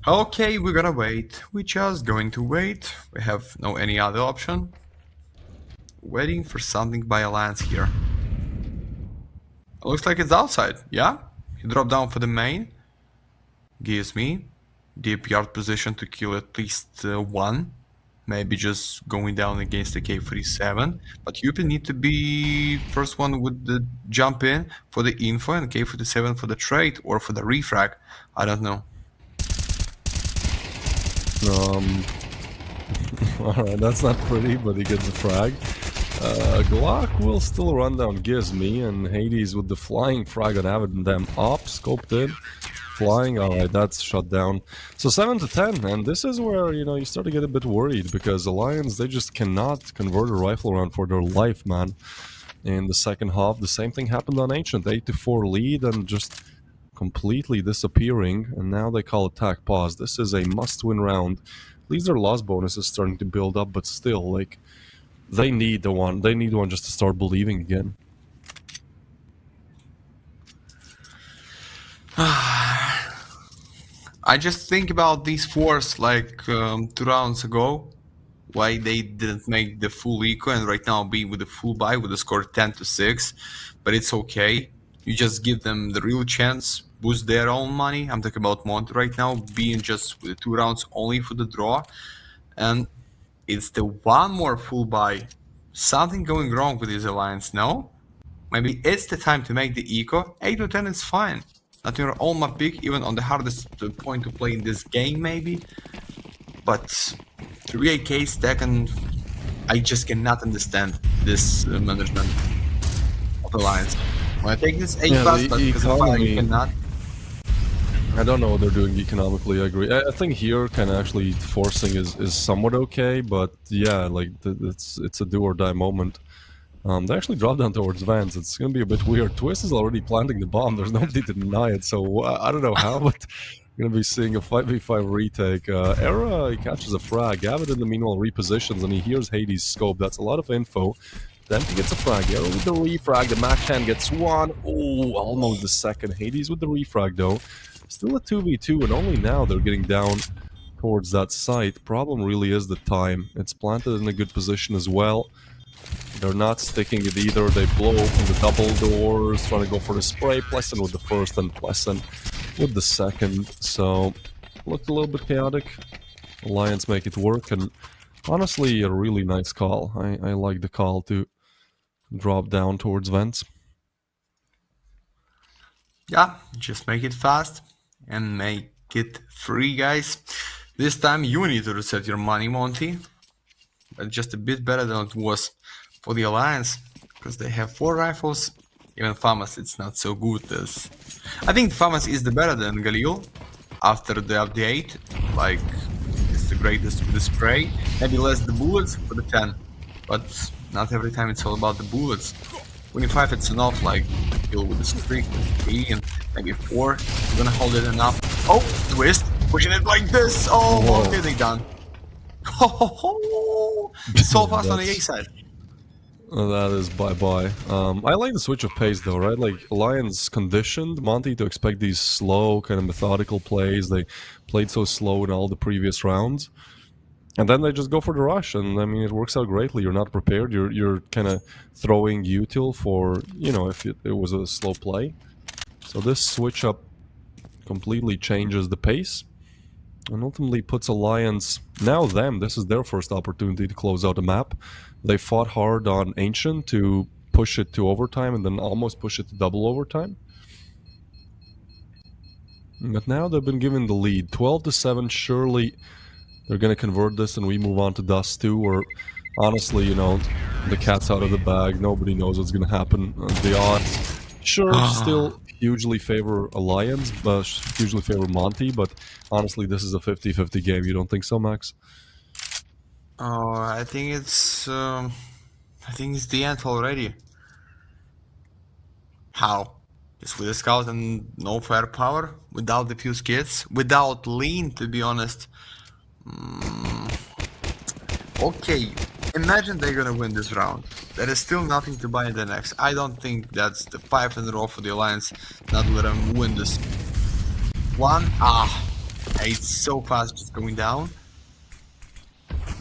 Okay, we're gonna wait. We're just going to wait. We have no any other option. Waiting for something by Alliance here. It looks like it's outside, yeah? He dropped down for the main. Gives me deep yard position to kill at least one. Maybe just going down against the K47. But Yupi need to be first one with the jump in for the info and K47 for the trade or for the refrag. I don't know. Alright, that's not pretty, but he gets a frag. Glock will still run down Gizme, and Hades with the flying frag on Avid and them up, scoped in. Flying, alright, that's shut down. So 7 to 10, and this is where, you know, you start to get a bit worried, because Alliance, they just cannot convert a rifle round for their life, man. In the second half, the same thing happened on Ancient, 8 to 4 lead, and just completely disappearing, and now they call attack pause. This is a must-win round. At least their loss bonus is starting to build up, but still, like, they need one just to start believing again. I just think about these fours like 2 rounds ago, why they didn't make the full eco and right now be with the full buy with the score 10 to 6, but it's okay. You just give them the real chance, boost their own money. I'm talking about Monty right now, being just with the 2 rounds only for the draw, and it's the one more full buy. Something going wrong with this alliance, no? Maybe it's the time to make the eco. 8 to 10 is fine. Not your own map pick, even on the hardest point to play in this game, maybe. But 3AK stack, and I just cannot understand this management of Alliance. When I take this 8 Yeah, plus, but because of fire, you cannot. I don't know what they're doing economically, I agree. I think here kind of actually forcing is somewhat okay, but yeah, like it's a do or die moment. They actually drop down towards Vans. It's gonna be a bit weird. Twist is already planting the bomb. There's nobody to deny it, so I don't know how, but we're gonna be seeing a 5v5 retake. Era, he catches a frag. Gavid in the meanwhile repositions, and he hears Hades' scope. That's a lot of info. Then he gets a frag. Era with the refrag. The Mac 10 gets one. Oh, almost the second. Hades with the refrag, though. Still a 2v2, and only now they're getting down towards that site. Problem really is the time. It's planted in a good position as well. They're not sticking it either. They blow open the double doors, trying to go for the spray. Pleasant with the first and Pleasant with the second. So, looked a little bit chaotic. Alliance make it work, and honestly, a really nice call. I like the call to drop down towards vents. Yeah, just make it fast and make it free, guys. This time you need to reset your money, Monty. But just a bit better than it was for the Alliance, because they have 4 rifles. Even FAMAS, it's not so good as... I think FAMAS is the better than Galil after the update. Like, it's the greatest with the spray. Maybe less the bullets for the 10, but not every time it's all about the bullets. 25 it's enough, like, kill with the streak, 3 and maybe 4. You're gonna hold it enough. Oh, Twist, pushing it like this. Oh, Whoa. okay, they done. So fast on the A side. That is bye-bye. I like the switch of pace though, right? Like, Alliance conditioned Monty to expect these slow, kind of methodical plays. They played so slow in all the previous rounds. And then they just go for the rush, and I mean, it works out greatly. You're not prepared. You're kind of throwing util for, you know, if it was a slow play. So this switch up completely changes the pace, and ultimately puts Alliance, now them, this is their first opportunity to close out a map. They fought hard on Ancient to push it to overtime, and then almost push it to double overtime. But now they've been given the lead, 12 to 7. Surely they're going to convert this and we move on to Dust 2, or honestly, you know, the cat's out of the bag. Nobody knows what's going to happen. The odds, sure, still hugely favor Alliance, but hugely favor Monty, but honestly, this is a 50-50 game. You don't think so, Max? Oh, I think it's the end already. How? Just with a scout and no firepower, without the fuse kits, without lean, to be honest. Okay, imagine they're gonna win this round. There is still nothing to buy in the next. I don't think that's the 5th in a row for the Alliance. Not let them win this one. It's so fast, just going down.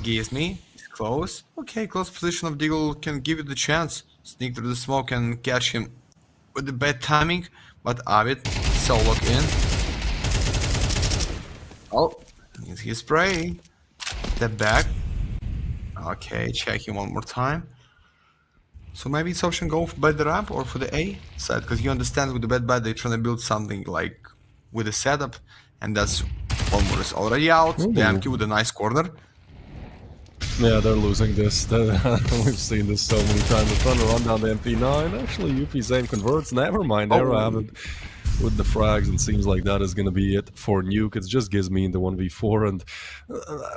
Gives me close. Okay, close position of Deagle can give you the chance. Sneak through the smoke and catch him with the bad timing, but Avid solo in. Oh, needs his spray. Step back. Okay, check him one more time. So maybe it's option go by the ramp or for the A side, because you understand with the bad they're trying to build something like with a setup, and that's one more is already out. Ooh. The MQ with a nice corner. Yeah, they're losing this. We've seen this so many times. They're trying to run down the MP9. Actually, UP's aim converts. Never mind. They're Avid with the frags, and seems like that is going to be it for Nuke. It just gives me in the 1v4. And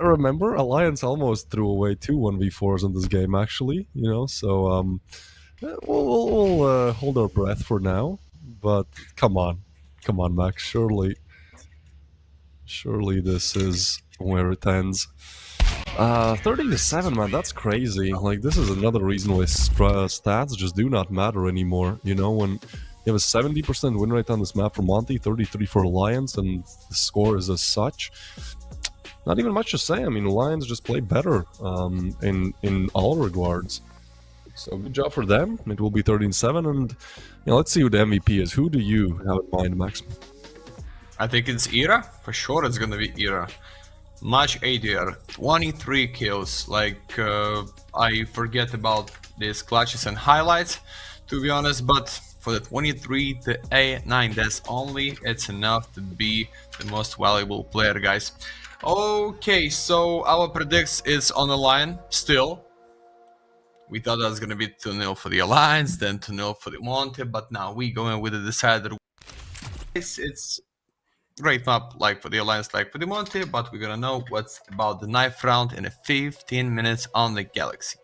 remember, Alliance almost threw away 2 1v4s in this game, actually. You know, so we'll hold our breath for now. But come on, Max. Surely this is where it ends. 30-7, man, that's crazy. Like, this is another reason why stats just do not matter anymore. You know, when you have a 70% win rate on this map for Monty, 33 for Alliance, and the score is as such. Not even much to say. I mean, Alliance just played better in all regards. So good job for them. It will be 13-7, and you know, let's see who the MVP is. Who do you have in mind, Max? I think it's Ira. For sure it's gonna be Ira. Much ADR, 23 kills. Like, I forget about these clutches and highlights, to be honest, but for the 23, the A9 deaths only, it's enough to be the most valuable player, guys. Okay, so our predicts is on the line still. We thought that was gonna be 2-0 for the Alliance, then 2-0 for the Monte, but now we going with the decider. It's great map, like for the Alliance, like for the Monte, but we're gonna know what's about the 9th round in a 15 minutes on the Galaxy.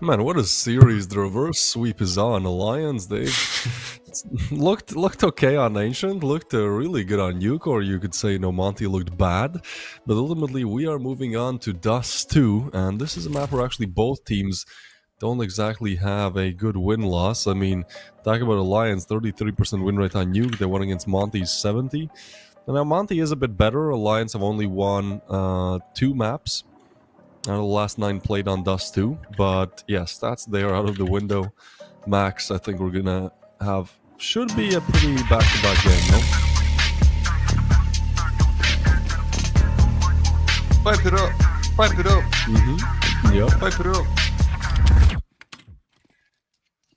Man, what a series! The reverse sweep is on Alliance. They looked okay on Ancient, looked really good on Nuke, or you could say no, Monty looked bad. But ultimately, we are moving on to Dust 2, and this is a map where actually both teams don't exactly have a good win-loss. I mean, talk about Alliance, 33% win rate on Nuke. They won against Monty's 70. And now Monty is a bit better. Alliance have only won 2 maps out of the last 9 played on Dust 2. But yes, that's there out of the window. Max, I think we're gonna have should be a pretty back-to-back game, no? Pipe it up. Pipe it up. Yep. Pipe it up.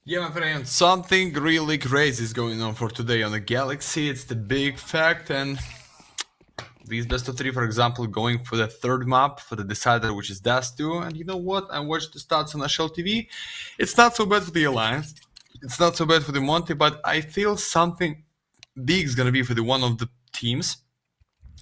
Yeah, my friend, something really crazy is going on for today on the Galaxy. It's the big fact, and these best of 3, for example, going for the third map for the decider, which is Dust 2. And you know what? I watched the stats on National TV. It's not so bad for the Alliance. It's not so bad for the Monty, but I feel something big is gonna be for the one of the teams.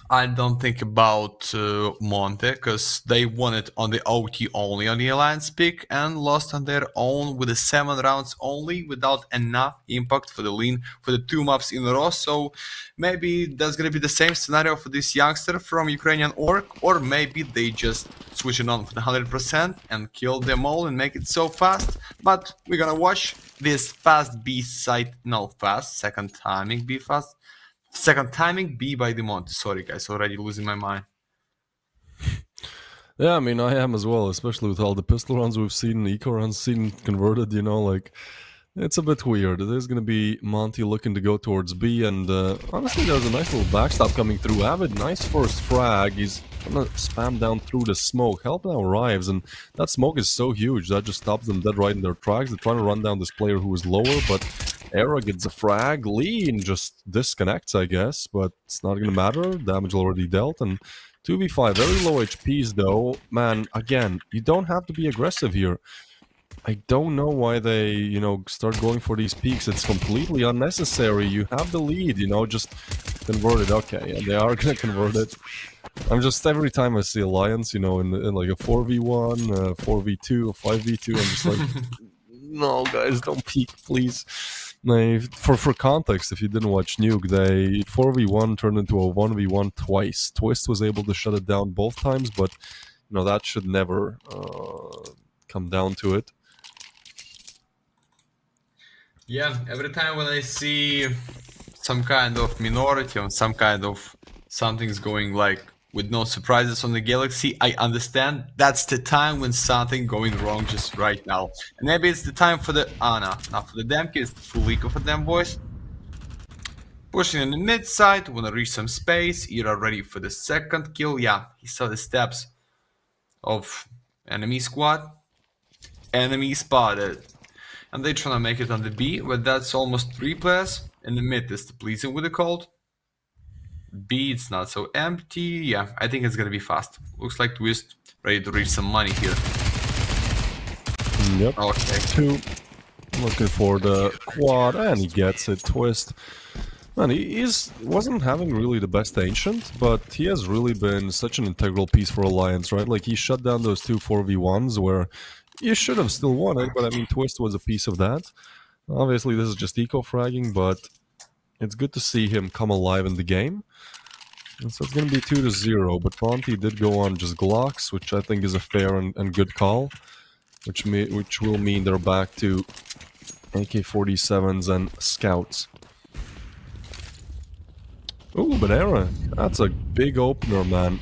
I don't think about Monte, because they won it on the OT only on the Alliance pick and lost on their own with the 7 rounds only without enough impact for the lean for the 2 maps in a row. So maybe that's gonna be the same scenario for this youngster from Ukrainian Orc, or maybe they just switch it on for the 100% and kill them all and make it so fast. But we're gonna watch this fast B side, no fast, second timing B fast. Second timing B by the Monty. Sorry guys, already losing my mind. Yeah, I mean, I am as well, especially with all the pistol rounds we've seen, eco rounds seen converted, you know, like, it's a bit weird. There's going to be Monty looking to go towards B, and honestly, there's a nice little backstop coming through. Avid, nice first frag. He's going to spam down through the smoke. Help now arrives, and that smoke is so huge, that just stops them dead right in their tracks. They're trying to run down this player who is lower, but Era gets a frag. Lean just disconnects, I guess, but it's not going to matter. Damage already dealt, and 2v5, very low HPs though. Man, again, you don't have to be aggressive here. I don't know why they, you know, start going for these peaks. It's completely unnecessary. You have the lead, you know, just convert it. Okay, yeah, they are going to convert it. I'm just, every time I see Alliance, you know, in like a 4v1, 4v2, 5v2, I'm just like, no, guys, don't peek, please. For context, if you didn't watch Nuke, they 4v1 turned into a 1v1 twice. Twist was able to shut it down both times, but you know that should never come down to it. Yeah, every time when I see some kind of minority or some kind of something's going like with no surprises on the Galaxy, I understand that's the time when something going wrong just right now. And maybe it's the time for the no, not for the Demke, it's the full eco for them boys. Pushing in the mid side, wanna reach some space, Era ready for the second kill. Yeah, he saw the steps of enemy squad. Enemy spotted. And they trying to make it on the B, but that's almost 3 players. In the mid is the pleasing with the cold. B, it's not so empty. Yeah, I think it's gonna be fast. Looks like Twist ready to reach some money here. Yep. Okay. 2. Looking for the quad, and he gets it. Twist. Man, he wasn't having really the best Ancient, but he has really been such an integral piece for Alliance, right? Like, he shut down those 2 4v1s where you should have still won it, but I mean, Twist was a piece of that. Obviously, this is just eco-fragging, but it's good to see him come alive in the game. And so it's going to be 2-0, but Monty did go on just Glocks, which I think is a fair and good call, which will mean they're back to AK-47s and Scouts. Ooh, but Era, that's a big opener, man.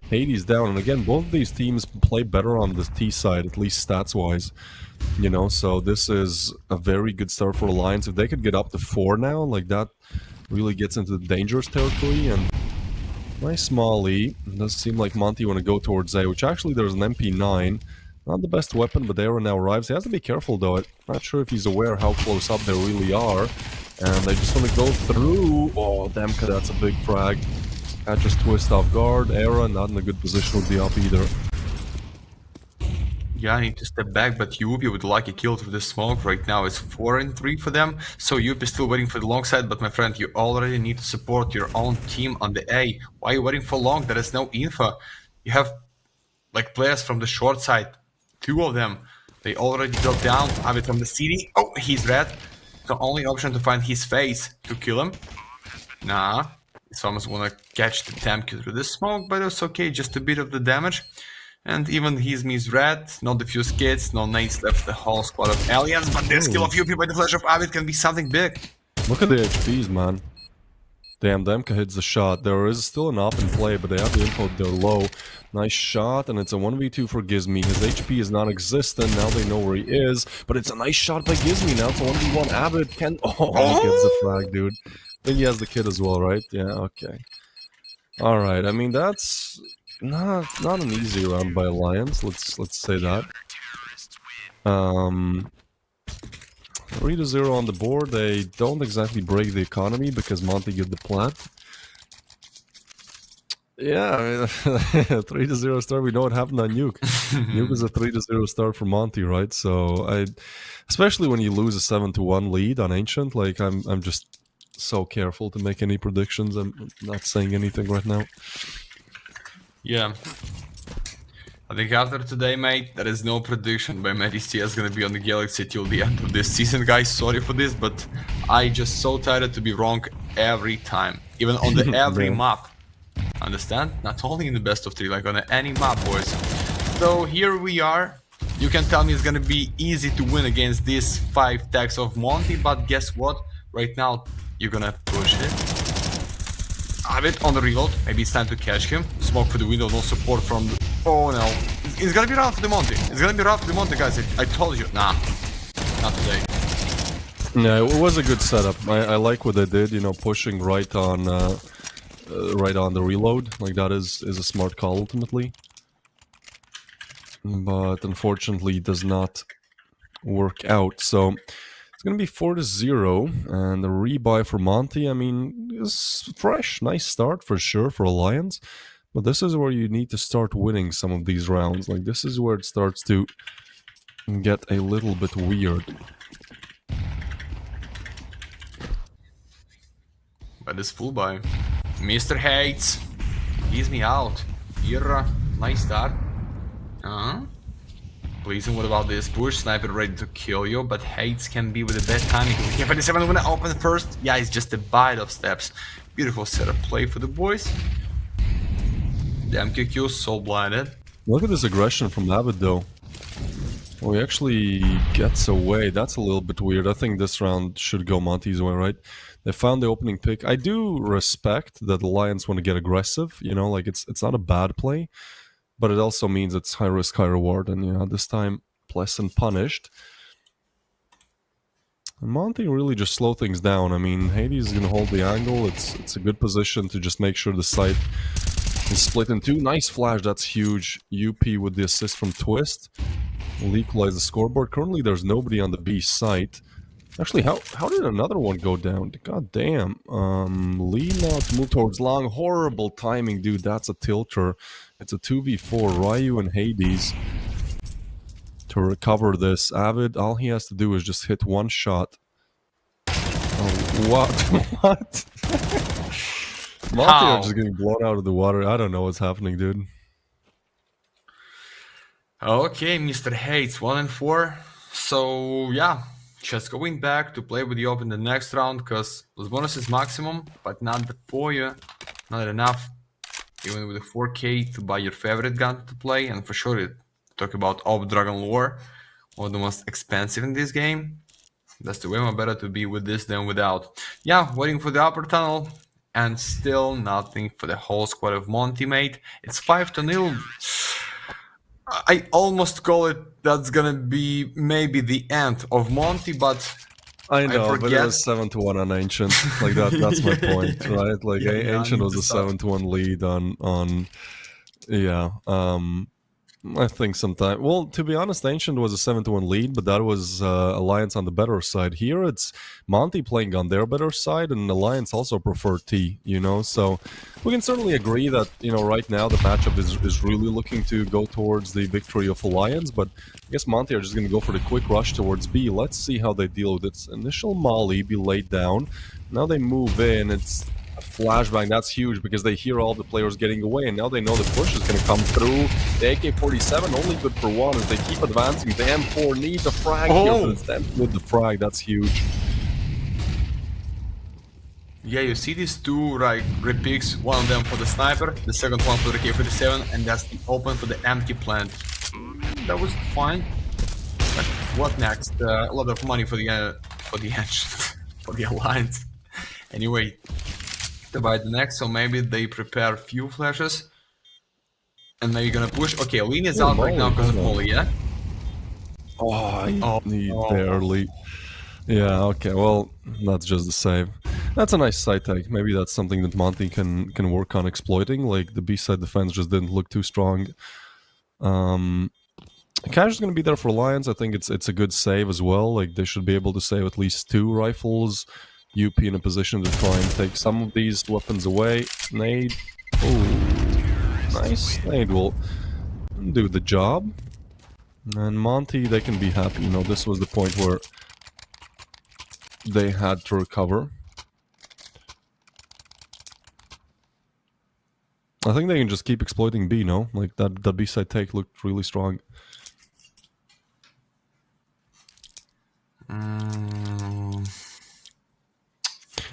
Hades down, and again, both of these teams play better on the T side, at least stats-wise. You know, so this is a very good start for Alliance. If they could get up to 4 now, like that really gets into the dangerous territory. And nice Molly. It does seem like Monty want to go towards A, which actually there's an MP9. Not the best weapon, but Era now arrives. He has to be careful though. I'm not sure if he's aware how close up they really are. And they just want to go through. Oh, Demka, that's a big frag. That just Twist off guard. Era not in a good position with the up either. Yeah, I need to step back, but Yuppie with lucky kill through the smoke. Right now it's 4-3 for them. So Yuppie still waiting for the long side, but my friend, you already need to support your own team on the A. Why are you waiting for long? There is no info. You have like players from the short side, 2 of them. They already dropped down. Avid from the city. Oh, he's red. The only option to find his face to kill him. Nah. It's almost wanna catch the Temki through the smoke, but it's okay, just a bit of the damage. And even his miss red, no defuse kits, no nades left, the whole squad of aliens, but this kill of UP by the flash of Avid can be something big. Look at the HPs, man. Damn, Demka hits the shot. There is still an op in play, but they have the info, they're low. Nice shot, and it's a 1v2 for Gizmi. His HP is non-existent, now they know where he is, but it's a nice shot by Gizmi. Now it's a 1v1. Avid can... Oh, he gets the frag, dude. I think he has the kid as well, right? Yeah, okay. Alright, I mean, that's... not an easy round by Alliance, let's say that. 3-0 on the board. They don't exactly break the economy because Monty get the plant. Yeah, I mean, 3-0 start. We know what happened on Nuke. Nuke is a 3-0 start for Monty, right? So especially when you lose a 7-1 lead on Ancient, like I'm just so careful to make any predictions. I'm not saying anything right now. Yeah. I think after today, mate, there is no prediction by MattyCS gonna be on the Galaxy till the end of this season, guys. Sorry for this, but I just so tired to be wrong every time. Even on the every map. Understand? Not only in the best of 3, like on any map, boys. So here we are. You can tell me it's gonna be easy to win against these 5 tags of Monty, but guess what? Right now, you're gonna push it. Avid on the reload. Maybe it's time to catch him. Smoke for the window, no support from the... Oh no. It's gonna be round for the Monty. It's gonna be round for the Monty, guys. I told you. Nah. Not today. Yeah, it was a good setup. I like what they did, you know, pushing right on the reload. Like, that is a smart call, ultimately. But unfortunately, it does not work out. So it's gonna be 4-0, and the rebuy for Monty, I mean, is fresh. Nice start for sure for Alliance. But this is where you need to start winning some of these rounds. Like, this is where it starts to get a little bit weird. But it's full buy. Mr. Hates. Ease me out. Ira. Nice start. Please, and what about this push? Sniper ready to kill you, but Hates can be with a bad timing. K57 gonna open first. Yeah, it's just a bite of steps. Beautiful setup play for the boys. Damn, QQ so blinded. Look at this aggression from Avid, though. Oh, he actually gets away. That's a little bit weird. I think this round should go Monty's way, right? They found the opening pick. I do respect that the Lions want to get aggressive. You know, like, it's not a bad play, but it also means it's high risk, high reward. And, you know, this time, Pleasant punished. And Monty really just slow things down. I mean, Hades is going to hold the angle. It's a good position to just make sure the site is split in two. Nice flash, that's huge. UP with the assist from Twist will equalize the scoreboard. Currently, there's nobody on the B site. Actually, how did another one go down? God damn. Lee now to move towards long. Horrible timing, dude. That's a tilter. It's a 2v4. Ryu and Hades to recover this. Avid, all he has to do is just hit one shot. Oh, what? What? Monty are just getting blown out of the water. I don't know what's happening, dude. Okay, Mr. Hates, 1-4. So, yeah. Just going back to play with the Open the next round, because plus bonus is maximum, but not the 4, not enough. Even with the 4K to buy your favorite gun to play, and for sure, talk about Op Dragon Lore, one of the most expensive in this game. That's the way more better to be with this than without. Yeah, waiting for the upper tunnel, and still nothing for the whole squad of Monty, mate. It's 5-0. I almost call it that's gonna be maybe the end of Monty, but I know, but it was 7-1 on Ancient. Like that's my point, right? Like Yeah, Ancient was a 7-1 lead on yeah. I think sometime. Well, to be honest, Ancient was a 7-1 lead, but that was Alliance on the better side. Here, it's Monty playing on their better side, and Alliance also prefer T. You know, so we can certainly agree that, you know, right now the matchup is really looking to go towards the victory of Alliance. But I guess Monty are just going to go for the quick rush towards B. Let's see how they deal with its initial molly be laid down. Now they move in. It's flashbang, that's huge because they hear all the players getting away, and now they know the push is going to come through. The AK-47 only good for one as they keep advancing. The M4 needs a frag here, but it's them with the frag. That's huge. Yeah, you see these two like repicks, one of them for the sniper, the second one for the AK-47, and that's the open for the empty plant. That was fine. But what next? A lot of money for the engine, for the alliance. Anyway, to buy the next, so maybe they prepare few flashes, and maybe gonna push. Okay, Lean is out right now because of Molly, yeah. He barely. Yeah, okay, well, that's just the save. That's a nice side take. Maybe that's something that Monty can work on exploiting. Like, the B-side defense just didn't look too strong. Cash is going to be there for Alliance. I think it's a good save as well. Like, they should be able to save at least 2 rifles. UP in a position to try and take some of these weapons away. Nade. Oh, nice. Nade will do the job. And Monty, they can be happy. You know, this was the point where they had to recover. I think they can just keep exploiting B, no? Like, that B-side take looked really strong.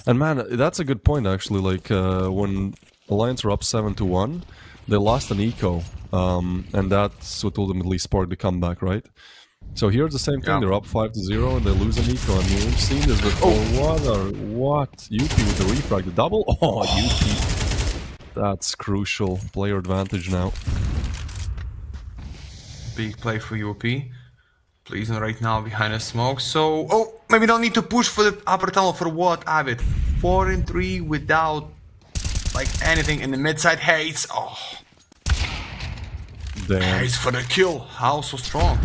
And man, that's a good point actually. Like when Alliance are up 7-1, they lost an eco, and that's what ultimately sparked the comeback, right? So here's the same thing. Yeah. They're up 5-0 and they lose an eco. I mean, we've seen this before. What? UP with the refrag, the double. Oh, UP. That's crucial. Player advantage now. Big play for UP. Please, right now behind a smoke. So, maybe don't need to push for the upper tunnel for what, Avid? 4-3 without like anything in the mid side. Hates. Oh, Damn. Hates for the kill. How so strong?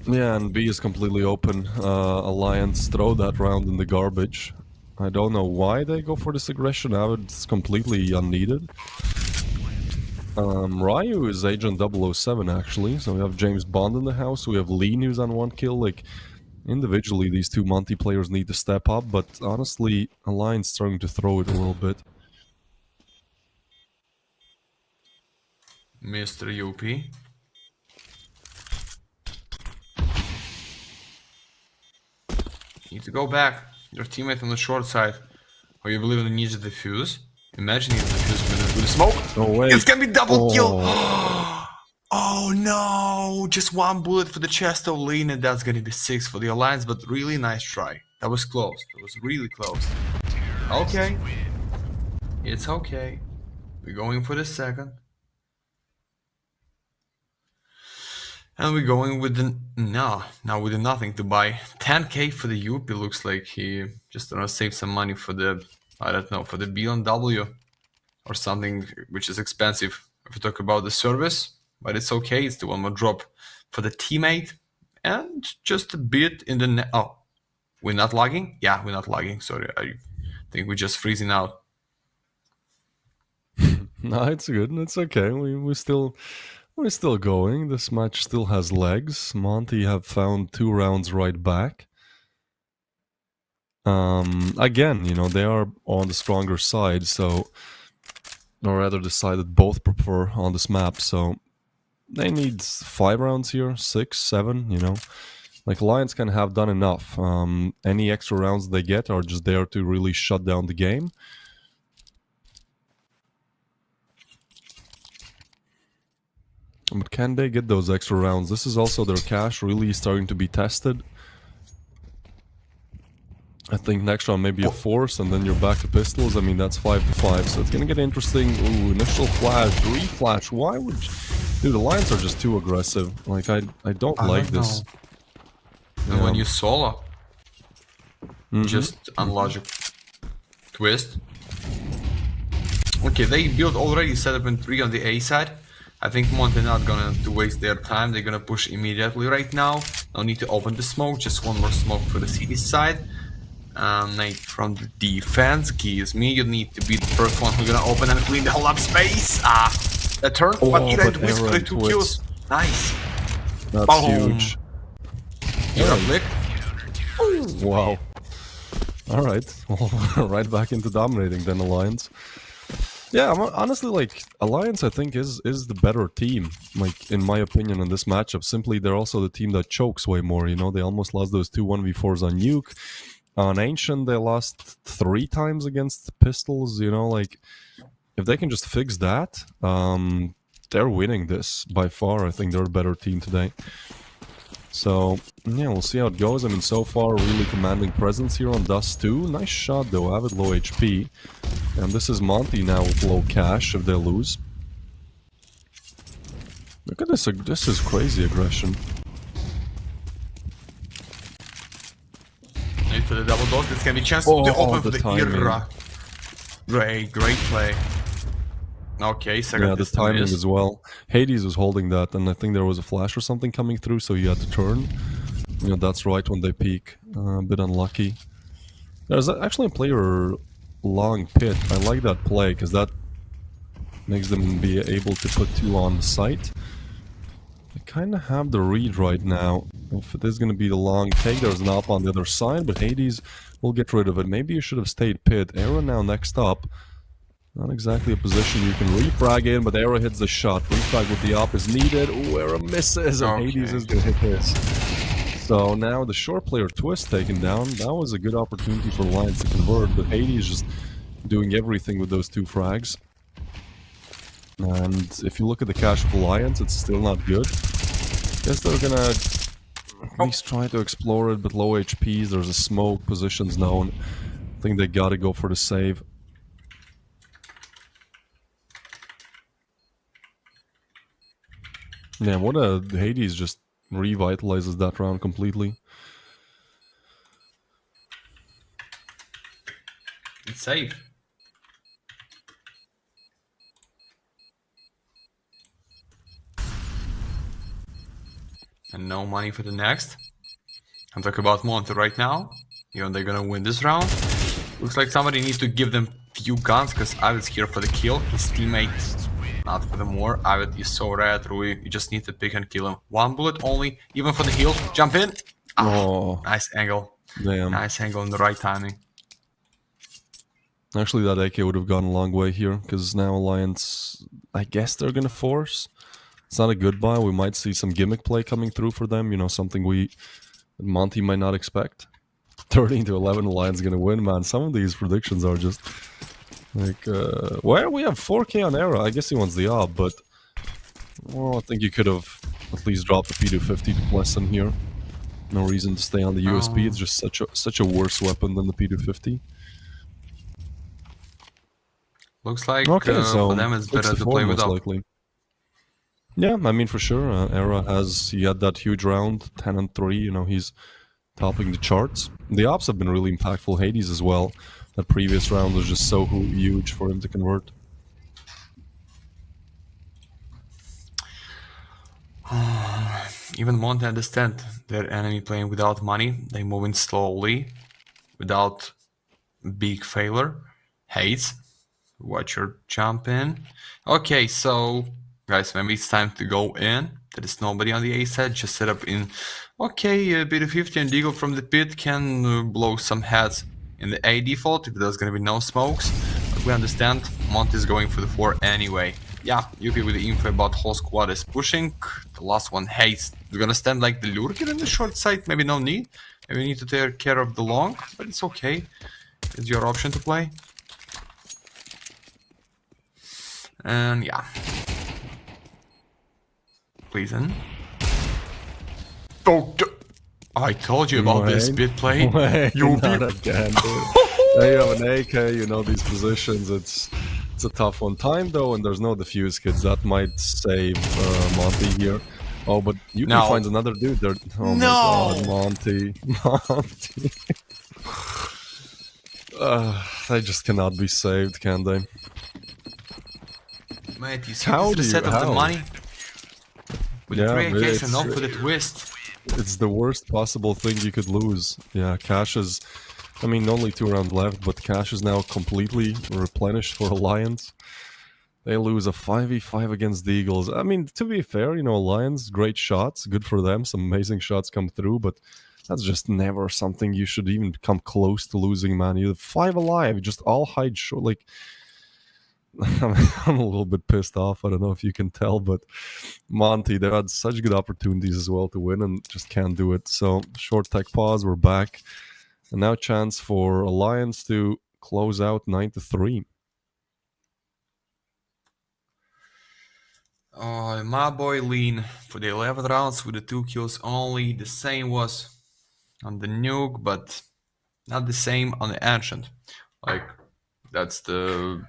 Yeah, and B is completely open. Alliance throw that round in the garbage. I don't know why they go for this aggression. It's completely unneeded. Ryu is Agent 007 actually, so we have James Bond in the house, we have Lean who's on 1 kill. Like, individually these two Monty players need to step up, but honestly, Alliance starting to throw it a little bit. Mr. UP. Need to go back. Your teammate on the short side. Or you believe in the need to defuse? Imagine if defuse with the smoke. No way. It's gonna be double kill. Oh no! Just 1 bullet for the chest of Lean, and that's gonna be 6 for the Alliance. But really nice try. That was close. That was really close. Okay. It's okay. We're going for the second. And we're going with the now with the nothing to buy. 10k for the UP. Looks like he just gonna save some money for the, I don't know, for the B on W or something which is expensive if we talk about the service, but it's okay. It's the 1 more drop for the teammate and just a bit in the oh, we're not lagging? Yeah, we're not lagging. Sorry, I think we're just freezing out. No, it's good. It's okay. We're still going. This match still has legs. Monty have found 2 rounds right back. Again, you know, they are on the stronger side, so, or rather the side that both prefer on this map, so they need 5 rounds here, 6, 7, you know. Like, Alliance can have done enough. Any extra rounds they get are just there to really shut down the game. But can they get those extra rounds? This is also their cash really starting to be tested. I think next round maybe a force, and then you're back to pistols. I mean, that's 5-5, so it's gonna get interesting. Ooh, initial flash, reflash. Why would you... Dude, the Alliance are just too aggressive. Like, I don't like this. And when you solo, just unlogic twist. Okay, they built already setup in 3 on the A side. I think Monty not gonna to waste their time. They're gonna push immediately right now. No need to open the smoke. Just 1 more smoke for the city side. Nate from the defense gives me. You need to be the first one who's gonna open and clean the whole up space. The turn, but Ira Twist for the 2 kills. Nice. That's Boom. huge. Ira flick. Wow. All right. Well, right back into dominating then Alliance. Yeah, honestly, like Alliance, I think is the better team. Like in my opinion, in this matchup, simply they're also the team that chokes way more. You know, they almost lost those 2 1v4s on Nuke. On Ancient, they lost 3 times against Pistols. You know, like if they can just fix that, they're winning this by far. I think they're a better team today. So, yeah, we'll see how it goes. I mean, so far, really commanding presence here on Dust 2. Nice shot, though. Avid low HP. And this is Monty now with low cash if they lose. Look at this. This is crazy aggression. Need for the double dose. This can be chance to open for the the timing. Hira. Great play. Okay, second Yeah, the pistol timing is. as well. Hades was holding that, and I think there was a flash or something coming through, so he had to turn. You know, that's right when they peak. A bit unlucky. There's actually a player long pit. I like that play, because that makes them be able to put 2 on site. They kind of have the read right now. If it is going to be the long take, there's an op on the other side, but Hades will get rid of it. Maybe you should have stayed pit. Arrow now next up. Not exactly a position you can refrag in, but Arrow hits the shot. Refrag with the op is needed. Ooh, Arrow misses, and Hades is going to hit this. So now the short player Twist taken down. That was a good opportunity for Alliance to convert, but Hades just doing everything with those 2 frags. And if you look at the cash of Alliance, it's still not good. Guess they're gonna at least try to explore it, but low HPs, there's a smoke, positions known. I think they gotta go for the save. Yeah, what a Hades just revitalizes that round completely. It's safe. And no money for the next. I'm talking about Monty right now. Even they're gonna win this round. Looks like somebody needs to give them few guns, because Avid's here for the kill. His teammate not for the more. Avid is so rare, Rui. You just need to pick and kill him. 1 bullet only, even for the heal. Jump in. Oh, Nice angle. damn. Nice angle in the right timing. Actually, that AK would have gone a long way here, because now Alliance, I guess they're gonna force. It's not a goodbye. We might see some gimmick play coming through for them, you know, something Monty might not expect. 13-11, Alliance gonna win, man. Some of these predictions are just like, well, we have 4K on Era. I guess he wants the op, but well, I think you could have at least dropped the P250 to Pleasant here. No reason to stay on the USP. It's just such a worse weapon than the P250. Looks like Okay, so for them it's better to play without. likely. Yeah, I mean for sure. Era he had that huge round, 10-3. You know, he's topping the charts. The ops have been really impactful. Hades as well. That previous round was just so huge for him to convert. Even Monty understand their enemy playing without money. They moving slowly, without big failure. Hates. Watch your jump in. Okay, so guys, maybe it's time to go in. There is nobody on the A side. Just set up in. Okay, a bit of 50 and Deagle from the pit can blow some heads in the A default if there's gonna be no smokes. But we understand Monty is going for the 4 anyway. Yeah, Yuppie with the info about whole squad is pushing. The last one hates. We're gonna stand like the lurker in the short side. Maybe no need. Maybe we need to take care of the long, but it's okay. It's your option to play. And yeah. Please in. Oh, I told you about this bit play. Not again, dude. Now you have an AK, you know these positions. It's a tough one. Time though, and there's no defuse kits. That might save Monty here. Oh, but Yuppie finds another dude there. Oh my god, Monty. Monty. They just cannot be saved, can they? Mate, you see the set of the money? With the 3 AKs and not for the twist. It's the worst possible thing you could lose. Yeah, cash is... I mean, only 2 rounds left, but cash is now completely replenished for Alliance. They lose a 5v5 against the Eagles. I mean, to be fair, you know, Alliance, great shots, good for them. Some amazing shots come through, but That's just never something you should even come close to losing, man. You're 5 alive, just all hide short. Like, I'm a little bit pissed off. I don't know if you can tell, but Monty, they had such good opportunities as well to win and just can't do it. So, short tech pause, we're back. And now chance for Alliance to close out 9-3. My boy Lean for the 11 rounds with the 2 kills only. The same was on the Nuke, but not the same on the Ancient. Like, that's the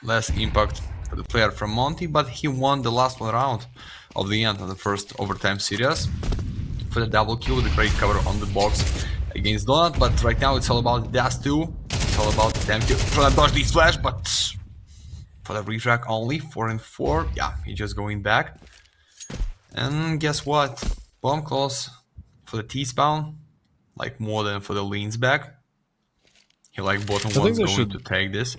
less impact for the player from Monty, but he won the last 1 round of the end of the first overtime series for the double kill with a great cover on the box against Donut. But right now it's all about the Dash 2. It's all about the damn kill. Trying to dodge these flash, but for the refrag only, 4 and 4. Yeah, he's just going back. And guess what? Bomb close for the T-spawn, like more than for the Leans back. He like bottom one's going to take this.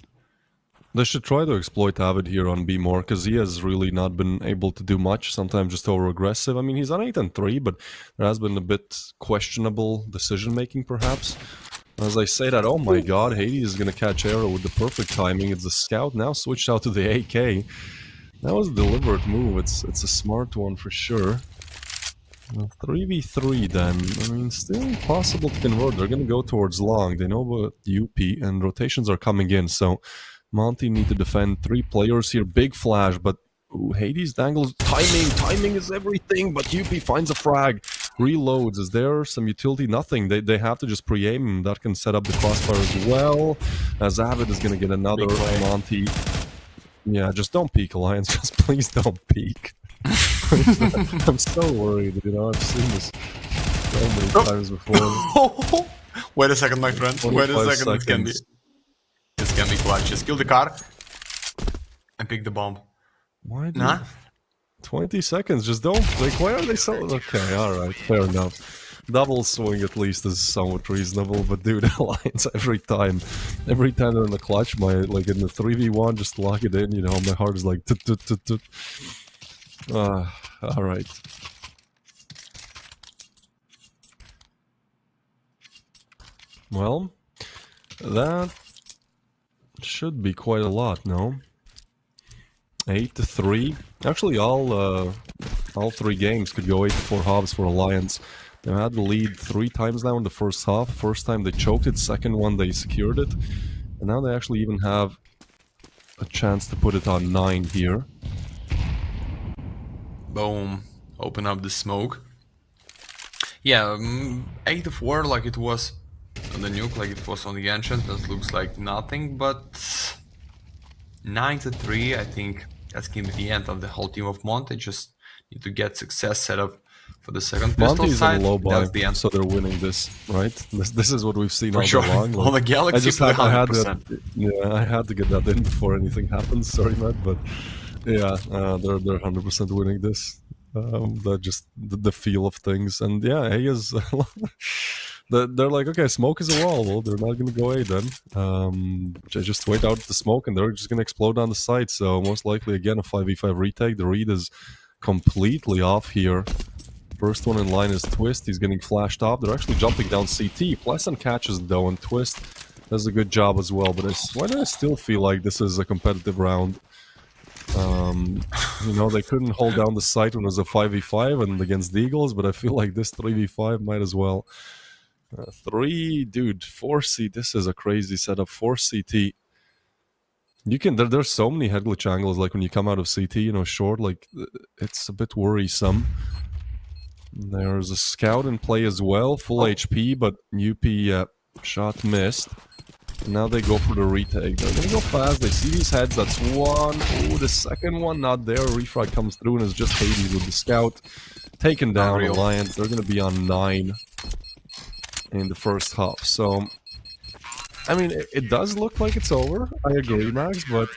They should try to exploit Avid here on B more, because he has really not been able to do much, sometimes just over-aggressive. I mean, he's on 8 and 3, but there has been a bit questionable decision-making, perhaps. As I say that, oh my god, Hades is going to catch Arrow with the perfect timing. It's the Scout, now switched out to the AK. That was a deliberate move, it's a smart one for sure. 3v3 then, I mean, still possible to convert. They're going to go towards long, they know about UP, and rotations are coming in, so Monty need to defend 3 players here. Big flash, but ooh, Hades dangles. Timing is everything, but UP finds a frag. Reloads. Is there some utility? Nothing. They have to just pre-aim. That can set up the crossfire as well. As Avid is going to get another Monty. Yeah, just don't peek, Alliance. Just please don't peek. I'm so worried, you know, I've seen this so many times before. Wait a second, my friend. Wait a second, this can be clutch. Just kill the car and pick the bomb. Why? 20 seconds. Just don't. Like, why are they so? Okay, all right, fair enough. Double swing at least is somewhat reasonable, but dude, Alliance every time they're in the clutch, my like in the 3v1, just lock it in. You know, my heart is like. All right. Well, that should be quite a lot, no? 8-3. Actually, all 3 games could go 8-4 halves for Alliance. They had the lead 3 times now in the first half. First time they choked it, second one they secured it. And now they actually even have a chance to put it on 9 here. Boom. Open up the smoke. Yeah, 8-4 like it was on the Nuke, like it was on the Ancient. That looks like nothing, but 9-3, I think that's going to be the end of the whole team of Monty. Just need to get success set up for the second pistol Monty's side. in low buy, That's the end. so they're winning this, right? This is what we've seen all sure. along. Like, On the Galaxy, I had to get that in before anything happens. Sorry, Matt, but yeah, they're 100% winning this. Just the feel of things, and yeah, he is. They're like, okay, smoke is a wall. Well, they're not gonna go A then. Just wait out the smoke, and they're just gonna explode on the site. So most likely, again, a 5v5 retake. The read is completely off here. First one in line is Twist. He's getting flashed off. They're actually jumping down CT. Pleasant catches though, and Twist does a good job as well. But why do I still feel like this is a competitive round? You know, they couldn't hold down the site when it was a 5v5 and against the Eagles, but I feel like this 3v5 might as well. 4C, this is a crazy setup. 4 CT. You can, there's so many head glitch angles, like when you come out of CT, you know, short, like, it's a bit worrisome. There's a scout in play as well, full HP, but UP shot missed. Now they go for the retake. They're gonna go fast. They see these heads. That's one. Oh, the second one not there. Refrag comes through and it's just Hades with the scout. Taken down. Alliance. They're gonna be on 9 in the first half. So, I mean, it does look like it's over. I agree, Max, but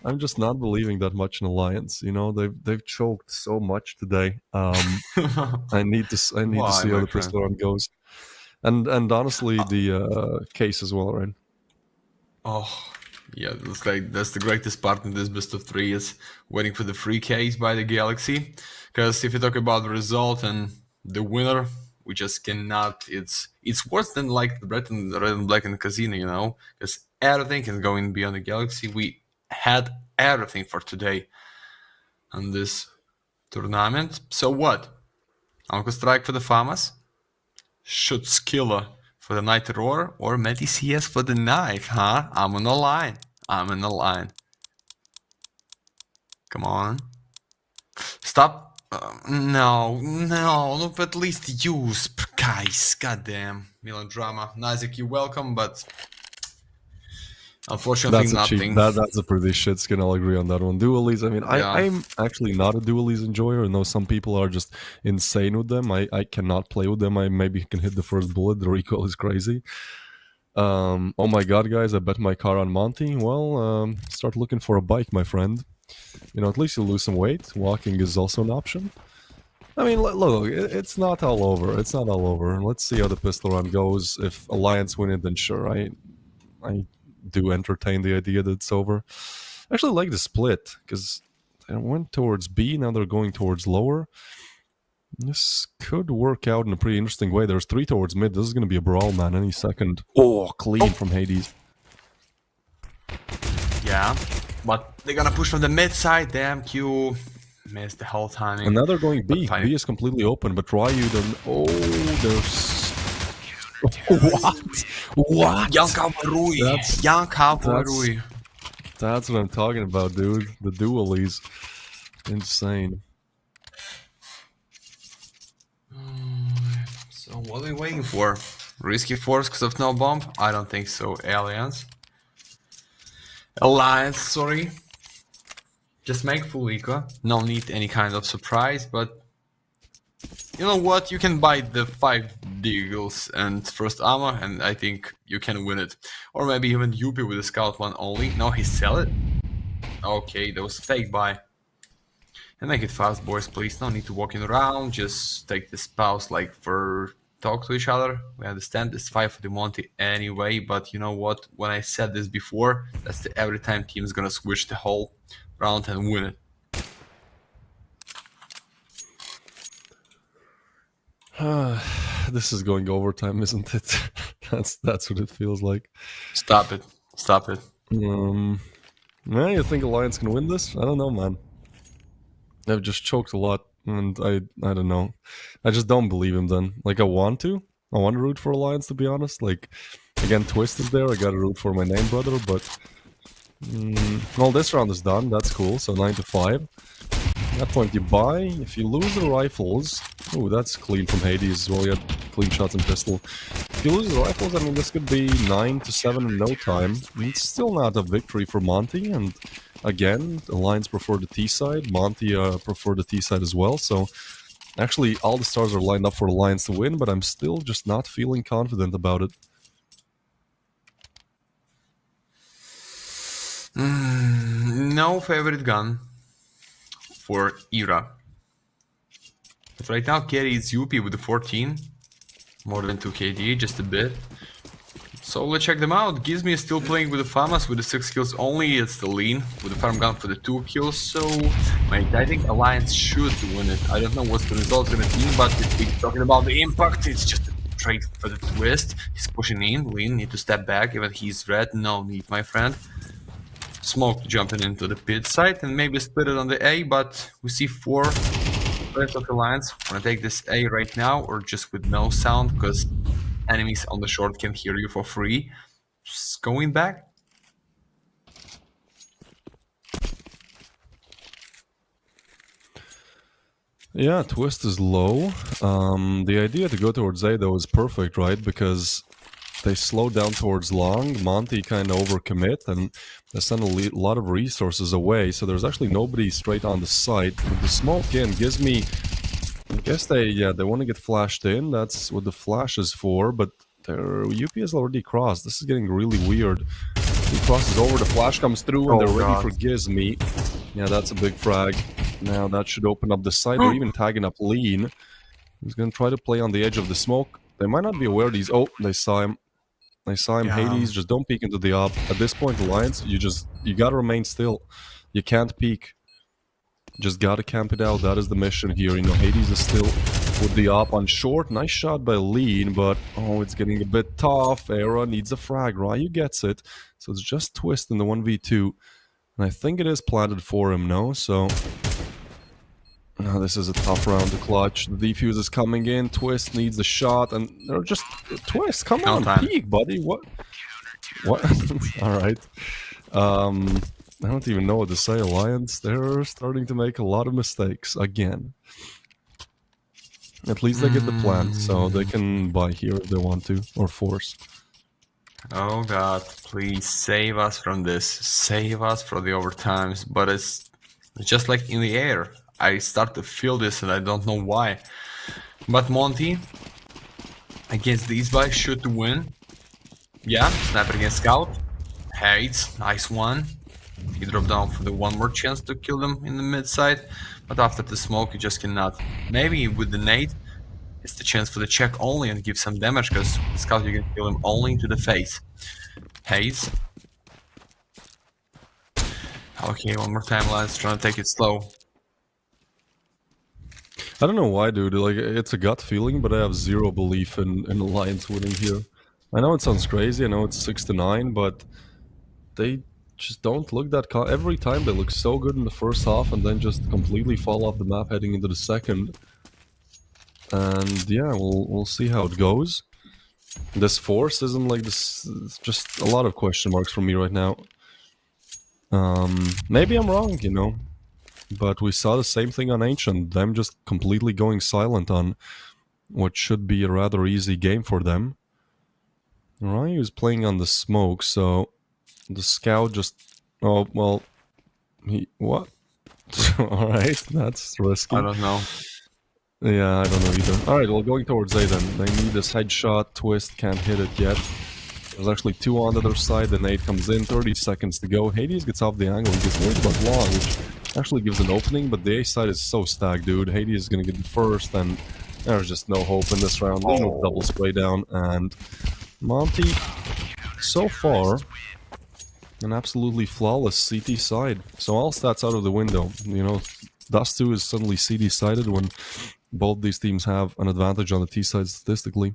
I'm just not believing that much in Alliance. You know, they've choked so much today. I need to see how the pistol run goes. And honestly, the case as well, right? Oh, yeah, that's the greatest part in this best of 3 is waiting for the free case by the Galaxy. Because if you talk about the result and the winner We just cannot. It's worse than like the Red and Black and Casino, you know, because everything is going beyond the galaxy. We had everything for today on this tournament. So what? Uncle Strike for the Famas, Shoot Skilla for the Night Roar, or Meti CS for the Knife, huh? I'm on the line. I'm in the line. Come on. Stop. No, but at least use. Guys, goddamn. Melodrama. Nazik, you're welcome, but unfortunately nothing. That's a pretty shit skin. I'll agree on that one. Dualies. I mean, Yeah. I'm actually not a Dualies enjoyer. I know some people are just insane with them. I cannot play with them. I maybe can hit the first bullet. The recoil is crazy. Oh my god, guys! I bet my car on Monty. Well, start looking for a bike, my friend. You know, at least you'll lose some weight. Walking is also an option. I mean, look, it's not all over. It's not all over. Let's see how the pistol run goes. If Alliance win it, then sure, I do entertain the idea that it's over. I actually like the split, because they went towards B, now they're going towards lower. This could work out in a pretty interesting way. There's 3 towards mid. This is going to be a brawl, man, any second. Oh, clean from Hades. Yeah, but they're gonna push from the mid side. Damn, Q missed the whole timing. And now they're going B. But fine. B is completely open, but Ryu don't... Oh, there's... What? Young Cavalry. That's- Young Cavalry. That's what I'm talking about, dude. The dualies. Insane. So what are we waiting for? Risky force because of no bomb? I don't think so. Alliance, sorry. Just make full eco. No need any kind of surprise, but you know what? You can buy the 5 deagles and first armor, and I think you can win it. Or maybe even Yuppie with the scout one only. No, he sell it. Okay, that was fake buy. And make it fast, boys, please. No need to walking around. Just take the spouse like for talk to each other. We understand it's 5 for the Monty anyway, but you know what? When I said this before, that's the every time team is gonna switch the whole round and win it. This is going overtime, isn't it? That's what it feels like. Stop it. Stop it. Yeah, you think Alliance can win this? I don't know, man. They've just choked a lot, and I don't know. I just don't believe him then. Like, I want to root for Alliance, to be honest. Like, again, Twist is there, I gotta root for my name brother, but... well, this round is done, that's cool, so 9-5. At that point you buy. If you lose the rifles... Oh, that's clean from Hades as well, you had clean shots and pistol. If you lose the rifles, I mean, this could be 9-7 in no time. It's still not a victory for Monty, and again, Alliance prefer the T side, Monty prefer the T side as well, so actually all the stars are lined up for Alliance to win, but I'm still just not feeling confident about it. No favorite gun for Era. But right now, carry is Yuppie with the 14. More than 2 KD, just a bit. So let's check them out. Gizmi is still playing with the Famas with the 6 kills only. It's the lean with the farm gun for the 2 kills. So, mate, I think Alliance should win it. I don't know what's the result gonna be, but if we're talking about the impact, it's just a trade for the Twist. He's pushing in. Lean need to step back. Even he's red, no need, my friend. Smoke jumping into the pit side and maybe split it on the A, but we see 4 players of Alliance. Wanna take this A right now or just with no sound because enemies on the short can hear you for free. Just going back. Yeah, Twist is low. The idea to go towards A though is perfect, right? Because they slow down towards long, Monty kind of overcommit, and they send a lot of resources away, so there's actually nobody straight on the site. With the smoke in gives me... I guess they want to get flashed in, that's what the flash is for, but their UP is already crossed. This is getting really weird. He crosses over, the flash comes through, and they're ready for Gizmi. Yeah, that's a big frag. Now that should open up the side. They're even tagging up Lean. He's gonna try to play on the edge of the smoke. They might not be aware these... Oh, they saw him. They saw him. Yeah. Hades, just don't peek into the op. At this point, Alliance, you gotta remain still. You can't peek. Just gotta camp it out. That is the mission here. You know, Hades is still with the op on short. Nice shot by Lean, but oh, it's getting a bit tough. Era needs a frag. Ryu gets it. So it's just Twist in the 1v2. And I think it is planted for him, no? So this is a tough round to clutch. The defuse is coming in. Twist needs a shot, and they're just Twist. Come on, peek, buddy. What? All right. I don't even know what to say. Alliance, they're starting to make a lot of mistakes again. At least they get the plant, so they can buy here if they want to, or force. Oh god, please save us from this. Save us from the overtimes. But it's just like in the air. I start to feel this and I don't know why. But Monty, against these guys, should win. Yeah, sniper against scout. Hades, nice one. He dropped down for the one more chance to kill them in the mid side. But after the smoke, you just cannot. Maybe with the nade, it's the chance for the check only and give some damage, because the scout you can kill him only to the face. Haze. Okay, one more time, lads. Trying to take it slow. I don't know why, dude. Like, it's a gut feeling, but I have zero belief in Alliance winning here. I know it sounds crazy. I know it's 6-9, but they just don't look that... Every time they look so good in the first half and then just completely fall off the map heading into the second. And yeah, we'll see how it goes. This force isn't like this. It's just a lot of question marks for me right now. Maybe I'm wrong, you know. But we saw the same thing on Ancient. Them just completely going silent on what should be a rather easy game for them. Ryu is playing on the smoke, so the scout just... Oh, well... What? Alright, that's risky. I don't know. Yeah, I don't know either. Alright, well, going towards A then. They need this headshot. Twist can't hit it yet. There's actually two on the other side. The nade comes in. 30 seconds to go. Hades gets off the angle. He gets worried about long, which actually gives an opening, but the A side is so stacked, dude. Hades is gonna get the first, and there's just no hope in this round. There's no double spray down, and Monty, so far, an absolutely flawless CT side. So all stats out of the window. You know, Dust 2 is suddenly CD sided when both these teams have an advantage on the T side statistically.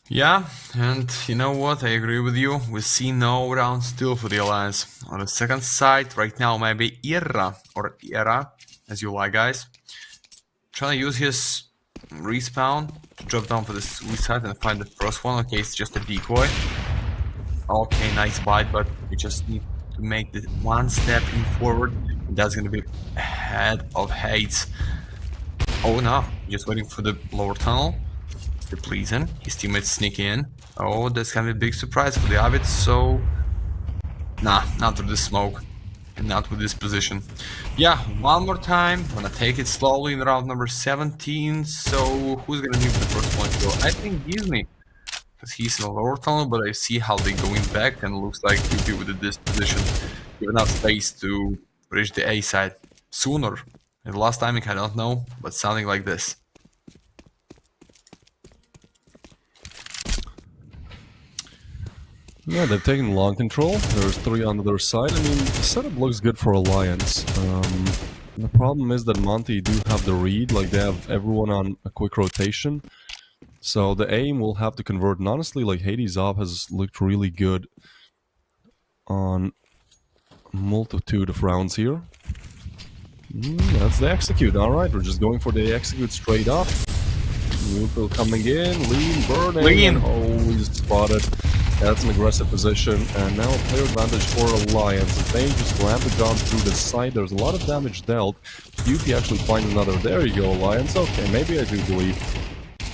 Yeah, and you know what, I agree with you. We see no round still for the Alliance. On the second side, right now, maybe Era, or Era, as you like, guys. Trying to use his respawn to drop down for the suicide and find the first one. Okay, it's just a decoy. Okay, nice bite, but we just need to make the one step in forward. That's gonna be ahead of Hades. Oh no, just waiting for the lower tunnel. The pleasing. His teammates sneak in. Oh, that's gonna be a big surprise for the Avid, so... Nah, not with the smoke. And not with this position. Yeah, one more time. Gonna take it slowly in round number 17. So, who's gonna need the first one to go? I think Disney. Because he's in the lower tunnel, but I see how they're going back, and it looks like he'll be with this position. Give enough space to reach the A side sooner. And the last timing, I don't know, but something like this. Yeah, they've taken long control. There's 3 on the other side. I mean, the setup looks good for Alliance. The problem is that Monty do have the read, like they have everyone on a quick rotation. So the aim will have to convert. And honestly, like Hades Op has looked really good on a multitude of rounds here. That's the execute. Alright, we're just going for the execute straight up. Neutral coming in, lean, burning. Lean! Oh, he's spotted. That's an aggressive position, and now a player advantage for Alliance. If they just ramp it down through the side, there's a lot of damage dealt. Yuki actually find another. There you go, Alliance. Okay, maybe I do believe.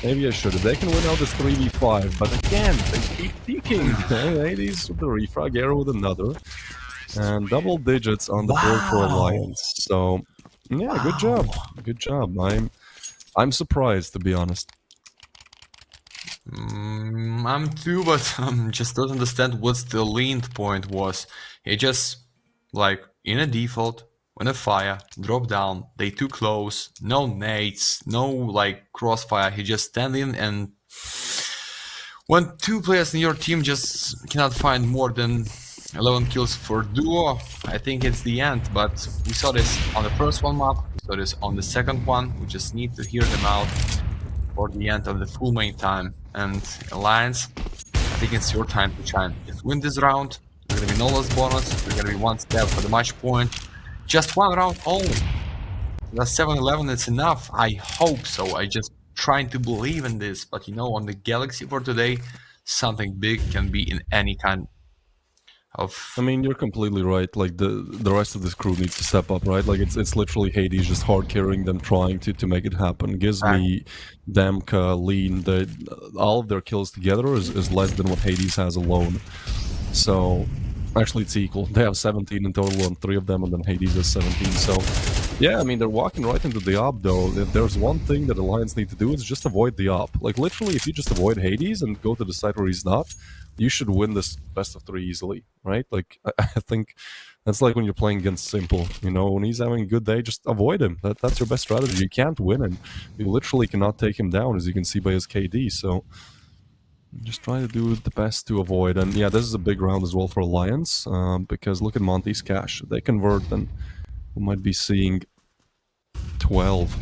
Maybe I should. They can win out this 3v5, but again, they keep peeking. Hades with the refrag, Arrow with another. And double digits on the board for Alliance. So, yeah, good job. Good job. I'm surprised, to be honest. I'm too, but just don't understand what the leaned point was. He just, like, in a default, when a fire, drop down, they too close, no nades, no, like, crossfire, he just stand in, and when 2 players in your team just cannot find more than 11 kills for duo. I think it's the end, but we saw this on the first one map, we saw this on the second one. We just need to hear them out for the end of the full main time. And Alliance, I think it's your time to shine. Just win this round. There's gonna be no loss bonus. There's gonna be one step for the match point. Just one round only. That's 7-11. It's enough. I hope so. I just trying to believe in this. But you know, on the Galaxy for today, something big can be in any kind of. I mean, you're completely right. Like the rest of this crew needs to step up, right? Like it's literally Hades just hard carrying them, trying to make it happen. Gizmi, Damka, Lean, all of their kills together is less than what Hades has alone. So actually, it's equal. They have 17 in total, and 3 of them, and then Hades has 17. So yeah, I mean, they're walking right into the op, though. If there's one thing that Alliance need to do, it's just avoid the op. Like literally, if you just avoid Hades and go to the side where he's not, you should win this best of 3 easily, right? Like, I think that's like when you're playing against Simple, you know, when he's having a good day, just avoid him. That's your best strategy. You can't win him. You literally cannot take him down, as you can see by his KD, so just try to do the best to avoid. And yeah, this is a big round as well for Alliance, because look at Monty's cash. If they convert, then we might be seeing 12.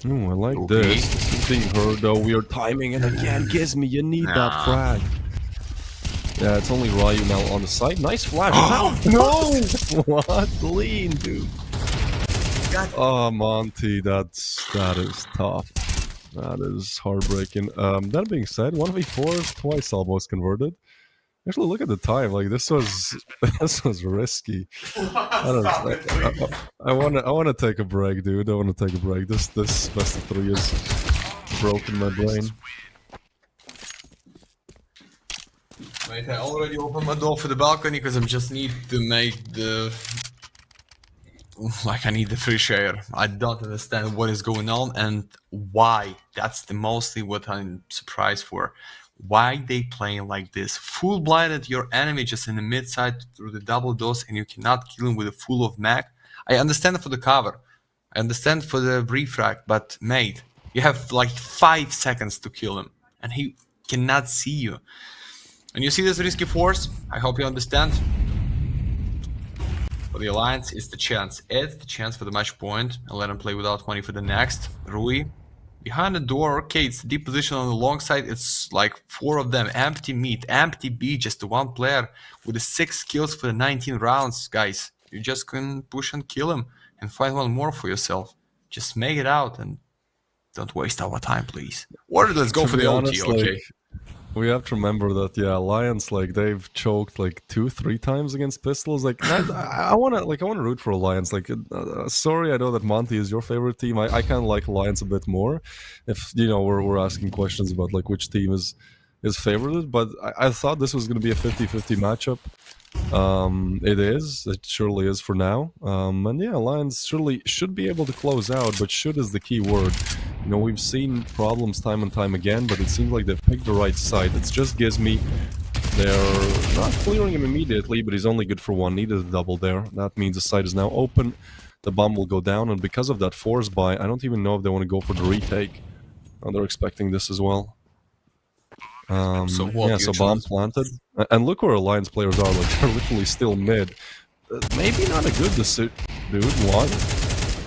Ooh, I like this. This is being heard, though. We are timing, and again, Gizmi, you need that frag. Yeah, it's only Ryu now on the side. Nice flash. No! What? Lean, dude. Oh, Monty, that is tough. That is heartbreaking. That being said, 1v4 twice almost converted. Actually, look at the time. Like this was risky. I want to take a break, dude. I want to take a break. This best of 3 is broken my brain. Wait, I already opened my door for the balcony because I just need to make the. Like I need the fresh air. I don't understand what is going on and why. That's the mostly what I'm surprised for. Why they playing like this? Full blinded your enemy just in the mid side through the double dose and you cannot kill him with a full of mag. I understand for the cover. I understand for the refrag, but mate, you have like 5 seconds to kill him and he cannot see you. And you see this risky force? I hope you understand. For the Alliance, it's the chance. It's the chance for the match point and let him play without money for the next. Rui. Behind the door, okay, it's deep position on the long side. It's like 4 of them. Empty meat, empty B, just the 1 player with the 6 kills for the 19 rounds, guys. You just can push and kill him and find 1 more for yourself. Just make it out and don't waste our time, please. Or let's go for the OT, okay? Like, we have to remember that, yeah, Alliance, like, they've choked like 2-3 times against pistols. Like, I wanna root for Alliance. Like, sorry, I know that Monty is your favorite team. I kind of like Alliance a bit more. If you know, we're asking questions about like which team is favorited, but I thought this was gonna be a 50-50 matchup. It surely is for now. And yeah, Alliance surely should be able to close out, but should is the key word. You know, we've seen problems time and time again, but it seems like they've picked the right side. It's just Gizmi. They're not clearing him immediately, but he's only good for 1. Needed a double there. That means the side is now open. The bomb will go down, and because of that force buy, I don't even know if they want to go for the retake. They're expecting this as well. So bomb planted. And look where Alliance players are. Like, they're literally still mid. Maybe not a good decision, dude. What?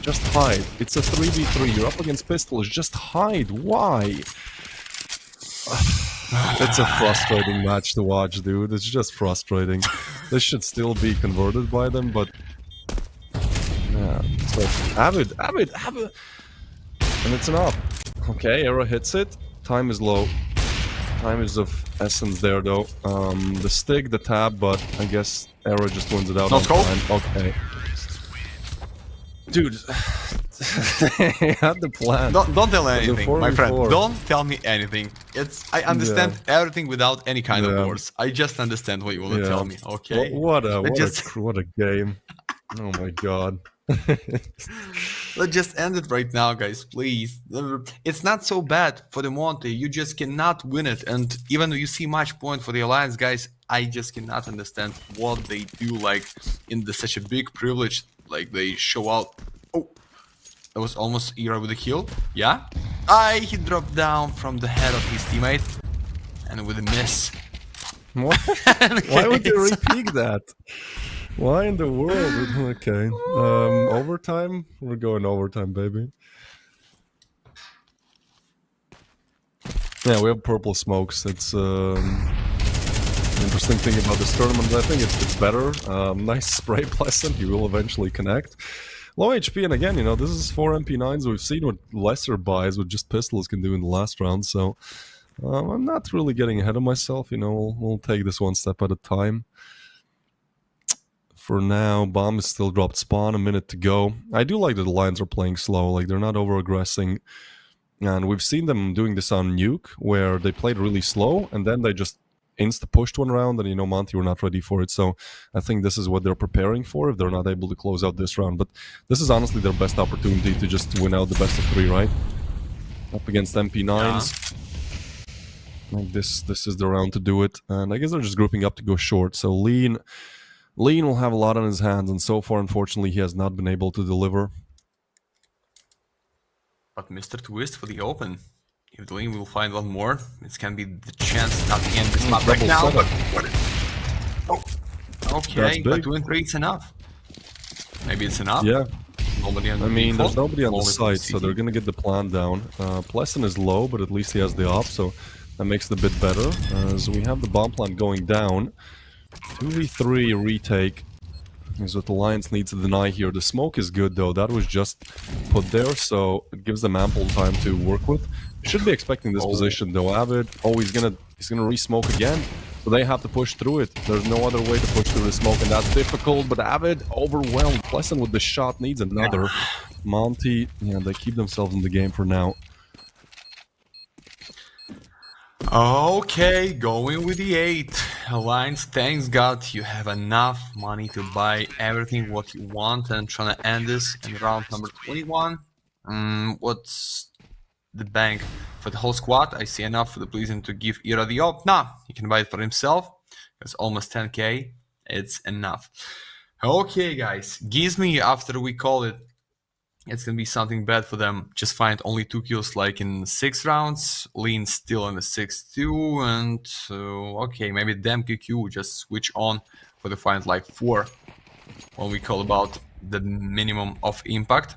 Just hide. It's a 3v3. You're up against pistols. Just hide. Why? It's a frustrating match to watch, dude. It's just frustrating. This should still be converted by them, but yeah. So Avid. And it's an up. Okay, Era hits it. Time is low. Time is of essence there, though. The stick, the tab, but I guess Era just wins it out. No scope. Okay. Dude, they had the plan. Don't tell anything, my friend. Don't tell me anything. I understand everything without any kind of words. I just understand what you want to tell me. Okay. What a game! Oh my god. Let's just end it right now, guys, please. It's not so bad for the Monty. You just cannot win it. And even though you see match point for the Alliance, guys, I just cannot understand what they do, like, in such a big privilege. Like, they show out. Oh, that was almost Era with a kill. Yeah. He dropped down from the head of his teammate. And with a miss. Why would you repeat that? Why in the world? Okay. Overtime? We're going overtime, baby. Yeah, we have purple smokes. It's interesting thing about this tournament. I think it's better. Nice spray pleasant. He will eventually connect. Low HP, and again, this is 4 MP9s. We've seen what lesser buys with just pistols can do in the last round, so I'm not really getting ahead of myself. We'll take this one step at a time. For now, bomb is still dropped spawn, a minute to go. I do like that the Lions are playing slow, like they're not over-aggressing. And we've seen them doing this on Nuke, where they played really slow, and then they just insta-pushed one round, and Monty were not ready for it. So I think this is what they're preparing for if they're not able to close out this round. But this is honestly their best opportunity to just win out the best of 3, right? Up against MP9s. Like this is the round to do it. And I guess they're just grouping up to go short. So Lean will have a lot on his hands, and so far, unfortunately, he has not been able to deliver. But Mr. Twist for the open. If the Lean will find one more, it can be the chance not to end this map right now. But okay, but 2 and 3 it's enough. Maybe it's enough. Yeah. Nobody on the there's nobody on the Nobody site, so they're gonna get the plan down. Pleasant is low, but at least he has the op, so that makes it a bit better. As we have the bomb plant going down. 2v3 retake is what the Lions need to deny here. The smoke is good though, that was just put there, so it gives them ample time to work with. You should be expecting this position though. Avid, he's gonna re-smoke again, so they have to push through it. There's no other way to push through the smoke, and that's difficult, but Avid overwhelmed. Pleasant with the shot needs another. Monty, they keep themselves in the game for now. Okay, going with the 8. Alliance, thanks God you have enough money to buy everything what you want, and trying to end this in round number 21. What's the bank for the whole squad? I see enough for the Pleasant to give Ira the op. Nah, he can buy it for himself. It's almost 10k. It's enough. Okay, guys, Gizmi, after we call it, it's gonna be something bad for them. Just find only 2 kills like in 6 rounds. Lean still in the 6-2, and okay, maybe them QQ just switch on for the find like 4 when we call about the minimum of impact.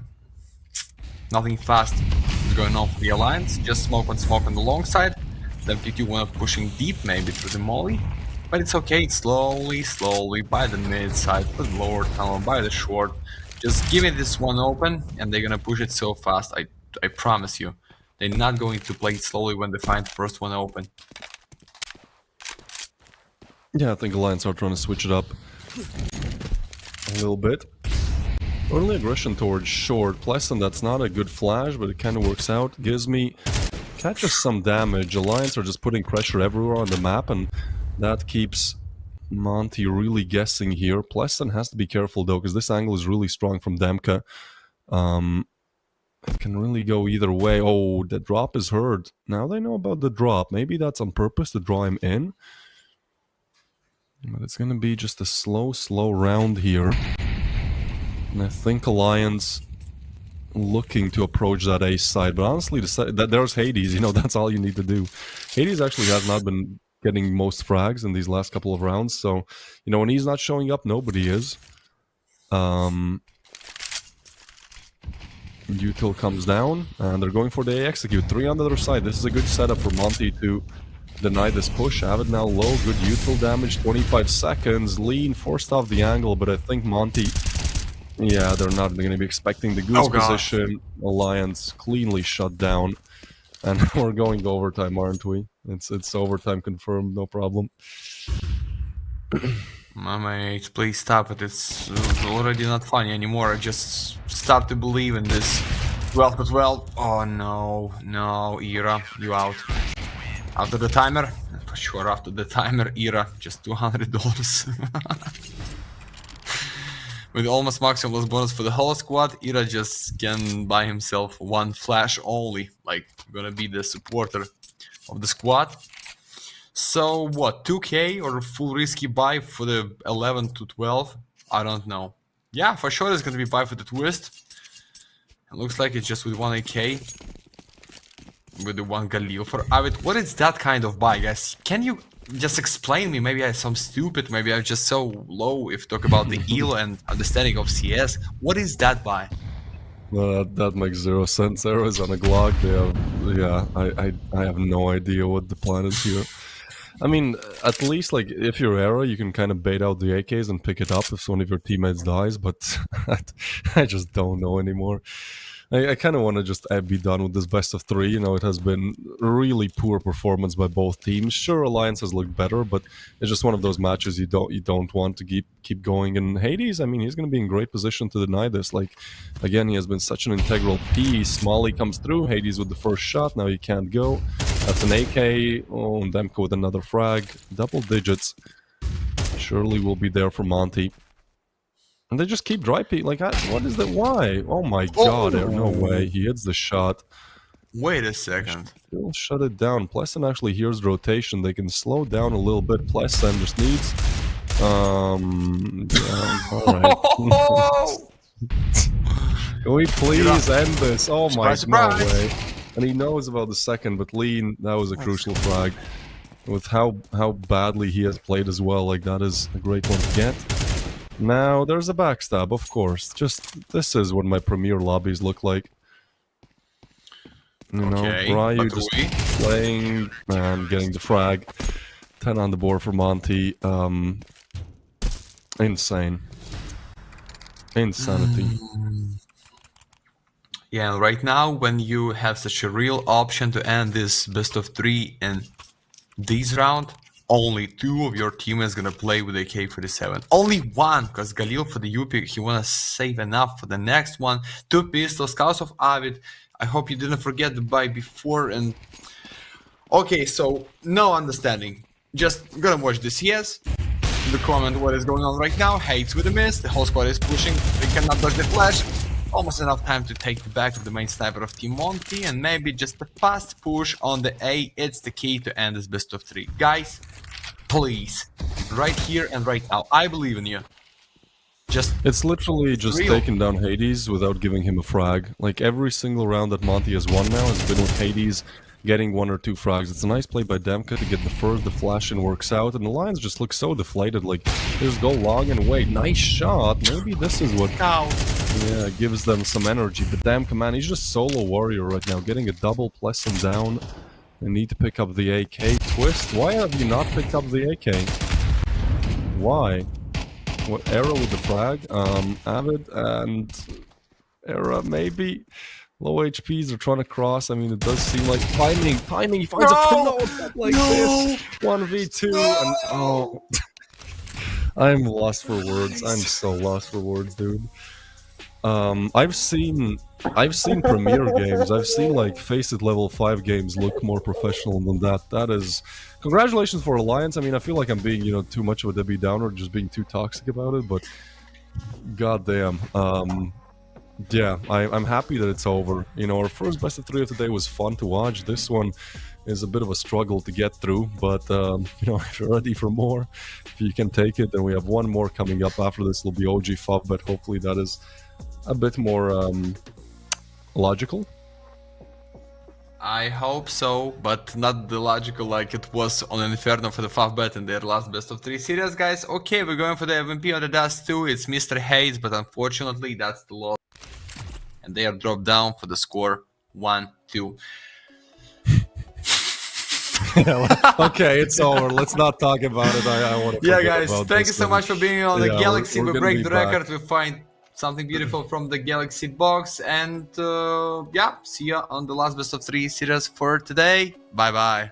Nothing fast is going on for the Alliance. Just smoke on the long side. Them QQ wanna pushing deep, maybe through the molly. But it's okay, slowly by the mid side, by the lower tunnel, by the short. Just give me this one open, and they're gonna push it so fast, I promise you. They're not going to play it slowly when they find the first one open. Yeah, I think Alliance are trying to switch it up a little bit. Early aggression towards short. Pleasant, that's not a good flash, but it kind of works out. Gizmi catches some damage. Alliance are just putting pressure everywhere on the map, and that keeps Monty really guessing here. Pleasant has to be careful though, because this angle is really strong from Demka. It can really go either way. Oh, the drop is heard. Now they know about the drop. Maybe that's on purpose to draw him in. But it's gonna be just a slow round here. And I think Alliance looking to approach that ace side. But honestly, there's Hades. That's all you need to do. Hades actually has not been getting most frags in these last couple of rounds, so when he's not showing up, nobody is. Util comes down, and they're going for the execute. 3 on the other side. This is a good setup for Monty to deny this push. Avid now low, good util damage, 25 seconds. Lean forced off the angle, but I think Monty, they're not going to be expecting the goose position. Alliance cleanly shut down. And we're going overtime, aren't we? It's overtime confirmed, no problem. My mate, please stop it. It's already not funny anymore. I just start to believe in this 12-12. Oh no, Ira, you out. After the timer? For sure, after the timer, Ira, just $200. With almost maximum bonus for the whole squad, Ira just can buy himself 1 flash only. Like, gonna be the supporter of the squad. So what, 2k or full risky buy for the 11-12? I don't know. Yeah, for sure it's gonna be buy for the twist. It looks like it's just with 1 AK. With the 1 Galil for Avid. What is that kind of buy, guys? Can you just explain me. Maybe I sound stupid. Maybe I'm just so low if talk about the elo and understanding of CS. What is that by? That makes zero sense. Arrows on a Glock. They have, yeah. I have no idea what the plan is here. I mean, at least like if you're Arrow, you can kind of bait out the AKs and pick it up if one of your teammates dies. But I just don't know anymore. I kind of want to just be done with this best of 3. You know, it has been really poor performance by both teams. Sure, Alliance has looked better, but it's just one of those matches you don't want to keep going. And Hades, I mean, he's going to be in great position to deny this. Like, again, he has been such an integral piece. Smalley comes through, Hades with the first shot. Now he can't go. That's an AK. Oh, and Demko with another frag. Double digits. Surely will be there for Monty. And they just keep dry peek. Like, what is that? Why? Oh my god, no way. He hits the shot. Wait a second. He'll shut it down. Pleasant actually hears rotation. They can slow down a little bit. Pleasant just needs... yeah, alright. Can we please end this? Oh my, Surprise, no way. And he knows about the second, but Lean, that was a crucial frag. With how badly he has played as well, like that is a great one to get. Now, there's a backstab, of course. Just, this is what my premier lobbies look like. You know, Ryu just playing and getting the frag. 10 on the board for Monty. Insane. Insanity. Yeah, and right now, when you have such a real option to end this best of 3 in this round, only 2 of your team is gonna play with AK-47. Only 1, because Galil for the UP, he wanna save enough for the next one. 2 pistols, Chaos of Avid. I hope you didn't forget the buy before and... Okay, so no understanding. Just gonna watch the CS. The comment what is going on right now. Hates with a miss. The whole squad is pushing. They cannot dodge the flash. Almost enough time to take the back of the main sniper of Team Monty, and maybe just a fast push on the A. It's the key to end this best of 3. Guys, please, right here and right now, I believe in you. It's literally just taking down Hades without giving him a frag. Like every single round that Monty has won now has been with Hades getting 1 or 2 frags. It's a nice play by Demka to get the first, the flash in works out, and the Lions just look so deflated, like, just go long and wait. Nice shot, maybe this is what gives them some energy, but Demka, man, he's just solo warrior right now, getting a double, Pleasant down. They need to pick up the AK. Twist, why have you not picked up the AK? Why? What, Era with the frag? Avid and Era, maybe? Low HPs are trying to cross. I mean, it does seem like timing. He finds a pillow like this. 1v2 and oh, I'm lost for words. I'm so lost for words, dude. I've seen Premier games. I've seen like Face It level 5 games look more professional than that. That is, congratulations for Alliance. I mean, I feel like I'm being, you know, too much of a Debbie Downer, just being too toxic about it. But goddamn. Yeah, I'm happy that it's over. You know, our first best of 3 of today was fun to watch. This one is a bit of a struggle to get through, but you know, if you're ready for more, if you can take it, then we have one more coming up after this. It'll be OG FUB, but hopefully that is a bit more logical. I hope so, but not the logical like it was on Inferno for the FUB in their last best of 3 series, guys. Okay, we're going for the MVP on the Dust 2. It's Mr. Hayes, but unfortunately that's the loss. And they are dropped down for the score 1-2. Okay, it's over. Let's not talk about it. I want to. Yeah, guys, thank you so much for being on the Galaxy. We break the record. We find something beautiful from the Galaxy box. And yeah, see you on the last best of 3 series for today. Bye bye.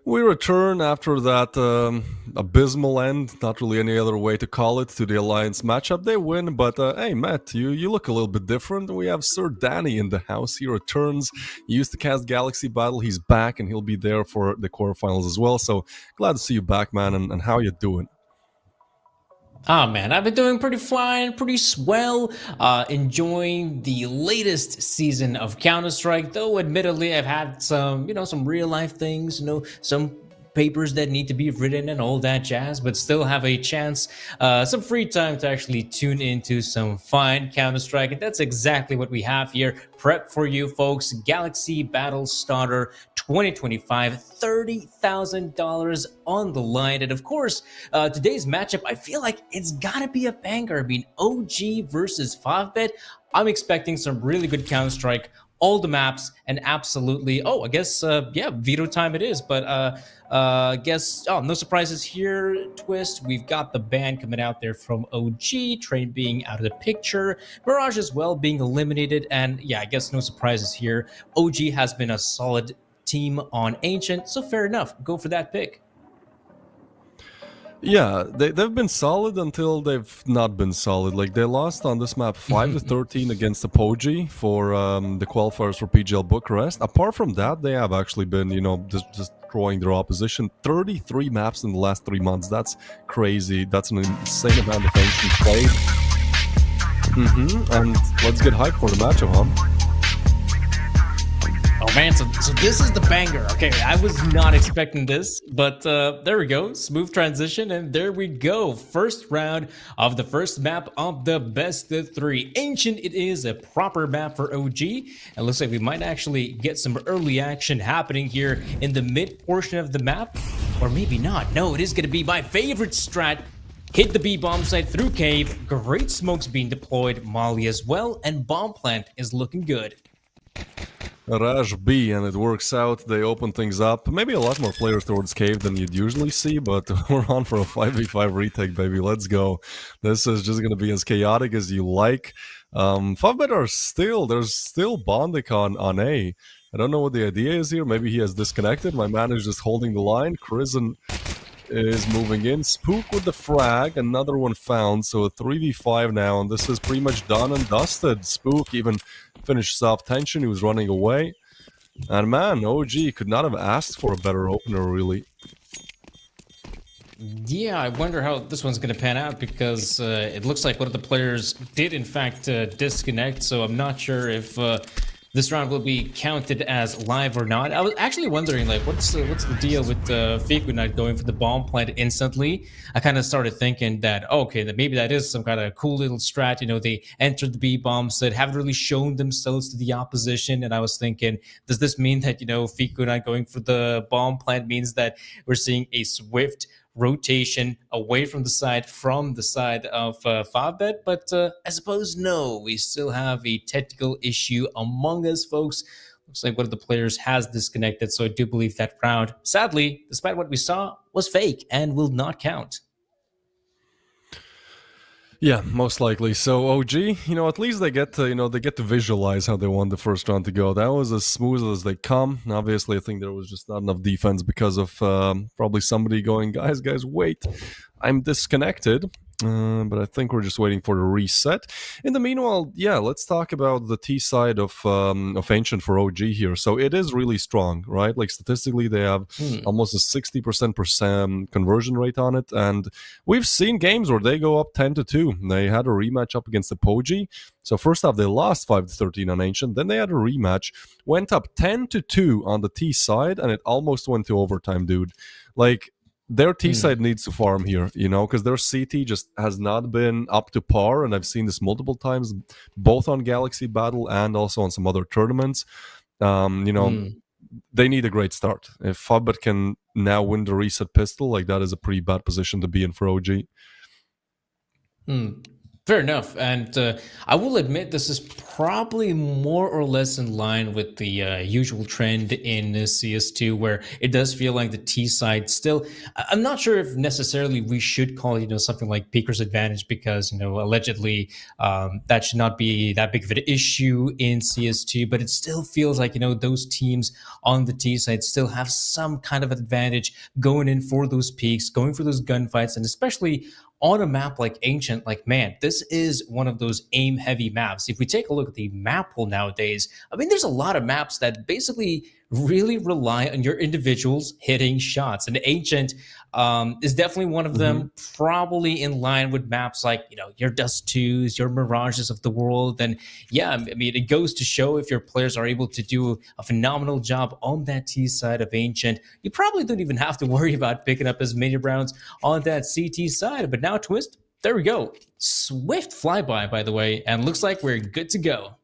We return after that abysmal end, not really any other way to call it, to the Alliance matchup. They win, but hey, Matt, you look a little bit different. We have Sir Danny in the house. He returns. He used to cast Galaxy Battle. He's back, and he'll be there for the quarterfinals as well. So glad to see you back, man, and how you doing? Ah, man, I've been doing pretty fine, pretty swell, enjoying the latest season of Counter-Strike, though admittedly I've had some, some real life things, some papers that need to be written and all that jazz, but still have a chance, some free time to actually tune into some fine Counter-Strike, and that's exactly what we have here. Prep for you folks, Galaxy Battle Starter 2025, $30,000 on the line. And of course, today's matchup, I feel like it's gotta be a banger. I mean, OG versus 5bet. I'm expecting some really good Counter-Strike, all the maps, and absolutely, I guess, veto time it is, but no surprises here, Twist. We've got the ban coming out there from OG, Train being out of the picture, Mirage as well being eliminated, and yeah, I guess no surprises here. OG has been a solid team on Ancient, so fair enough. Go for that pick. Yeah, they've been solid until they've not been solid. Like, they lost on this map 5-13 against the Poji for the qualifiers for PGL Bucharest. Apart from that, they have actually been, just destroying their opposition. 33 maps in the last 3 months. That's crazy. That's an insane amount of ancient play. And let's get hyped for the matchup, huh? Oh man, so this is the banger. Okay, I was not expecting this, but there we go. Smooth transition, and there we go. First round of the first map of the best of 3. Ancient, it is a proper map for OG. And looks like we might actually get some early action happening here in the mid portion of the map. Or maybe not. No, it is going to be my favorite strat. Hit the B-bomb site through cave. Great smokes being deployed. Molly as well. And bomb plant is looking good. Raj B, and it works out. They open things up. Maybe a lot more players towards cave than you'd usually see, but we're on for a 5v5 retake, baby. Let's go. This is just going to be as chaotic as you like. 5bet are there's still Bondic on A. I don't know what the idea is here. Maybe he has disconnected. My man is just holding the line. Crizzen is moving in. Spook with the frag. Another one found. So a 3v5 now, and this is pretty much done and dusted. Spook even finished soft tension. He was running away. And man, OG could not have asked for a better opener, really. Yeah, I wonder how this one's going to pan out, because it looks like one of the players did, in fact, disconnect. So I'm not sure if this round will be counted as live or not. I was actually wondering, like, what's the deal with Fiku not going for the bomb plant instantly? I kind of started thinking that, okay, that maybe that is some kind of cool little strat. They entered the B bombs that haven't really shown themselves to the opposition, and I was thinking, does this mean that Fiku not going for the bomb plant means that we're seeing a swift rotation away from the side of 5bet, but I suppose no, we still have a technical issue among us, folks. Looks like one of the players has disconnected, so I do believe that round, sadly, despite what we saw, was fake and will not count. Yeah, most likely. So OG, at least they get to visualize how they want the first round to go. That was as smooth as they come. Obviously, I think there was just not enough defense because of probably somebody going, guys, wait, I'm disconnected. But I think we're just waiting for the reset. In the meanwhile, yeah, let's talk about the T side of Ancient for OG here. So it is really strong, right? Like, statistically, they have almost a 60% conversion rate on it, and we've seen games where they go up 10-2. They had a rematch up against the Poji. So first off, they lost 5-13 on Ancient. Then they had a rematch, went up 10-2 on the T side, and it almost went to overtime, dude. Like, their T side needs to farm here, because their CT just has not been up to par, and I've seen this multiple times, both on Galaxy Battle and also on some other tournaments. They need a great start. If 5bet can now win the reset pistol, like, that is a pretty bad position to be in for OG. Fair enough. And I will admit this is probably more or less in line with the usual trend in CS2, where it does feel like the T side still. I'm not sure if necessarily we should call it, something like Peaker's advantage, because, allegedly that should not be that big of an issue in CS2, but it still feels like, those teams on the T side still have some kind of advantage going in for those peaks, going for those gunfights, and especially on a map like Ancient. Like, man, this is one of those aim heavy maps. If we take a look at the map pool nowadays, I mean, there's a lot of maps that basically really rely on your individuals hitting shots. And Ancient is definitely one of them, probably in line with maps like, your Dust 2s, your Mirages of the world. And yeah, I mean, it goes to show if your players are able to do a phenomenal job on that T side of Ancient, you probably don't even have to worry about picking up as many rounds on that CT side. But now Twist, there we go. Swift flyby, by the way, and looks like we're good to go.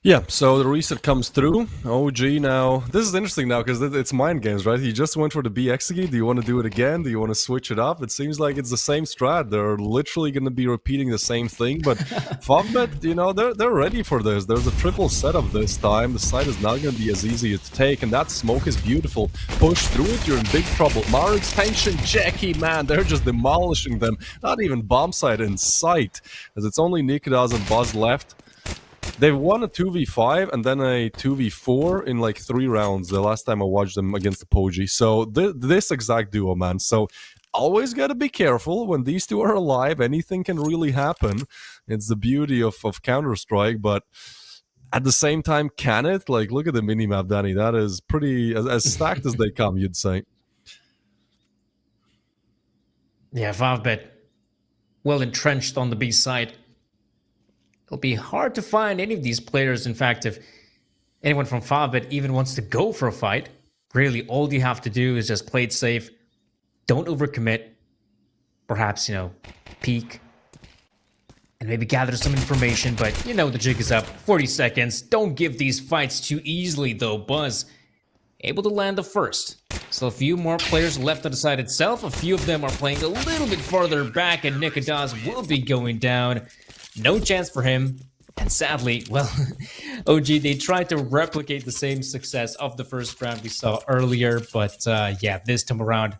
Yeah, so the reset comes through. OG now. This is interesting now because it's mind games, right? He just went for the B execute. Do you want to do it again? Do you want to switch it up? It seems like it's the same strat. They're literally going to be repeating the same thing. But Favbet, they're ready for this. There's a triple setup this time. The site is not going to be as easy to take, and that smoke is beautiful. Push through it, you're in big trouble. Mara extension, Jackie, man, they're just demolishing them. Not even bomb site in sight, as it's only Nikodas and Buzz left. They've won a 2v5 and then a 2v4 in like 3 rounds the last time I watched them against the Poji. So this exact duo, man. So always got to be careful when these two are alive. Anything can really happen. It's the beauty of Counter-Strike, but at the same time, can it? Like, look at the minimap, Danny. That is pretty as stacked as they come, you'd say. Yeah, Favbet, well entrenched on the B side. It'll be hard to find any of these players. In fact, if anyone from Favbet even wants to go for a fight, really all you have to do is just play it safe. Don't overcommit. Perhaps, peek and maybe gather some information, but the jig is up. 40 seconds. Don't give these fights too easily, though. Buzz able to land the first. So a few more players left on the side itself. A few of them are playing a little bit farther back, and Nikodas will be going down. No chance for him. And sadly, well, OG, they tried to replicate the same success of the first round we saw earlier. But yeah, this time around,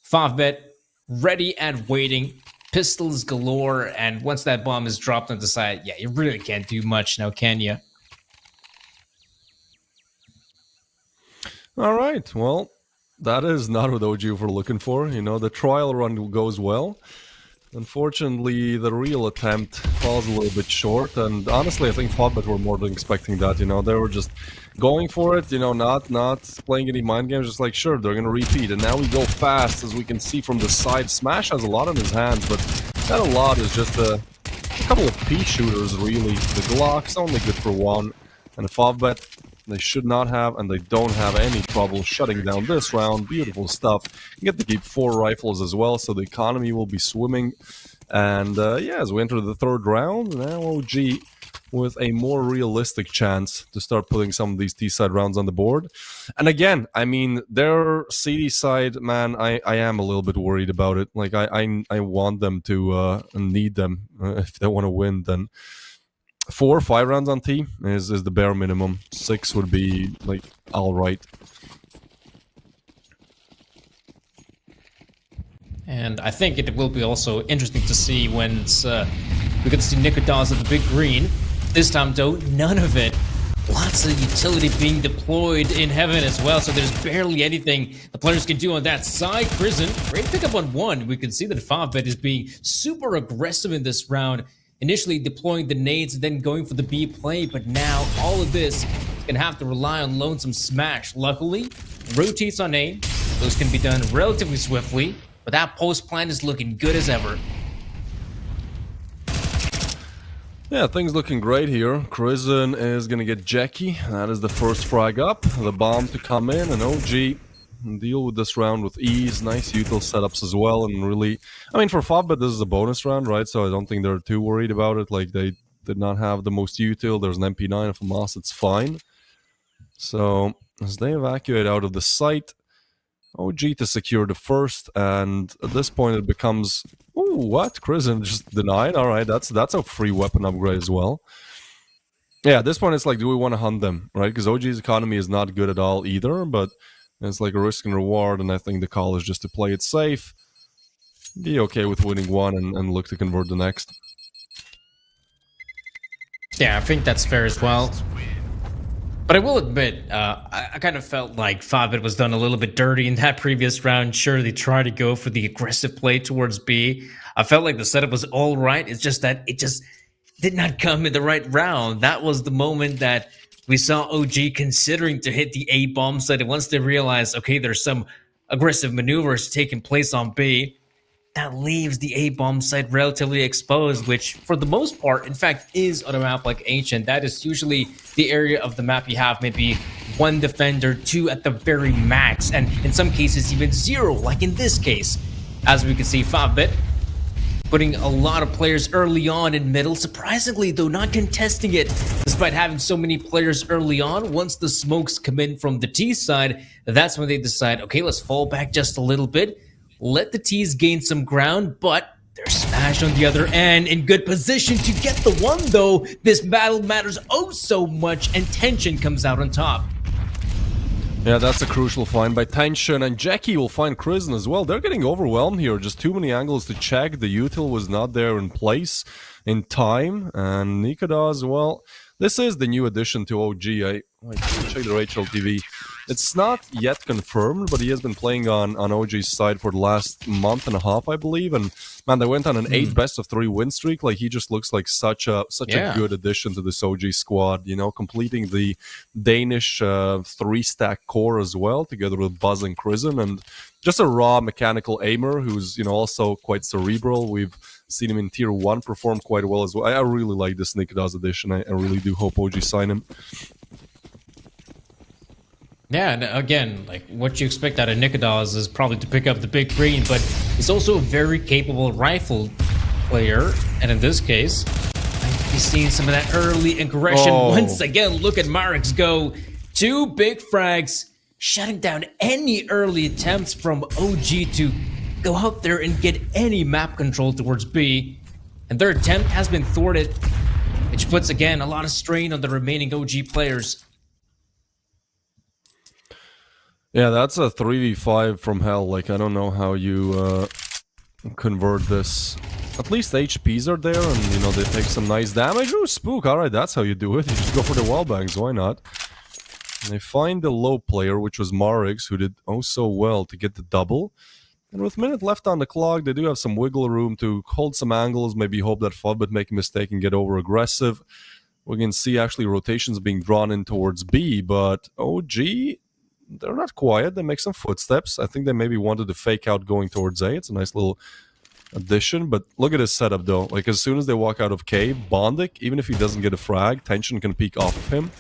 Favbet ready and waiting. Pistols galore. And once that bomb is dropped on the side, yeah, you really can't do much now, can you? All right, well, that is not what OG were looking for. The trial run goes well. Unfortunately, the real attempt falls a little bit short, and honestly, I think Favbet were more than expecting that. They were just going for it, not playing any mind games, just like, sure, they're gonna repeat, and now we go fast, as we can see from the side. Smash has a lot on his hands, but that a lot is just a couple of pea shooters, really. The Glock's only good for one, and the Favbet, they should not have, and they don't have any trouble shutting down this round. Beautiful stuff. You get to keep 4 rifles as well, so the economy will be swimming. And yeah, as we enter the 3rd round, now OG with a more realistic chance to start putting some of these T-side rounds on the board. And again, I mean, their CD side, man, I am a little bit worried about it. Like, I want them to need them if they want to win, then 4 or 5 rounds on T is the bare minimum. 6 would be, like, alright. And I think it will be also interesting to see when we get to see Nikodas at the big green. This time, though, none of it. Lots of utility being deployed in heaven as well, so there's barely anything the players can do on that side. Prison, great pickup on 1. We can see that Favbet is being super aggressive in this round. Initially deploying the nades, then going for the B play, but now all of this is going to have to rely on Lonesome Smash. Luckily, rotates on A. Those can be done relatively swiftly, but that post plan is looking good as ever. Yeah, things looking great here. Crizzen is going to get Jackie. That is the first frag up. The bomb to come in, and OG deal with this round with ease. Nice util setups as well, and really, I mean, for Favbet, this is a bonus round, right? So I don't think they're too worried about it. Like, they did not have the most util. There's an MP9 of Hamas, it's fine. So as they evacuate out of the site, OG to secure the first, and at this point it becomes, ooh, what? Crizin just denied. All right, that's a free weapon upgrade as well. Yeah, at this point it's like, do we want to hunt them, right? Because OG's economy is not good at all either, but it's like a risk and reward, and I think the call is just to play it safe, be okay with winning one, and look to convert the next. Yeah, I think that's fair as well. But I will admit, I kind of felt like 5-Bit was done a little bit dirty in that previous round. Sure, they tried to go for the aggressive play towards B. I felt like the setup was all right. It's just that it just did not come in the right round. That was the moment that we saw OG considering to hit the A bomb site. And once they realized, okay, there's some aggressive maneuvers taking place on B, that leaves the A bomb site relatively exposed, which for the most part, in fact, is on a map like Ancient. That is usually the area of the map you have maybe one defender, two at the very max, and in some cases even zero, like in this case. As we can see, 5-Bit putting a lot of players early on in middle, surprisingly though not contesting it despite having so many players early on. Once the smokes come in from the T side, that's when they decide, okay, let's fall back just a little bit, let the T's gain some ground, but they're smashed on the other end, in good position to get the one though. This battle matters oh so much, and Tension comes out on top. Yeah, that's a crucial find by Tension, and Jackie will find Crizin as well. They're getting overwhelmed here, just too many angles to check. The util was not there in place in time, and Nikodas, well, this is the new addition to OG. I check the Rachel TV. It's not yet confirmed, but he has been playing on OG's side for the last month and a half, I believe. And man, they went on an 8 best-of-3 win streak. Like, he just looks like such a good addition to this OG squad. You know, completing the Danish 3-stack core as well, together with Buzz and Crizin, and just a raw mechanical aimer who's, you know, also quite cerebral. We've seen him in Tier 1 perform quite well as well. I really like this Nikodas addition. I really do hope OG sign him. Yeah, and again, like what you expect out of Nikodas is probably to pick up the big green, but he's also a very capable rifle player. And in this case, I've seen some of that early aggression. Once again, look at Marix go. 2 big frags, shutting down any early attempts from OG to go out there and get any map control towards B. And their attempt has been thwarted, which puts, again, a lot of strain on the remaining OG players. Yeah, that's a 3v5 from hell. Like, I don't know how you convert this. At least HPs are there, and, you know, they take some nice damage. Ooh, Spook, alright, that's how you do it. You just go for the wallbangs, why not? And they find the low player, which was Marix, who did oh so well to get the double. And with a minute left on the clock, they do have some wiggle room to hold some angles, maybe hope that 5-Bit make a mistake and get over aggressive. We can see actually rotations being drawn in towards B, but OG, they're not quiet. They make some footsteps. I think they maybe wanted to fake out going towards A. It's a nice little addition, but look at his setup though. Like, as soon as they walk out of cave, Bondik, even if he doesn't get a frag, Tension can peek off of him.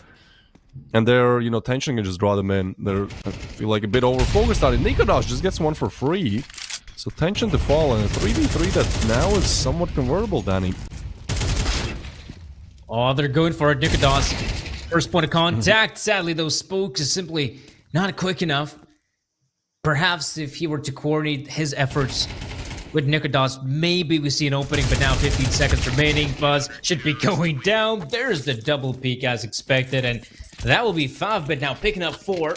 And they're, you know, Tension can just draw them in. They're, I feel like, a bit over-focused on it. Nikodas just gets one for free. So Tension to fall, and a 3v3 that now is somewhat convertible, Danny. Oh, they're going for it. Nikodas. First point of contact. Sadly, those spokes is simply not quick enough. Perhaps if he were to coordinate his efforts with Nikodas, maybe we see an opening, but now 15 seconds remaining. Buzz should be going down. There's the double peak as expected, and that will be 5-Bit now picking up 4.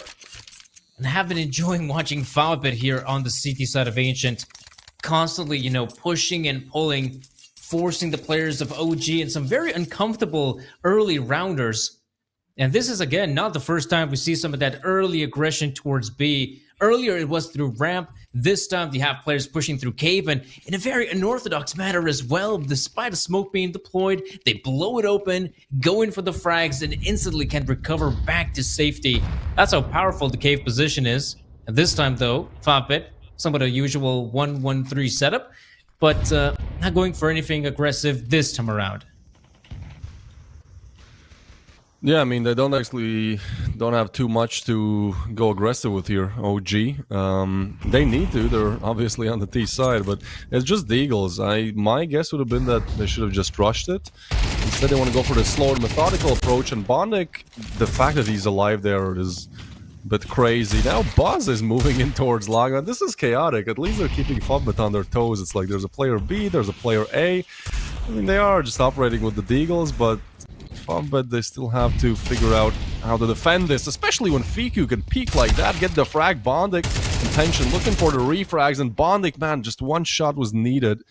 And I have been enjoying watching 5-Bit here on the CT side of Ancient, constantly, you know, pushing and pulling, forcing the players of OG in some very uncomfortable early rounders. And this is, again, not the first time we see some of that early aggression towards B. Earlier, it was through ramp. This time, they have players pushing through cave, and in a very unorthodox manner as well. Despite a smoke being deployed, they blow it open, go in for the frags, and instantly can recover back to safety. That's how powerful the cave position is. And this time, though, 5-Bit, somewhat a usual 1-1-3 setup, but not going for anything aggressive this time around. Yeah, I mean, they don't have too much to go aggressive with here, OG. They need to, they're obviously on the T side, but it's just the Eagles. My guess would have been that they should have just rushed it. Instead, they want to go for the slow and methodical approach, and Bondik, the fact that he's alive there is Bit crazy. Now Buzz is moving in towards Laga. This is chaotic. At least they're keeping Fubbit on their toes. It's like there's a player B, there's a player A. I mean, they are just operating with the Deagles, but Fubbit, they still have to figure out how to defend this, especially when Fiku can peek like that, get the frag. Bondik intention, looking for the refrags, and Bondik, man, just one shot was needed.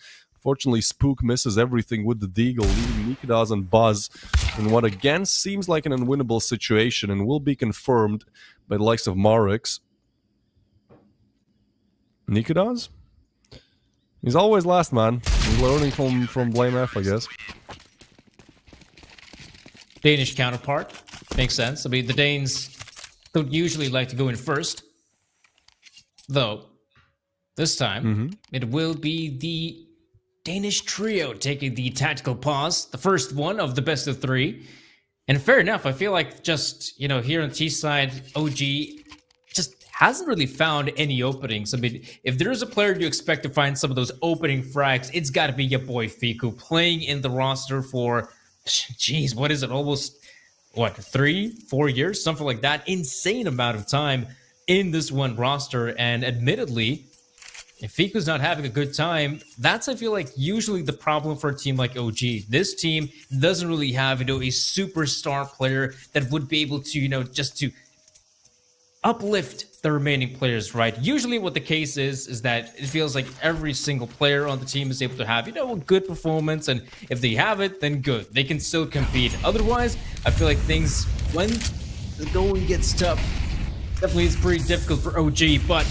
Fortunately, Spook misses everything with the Deagle, leaving Nikodas and Buzz in what again seems like an unwinnable situation and will be confirmed by the likes of Marix. Nikodas? He's always last, man. He's learning from Blame F, I guess. Danish counterpart. Makes sense. I mean, the Danes don't usually like to go in first. Though, this time, it will be the Danish trio taking the tactical pause, the first one of the best of three. And fair enough, I feel like just, you know, here on T side, OG just hasn't really found any openings. I mean, if there's a player you expect to find some of those opening frags, it's got to be your boy Fiku, playing in the roster for, geez, what is it, almost, what, 3-4 years? Something like that. Insane amount of time in this one roster. And admittedly, if Fiku's not having a good time, that's, I feel like, usually the problem for a team like OG. This team doesn't really have, you know, a superstar player that would be able to, you know, just to uplift the remaining players, right? Usually what the case is that it feels like every single player on the team is able to have, you know, a good performance, and if they have it, then good. They can still compete. Otherwise, I feel like things, when the going gets tough, definitely it's pretty difficult for OG, but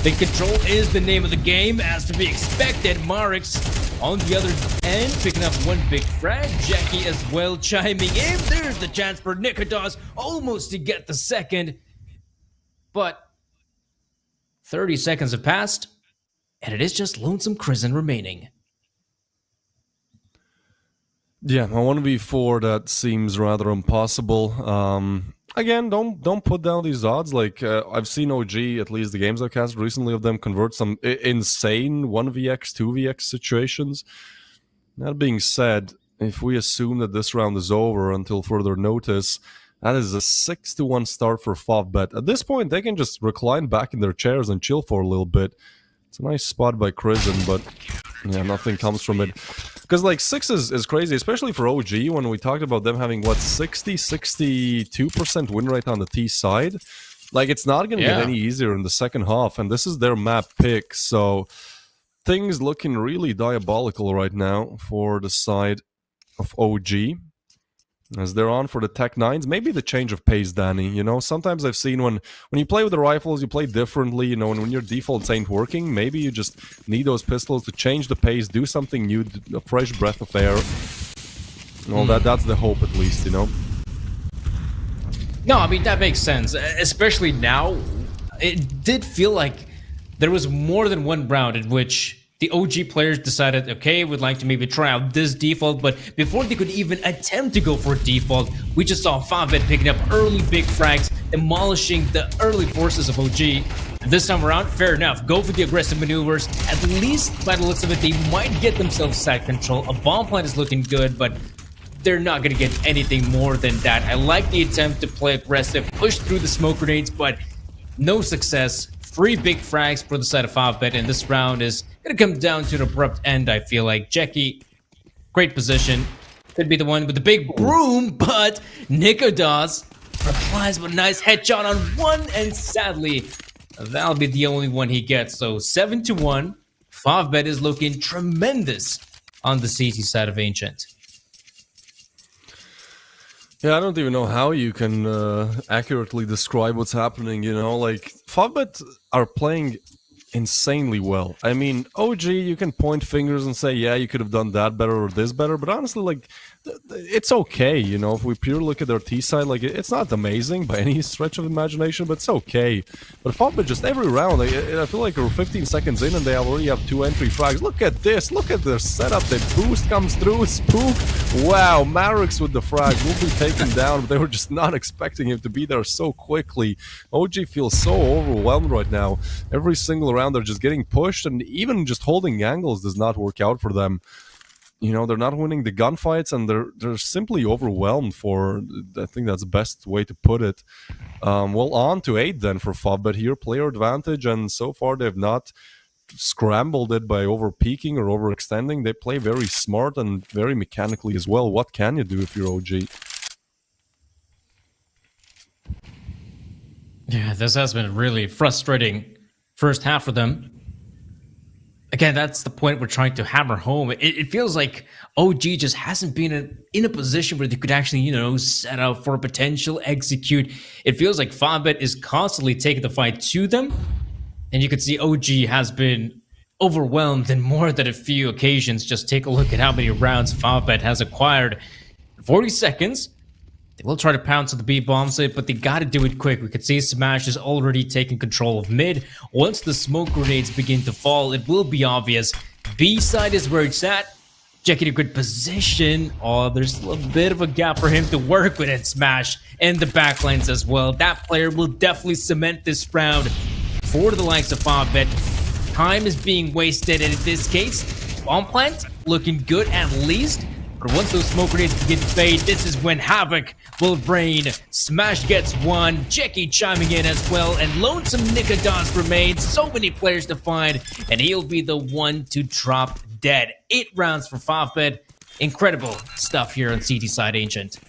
big control is the name of the game, as to be expected. Marix on the other end, picking up one big frag. Jackie as well chiming in. There's the chance for Nikodas almost to get the second. But 30 seconds have passed, and it is just Lonesome Crizzen remaining. Yeah, a 1v4 that seems rather impossible. Again, don't put down these odds. Like, I've seen OG, at least the games I've cast recently of them, convert some insane 1vx, 2vx situations. That being said, if we assume that this round is over until further notice, that is a 6-1 start for Favbet. At this point, they can just recline back in their chairs and chill for a little bit. It's a nice spot by Crizzen, but yeah, nothing comes from it. Because, like, 6 is crazy, especially for OG, when we talked about them having, what, 62% win rate on the T side. Like, it's not going to get any easier in the second half, and this is their map pick, so things looking really diabolical right now for the side of OG. As they're on for the Tech 9s, maybe the change of pace, Danny. You know, sometimes I've seen when you play with the rifles, you play differently, you know, and when your defaults ain't working, maybe you just need those pistols to change the pace, do something new, a fresh breath of air. Well, that's the hope, at least, you know? No, I mean, that makes sense. Especially now, it did feel like there was more than one round in which the OG players decided, okay, we'd like to maybe try out this default, but before they could even attempt to go for a default, we just saw Favbet picking up early big frags, demolishing the early forces of OG. And this time around, fair enough, go for the aggressive maneuvers. At least, by the looks of it, they might get themselves side control. A bomb plant is looking good, but they're not going to get anything more than that. I like the attempt to play aggressive, push through the smoke grenades, but no success. 3 big frags for the side of Favbet, and this round is going to come down to an abrupt end, I feel like. Jackie, great position. Could be the one with the big broom, but Nikodas replies with a nice headshot on one, and sadly, that'll be the only one he gets. So 7-1. Favbet is looking tremendous on the CT side of Ancient. Yeah, I don't even know how you can accurately describe what's happening, you know? Like, Favbet are playing insanely well. I mean, OG, you can point fingers and say, yeah, you could have done that better or this better, but honestly, like, it's okay, you know? If we purely look at their T side, like, it's not amazing by any stretch of imagination, but it's okay. But Favbet, just every round, I feel like we're 15 seconds in and they already have 2 entry frags. Look at this, look at their setup. The boost comes through, Spook. Wow, Marix with the frag will be taken down, but they were just not expecting him to be there so quickly. OG feels so overwhelmed right now. Every single round they're just getting pushed, and even just holding angles does not work out for them. they're not winning the gunfights, and they're simply overwhelmed. I think that's the best way to put it. Well, on to 8 then for Favbet here, player advantage, and so far they've not scrambled it by over peaking or overextending. They play very smart and very mechanically as well. What can you do if you're OG? Yeah, this has been a really frustrating first half for them. Again, that's the point we're trying to hammer home. It feels like OG just hasn't been in a position where they could actually, set up for a potential execute. It feels like Favbet is constantly taking the fight to them. And you can see OG has been overwhelmed in more than a few occasions. Just take a look at how many rounds Favbet has acquired. 40 seconds. They will try to pounce on the B-bomb site, but they got to do it quick. We could see Smash is already taking control of mid. Once the smoke grenades begin to fall, it will be obvious. B side is where it's at. Jackie in a good position. Oh, there's still a bit of a gap for him to work with, and Smash and the backlines as well. That player will definitely cement this round for the likes of Favbet. Time is being wasted, and in this case, bomb plant looking good at least. But once those smoke grenades begin to fade, this is when Havoc will reign. Smash gets one, Jackie chiming in as well, and Lonesome Nicodons remains. So many players to find, and he'll be the one to drop dead. 8 rounds for Favbet. Incredible stuff here on CT side, Ancient.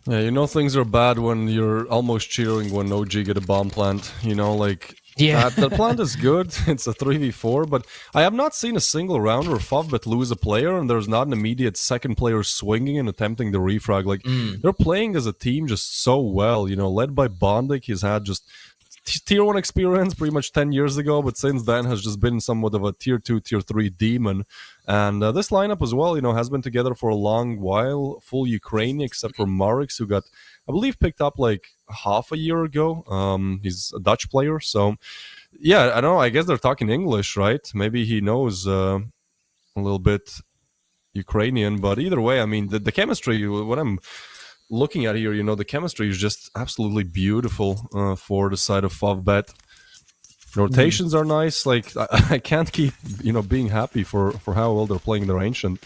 Yeah, things are bad when you're almost cheering when OG get a bomb plant. Yeah. The plant is good. It's a 3v4, but I have not seen a single round where Favbet lose a player and there's not an immediate second player swinging and attempting the refrag. They're playing as a team just so well, led by Bondik. He's had just tier 1 experience pretty much 10 years ago, but since then has just been somewhat of a tier 2, tier 3 demon. And this lineup as well, has been together for a long while, full Ukrainian, except for Marix, who got, I believe, picked up like half a year ago. He's a Dutch player, so yeah, I don't know. I guess they're talking English, right? Maybe he knows a little bit Ukrainian, but either way, I mean, the chemistry, what I'm looking at here, the chemistry is just absolutely beautiful for the side of Favbet. Rotations are nice. I can't keep, being happy for how well they're playing their Ancient.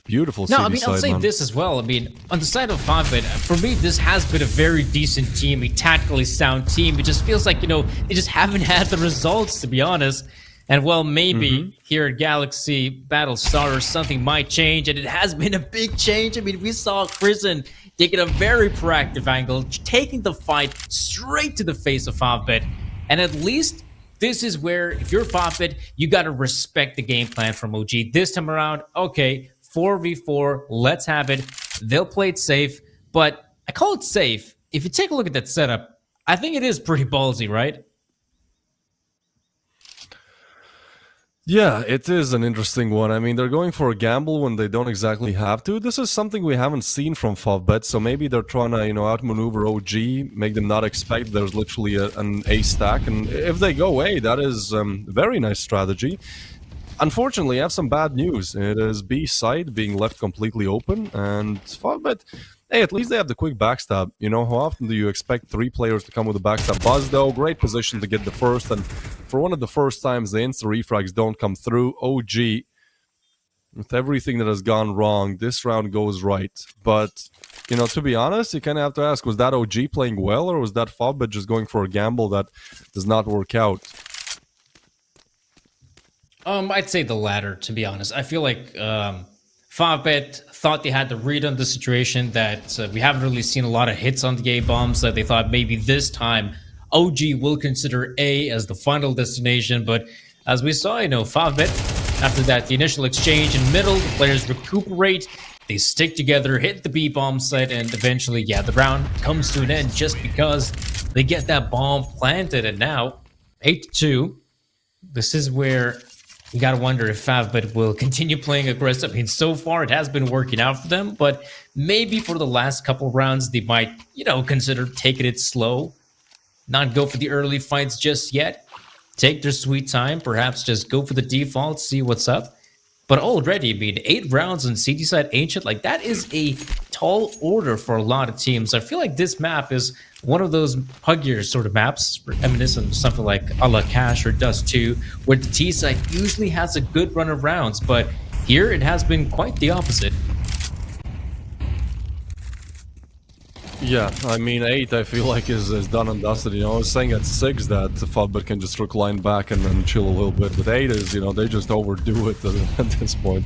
Beautiful. No, CD I'll side, say man. this as well. I mean, on the side of Favbet, for me, this has been a very decent team, a tactically sound team. It just feels like, they just haven't had the results, to be honest. And well, maybe here at Galaxy Battlestar, something might change, and it has been a big change. I mean, we saw Prison taking a very proactive angle, taking the fight straight to the face of Favbet. And at least this is where, if you're Favbet, you got to respect the game plan from OG. This time around, okay, 4v4, let's have it. They'll play it safe, but I call it safe. If you take a look at that setup, I think it is pretty ballsy, right? Yeah, it is an interesting one. I mean, they're going for a gamble when they don't exactly have to. This is something we haven't seen from Favbet, so maybe they're trying to, outmaneuver OG, make them not expect there's literally an A stack. And if they go A, that is a very nice strategy. Unfortunately, I have some bad news. It is B side being left completely open, and Favbet, hey, at least they have the quick backstab. How often do you expect 3 players to come with a backstab? Buzz, though, great position to get the first, and for one of the first times the insta-refrags don't come through. OG, with everything that has gone wrong, this round goes right. But, to be honest, you kind of have to ask, was that OG playing well, or was that Favbet just going for a gamble that does not work out? I'd say the latter, to be honest. I feel like Favbet thought they had the read on the situation, that we haven't really seen a lot of hits on the A-bombs, that they thought maybe this time OG will consider A as the final destination. But as we saw, Favbet, after that, the initial exchange in middle, the players recuperate, they stick together, hit the B-bomb site, and eventually, yeah, the round comes to an end just because they get that bomb planted. And now, 8-2, this is where you got to wonder if Favbet will continue playing aggressive. I mean, so far it has been working out for them, but maybe for the last couple rounds, they might, consider taking it slow, not go for the early fights just yet, take their sweet time, perhaps just go for the default, see what's up. But already, I mean, 8 rounds on CT side Ancient, that is a tall order for a lot of teams. I feel like this map is one of those huggier sort of maps, reminiscent of something like a la Cash or Dust 2, where the T side usually has a good run of rounds, but here it has been quite the opposite. Yeah, I mean 8 I feel like is done and dusted. You know, I was saying at 6 that Fudbit can just recline back and then chill a little bit. But 8 is, you know, they just overdo it at this point.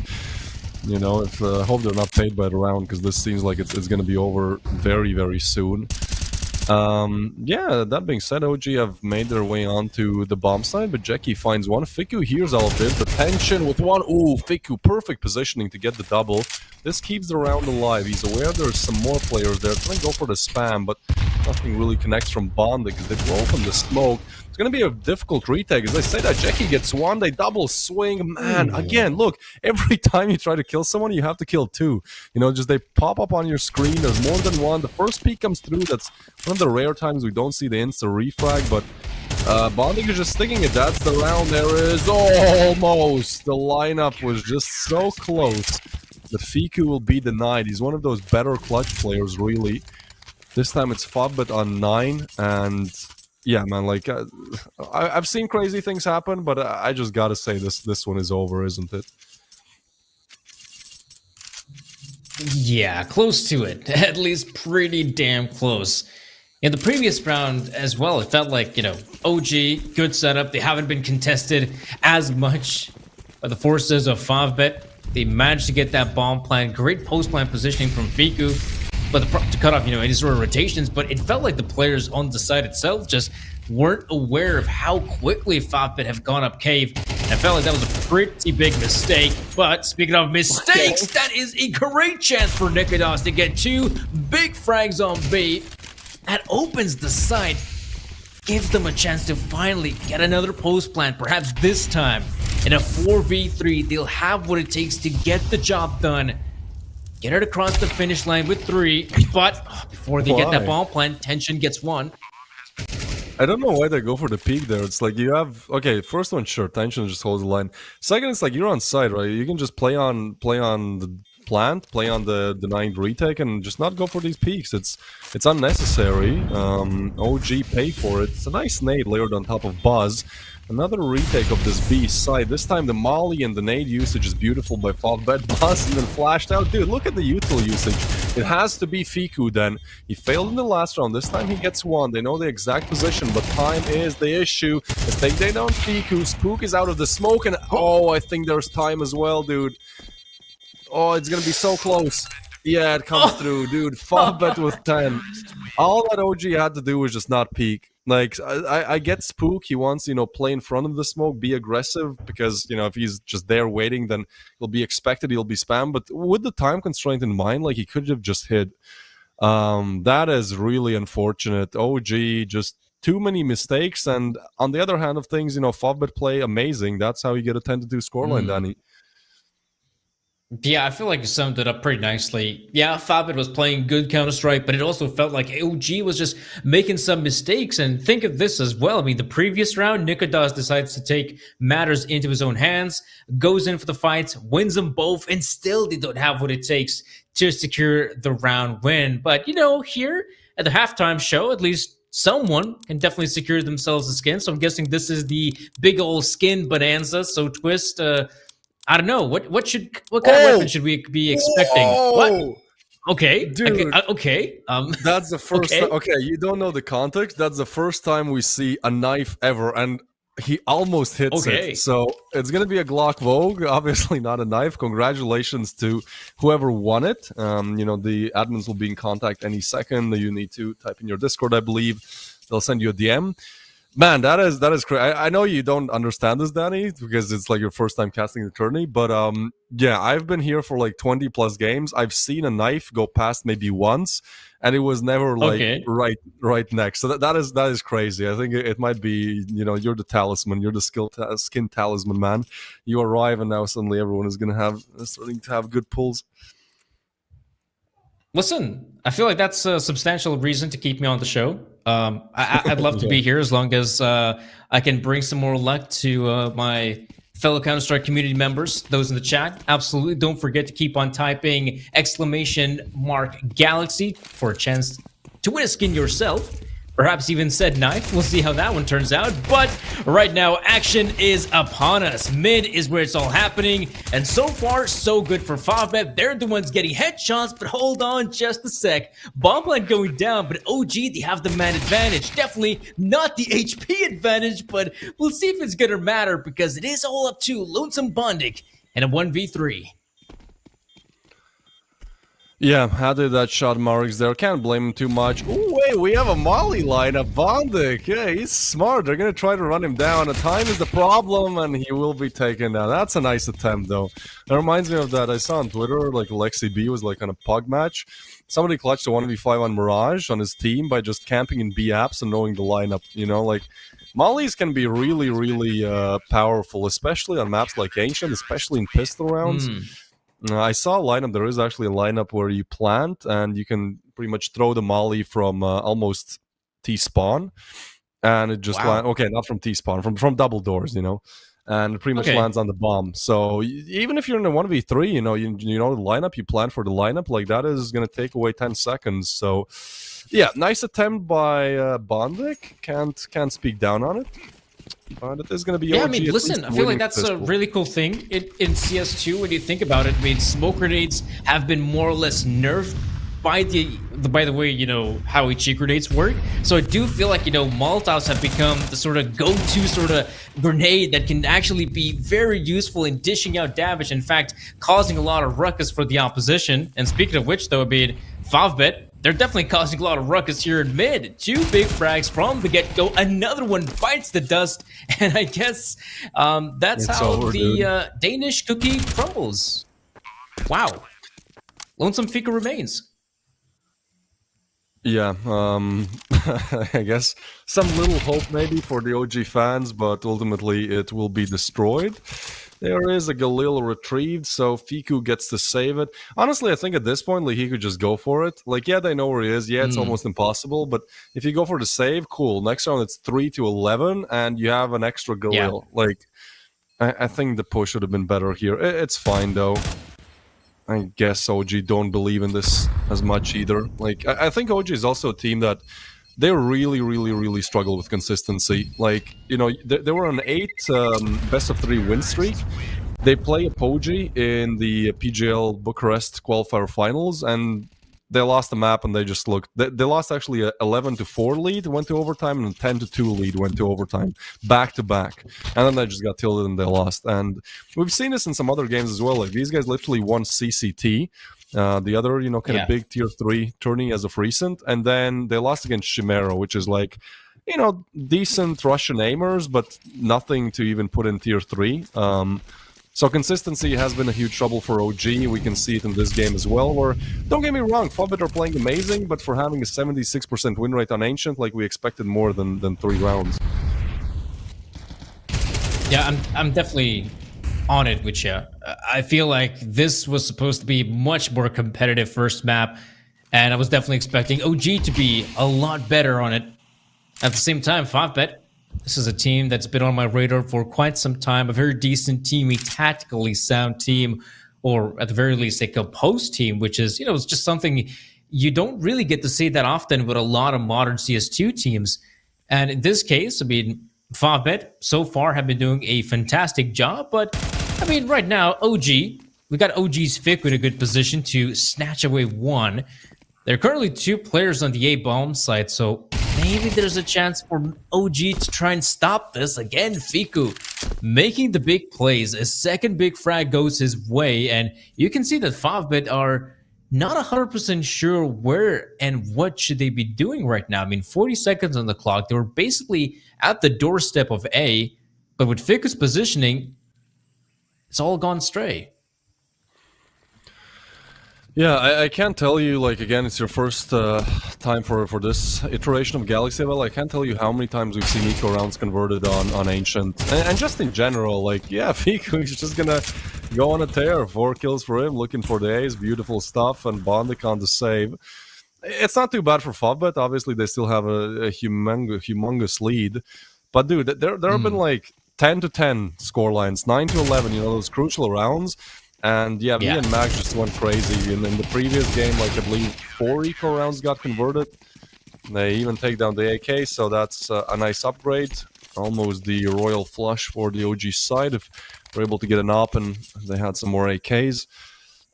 You know, if I hope they're not paid by the round, because this seems like it's going to be over very, very soon. Yeah, that being said, OG have made their way onto the bomb side, but Jackie finds one. Fiku hears all of this. The tension with one. Ooh, Fiku, perfect positioning to get the double. This keeps the round alive. He's aware there's some more players there. Trying to go for the spam, but nothing really connects from Bond because they will open the smoke. It's going to be a difficult retake. As I say that, Jackie gets one. They double swing. Man, again, look, every time you try to kill someone, you have to kill two. You know, just they pop up on your screen. There's more than one. The first peek comes through. That's one of the rare times we don't see the insta-refrag, but Bonding is just sticking it. That's the round. There is almost. The lineup was just so close that Fiku will be denied. He's one of those better clutch players, really. This time it's Fudbit on 9, and yeah, man, like I've seen crazy things happen, but I just gotta say this one is over, isn't it? Yeah, close to it. At least pretty damn close. In the previous round as well, it felt like, you know, OG, good setup. They haven't been contested as much by the forces of Favbet. They managed to get that bomb plant. Great post-plant positioning from Fiku, but to cut off, you know, any sort of rotations. But it felt like the players on the side itself just weren't aware of how quickly Favbet have gone up cave. And I felt like that was a pretty big mistake. But speaking of mistakes, that is a great chance for Nikodas to get 2 big frags on bait. That opens the site, gives them a chance to finally get another post plant. Perhaps this time, in a 4v3, they'll have what it takes to get the job done. Get it across the finish line with 3, but before they get that bomb plant, Tension gets 1. I don't know why they go for the peak there. It's like you have, okay, first one, sure, Tension just holds the line. Second, it's like you're on site, right? You can just play on the plant, play on the denying retake, and just not go for these peaks. It's unnecessary. OG pay for it. It's a nice nade layered on top of Buzz. Another retake of this B side. This time the molly and the nade usage is beautiful by Favbet. Buzz and then flashed out. Dude, look at the util usage. It has to be Fiku then. He failed in the last round. This time he gets 1. They know the exact position, but time is the issue. Let's take down Fiku. Spook is out of the smoke, and oh, I think there's time as well, dude. Oh, it's gonna be so close. Yeah, it comes through, dude. Favbet with 10. All that OG had to do was just not peek. Like, I get Spook. He wants, you know, play in front of the smoke, be aggressive, because, you know, if he's just there waiting, then he'll be expected, he'll be spammed. But with the time constraint in mind, like, he could have just hit. That is really unfortunate. OG, just too many mistakes. And on the other hand of things, you know, Favbet play amazing. That's how you get a 10-2 scoreline, Danny. Yeah, I feel like you summed it up pretty nicely. Yeah, Favbet was playing good Counter-Strike, but it also felt like OG was just making some mistakes. And think of this as well. I mean, the previous round, Nikodas decides to take matters into his own hands, goes in for the fights, wins them both, and still they don't have what it takes to secure the round win. But, you know, here at the halftime show, at least someone can definitely secure themselves a skin. So I'm guessing this is the big old skin bonanza. So Twist, I don't know. What kind of weapon should we be expecting? What? Okay, dude. Okay. That's the first. Okay, you don't know the context. That's the first time we see a knife ever, and he almost hits it. So it's gonna be a Glock Vogue. Obviously, not a knife. Congratulations to whoever won it. You know, the admins will be in contact any second. You need to type in your Discord, I believe. They'll send you a DM. Man, that is crazy. I know you don't understand this, Danny, because it's like your first time casting the tourney. But yeah, I've been here for like 20 plus games. I've seen a knife go past maybe once, and it was never like right next. So that is crazy. I think it might be, you know, you're the talisman, you're the skin talisman, man. You arrive, and now suddenly everyone is starting to have good pulls. Listen, I feel like that's a substantial reason to keep me on the show. I'd love to be here as long as I can bring some more luck to my fellow Counter-Strike community members, those in the chat, absolutely don't forget to keep on typing !Galaxy for a chance to win a skin yourself. Perhaps even said knife. We'll see how that one turns out. But right now, action is upon us. Mid is where it's all happening. And so far, so good for Favbet. They're the ones getting headshots, but hold on just a sec. Bomb plant going down, but OG, they have the man advantage. Definitely not the HP advantage, but we'll see if it's going to matter because it is all up to Lonesome Bondik and a 1v3. Yeah, how did that shot Marix there? Can't blame him too much. Oh, wait, we have a Molly lineup. Bondik, yeah, he's smart. They're going to try to run him down. The time is the problem, and he will be taken down. That's a nice attempt, though. That reminds me of that I saw on Twitter, like Lexi B was like on a pug match. Somebody clutched a 1v5 on Mirage on his team by just camping in B apps and knowing the lineup, you know, like... Mollies can be really, really powerful, especially on maps like Ancient, especially in pistol rounds. I saw a lineup. There is actually a lineup where you plant and you can pretty much throw the molly from almost T-spawn, and it just okay, not from T-spawn, from double doors, you know, and it pretty much lands on the bomb. So even if you're in a 1v3, you know, you know the lineup, you plan for the lineup, like that is going to take away 10 seconds. So yeah, nice attempt by Bondik. Can't speak down on it. But it is going to be yeah, OG, I mean, listen, I feel like that's a really cool thing in CS2 when you think about it. I mean, smoke grenades have been more or less nerfed by the way, you know, how HE grenades work. So I do feel like, you know, Molotovs have become the sort of go-to sort of grenade that can actually be very useful in dishing out damage. In fact, causing a lot of ruckus for the opposition. And speaking of which, though, I mean, Favbet, they're definitely causing a lot of ruckus here in mid. 2 big frags from the get-go. Another one bites the dust. And I guess that's it's how over, the Danish cookie crumbles. Wow. Lonesome Fika remains. Yeah, I guess some little hope maybe for the OG fans, but ultimately it will be destroyed. There is a Galil retrieved, so Fiku gets to save it. Honestly, I think at this point, like, he could just go for it. Like, yeah, they know where he is. Yeah, it's almost impossible, but if you go for the save, cool. Next round, it's 3-11, and you have an extra Galil. Yeah. Like, I think the push should have been better here. It's fine, though. I guess OG don't believe in this as much either. Like, I think OG is also a team that they really, really, really struggle with consistency. Like, you know, they were on 8 best-of-3 win streak. They play Apogee in the PGL Bucharest qualifier finals, and they lost the map, and they just looked... They lost actually a 11-4 lead, went to overtime, and a 10-2 lead, went to overtime, back-to-back. And then they just got tilted, and they lost. And we've seen this in some other games as well. Like, these guys literally won CCT, the other, you know, kind of big tier 3 tourney as of recent, and then they lost against Chimera, which is like, you know, decent Russian aimers, but nothing to even put in tier 3. So consistency has been a huge trouble for OG. We can see it in this game as well, where, don't get me wrong, Favbet are playing amazing, but for having a 76% win rate on Ancient, like, we expected more than 3 rounds. Yeah, I'm definitely on it with you. I feel like this was supposed to be much more competitive first map, and I was definitely expecting OG to be a lot better on it. At the same time, Favbet, this is a team that's been on my radar for quite some time, a very decent team, a tactically sound team, or at the very least a composed team, which is, you know, it's just something you don't really get to see that often with a lot of modern CS2 teams. And in this case, I mean, Favbet so far have been doing a fantastic job, but I mean, right now, OG, we got OG's Fick in a good position to snatch away 1. There are currently 2 players on the A-bomb side, so maybe there's a chance for OG to try and stop this. Again, Fiku making the big plays. A second big frag goes his way, and you can see that Favbet are not 100% sure where and what should they be doing right now. I mean, 40 seconds on the clock. They were basically at the doorstep of A, but with Fiku's positioning, it's all gone stray. Yeah, I can't tell you, like, again, it's your first time for this iteration of Galaxy. Well, I can't tell you how many times we've seen eco rounds converted on Ancient. And just in general, like, yeah, Fiku is just gonna go on a tear. 4 kills for him, looking for the A's, beautiful stuff, and Bondik on the save. It's not too bad for Favbet. Obviously, they still have a humongous lead. But, dude, there have been, like, 10-10 score lines, 9-11. You know, those crucial rounds. And yeah, me Yeah. and Max just went crazy. In the previous game, like I believe 4 eco rounds got converted. They even take down the AK, so that's a nice upgrade. Almost the royal flush for the OG side. If we're able to get an op and they had some more AKs.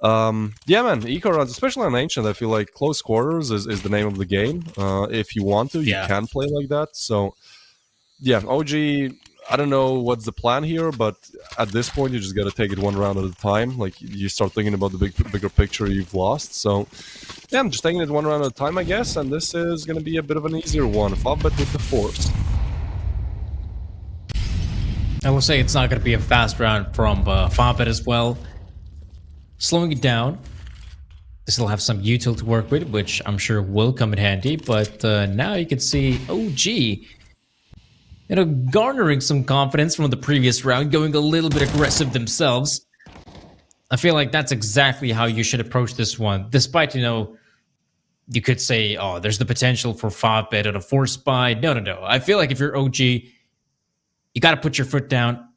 Yeah, man, eco rounds, especially on Ancient, I feel like close quarters is the name of the game. If you want to, you Yeah. can play like that. So, yeah, OG, I don't know what's the plan here, but at this point, you just got to take it one round at a time. Like, you start thinking about the bigger picture you've lost. So, yeah, I'm just taking it one round at a time, I guess, and this is going to be a bit of an easier one. Favbet with the Force. I will say it's not going to be a fast round from Favbet as well. Slowing it down. They still have some util to work with, which I'm sure will come in handy. But now you can see OG, garnering some confidence from the previous round, going a little bit aggressive themselves. I feel like that's exactly how you should approach this one. Despite, you could say, oh, there's the potential for Favbet at a force buy. No. I feel like if you're OG, you got to put your foot down,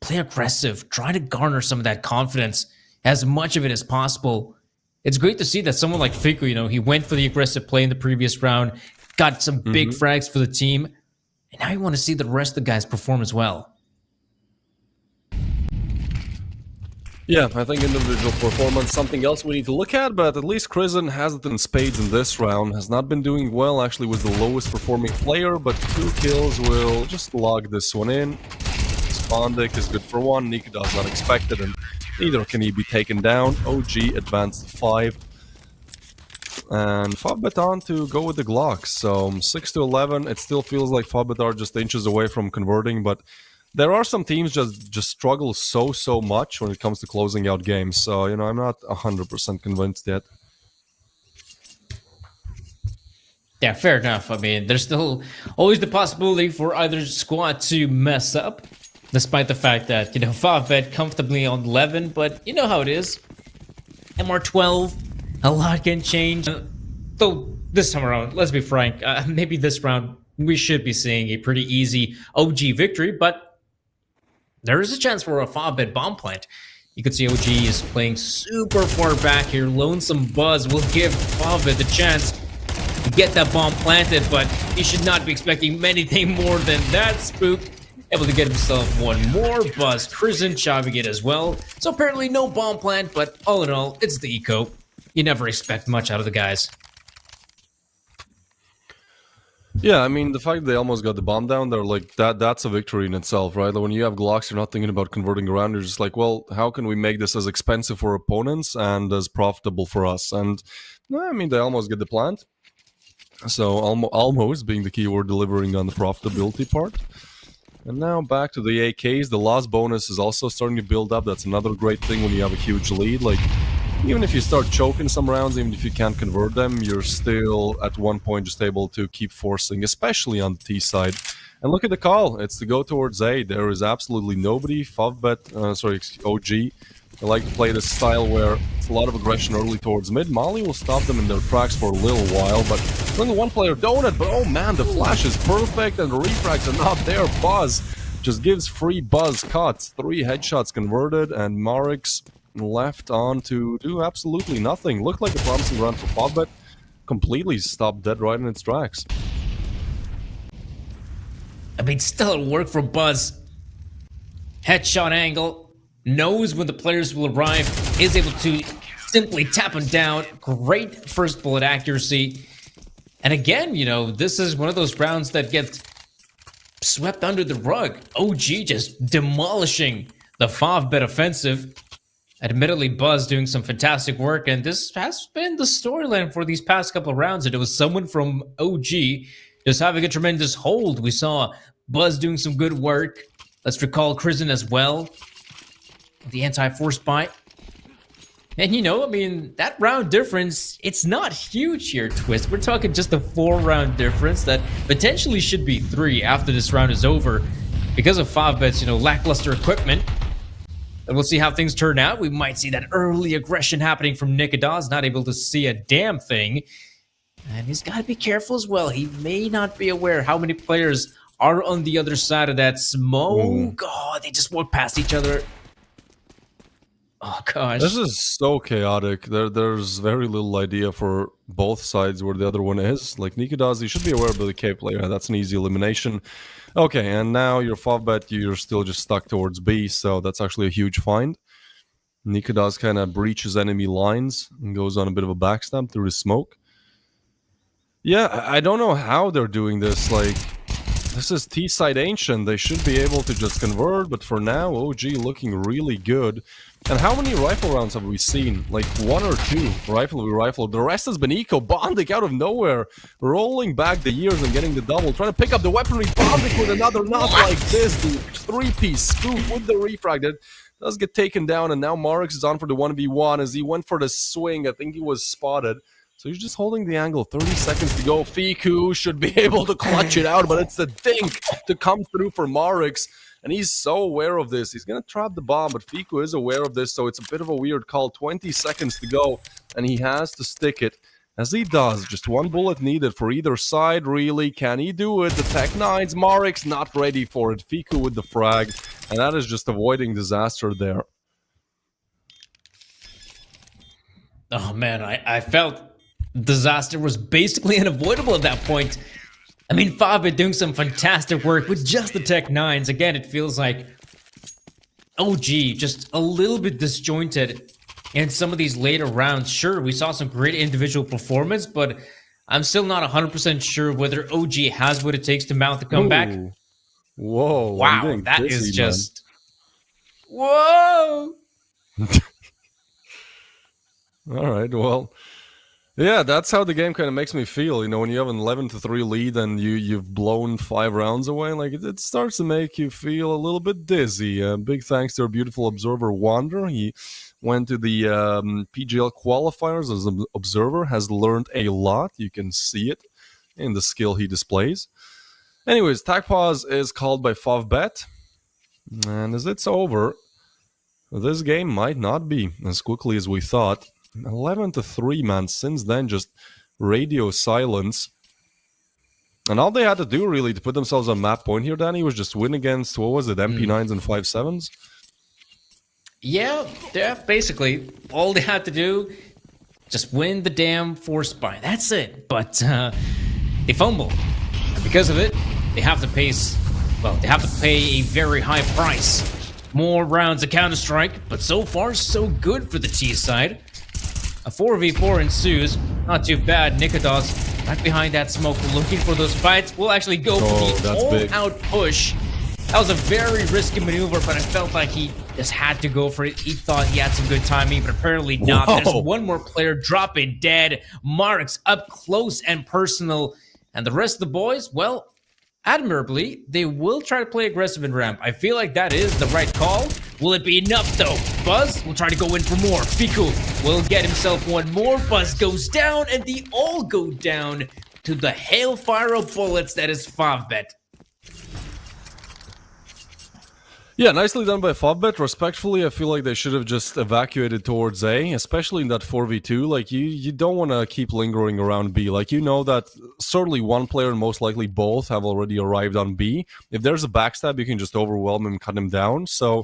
play aggressive, try to garner some of that confidence, as much of it as possible. It's great to see that someone like Fiku, he went for the aggressive play in the previous round, got some big frags for the team, and now you want to see the rest of the guys perform as well. Yeah, I think individual performance something else we need to look at, but at least Krizen has it in spades in this round. Has not been doing well, actually was the lowest performing player, but 2 kills will just log this one in. Spondic is good for 1, Nikodas not expected, and neither can he be taken down. OG advanced 5. And Favbet on to go with the Glocks. So 6-11, it still feels like Favbet are just inches away from converting, but there are some teams just struggle so much when it comes to closing out games. So, I'm not 100% convinced yet. Yeah, fair enough. I mean, there's still always the possibility for either squad to mess up, despite the fact that, Favbet comfortably on 11, but you know how it is. MR12, a lot can change. Though this time around, let's be frank, maybe this round we should be seeing a pretty easy OG victory, but there is a chance for a Favbet bomb plant. You can see OG is playing super far back here. Lonesome Buzz will give Favbet the chance to get that bomb planted, but he should not be expecting anything more than that. Spook able to get himself one more. Buzz, Krizen chopping it as well. So apparently no bomb plant, but all in all, it's the eco. You never expect much out of the guys. Yeah, I mean, the fact that they almost got the bomb down, they're like, that's a victory in itself, right? Like, when you have Glocks, you're not thinking about converting around. You're just like, well, how can we make this as expensive for opponents and as profitable for us? And, I mean, they almost get the plant. So, almost being the keyword, delivering on the profitability part. And now back to the AKs. The loss bonus is also starting to build up. That's another great thing when you have a huge lead. Like, even if you start choking some rounds, even if you can't convert them, you're still at one point just able to keep forcing, especially on the T side. And look at the call. It's to go towards A. There is absolutely nobody. Favbet, OG. They like to play this style where it's a lot of aggression early towards mid. Molly will stop them in their tracks for a little while, but only one player Donut. But oh man, the flash is perfect and the refrags are not there. Buzz just gives free Buzz cuts. 3 headshots converted, and Marix left on to do absolutely nothing. Looked like a promising run for Favbet. Completely stopped dead right in its tracks. I mean, still at work for Buzz. Headshot angle, knows when the players will arrive, is able to simply tap him down. Great first bullet accuracy. And again, this is one of those rounds that get swept under the rug. OG just demolishing the Favbet offensive. Admittedly, Buzz doing some fantastic work, and this has been the storyline for these past couple of rounds. And it was someone from OG just having a tremendous hold. We saw Buzz doing some good work. Let's recall Krizen as well. The anti-force buy. And that round difference, it's not huge here, Twist. We're talking just a 4-round difference that potentially should be 3 after this round is over. Because of Favbet's, lackluster equipment. And we'll see how things turn out. We might see that early aggression happening from Nikodas, not able to see a damn thing. And he's got to be careful as well. He may not be aware how many players are on the other side of that smoke. Oh, they just walk past each other. Oh gosh. This is so chaotic. There's very little idea for both sides where the other one is. Like Nikodas, you should be aware of the K player. That's an easy elimination. Okay, and now your Favbet, you're still just stuck towards B, so that's actually a huge find. Nikodas kind of breaches enemy lines and goes on a bit of a backstab through the smoke. Yeah, I don't know how they're doing this. Like, this is T-side Ancient. They should be able to just convert, but for now, OG looking really good. And how many rifle rounds have we seen? Like 1 or 2 rifle v rifle. The rest has been Eco. Bondik out of nowhere, rolling back the years and getting the double, trying to pick up the weaponry. Bondik with another, not like this, dude. 3-piece scoop with the refrag. That does get taken down, and now Marix is on for the 1v1 as he went for the swing. I think he was spotted. So he's just holding the angle. 30 seconds to go. Fiku should be able to clutch it out, but it's the dink to come through for Marix. And he's so aware of this. He's going to trap the bomb, but Fiku is aware of this, so it's a bit of a weird call. 20 seconds to go, and he has to stick it. As he does, just one bullet needed for either side, really. Can he do it? The Tech-9s, Marix not ready for it. Fiku with the frag, and that is just avoiding disaster there. Oh man, I felt disaster was basically unavoidable at that point. I mean, Favbet doing some fantastic work with just the Tech-9s. Again, it feels like OG just a little bit disjointed in some of these later rounds. Sure, we saw some great individual performance, but I'm still not 100% sure whether OG has what it takes to mount the comeback. Ooh. Whoa. Wow, that is just... Whoa! All right, well... Yeah, that's how the game kind of makes me feel. You know, when you have an 11-3 lead and you've blown 5 rounds away, like it starts to make you feel a little bit dizzy. Big thanks to our beautiful observer Wander. He went to the PGL qualifiers as an observer, has learned a lot. You can see it in the skill he displays. Anyways, tag pause is called by Favbet, and as it's over, this game might not be as quickly as we thought. 11-3, man. Since then, just radio silence. And all they had to do, really, to put themselves on map point here, Danny, was just win against, what was it, MP9s and 5.7s? Yeah, basically. All they had to do, just win the damn force buy. That's it. But they fumble. And because of it, they have to pay a very high price. More rounds of Counter-Strike, but so far, so good for the T side. A 4v4 ensues. Not too bad. Nikodas right behind that smoke looking for those fights. We'll actually go for the all-out push. That was a very risky maneuver, but I felt like he just had to go for it. He thought he had some good timing, but apparently not. Whoa. There's one more player dropping dead. Marix up close and personal. And the rest of the boys, well, admirably, they will try to play aggressive in ramp. I feel like that is the right call. Will it be enough, though? Buzz will try to go in for more. Fiku will get himself one more. Buzz goes down, and they all go down to the hailfire of bullets that is Favbet. Yeah, nicely done by Favbet. Respectfully, I feel like they should have just evacuated towards A, especially in that 4v2. Like, you don't want to keep lingering around B. Like, you know that certainly one player and most likely both have already arrived on B. If there's a backstab, you can just overwhelm him, cut him down. So,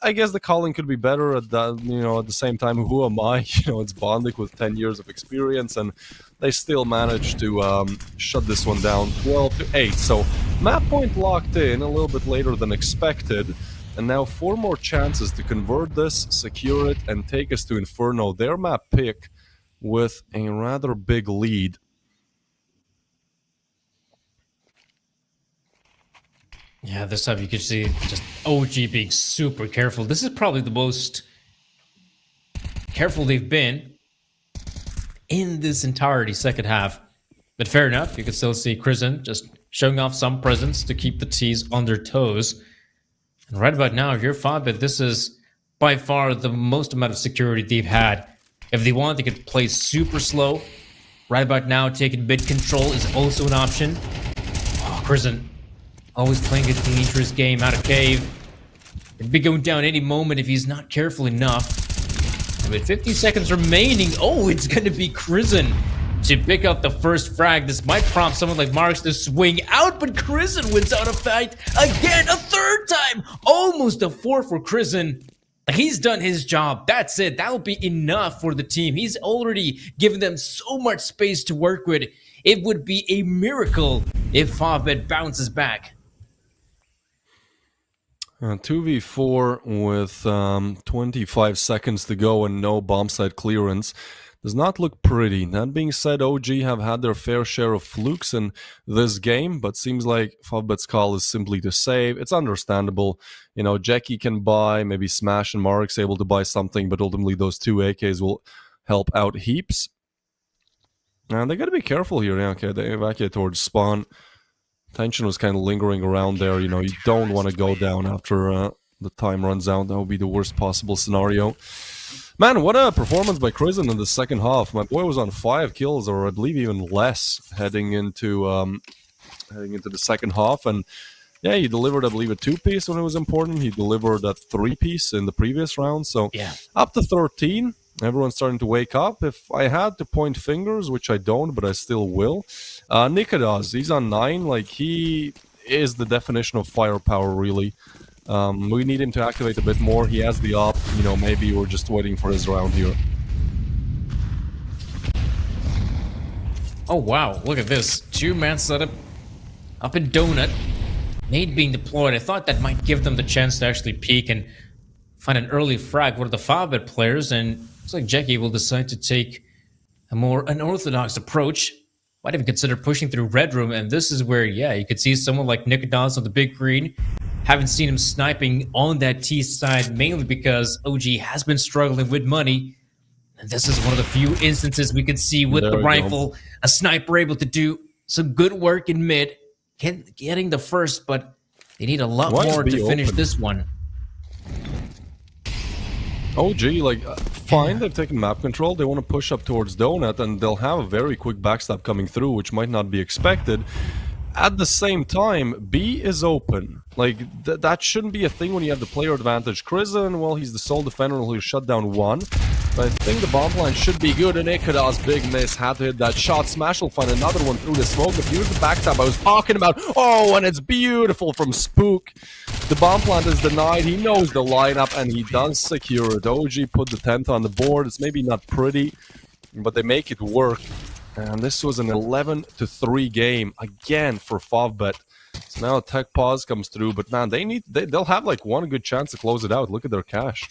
I guess the calling could be better at that, you know, at the same time. Who am I? You know, it's Bondik with 10 years of experience, and they still managed to shut this one down 12-8. So map point locked in a little bit later than expected, and now 4 more chances to convert this, secure it, and take us to Inferno. Their map pick with a rather big lead. Yeah, this time you can see just OG being super careful. This is probably the most careful they've been in this entirety second half. But fair enough, you can still see Crizin just showing off some presence to keep the T's on their toes. And right about now, if you're Favbet, this is by far the most amount of security they've had. If they want, they could play super slow. Right about now, taking mid control is also an option. Oh, Crizin always playing a dangerous game out of cave. It'd be going down any moment if he's not careful enough. And with 50 seconds remaining, oh, it's going to be Crizin to pick up the first frag. This might prompt someone like Marks to swing out, but Crizzen wins out a fight again, a third time. Almost a 4 for Crizzen. He's done his job. That's it. That will be enough for the team. He's already given them so much space to work with. It would be a miracle if Favbet bounces back. 2v4 with 25 seconds to go and no bomb site clearance does not look pretty. That being said, OG have had their fair share of flukes in this game, but seems like Favbet's call is simply to save. It's understandable. You know, Jackie can buy, maybe Smash and Mark's able to buy something, but ultimately those two AKs will help out heaps. And they got to be careful here. Yeah, okay, they evacuate towards spawn. Tension was kind of lingering around there. You know, you don't want to go down after the time runs out. That would be the worst possible scenario. Man, what a performance by Crizzen in the second half. My boy was on 5 kills, or I believe even less, heading into the second half. And yeah, he delivered, I believe, a 2-piece when it was important. He delivered a 3-piece in the previous round. So Yeah. up to 13. Everyone's starting to wake up. If I had to point fingers, which I don't, but I still will, Nikodas, he's on 9. Like, he is the definition of firepower, really. We need him to activate a bit more. He has the op. You know, maybe we're just waiting for his round here. Oh, wow. Look at this. 2-man setup up in Donut. Nade being deployed. I thought that might give them the chance to actually peek and find an early frag for the Favbet players, and looks like Jackie will decide to take a more unorthodox approach. Might even consider pushing through Red Room, and this is where, yeah, you could see someone like Nikodas on the big green. Haven't seen him sniping on that T side, mainly because OG has been struggling with money. And this is one of the few instances we can see with There the we rifle, a sniper able to do some good work in mid, getting the first, but they need a lot Why is more B to finish open? this one. OG, like, fine, they've taken map control. They want to push up towards Donut, and they'll have a very quick backstab coming through, which might not be expected. At the same time, B is open. Like, that shouldn't be a thing when you have the player advantage. Crizzen, well, he's the sole defender who'll shut down 1. But I think the bomb line should be good, and Ikadas, big miss, had to hit that shot. Smash will find another one through the smoke, but here's the backstab I was talking about. Oh, and it's beautiful from Spook. The bomb plant is denied. He knows the lineup, and he does secure it. OG put the 10th on the board. It's maybe not pretty, but they make it work. And this was an 11-3 game again for Favbet. So now a tech pause comes through, but man, they'll have like one good chance to close it out. Look at their cash.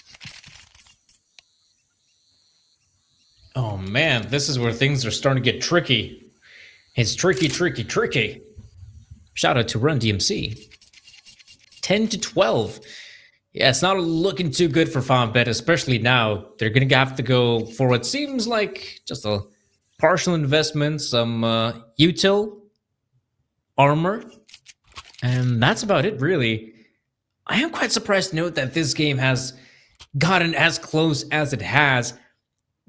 Oh man, this is where things are starting to get tricky. It's tricky, tricky, tricky. Shout out to Run DMC. 10-12. Yeah, it's not looking too good for Favbet, especially now. They're going to have to go for what seems like just a partial investment, some util, armor, and that's about it, really. I am quite surprised to note that this game has gotten as close as it has.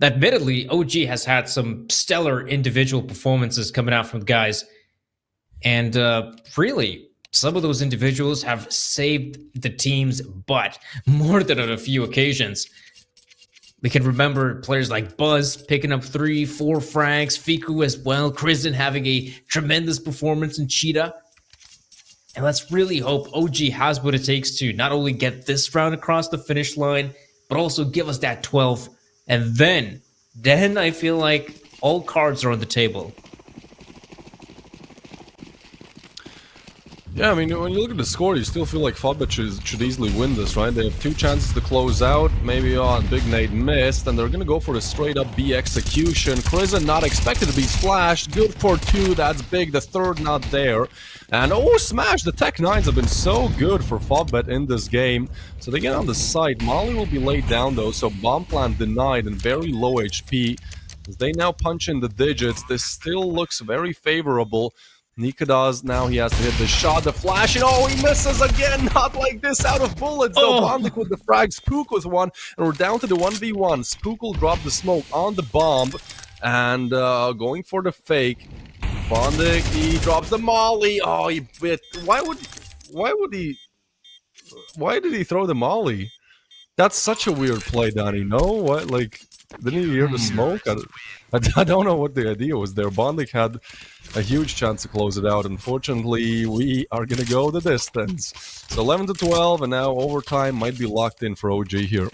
Admittedly, OG has had some stellar individual performances coming out from the guys, and really, some of those individuals have saved the team's butt more than on a few occasions. We can remember players like Buzz picking up 3-4 frags, Fiku as well, Crizzen having a tremendous performance in Cheetah. And let's really hope OG has what it takes to not only get this round across the finish line, but also give us that 12. And then I feel like all cards are on the table. Yeah, I mean, when you look at the score, you still feel like Favbet should easily win this, right? They have 2 chances to close out. Maybe Big Nate missed, and they're going to go for the straight-up B execution. Crizzen not expected to be splashed. Good for 2, that's big. The third not there. And oh, Smash! The Tech 9s have been so good for Favbet in this game. So they get on the site. Molly will be laid down, though, so bomb plant denied and very low HP. As they now punch in the digits, this still looks very favorable. Nikodas, now he has to hit the shot, the flash, and oh, he misses again! Not like this, out of bullets, though. Bondik with the frag, Spook with one, and we're down to the 1v1. Spook will drop the smoke on the bomb, and going for the fake. Bondik, he drops the molly. Oh, he bit. Why did he throw the molly? That's such a weird play, Donnie. No, what, like, Didn't you hear the smoke? I don't know what the idea was there. Bondik had a huge chance to close it out. Unfortunately, we are going to go the distance. So 11-12, and now overtime might be locked in for OG here.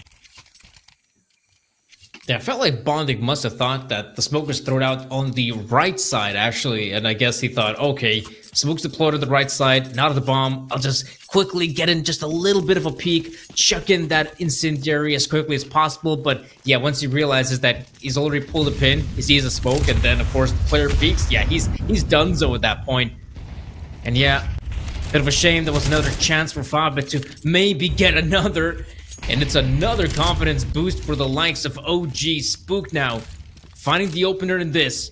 Yeah, I felt like Bondik must have thought that the smoke was thrown out on the right side, actually. And I guess he thought, okay, smoke's deployed to the right side, not of the bomb. I'll just quickly get in just a little bit of a peek, chuck in that incendiary as quickly as possible. But yeah, once he realizes that he's already pulled a pin, he sees a smoke, and then, of course, the player peeks. Yeah, he's donezo at that point. And yeah, bit of a shame there was another chance for Fabit to maybe get another. And it's another confidence boost for the likes of OG. Spook now finding the opener in this.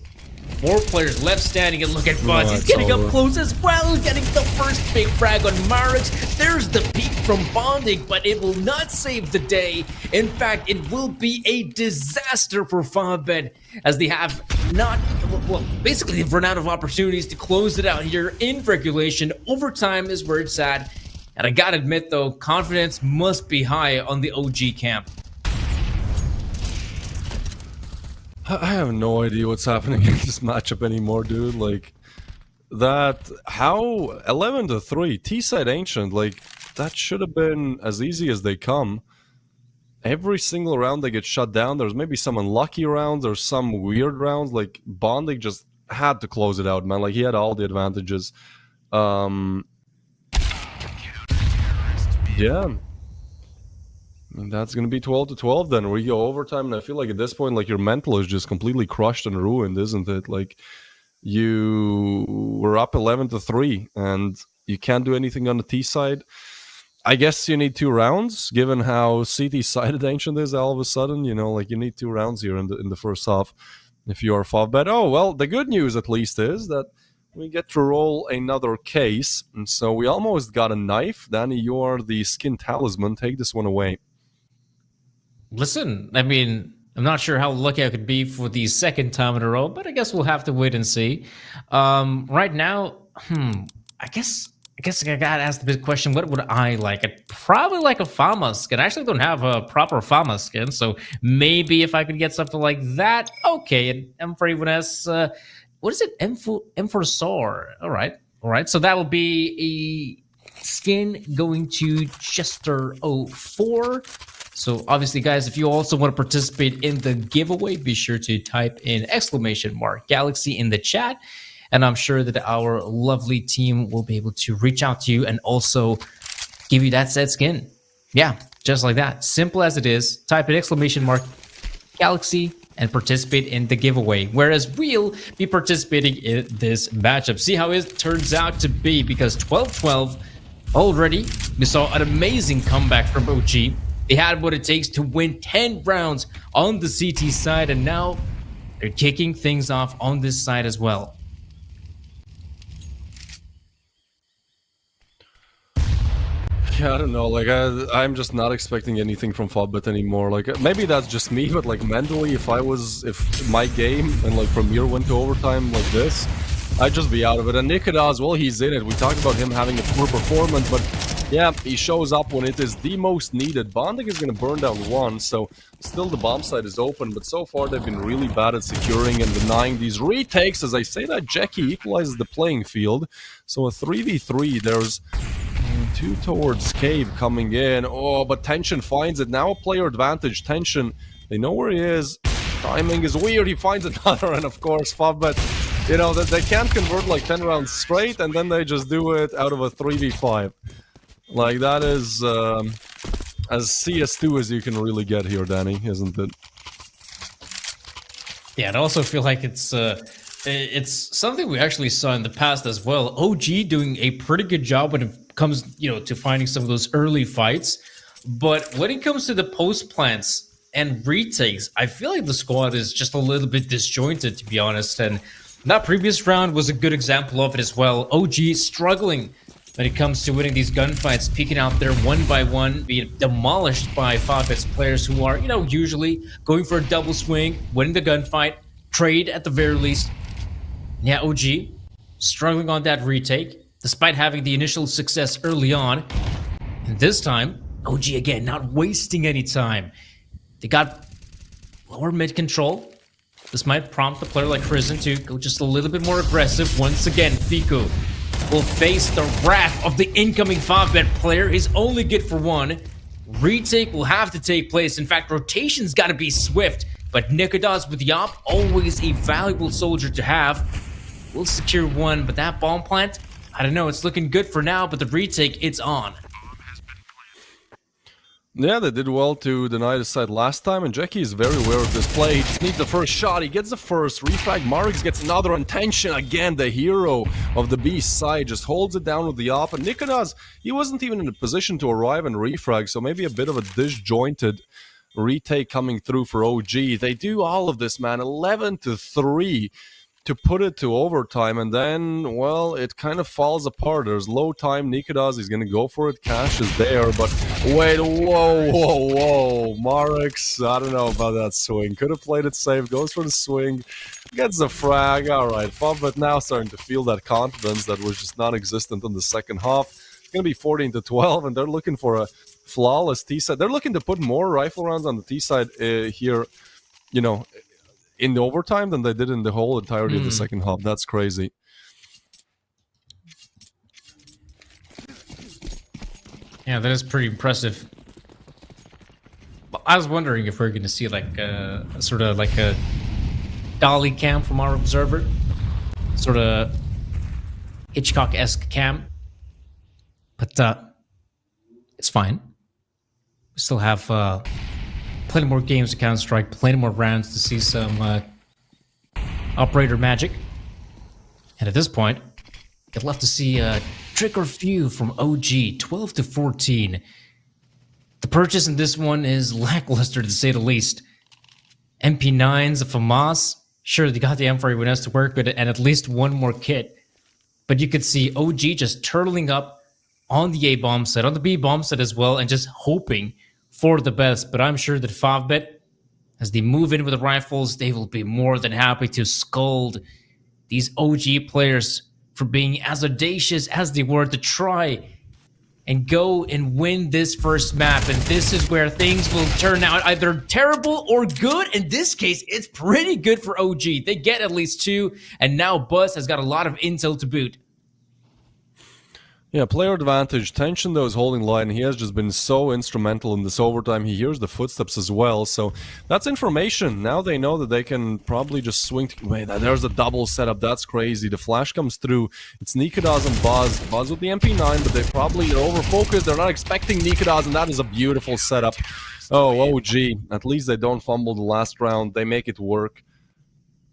4 players left standing, and look at Buzz. He's getting up close as well, getting the first big frag on Marix. There's the peek from Bondik, but it will not save the day. In fact, it will be a disaster for Favbet, as they have not, well, basically they've run out of opportunities to close it out here in regulation. Overtime is where it's at. And I gotta admit, though, confidence must be high on the OG camp. I have no idea what's happening in this matchup anymore, dude. Like, that, how 11-3, T-side Ancient, like, that should have been as easy as they come. Every single round they get shut down. There's maybe some unlucky rounds or some weird rounds. Like, Bondik just had to close it out, man. Like, he had all the advantages. Yeah. I mean, that's going to be 12-12 then. We go overtime, and I feel like at this point, like, your mental is just completely crushed and ruined, isn't it? Like, you were up 11-3, and you can't do anything on the T side. I guess you need 2 rounds, given how CT-sided Ancient is all of a sudden. You know, like, you need 2 rounds here in the first half if you are Favbet. Oh, well, the good news at least is that we get to roll another case, and so we almost got a knife. Danny, you are the skin talisman. Take this one away. Listen, I mean, I'm not sure how lucky I could be for the second time in a row, but I guess we'll have to wait and see. Right now, I guess I gotta ask the big question: what would I like? I'd probably like a Fama skin. I actually don't have a proper Fama skin, so maybe if I could get something like that, okay. And M4A1S. What is it? M4SOAR. All right. So that will be a skin going to Chester04. So obviously, guys, if you also want to participate in the giveaway, be sure to type in !Galaxy in the chat. And I'm sure that our lovely team will be able to reach out to you and also give you that said skin. Yeah, just like that. Simple as it is. Type in !Galaxy and participate in the giveaway, whereas we'll be participating in this matchup. See how it turns out to be, because 12-12 already, we saw an amazing comeback from OG. They had what it takes to win 10 rounds on the CT side, and now they're kicking things off on this side as well. Yeah, I don't know. Like, I'm just not expecting anything from Favbet anymore. Like, maybe that's just me, but like mentally, if my game and like Premier went to overtime like this, I'd just be out of it. And Nikodas, well, he's in it. We talked about him having a poor performance, but yeah, he shows up when it is the most needed. Bondik is going to burn down 1, so still the bomb site is open, but so far they've been really bad at securing and denying these retakes. As I say that, Jackie equalizes the playing field. So a 3v3, there's 2 towards Cave coming in. Oh, but Tension finds it. Now a player advantage. Tension, they know where he is. Timing is weird. He finds another, and of course, Favbet, you know, that they can't convert like 10 rounds straight, and then they just do it out of a 3v5. Like, that is as CS2 as you can really get here, Danny, isn't it? Yeah, I also feel like it's something we actually saw in the past as well. OG doing a pretty good job when it comes, you know, to finding some of those early fights. But when it comes to the post plants and retakes, I feel like the squad is just a little bit disjointed, to be honest. And that previous round was a good example of it as well. OG struggling when it comes to winning these gunfights, peeking out there one by one, being demolished by Favbet's players who are, you know, usually going for a double swing, winning the gunfight, trade at the very least. Yeah, OG struggling on that retake, despite having the initial success early on. And this time, OG again, not wasting any time. They got lower mid control. This might prompt a player like Prison to go just a little bit more aggressive. Once again, Fiku will face the wrath of the incoming 5-bet player. He's only good for one. Retake will have to take place. In fact, rotation's got to be swift. But Nikodas with Yop, always a valuable soldier to have. We'll secure one, but that bomb plant, I don't know, it's looking good for now, but the retake, it's on. Yeah, they did well to deny the side last time, and Jackie is very aware of this play. He just needs the first shot. He gets the first. Refrag. Marix gets another intention. Again, the hero of the Beast side just holds it down with the op. And Nikodas, he wasn't even in a position to arrive and refrag, so maybe a bit of a disjointed retake coming through for OG. They do all of this, man. 11-3 to put it to overtime, and then, well, it kind of falls apart. There's low time. Nikodas, he's going to go for it. Cash is there, but wait, whoa. Marix, I don't know about that swing. Could have played it safe. Goes for the swing. Gets the frag. All right, but now starting to feel that confidence that was just non-existent in the second half. It's going to be 14-12, and they're looking for a flawless T-side. They're looking to put more rifle rounds on the T-side here, you know, in the overtime than they did in the whole entirety of the second half. That's crazy. Yeah, that is pretty impressive. I was wondering if we're going to see like a sort of like a dolly cam from our observer, sort of Hitchcock-esque cam, but it's fine. We still have plenty more games to Counter-Strike, plenty more rounds to see some operator magic. And at this point, I'd love to see a trick or few from OG, 12-14. The purchase in this one is lackluster to say the least. MP9s, a FAMAS, sure, they got the M4A1S to work with it, and at least one more kit. But you could see OG just turtling up on the A bomb set, on the B bomb set as well, and just hoping for the best. But I'm sure that 5-bet, as they move in with the rifles, they will be more than happy to scold these OG players for being as audacious as they were to try and go and win this first map. And this is where things will turn out either terrible or good. In this case, it's pretty good for OG. They get at least 2, and now Buzz has got a lot of intel to boot. Yeah, player advantage. Tension, though, is holding line. He has just been so instrumental in this overtime. He hears the footsteps as well, so that's information. Now they know that they can probably just swing to... Wait, there's a double setup. That's crazy. The flash comes through. It's Nikodas and Buzz. Buzz with the MP9, but they probably are over-focused. They're not expecting Nikodas, and that is a beautiful setup. Oh, OG. At least they don't fumble the last round. They make it work.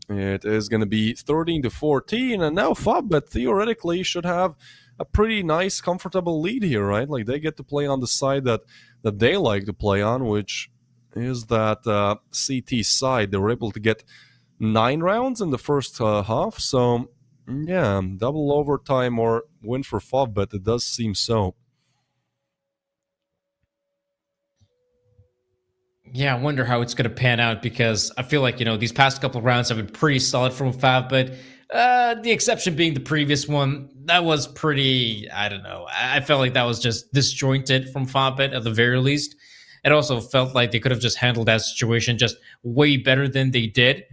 It is going to be 13-14, and now 5-bet theoretically should have a pretty nice, comfortable lead here, right? Like, they get to play on the side that they like to play on, which is that CT side. They were able to get 9 rounds in the first half, so yeah, double overtime or win for 5-bet. It does seem so. Yeah, I wonder how it's going to pan out, because I feel like, you know, these past couple of rounds have been pretty solid from 5-bet. The exception being the previous one, that was pretty, I don't know. I felt like that was just disjointed from 5-bet at the very least. It also felt like they could have just handled that situation just way better than they did.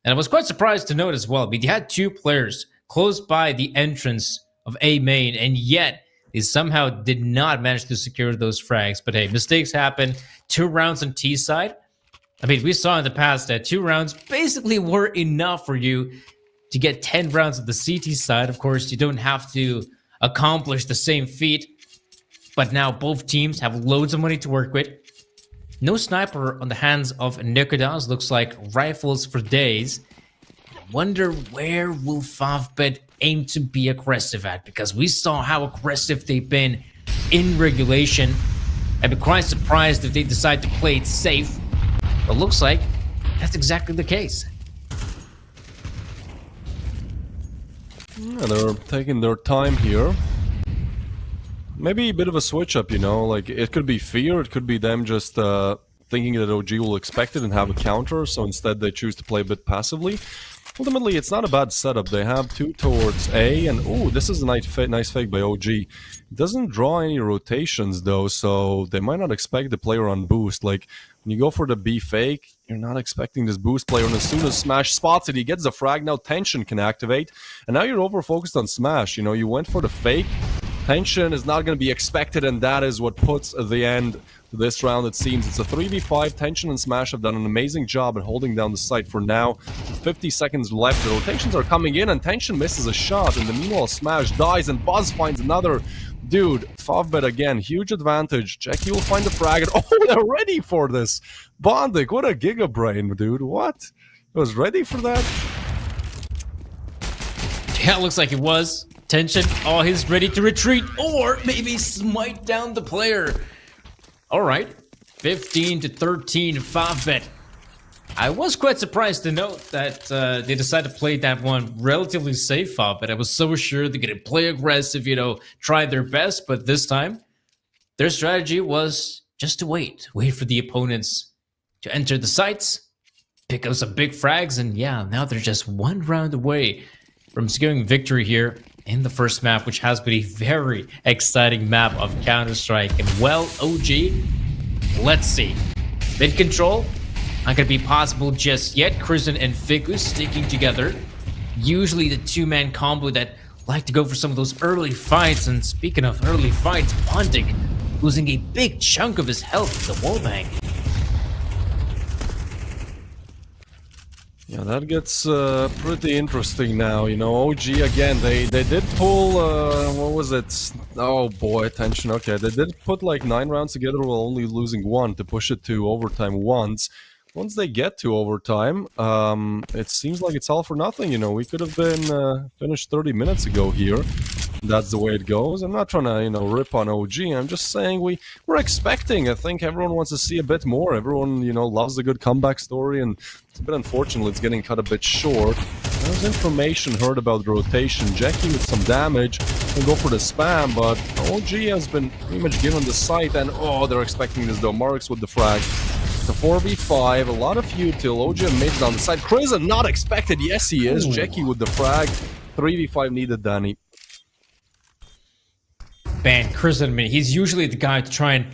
And I was quite surprised to note as well. I mean, they had 2 players close by the entrance of A main, and yet they somehow did not manage to secure those frags. But hey, mistakes happen. 2 rounds on T side. I mean, we saw in the past that 2 rounds basically were enough for you to get 10 rounds of the CT side. Of course, you don't have to accomplish the same feat, but now both teams have loads of money to work with. No sniper on the hands of Nikodas. Looks like rifles for days. I wonder where will 5-bet aim to be aggressive at, because we saw how aggressive they've been in regulation. I'd be quite surprised if they decide to play it safe, but looks like that's exactly the case. Yeah, they're taking their time here. Maybe a bit of a switch up, you know, like it could be fear, it could be them just thinking that OG will expect it and have a counter, so instead they choose to play a bit passively. ultimately it's not a bad setup. They have 2 towards A, and oh, this is a nice fake by OG. Doesn't draw any rotations though, so they might not expect the player on boost. Like when you go for the B fake, you're not expecting this boost player, and as soon as Smash spots it, he gets the frag. Now Tension can activate, and now you're over focused on Smash. You know, you went for the fake. Tension is not going to be expected, and that is what puts the end to this round. It seems it's a 3v5. Tension and Smash have done an amazing job at holding down the site for now. 50 seconds left. The rotations are coming in, and Tension misses a shot. In the meanwhile, Smash dies, and Buzz finds another. Dude, Favbet again, huge advantage. Jackie will find the frag, and oh, they're ready for this. Bondik, what a Giga Brain, dude. What? It was ready for that? Yeah, it looks like it was. Tension, oh, he's ready to retreat, or maybe smite down the player. All right, 15 to 13, Favbet. I was quite surprised to note that they decided to play that one relatively safe, Favbet. I was so sure they're gonna play aggressive, you know, try their best, but this time, their strategy was just to wait for the opponents to enter the sites, pick up some big frags, and yeah, now they're just 1 round away from securing victory here in the first map, which has been a very exciting map of Counter-Strike. And well, OG, let's see. Mid control, not gonna be possible just yet. Crizin and Figus sticking together. Usually the 2-man combo that like to go for some of those early fights. And speaking of early fights, Bondik losing a big chunk of his health to the wallbang. Yeah, that gets pretty interesting now. You know, OG again, they did pull, what was it? Oh boy, Tension. Okay, they did put like 9 rounds together while only losing 1 to push it to overtime once. Once they get to overtime, it seems like it's all for nothing. You know, we could have been finished 30 minutes ago here. That's the way it goes. I'm not trying to, you know, rip on OG. I'm just saying we're expecting. I think everyone wants to see a bit more. Everyone, you know, loves a good comeback story, and it's a bit unfortunate it's getting cut a bit short. There's information heard about the rotation. Jackie with some damage can go for the spam, but OG has been pretty much given the site, and oh, they're expecting this though. Marks with the frag. The 4v5, a lot of futil. OG made it on the side. Crizin not expected. Yes, he is. Jackie with the frag. 3v5 needed, Danny. Man, Crizin, I mean, he's usually the guy to try and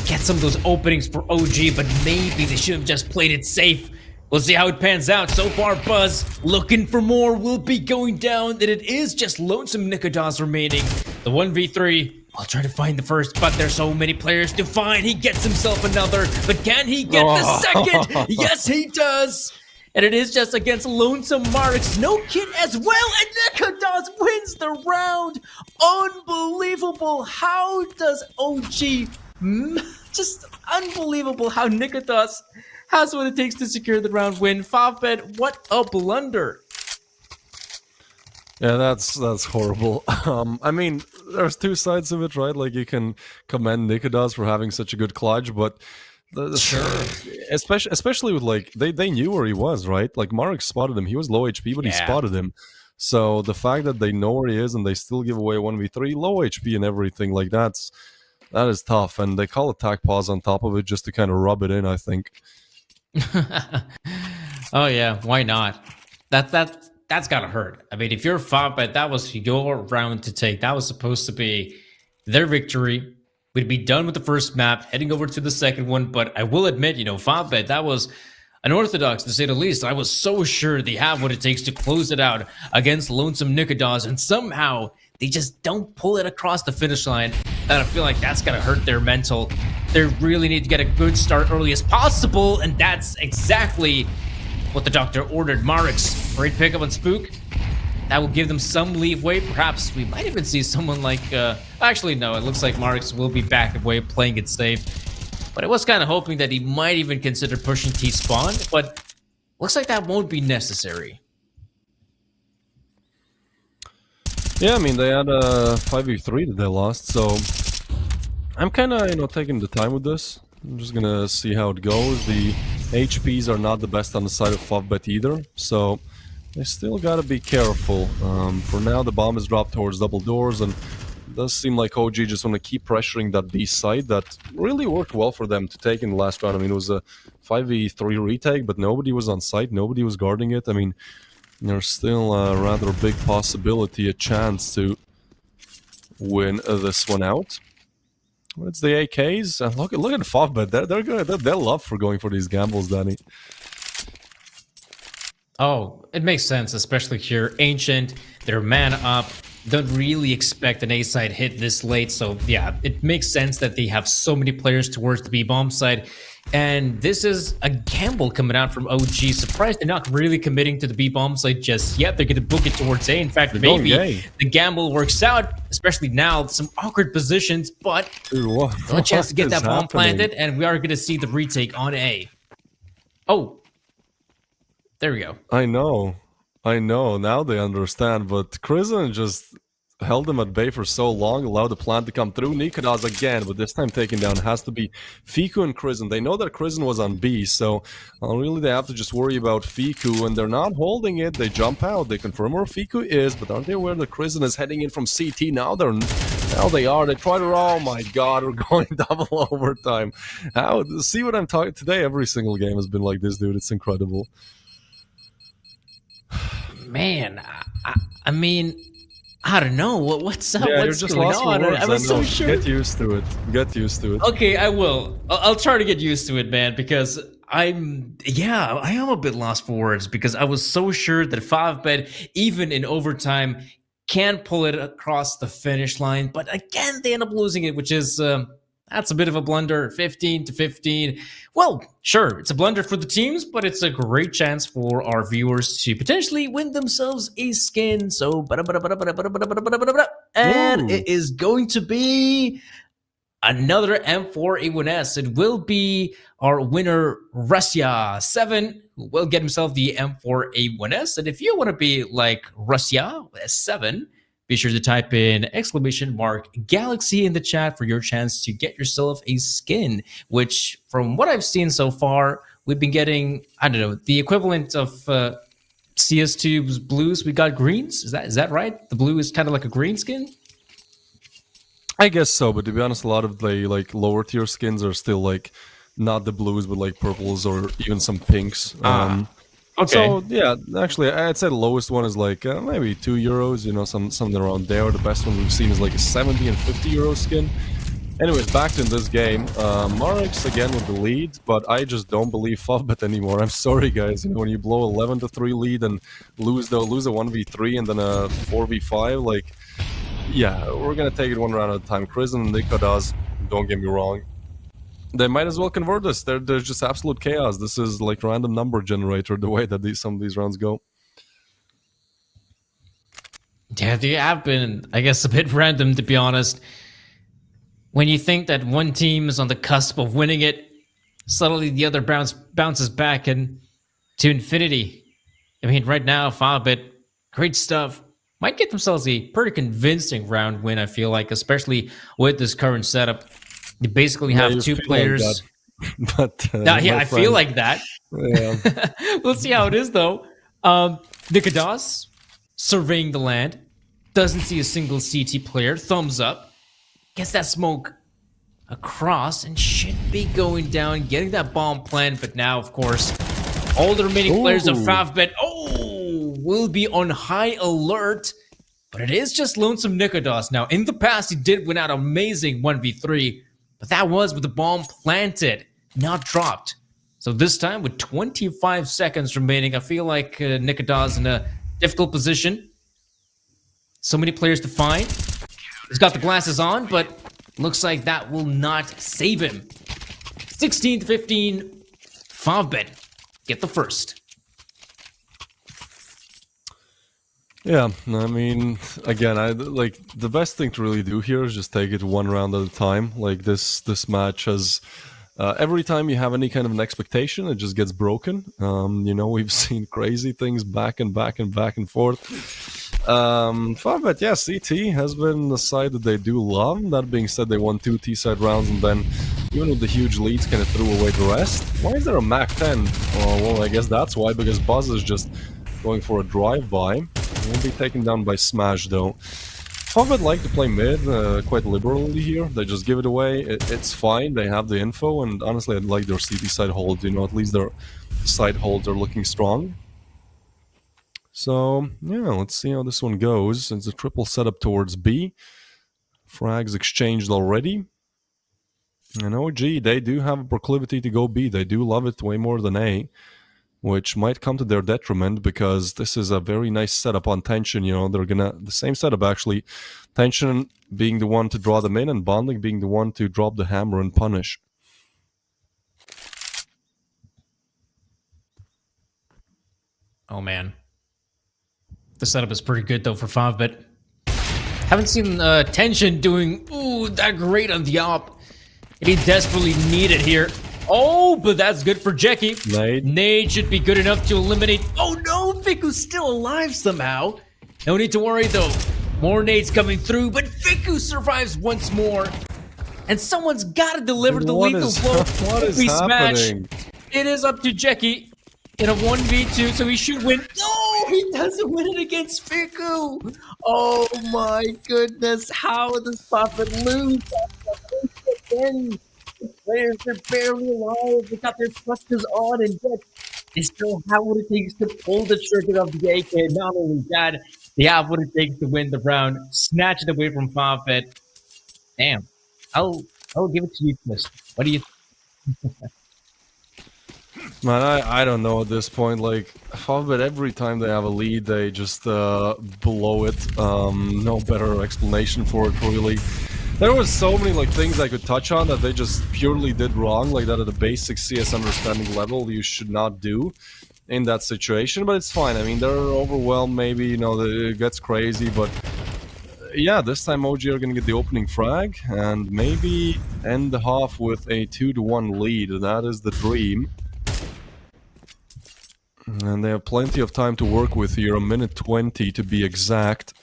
get some of those openings for OG, but maybe they should have just played it safe. We'll see how it pans out. So far, Buzz looking for more will be going down, and it is just Lonesome Nikodas remaining. The 1v3, I'll try to find the first, but there's so many players to find. He gets himself another, but can he get the second? Yes, he does. And it is just against Lonesome Marks. No kit as well, and Nikodas wins the round. Unbelievable. How does OG... Just unbelievable how Nikodas has what it takes to secure the round win. Favbet, what a blunder. Yeah, that's horrible. I mean, there's 2 sides of it, right? Like, you can commend Nikodas for having such a good clutch, but sure, especially with, like, they knew where he was, right? Like, Marek spotted him. He was low HP, but he spotted him. So the fact that they know where he is and they still give away 1v3, low HP and everything, like, that is tough. And they call attack pause on top of it just to kind of rub it in, I think. Oh yeah, why not? That's gotta hurt. I mean, if you're Favbet, that was your round to take. That was supposed to be their victory. We'd be done with the first map, heading over to the second one. But I will admit, you know, Favbet, that was unorthodox to say the least. I was so sure they have what it takes to close it out against Lonesome Nikodas, and somehow they just don't pull it across the finish line. And I feel like that's gonna hurt their mental. They really need to get a good start early as possible, and that's exactly what the doctor ordered. Marix, great pickup on Spook. That will give them some leeway. Perhaps we might even see someone like... actually, no, it looks like Marix will be back away, playing it safe. But I was kind of hoping that he might even consider pushing T-Spawn, but looks like that won't be necessary. Yeah, I mean, they had a 5v3 that they lost, so I'm kind of, you know, taking the time with this. I'm just gonna see how it goes. The HPs are not the best on the side of Favbet either, so they still gotta be careful. For now, the bomb is dropped towards double doors, and does seem like OG just want to keep pressuring that B side that really worked well for them to take in the last round. I mean, it was a 5v3 retake, but nobody was on site, nobody was guarding it. I mean, there's still a rather big possibility, a chance to win this one out. It's the AKs. Look at the Favbet. They're good. They're love for going for these gambles, Danny. Oh, it makes sense, especially here. Ancient, they're man up. Don't really expect an A side hit this late. So yeah, it makes sense that they have so many players towards the B bomb side. And this is a gamble coming out from OG. Surprised they're not really committing to the B bomb side just yet. They're going to book it towards A. In fact, They're going maybe A. the gamble works out, especially now. Some awkward positions, but Dude, what? no chance to get What that is bomb happening? planted. And we are going to see the retake on A. Oh, there we go. I know. Now they understand, but Crizzen just held them at bay for so long, allowed the plan to come through. Nikodas again, but this time taken down has to be Fiku and Crizzen. They know that Crizzen was on B, so really they have to just worry about Fiku, and they're not holding it. They jump out, they confirm where Fiku is, but aren't they aware that Crizzen is heading in from CT? Now they are. They try to. Oh my God, we're going double overtime. See what I'm talking today? Every single game has been like this, dude. It's incredible. Man, I mean, I don't know what's up. Yeah, you're what's just going lost for on? words. I was I know. so sure. Get used to it. Get used to it. Okay, I will. I'll try to get used to it, man, because I am a bit lost for words because I was so sure that Favbet, even in overtime, can pull it across the finish line. But again, they end up losing it, which is that's a bit of a blunder. 15-15. Well, sure, it's a blunder for the teams, but it's a great chance for our viewers to potentially win themselves a skin. So, and Ooh. it is going to be another M4A1S. It will be our winner, Russia7, who will get himself the M4A1S. And if you want to be like Russia 7, be sure to type in !Galaxy in the chat for your chance to get yourself a skin, which from what I've seen so far, we've been getting, I don't know, the equivalent of CS2's blues. We got greens. Is that right? The blue is kind of like a green skin? I guess so, but to be honest, a lot of the like lower tier skins are still like not the blues, but like purples or even some pinks. Okay. So yeah, actually, I'd say the lowest one is like maybe €2. You know, something around there. The best one we've seen is like a 70 and 50 euro skin. Anyways, back in this game, Marix again with the lead, but I just don't believe Favbet anymore. I'm sorry, guys. You know, when you blow 11-3 lead and lose a 1v3 and then a 4v5, like, yeah, we're gonna take it one round at a time. Crizzen and Nikodas, don't get me wrong, they might as well convert this. There's just absolute chaos. This is like random number generator, the way that some of these rounds go. Yeah, they have been, I guess, a bit random, to be honest. When you think that one team is on the cusp of winning it, suddenly the other bounces back and to infinity. I mean, right now, Favbet, great stuff. Might get themselves a pretty convincing round win, I feel like, especially with this current setup. You basically have you two feel like players. that. But Yeah, my I feel friend, like that. yeah. We'll see how it is, though. Nikodas, surveying the land, doesn't see a single CT player. Thumbs up. Gets that smoke across and should be going down, getting that bomb plant. But now, of course, all the remaining players of Ooh. Favbet, will be on high alert. But it is just Lonesome Nikodas. Now, in the past, he did win out amazing 1v3, but that was with the bomb planted, not dropped. So this time, with 25 seconds remaining, I feel like Nikodas in a difficult position. So many players to find. He's got the glasses on, but looks like that will not save him. 16-15, Favbet get the first. Yeah, I mean, again, I like the best thing to really do here is just take it one round at a time. Like this match has every time you have any kind of an expectation, it just gets broken. You know, we've seen crazy things back and forth. Favbet, yeah, CT has been the side that they do love. That being said, they won 2 T-side rounds and then, even with the huge leads, kind of threw away the rest. Why is there a Mac 10? Oh, well, I guess that's why, because Buzz is just going for a drive-by. Will be taken down by Smash, though. Favbet like to play mid quite liberally here. They just give it away. It's fine. They have the info, and honestly, I like their CT side holds. You know, at least their side holds are looking strong. So yeah, let's see how this one goes. It's a triple setup towards B. Frags exchanged already. And OG, they do have a proclivity to go B. They do love it way more than A, which might come to their detriment because this is a very nice setup on Tension. You know, they're gonna the same setup actually. Tension being the one to draw them in, and Bonding being the one to drop the hammer and punish. Oh man, the setup is pretty good though for Favbet. Haven't seen Tension doing that great on the op. And he desperately need it here. Oh, but that's good for Jeki. Nade should be good enough to eliminate. Oh no, Ficku's still alive somehow. No need to worry though. More nades coming through, but Ficku survives once more. And someone's got to deliver the lethal blow. What is happening? It is up to Jeki in a 1v2, so he should win. No, he doesn't win it against Ficku. Oh my goodness, how does Favbet lose? The players are barely alive. They got their thrusters on, and yet they still have what it takes to pull the trigger of the AK. Not only that, they have what it takes to win the round. Snatch it away from Favbet. Damn, I'll give it to you, Chris. What do you think? Man, I don't know at this point. Like, Favbet, every time they have a lead, they just blow it. No better explanation for it, really. There was so many like things I could touch on that they just purely did wrong, like that at a basic CS understanding level you should not do in that situation, but it's fine. I mean, they're overwhelmed maybe, you know, it gets crazy, but yeah, this time OG are gonna get the opening frag and maybe end the half with a 2-1 lead. That is the dream. And they have plenty of time to work with here, 1:20 to be exact.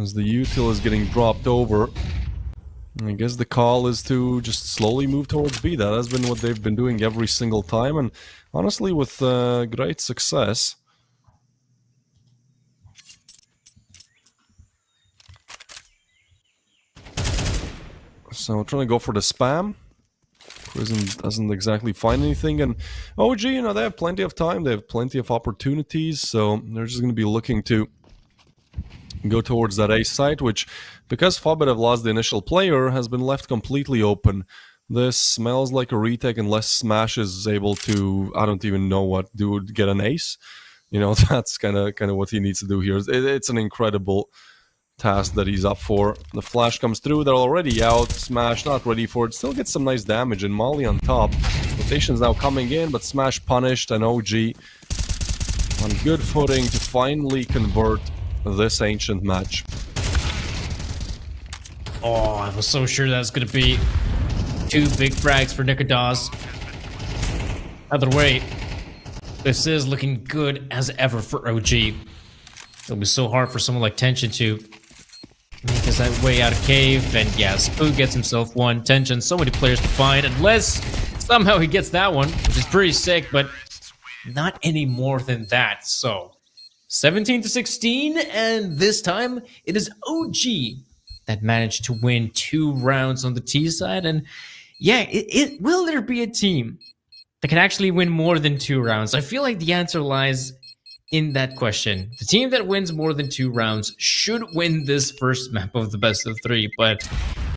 As the util is getting dropped over, I guess the call is to just slowly move towards B. That has been what they've been doing every single time, and honestly with great success. So trying to go for the spam. Prison doesn't exactly find anything, and OG, you know, they have plenty of time, they have plenty of opportunities, so they're just going to be looking to go towards that A site, which, because Favbet have lost the initial player, has been left completely open. This smells like a retake unless Smash is able to, I don't even know what, get an ace. You know, that's kind of what he needs to do here. It's an incredible task that he's up for. The flash comes through, they're already out. Smash not ready for it, still gets some nice damage, and Molly on top. Rotation's now coming in, but Smash punished, and OG on good footing to finally convert this ancient match. Oh, I was so sure that was going to be 2 big frags for Nikodas. Either way, this is looking good as ever for OG. It'll be so hard for someone like Tension to make his way out of cave, and yeah, Spook gets himself one. Tension, so many players to find, unless somehow he gets that one, which is pretty sick, but not any more than that. So 17-16, and this time it is OG that managed to win 2 rounds on the T side. And yeah, will there be a team that can actually win more than 2 rounds? I feel like the answer lies in that question. The team that wins more than 2 rounds should win this first map of the best of 3, but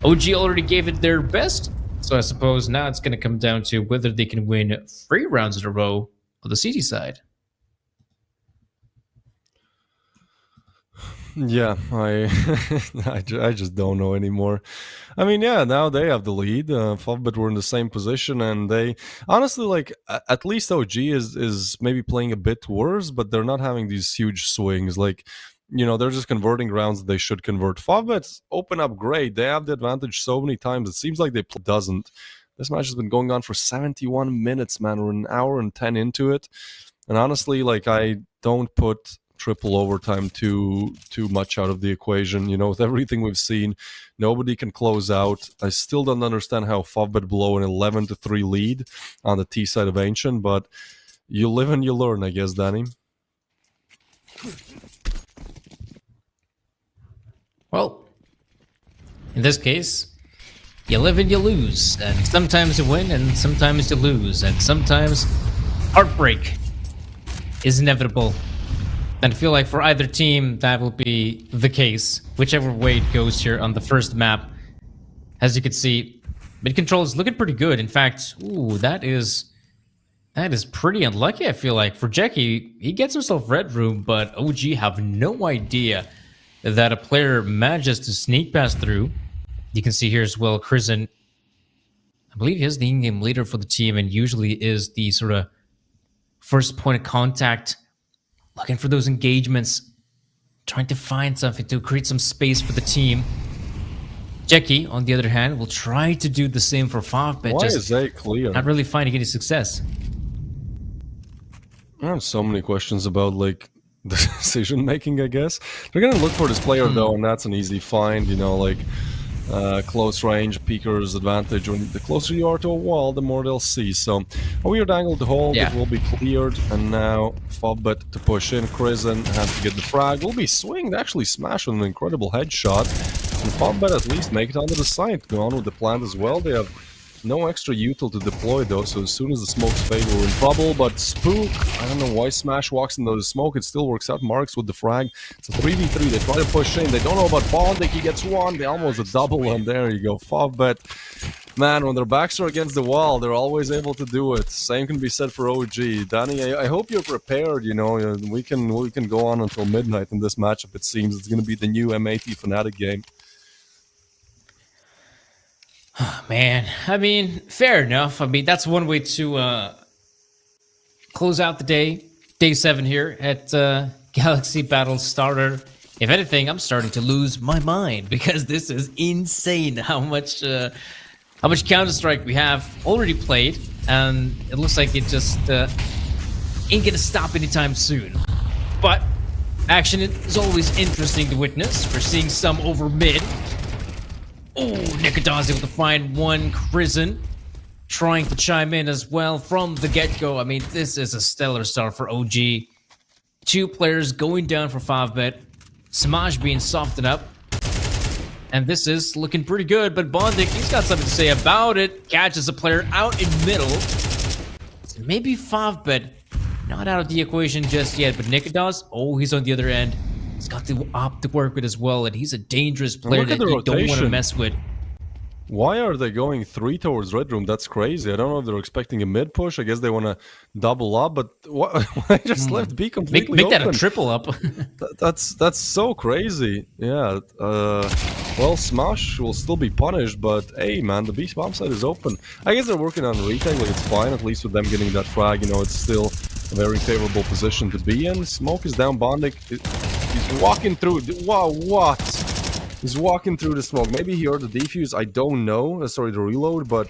OG already gave it their best, so I suppose now it's going to come down to whether they can win 3 rounds in a row on the CT side. Yeah, I just don't know anymore. I mean, yeah, now they have the lead. Favbet were in the same position, and they honestly, like, at least OG is maybe playing a bit worse, but they're not having these huge swings. Like, you know, they're just converting rounds that they should convert. Favbet's open up great. They have the advantage so many times. It seems like they doesn't. This match has been going on for 71 minutes, man. We're an hour and 10 into it, and honestly, like, I don't put triple overtime too much out of the equation. You know, with everything we've seen, nobody can close out. I still don't understand how Favbet blow an 11-3 lead on the T side of Ancient, but you live and you learn, I guess, Danny. Well, in this case, you live and you lose, and sometimes you win, and sometimes you lose, and sometimes heartbreak is inevitable. And I feel like for either team, that will be the case, whichever way it goes here on the first map. As you can see, mid control is looking pretty good. In fact, ooh, that is pretty unlucky, I feel like. For Jackie, he gets himself red room, but OG have no idea that a player manages to sneak past through. You can see here as well, Crizzen, I believe he is the in-game leader for the team and usually is the sort of first point of contact, looking for those engagements, trying to find something to create some space for the team. Jackie, on the other hand, will try to do the same for Favbet, Why just is A clear? not really finding any success. I have so many questions about like decision making. I guess they're gonna look for this player though, and that's an easy find. You know, like close range, peeker's advantage. When the closer you are to a wall, the more they'll see. So a weird angle to hold. Yeah. It will be cleared, and now Favbet to push in. Crizzen has to get the frag. Will be swinged. Actually, smash with an incredible headshot. And Favbet at least make it onto the site. Go on with the plant as well. They have no extra util to deploy though, so as soon as the smokes fade, we're in trouble. But Spook, I don't know why Smash walks into the smoke, it still works out. Marks with the frag. It's a 3v3, they try to push in, they don't know about Bondik, he gets one, they almost a double, and there you go. Favbet, man, when their backs are against the wall, they're always able to do it. Same can be said for OG. Danny, I hope you're prepared, you know, we can go on until midnight in this matchup, it seems. It's going to be the new M80 Fnatic game. Man, I mean, fair enough. I mean, that's one way to close out the day 7 here at Galaxy Battle Starter. If anything, I'm starting to lose my mind because this is insane how much Counter-Strike we have already played, and it looks like it just ain't gonna stop anytime soon. But action is always interesting to witness. We're seeing some over mid. Oh, Nicodaz able to find one. Crizzen trying to chime in as well from the get-go. I mean, this is a stellar start for OG. 2 players going down for Favbet. Samaj being softened up. And this is looking pretty good, but Bondik, he's got something to say about it. Catches a player out in middle. So maybe Favbet not out of the equation just yet, but Nicodaz, oh, he's on the other end. He's got the op to work with as well, and he's a dangerous player that you don't want to mess with. Why are they going 3 towards Red Room? That's crazy. I don't know if they're expecting a mid push. I guess they want to double up, but what? I just left B completely Make open. that a triple up. That's so crazy. Yeah. Well, Smash will still be punished, but hey, man, the B bomb side is open. I guess they're working on retake. Like, it's fine, at least with them getting that frag. You know, it's still a very favorable position to be in. Smoke is down. Bondik. He's walking through. Wow, what? He's walking through the smoke. Maybe he heard the defuse. I don't know. Sorry, the reload. But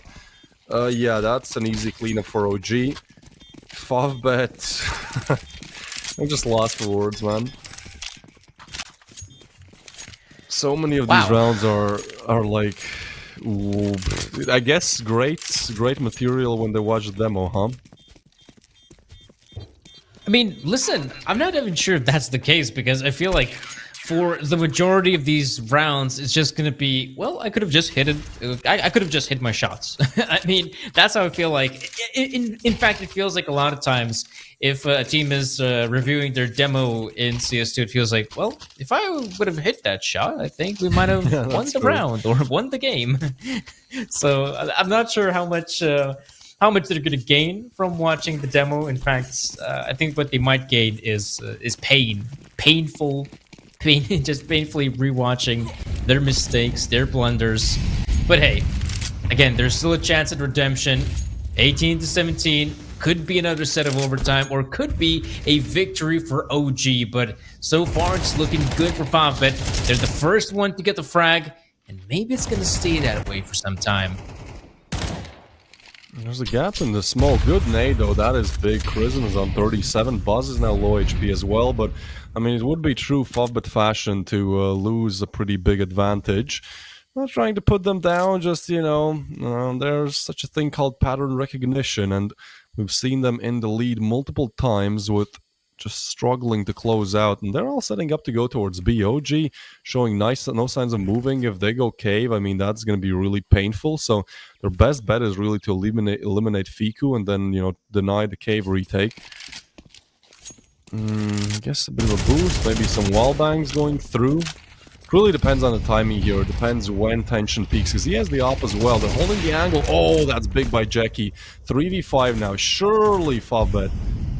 yeah, that's an easy cleanup for OG. Favbet. I'm just lost for words, man. So many of these rounds are like, ooh, I guess great material when they watch the demo, huh? I mean, listen, I'm not even sure if that's the case because I feel like for the majority of these rounds, it's just gonna be, well, I could have just hit it. I could have just hit my shots. I mean, that's how I feel like. In fact, it feels like a lot of times if a team is reviewing their demo in CS2, it feels like, well, if I would have hit that shot, I think we might have won the round or won the game. So I'm not sure how much they're going to gain from watching the demo. In fact, I think what they might gain is painfully rewatching their mistakes, their blunders. But hey, again, there's still a chance at redemption. 18-17 could be another set of overtime, or could be a victory for OG. But so far, it's looking good for Favbet. They're the first one to get the frag, and maybe it's going to stay that way for some time. There's a gap in the smoke. Good nade, though. That is big. Crizzen is on 37. Buzz is now low HP as well. But, I mean, it would be true Favbet fashion to lose a pretty big advantage. Not trying to put them down, just, you know, there's such a thing called pattern recognition. And we've seen them in the lead multiple times with just struggling to close out, and they're all setting up to go towards B. OG showing no signs of moving. If they go cave, I mean, that's going to be really painful. So their best bet is really to eliminate Fiku and then, deny the cave retake. I guess a bit of a boost, maybe some wall bangs going through. It really depends on the timing here. It depends when tension peaks, because he has the op as well. They're holding the angle. Oh, that's big by Jackie. 3v5 now. Surely, Favbet,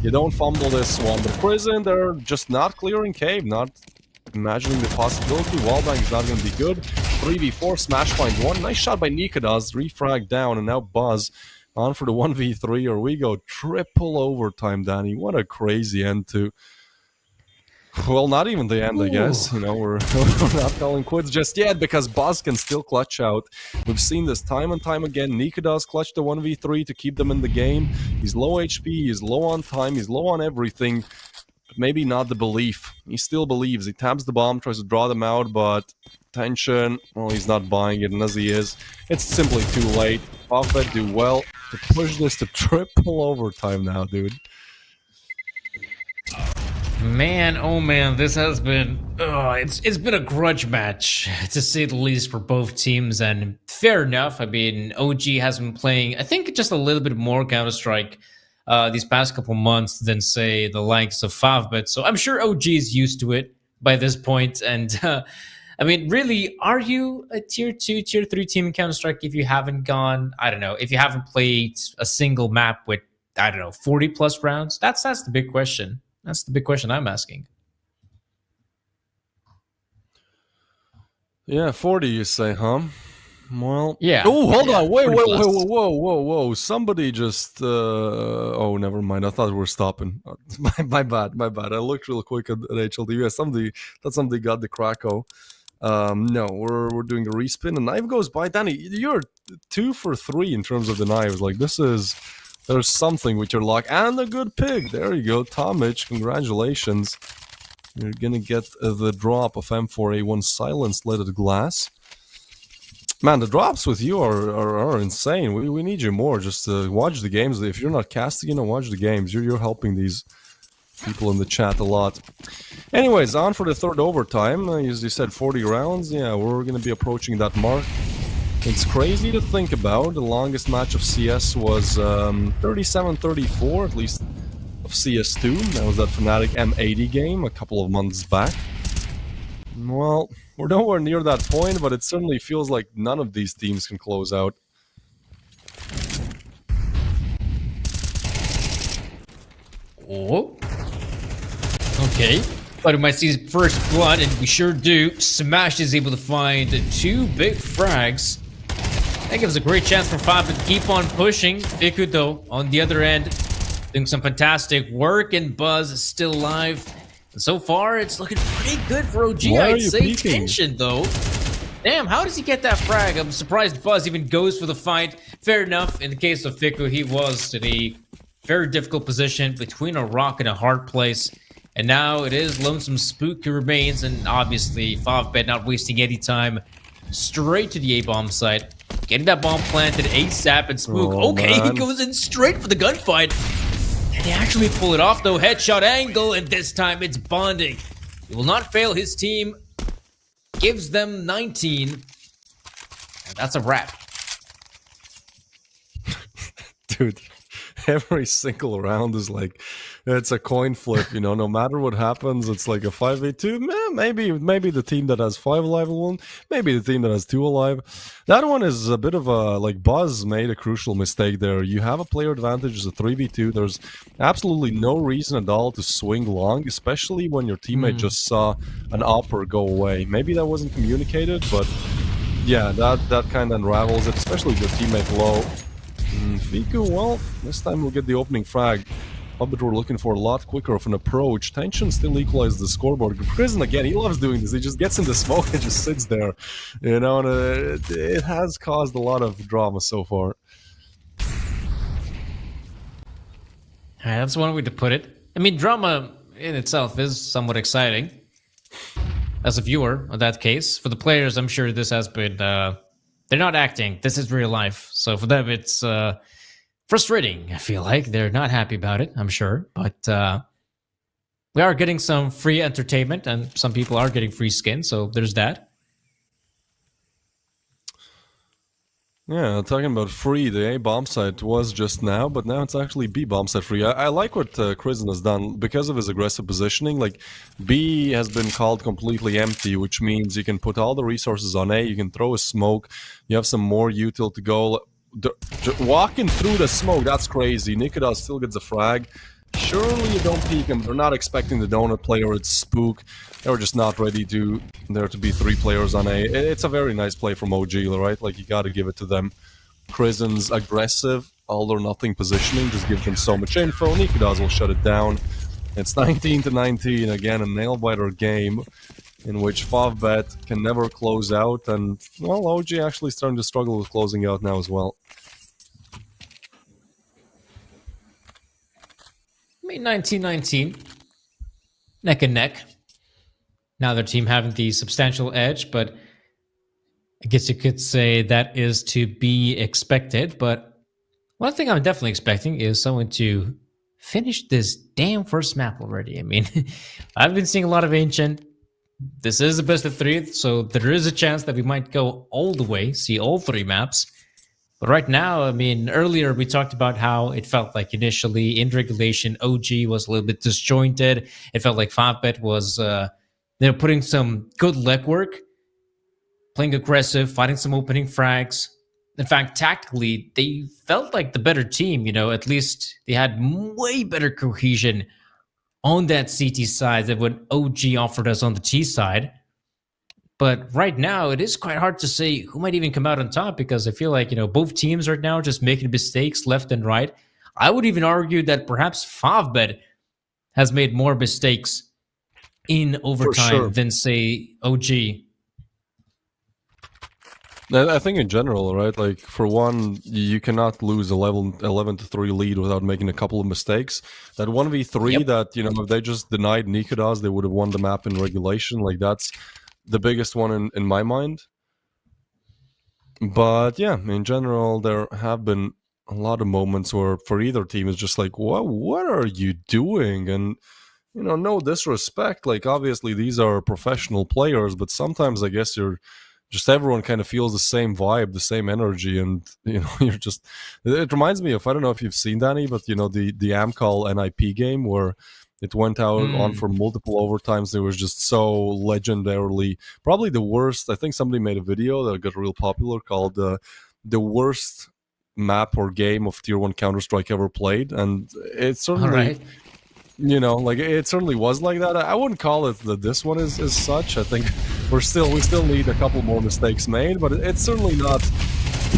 you don't fumble this one. But Prison, they're just not clearing cave, not imagining the possibility. Wallbang is not going to be good. 3v4, smash finds one. Nice shot by Nikadas. Refrag down, and now Buzz on for the 1v3. Here we go. Triple overtime, Danny. What a crazy end to... Well, not even the end, I guess. We're not calling quits just yet because Buzz can still clutch out. We've seen this time and time again. Nikadas clutched the 1v3 to keep them in the game. He's low HP, he's low on time, he's low on everything. But maybe not the belief. He still believes. He taps the bomb, tries to draw them out, but tension, well, he's not buying it. And as he is, it's simply too late. Favbet do well to push this to triple overtime now, dude. Man, oh man, this has been it's been a grudge match to say the least for both teams, and fair enough. I mean, OG has been playing, I think, just a little bit more Counter-Strike these past couple months than, say, the likes of Favbet. So I'm sure OG is used to it by this point. And I mean, really, are you a tier 2, tier 3 team in Counter-Strike if you haven't gone, I don't know, if you haven't played a single map with, I don't know, 40 plus rounds? That's the big question. That's the big question I'm asking. Yeah, 40 you say, huh? Well, yeah. Oh, hold on. Wait, 40 plus. whoa. Somebody just... oh, never mind. I thought we were stopping. My bad. I looked real quick at HLTV. Yeah, somebody got the Krakow. No, we're doing a respin. A knife goes by. Danny, you're 2 for 3 in terms of the knives. Like, there's something with your luck. And a good pig. There you go. Tomic, congratulations. You're gonna get the drop of M4A1 Silence Leaded Glass. Man, the drops with you are insane. We need you more. Just watch the games. If you're not casting, watch the games. You're helping these people in the chat a lot. Anyways, on for the third overtime. As you said, 40 rounds. Yeah, we're gonna be approaching that mark. It's crazy to think about. The longest match of CS was 37-34, at least of CS2. That was that Fnatic M80 game a couple of months back. Well, we're nowhere near that point, but it certainly feels like none of these teams can close out. Oh. Okay. But we might see his first blood, and we sure do. Smash is able to find 2 big frags. That gives a great chance for Favbet to keep on pushing. Fiku, though, on the other end, doing some fantastic work, and Buzz is still alive. And so far, it's looking pretty good for OG, I'd say. Peeking? Tension, though. Damn, how does he get that frag? I'm surprised Buzz even goes for the fight. Fair enough, in the case of Fiku, he was in a very difficult position between a rock and a hard place. And now it is Lonesome Spook who remains, and obviously Favbet not wasting any time. Straight to the A-bomb site. Getting that bomb planted ASAP, and Spook, okay, man. he goes in straight for the gunfight. And they actually pull it off, though. Headshot angle, and this time it's bonding. He will not fail his team. Gives them 19. And that's a wrap. Dude, every single round is like, it's a coin flip, no matter what happens, it's like a 5v2. Maybe the team that has 5 alive will win, maybe the team that has 2 alive. That one is a bit of a, like, Buzz made a crucial mistake there. You have a player advantage, it's a 3v2. There's absolutely no reason at all to swing long, especially when your teammate just saw an upper go away. Maybe that wasn't communicated, but yeah, that kind of unravels it, especially if your teammate low. Fiku, well, this time we'll get the opening frag. But we're looking for a lot quicker of an approach. Tension still equalizes the scoreboard. Prison, again, he loves doing this. He just gets in the smoke and just sits there. And it has caused a lot of drama so far. That's one way to put it. I mean, drama in itself is somewhat exciting. As a viewer of that case. For the players, I'm sure this has been... they're not acting. This is real life. So for them, it's... frustrating, I feel like. They're not happy about it, I'm sure. But we are getting some free entertainment, and some people are getting free skin. So there's that. Yeah, talking about free, the A bomb site was just now, but now it's actually B bomb site free. I like what Crizzen has done because of his aggressive positioning. Like, B has been called completely empty, which means you can put all the resources on A, you can throw a smoke, you have some more util to go. Walking through the smoke, that's crazy. Nikodas still gets a frag. Surely you don't peek him. They're not expecting the donut player. It's Spook. They were just not ready to there to be 3 players on A. It's a very nice play from OG, right? Like, you got to give it to them. Crizzen's aggressive, all or nothing positioning just gives them so much info. Nikodas will shut it down. It's 19-19 again, a nail biter game in which Favbet can never close out, and well, OG actually starting to struggle with closing out now as well. I mean, 19-19, neck and neck. Now their team having the substantial edge, but I guess you could say that is to be expected. But one thing I'm definitely expecting is someone to finish this damn first map already. I mean, I've been seeing a lot of Ancient. This is the best of 3, so there is a chance that we might go all the way, see all 3 maps. But right now, I mean, earlier we talked about how it felt like initially in regulation, OG was a little bit disjointed. It felt like Favbet was, putting some good legwork, playing aggressive, fighting some opening frags. In fact, tactically, they felt like the better team. At least they had way better cohesion on that CT side than what OG offered us on the T side. But right now, it is quite hard to say who might even come out on top, because I feel like, both teams right now are just making mistakes left and right. I would even argue that perhaps Favbet has made more mistakes in overtime than, say, OG. I think in general, right? Like, for one, you cannot lose 11-3 lead without making a couple of mistakes. That 1v3 that, if they just denied Nikodas, they would have won the map in regulation. Like, that's the biggest one in my mind. But yeah, in general, there have been a lot of moments where for either team it's just like, what are you doing? And no disrespect, like, obviously these are professional players, but sometimes I guess everyone kind of feels the same vibe, the same energy, and you're just, it reminds me of, I don't know if you've seen Danny, but the Amcol NIP game where it went out on for multiple overtimes. It was just so legendarily, probably the worst. I think somebody made a video that got real popular called the worst map or game of Tier 1 Counter-Strike ever played. And it certainly, it certainly was like that. I wouldn't call it that this one is such. I think we still need a couple more mistakes made, but it's certainly not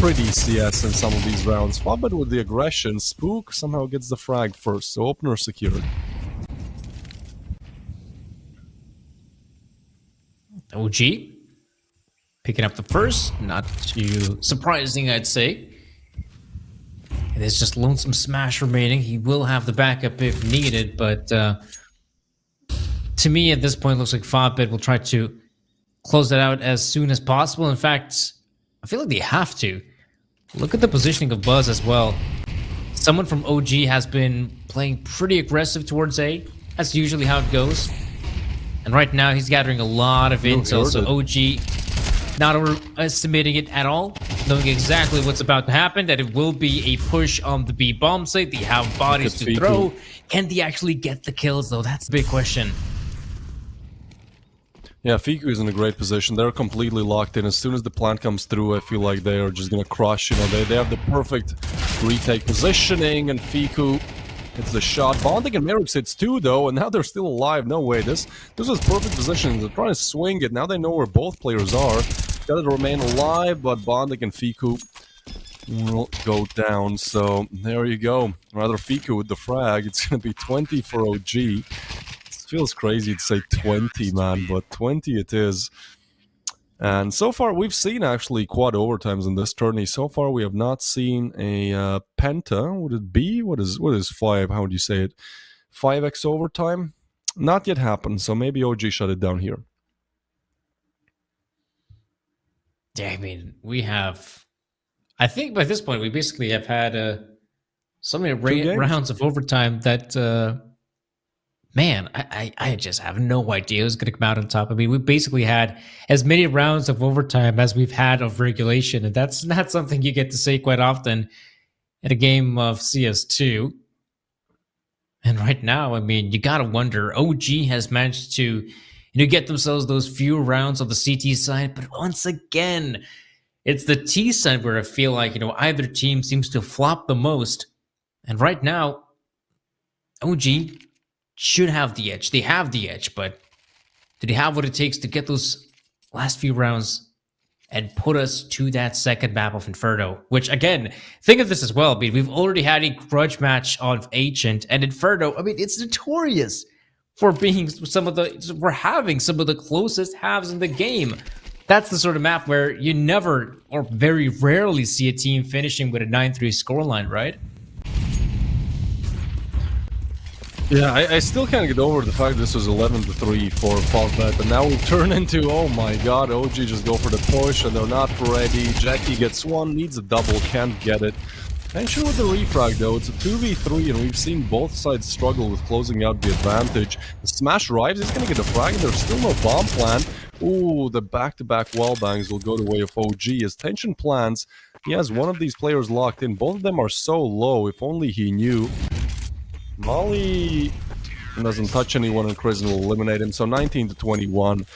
pretty CS in some of these rounds. But with the aggression, Spook somehow gets the frag first, so opener secured. OG picking up the first, not too surprising, I'd say. And there's just Lonesome Smash remaining. He will have the backup if needed, but to me at this point, it looks like Favbet will try to close that out as soon as possible. In fact, I feel like they have to. Look at the positioning of Buzz as well. Someone from OG has been playing pretty aggressive towards A. That's usually how it goes. And right now, he's gathering a lot of intel, so OG not overestimating it at all, knowing exactly what's about to happen, that it will be a push on the B bomb site. They have bodies to throw. Can they actually get the kills, though? That's the big question. Yeah, Fiku is in a great position. They're completely locked in. As soon as the plant comes through, I feel like they are just going to crush. They have the perfect retake positioning, and Fiku hits the shot. Bondik and Merrick hits too, though, and now they're still alive. No way. This was perfect position. They're trying to swing it. Now they know where both players are. Got to remain alive, but Bondik and Fiku will go down. So there you go. Rather Fiku with the frag. It's going to be 20 for OG. It feels crazy to say 20, man, but 20 it is. And so far, we've seen actually quad overtimes in this tourney. So far, we have not seen a penta. Would it be? What is 5? How would you say it? 5x overtime? Not yet happened, so maybe OG shut it down here. Yeah, I mean, we have... I think by this point, we basically have had so many rounds of overtime that man, I just have no idea who's going to come out on top. I mean, we basically had as many rounds of overtime as we've had of regulation, and that's not something you get to say quite often in a game of CS2. And right now, I mean, you got to wonder, OG has managed to, get themselves those few rounds on the CT side, but once again, it's the T side where I feel like, either team seems to flop the most. And right now, OG should have the edge. They have the edge, but do they have what it takes to get those last few rounds and put us to that second map of Inferno? Which, again, think of this as well. I mean, we've already had a grudge match on Ancient and Inferno. I mean, it's notorious for being for having some of the closest halves in the game. That's the sort of map where you never or very rarely see a team finishing with a 9-3 scoreline, right? Yeah, I still can't get over the fact this was 11-3 for Favbet, and now we turn into, oh my god, OG just go for the push and they're not ready. Jackie gets one, needs a double, can't get it. Tension with the refrag though, it's a 2v3 and we've seen both sides struggle with closing out the advantage. The smash arrives, he's gonna get a frag and there's still no bomb plan. Ooh, the back-to-back wallbangs will go the way of OG. As Tension plans, he has one of these players locked in. Both of them are so low, if only he knew. Molly doesn't touch anyone and Crizzen will eliminate him, so 19-21.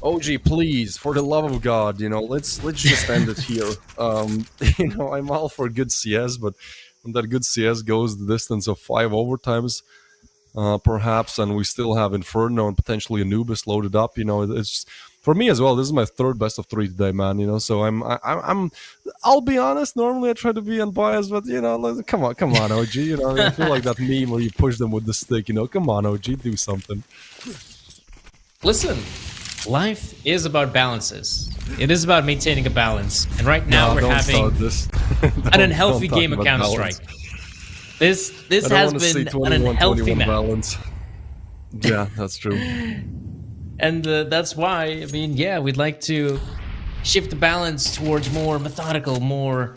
OG, please, for the love of God, let's just end it here. I'm all for good CS, but when that good CS goes the distance of 5 overtimes, perhaps, and we still have Inferno and potentially Anubis loaded up, it's for me as well. This is my third best of 3 today, man. So I'll be honest. Normally I try to be unbiased, but come on, OG. I feel like that meme where you push them with the stick. Come on, OG, do something. Listen, life is about balances. It is about maintaining a balance, and right now we're having an unhealthy game of Counter-Strike. This has been an unhealthy map. Balance. Yeah, that's true. And that's why, we'd like to shift the balance towards more methodical, more...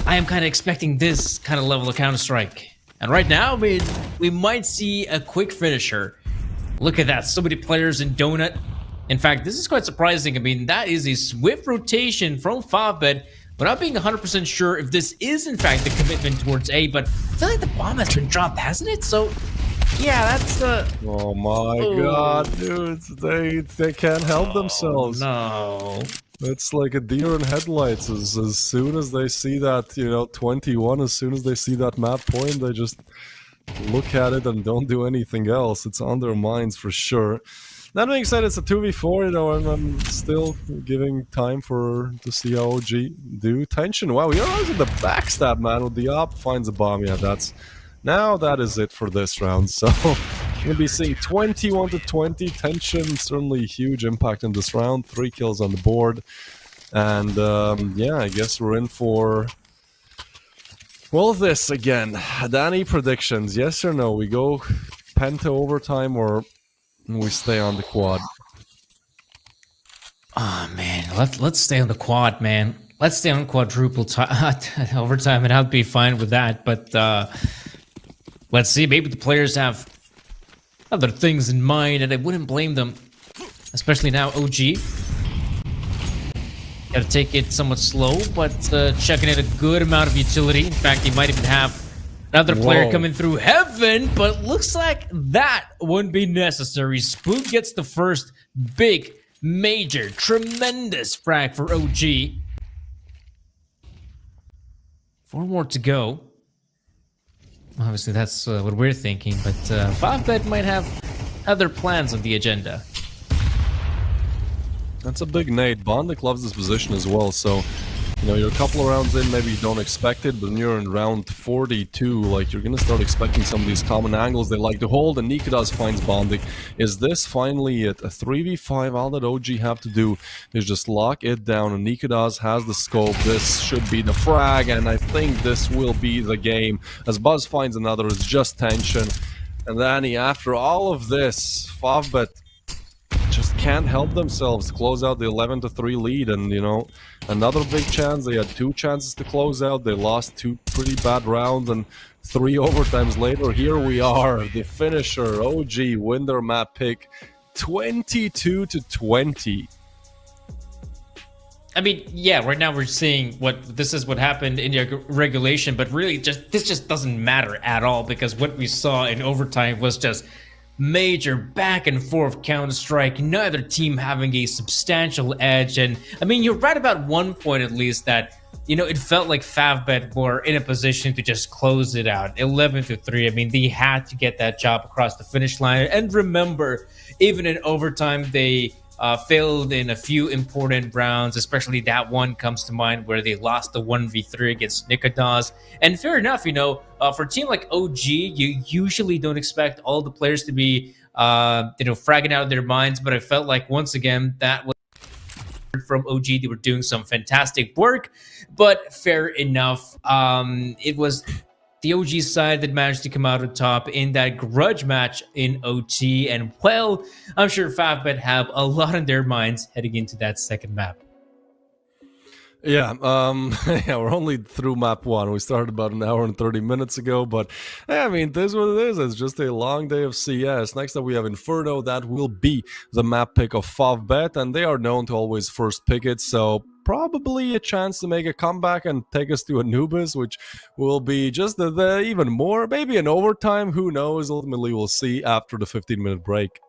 I am kind of expecting this kind of level of Counter-Strike. And right now, we might see a quick finisher. Look at that, so many players in Donut. In fact, this is quite surprising. That is a swift rotation from Favbet, without being 100% sure if this is in fact the commitment towards A, but I feel like the bomb has been dropped, hasn't it? So... yeah, that's the... oh my god, dudes, they can't help themselves. No. It's like a deer in headlights. As soon as they see that, 21, as soon as they see that map point, they just look at it and don't do anything else. It's on their minds for sure. That being said, it's a 2v4, and I'm still giving time to see how OG do. Tension, wow, we are always in the backstab, man, with the op, finds a bomb. Yeah, now that is it for this round. So we're gonna be seeing 21-20. Tension, certainly huge impact in this round. 3 kills on the board, and yeah, I guess we're in for this again. Danny, predictions? Yes or no? We go penta overtime or we stay on the quad? Oh man, let's stay on the quad, man. Let's stay on quadruple overtime, and I'll be fine with that. But let's see. Maybe the players have other things in mind, and I wouldn't blame them. Especially now, OG. Gotta take it somewhat slow, but checking in a good amount of utility. In fact, he might even have another player coming through heaven, but looks like that wouldn't be necessary. Spook gets the first big, major, tremendous frag for OG. 4 more to go. Obviously, that's what we're thinking, but Favbet might have other plans on the agenda. That's a big nade. Bondik loves this position as well, so you're a couple of rounds in, maybe you don't expect it, but when you're in round 42, you're gonna start expecting some of these common angles they like to hold, and Nikodas finds Bondik. Is this finally it? A 3v5, all that OG have to do is just lock it down, and Nikodas has the scope. This should be the frag, and I think this will be the game. As Buzz finds another, it's just Tension. And then after all of this, Favbet just can't help themselves to close out the 11-3 lead, and another big chance. They had 2 chances to close out. They lost 2 pretty bad rounds, and 3 overtimes later, here we are. The finisher, OG, win their map pick 22-20. I mean, yeah, right now we're seeing this is what happened in the regulation, but really this just doesn't matter at all, because what we saw in overtime was just major back and forth Counter-Strike, neither team having a substantial edge. And I mean, you're right about one point at least, that it felt like Favbet were in a position to just close it out 11-3. I mean, they had to get that job across the finish line. And remember, even in overtime, they failed in a few important rounds, especially that one comes to mind where they lost the 1v3 against Nikodas. And fair enough, for a team like OG, you usually don't expect all the players to be, fragging out of their minds. But I felt like, once again, that was from OG. They were doing some fantastic work, but fair enough. It was the OG side that managed to come out on top in that grudge match in OT. And well, I'm sure Favbet have a lot on their minds heading into that second map. Yeah, yeah, we're only through map 1. We started about an hour and 30 minutes ago, but I mean, this is what it is. It's just a long day of CS. Next up, we have Inferno. That will be the map pick of Favbet, and they are known to always first pick it, so probably a chance to make a comeback and take us to Anubis, which will be just the even more, maybe an overtime. Who knows? Ultimately, we'll see after the 15-minute break.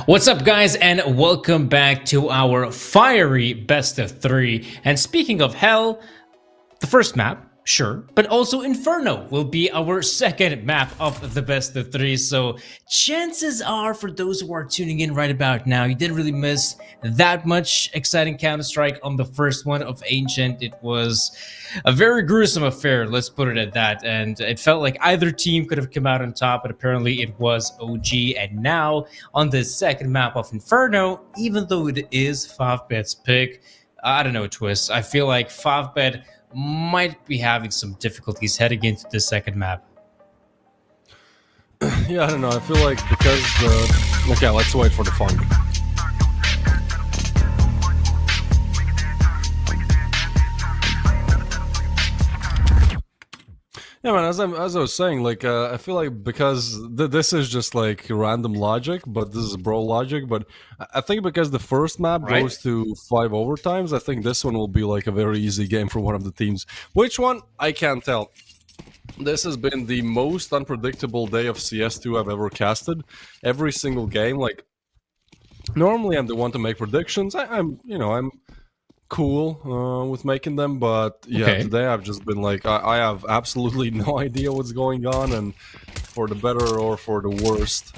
What's up, guys, and welcome back to our fiery best of 3. And speaking of hell, the first map, sure, but also Inferno will be our second map of the best of 3. So chances are, for those who are tuning in right about now, you didn't really miss that much exciting Counter-Strike on the first one of Ancient. It was a very gruesome affair, let's put it at that, and it felt like either team could have come out on top, but apparently it was OG. And now on the second map of Inferno, even though it is Favbet's pick, I don't know, Twist, I feel like Favbet might be having some difficulties heading into the second map. Yeah, I don't know. I feel like because okay, let's wait for the fun. Yeah, man. As I was saying, like I feel like because this is just like random logic, but this is bro logic. But I think because the first map goes to 5 overtimes, I think this one will be like a very easy game for one of the teams. Which one? I can't tell. This has been the most unpredictable day of CS2 I've ever casted. Every single game, like normally I'm the one to make predictions. I'm cool with making them, but yeah, today I've just been like, I have absolutely no idea what's going on, and for the better or for the worst,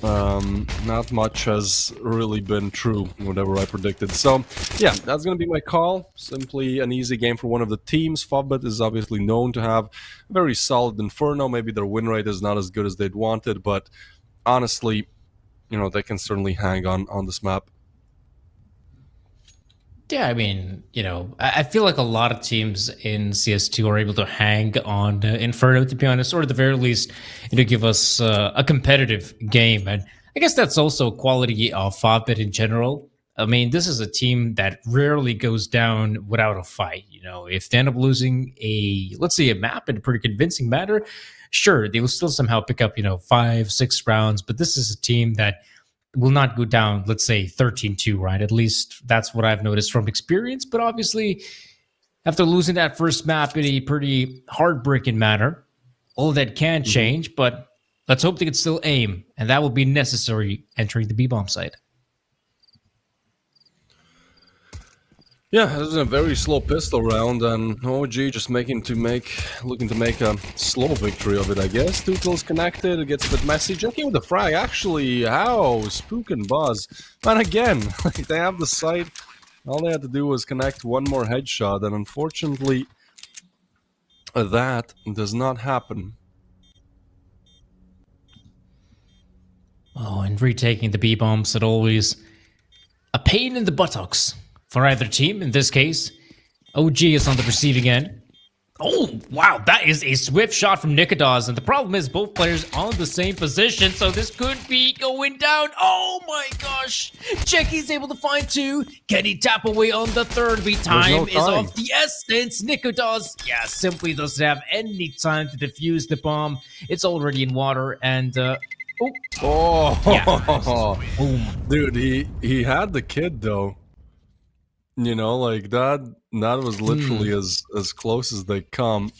not much has really been true, whatever I predicted. So yeah, that's gonna be my call. Simply an easy game for one of the teams. Favbet is obviously known to have very solid Inferno. Maybe their win rate is not as good as they'd wanted, but honestly, they can certainly hang on this map. Yeah, I mean, I feel like a lot of teams in CS2 are able to hang on Inferno, to be honest, or at the very least, give us a competitive game. And I guess that's also quality of Favbet in general. I mean, this is a team that rarely goes down without a fight. If they end up losing let's say a map in a pretty convincing manner, sure, they will still somehow pick up, 5-6 rounds. But this is a team that will not go down, let's say 13-2, right? At least that's what I've noticed from experience. But obviously, after losing that first map in a pretty heartbreaking manner, all that can change. But let's hope they can still aim, and that will be necessary entering the B-bomb site. Yeah, this is a very slow pistol round, and OG just looking to make a slow victory of it, I guess. 2 kills connected, it gets a bit messy. Jackie with the frag, actually, how? Spook and Buzz. And again, they have the sight. All they had to do was connect one more headshot, and unfortunately, that does not happen. Oh, and retaking the B-bombs is always a pain in the buttocks for either team. In this case, OG is on the receiving end. Oh, wow, that is a swift shot from Nikodas, and the problem is both players on the same position, so this could be going down. Oh my gosh, Jackie's able to find 2. Can he tap away on the third? Time is of the essence. Nikodas, simply doesn't have any time to defuse the bomb. It's already in water, and boom. Dude, he had the kid though. Like that was literally as close as they come.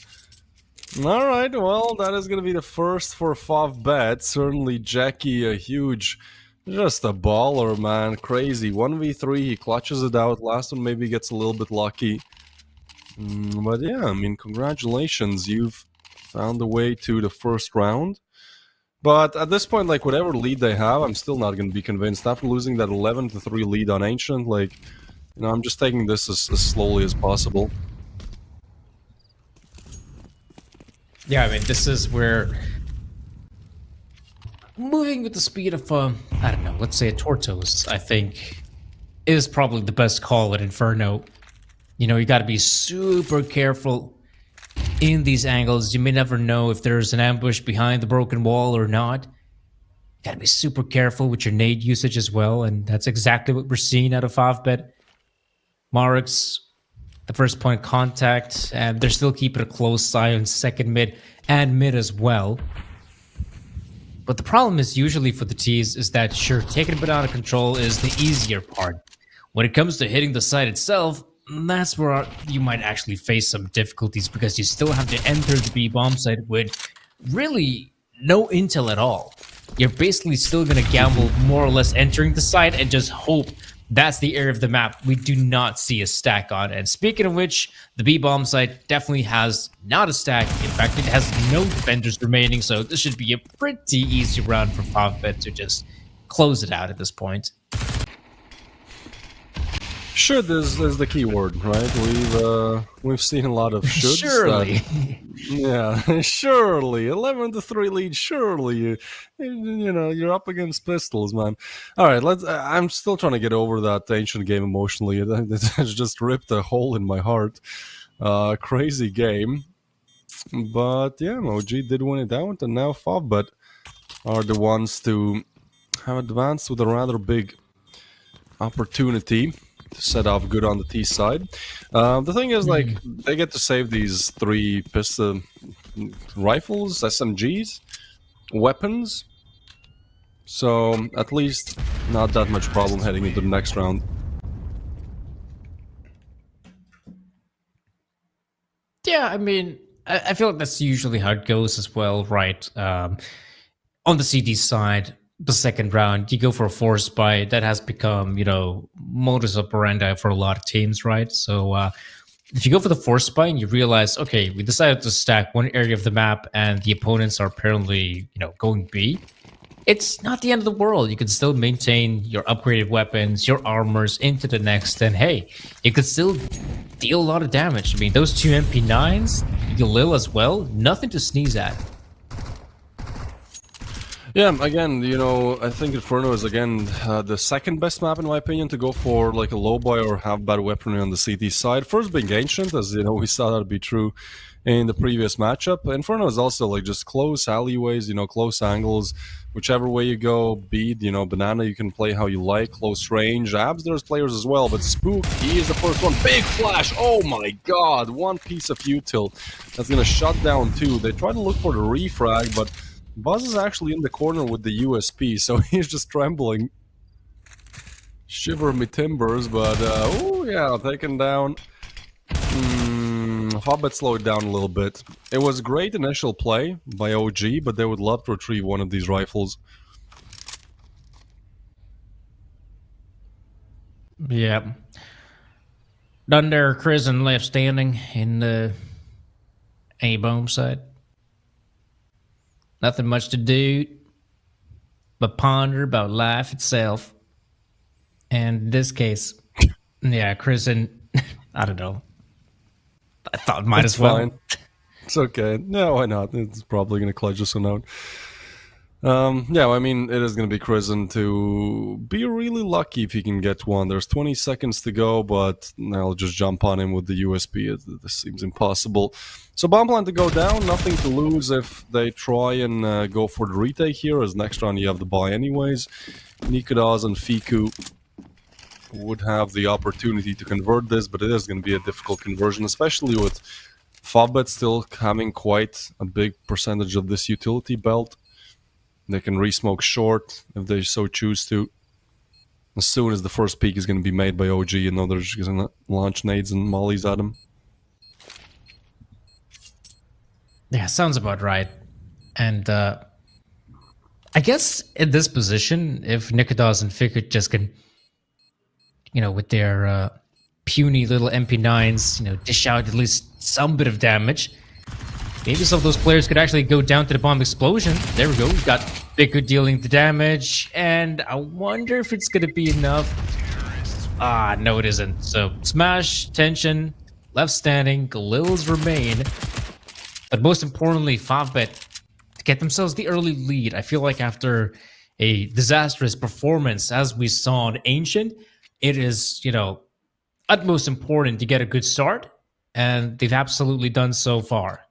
All right, well, that is going to be the first for Favbet. Certainly Jackie, just a baller, man. Crazy. 1v3, he clutches it out. Last one maybe gets a little bit lucky. But yeah, I mean, congratulations. You've found a way to the first round. But at this point, like, whatever lead they have, I'm still not going to be convinced. After losing that 11-3 lead on Ancient, like, I'm just taking this as slowly as possible. Yeah, I mean, this is where moving with the speed of, I don't know, let's say a Tortoise, I think, is probably the best call at Inferno. You got to be super careful in these angles. You may never know if there's an ambush behind the broken wall or not. You got to be super careful with your nade usage as well, and that's exactly what we're seeing out of Favbet. Marix, the first point contact, and they're still keeping a close eye on second mid and mid as well. But the problem is usually for the T's is that, sure, taking a bit out of control is the easier part. When it comes to hitting the site itself, that's where you might actually face some difficulties, because you still have to enter the B-bomb site with really no intel at all. you're basically still going to gamble more or less entering the site and just hope that's the area of the map we do not see a stack on. And speaking of which, the B-bomb site definitely has not a stack. In fact, it has no defenders remaining, so this should be a pretty easy round for Favbet to just close it out at this point. Should is the key word, right? We've seen a lot of shoulds. Surely. Yeah, surely 11-3 lead. Surely you know you're up against pistols, man. All right, let's. I'm still trying to get over that ancient game emotionally. It has just ripped a hole in my heart. Crazy game, but yeah, OG did win it out, and now Favbet are the ones to have advanced with a rather big opportunity to set off good on the T side. The thing is, like, they get to save these 3 pistol rifles, SMGs, weapons. So at least not that much problem heading into the next round. Yeah, I mean, I feel like that's usually how it goes as well, right? On the CD side, the second round, you go for a force buy. That has become, you know, modus operandi for a lot of teams, right? So if you go for the force buy and you realize, okay, we decided to stack one area of the map and the opponents are apparently, you know, going B, it's not the end of the world. You can still maintain your upgraded weapons, your armors into the next, and hey, you could still deal a lot of damage. I mean, those 2 MP9s, Galil as well, nothing to sneeze at. Yeah, again, you know, I think Inferno is, again, the second best map, in my opinion, to go for, like, a low buy or have bad weaponry on the CT side. First being Ancient, as, you know, we saw that to be true in the previous matchup. Inferno is also, like, just close alleyways, you know, close angles. Whichever way you go, Bead, you know, Banana, you can play how you like, close range. Abs, there's players as well, but Spook, he is the first one. Big flash! Oh my god! One piece of util that's gonna shut down 2. They try to look for the refrag, but Buzz is actually in the corner with the USP, so he's just trembling. Shiver me timbers, but oh yeah, taken down. Favbet slowed down a little bit. It was great initial play by OG, but they would love to retrieve one of these rifles. Yeah. Dunder, Crizzen left standing in the A-bomb side. Nothing much to do but ponder about life itself. And in this case, yeah, Crizzen, I don't know. I thought might as well. Fine. It's okay. No, why not? It's probably going to clutch us one out. Yeah, I mean, it is going to be Crizzen to be really lucky if he can get one. There's 20 seconds to go, but I'll just jump on him with the USP. This seems impossible. So bomb plan to go down, nothing to lose if they try and go for the retake here, as next round you have the buy anyways. Nikodas and Fiku would have the opportunity to convert this, but it is going to be a difficult conversion, especially with Favbet still having quite a big percentage of this utility belt. They can re-smoke short if they so choose to. As soon as the first peek is going to be made by OG, you know they're just going to launch nades and mollies at him. Yeah, sounds about right. And I guess in this position, if Nikodas and Fiku just can, you know, with their puny little MP9s, you know, dish out at least some bit of damage, maybe some of those players could actually go down to the bomb explosion. There we go. We've got Fiku dealing the damage, and I wonder if it's going to be enough. Ah, no, it isn't. So, Smash, Tension, left standing, Galils remain. But most importantly, Favbet to get themselves the early lead. I feel like after a disastrous performance, as we saw on Ancient, it is, you know, utmost important to get a good start, and they've absolutely done so far.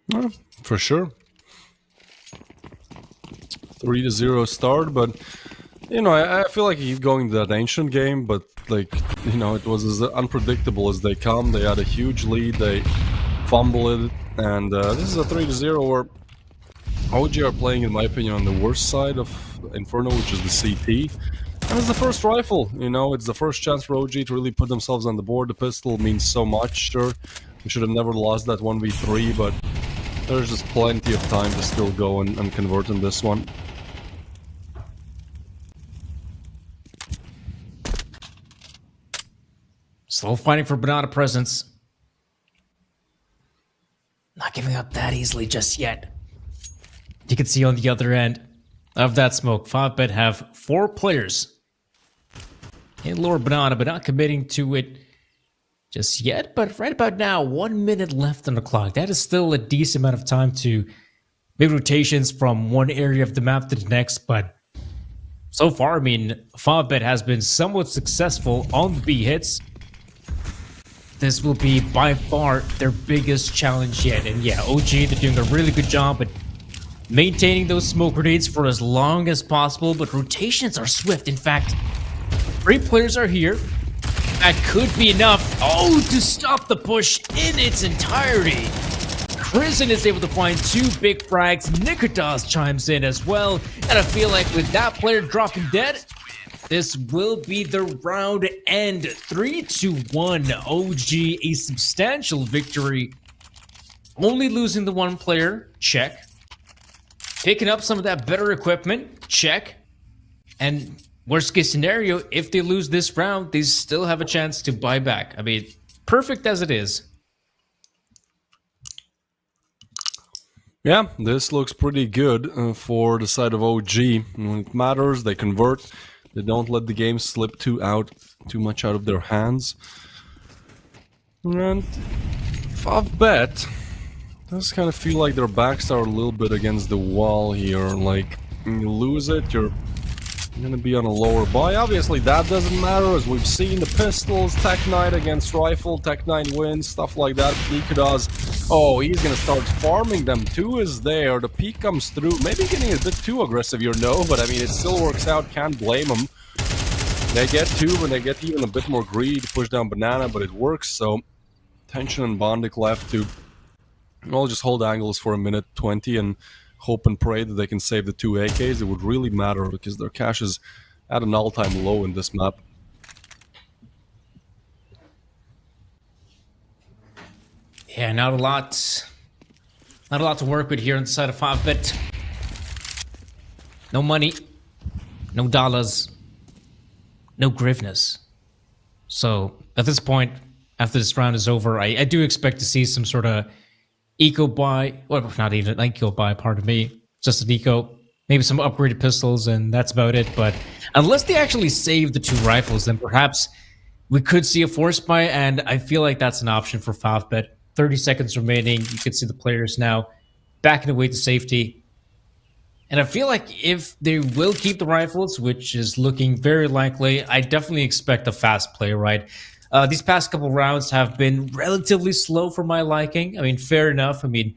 Well, for sure. 3-0 start, but you know, I feel like he's going to that Ancient game, but like, you know, it was as unpredictable as they come. They had a huge lead, they fumbled it, and this is a 3-0 where OG are playing, in my opinion, on the worst side of Inferno, which is the CT. And it's the first rifle, you know, it's the first chance for OG to really put themselves on the board. The pistol means so much, sure. We should have never lost that 1v3, but There's just plenty of time to still go and convert in this one. Still fighting for banana presence. Not giving up that easily just yet. You can see on the other end of that smoke, 5bet have 4 players in lower banana, but not committing to it just yet. But right about now, 1 minute left on the clock. That is still a decent amount of time to make rotations from one area of the map to the next. But so far, I mean, 5bet has been somewhat successful on the B hits. This will be by far their biggest challenge yet. And yeah, OG, they're doing a really good job at maintaining those smoke grenades for as long as possible, but rotations are swift. In fact, 3 players are here. That could be enough. Oh, to stop the push in its entirety. Prison is able to find 2 big frags. Nikodas chimes in as well. And I feel like with that player dropping dead, this will be the round end. 3-1. OG, a substantial victory. Only losing the 1 player, check. Picking up some of that better equipment, check. And worst case scenario, if they lose this round, they still have a chance to buy back. I mean, perfect as it is. Yeah, this looks pretty good for the side of OG. When it matters, they convert. They don't let the game slip too much out of their hands. And 5bet does kind of feel like their backs are a little bit against the wall here. Like, when you lose it, you're gonna be on a lower buy. Obviously, that doesn't matter, as we've seen the pistols, Tech 9 against Rifle, Tech 9 wins, stuff like that. Nikodas, oh, he's gonna start farming them. 2 is there, the peak comes through. Maybe getting a bit too aggressive here, no, but I mean, it still works out, can't blame him. They get 2, and they get even a bit more greed, push down banana, but it works, so Tension and Bondik left to, well, just hold angles for a minute 20 and hope and pray that they can save the 2 AKs. It would really matter because their cash is at an all-time low in this map. Yeah, not a lot to work with here on the side of 5bet. No money, no dollars, no grivnas. So at this point, after this round is over, I do expect to see some sort of eco buy, well, not even an eco buy, pardon me, just an eco, maybe some upgraded pistols, and that's about it. But unless they actually save the 2 rifles, then perhaps we could see a force buy, and I feel like that's an option for 5bet. 30 seconds remaining, you can see the players now backing away to safety. And I feel like if they will keep the rifles, which is looking very likely, I definitely expect a fast play, right? These past couple rounds have been relatively slow for my liking. I mean, fair enough. I mean,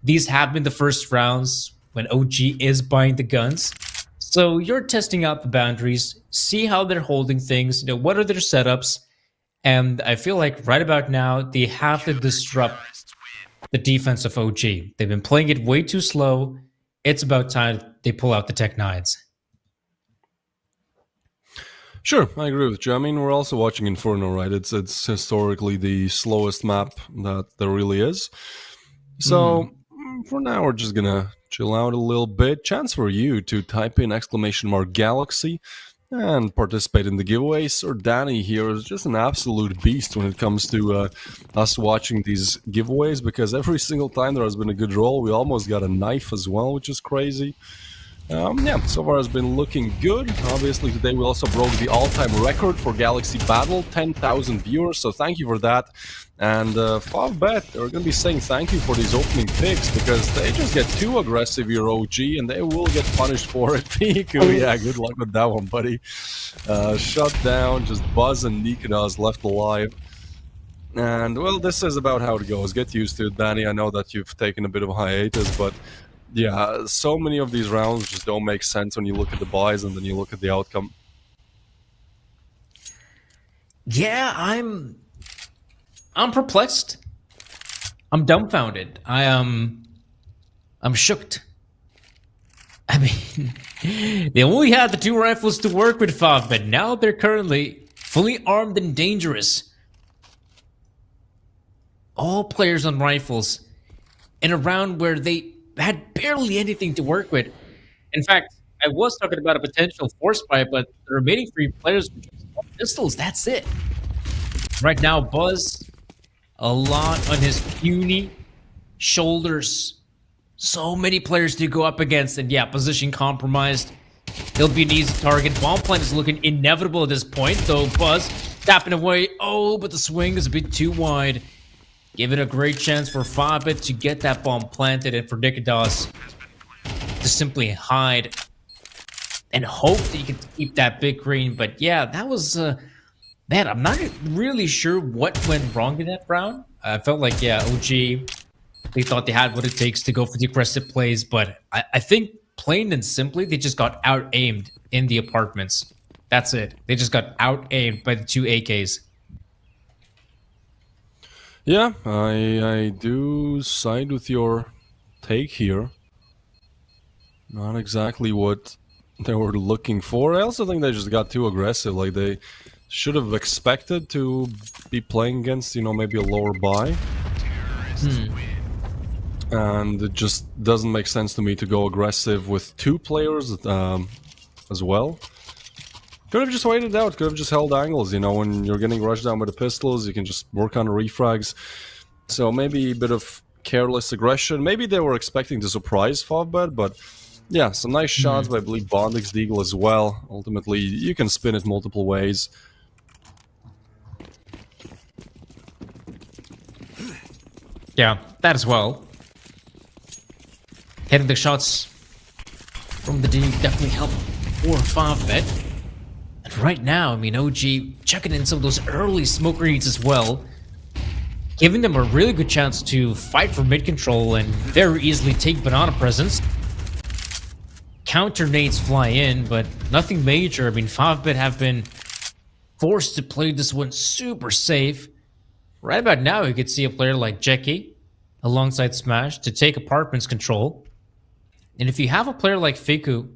these have been the first rounds when OG is buying the guns. So you're testing out the boundaries, see how they're holding things, you know, what are their setups. And I feel like right about now, they have to disrupt the defense of OG. They've been playing it way too slow. It's about time they pull out the Tech 9s. Sure, I agree with you. I mean, we're also watching Inferno, right? It's historically the slowest map that there really is. So for now, we're just gonna chill out a little bit. Chance for you to type in !Galaxy and participate in the giveaways. Sir Danny here is just an absolute beast when it comes to us watching these giveaways, because every single time there has been a good roll, we almost got a knife as well, which is crazy. Yeah, so far has been looking good. Obviously, today we also broke the all-time record for Galaxy Battle, 10,000 viewers, so thank you for that. And 5bet are going to be saying thank you for these opening picks, because they just get too aggressive here, OG, and they will get punished for it. Piku, yeah, good luck with that one, buddy. Shut down, just Buzz and Nikodas left alive. And, well, this is about how it goes. Get used to it, Danny. I know that you've taken a bit of a hiatus, but yeah, so many of these rounds just don't make sense when you look at the buys and then you look at the outcome. Yeah, I'm perplexed. I'm dumbfounded. I'm shooked. I mean, they only had the 2 rifles to work with, 5, but now they're currently fully armed and dangerous. All players on rifles in a round where they had barely anything to work with. In fact, I was talking about a potential force fight, but the remaining 3 players were just pistols. That's it. Right now, Buzz, a lot on his puny shoulders. So many players to go up against, and yeah, position compromised. He'll be an easy target. Bomb plant is looking inevitable at this point, though Buzz tapping away. Oh, but the swing is a bit too wide. Give it a great chance for Fabit to get that bomb planted and for Nikodas to simply hide and hope that you can keep that big green. But yeah, that was man, I'm not really sure what went wrong in that round. I felt like, yeah, OG, they thought they had what it takes to go for the aggressive plays, but I think plain and simply, they just got out-aimed in the apartments. That's it. They just got out-aimed by the 2 AKs. Yeah, I do side with your take here. Not exactly what they were looking for. I also think they just got too aggressive. Like, they should have expected to be playing against, you know, maybe a lower buy. And it just doesn't make sense to me to go aggressive with 2 players as well. Could have just waited out, could have just held angles, you know, when you're getting rushed down by the pistols, you can just work on the refrags. So maybe a bit of careless aggression. Maybe they were expecting to surprise Favbet, but yeah, some nice shots by, I believe, Bondix Deagle as well. Ultimately, you can spin it multiple ways. Yeah, that as well. Hitting the shots from the D definitely helped for Favbet. And right now, I mean, OG checking in some of those early smoke grenades as well, giving them a really good chance to fight for mid control and very easily take banana presence. Counter nades fly in, but nothing major. I mean, Favbet have been forced to play this one super safe. Right about now, you could see a player like Jeki alongside Smash to take apartments control. And if you have a player like Fiku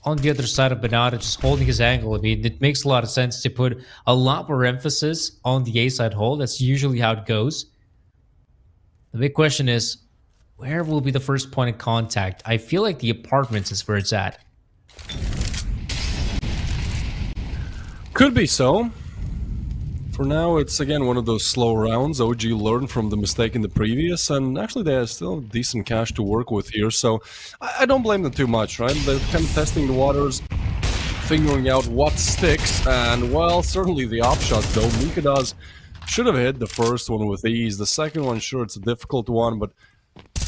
on the other side of Banana just holding his angle, I mean, it makes a lot of sense to put a lot more emphasis on the A side hold. That's usually how it goes. The big question is, where will be the first point of contact? I feel like the apartments is where it's at. Could be so. For now, it's again one of those slow rounds. OG learned from the mistake in the previous, and actually they have still decent cash to work with here, so I don't blame them too much, right? They're kind of testing the waters, figuring out what sticks, and well, certainly the op shot though. Nikodas should have hit the first one with ease. The second one, sure, it's a difficult one, but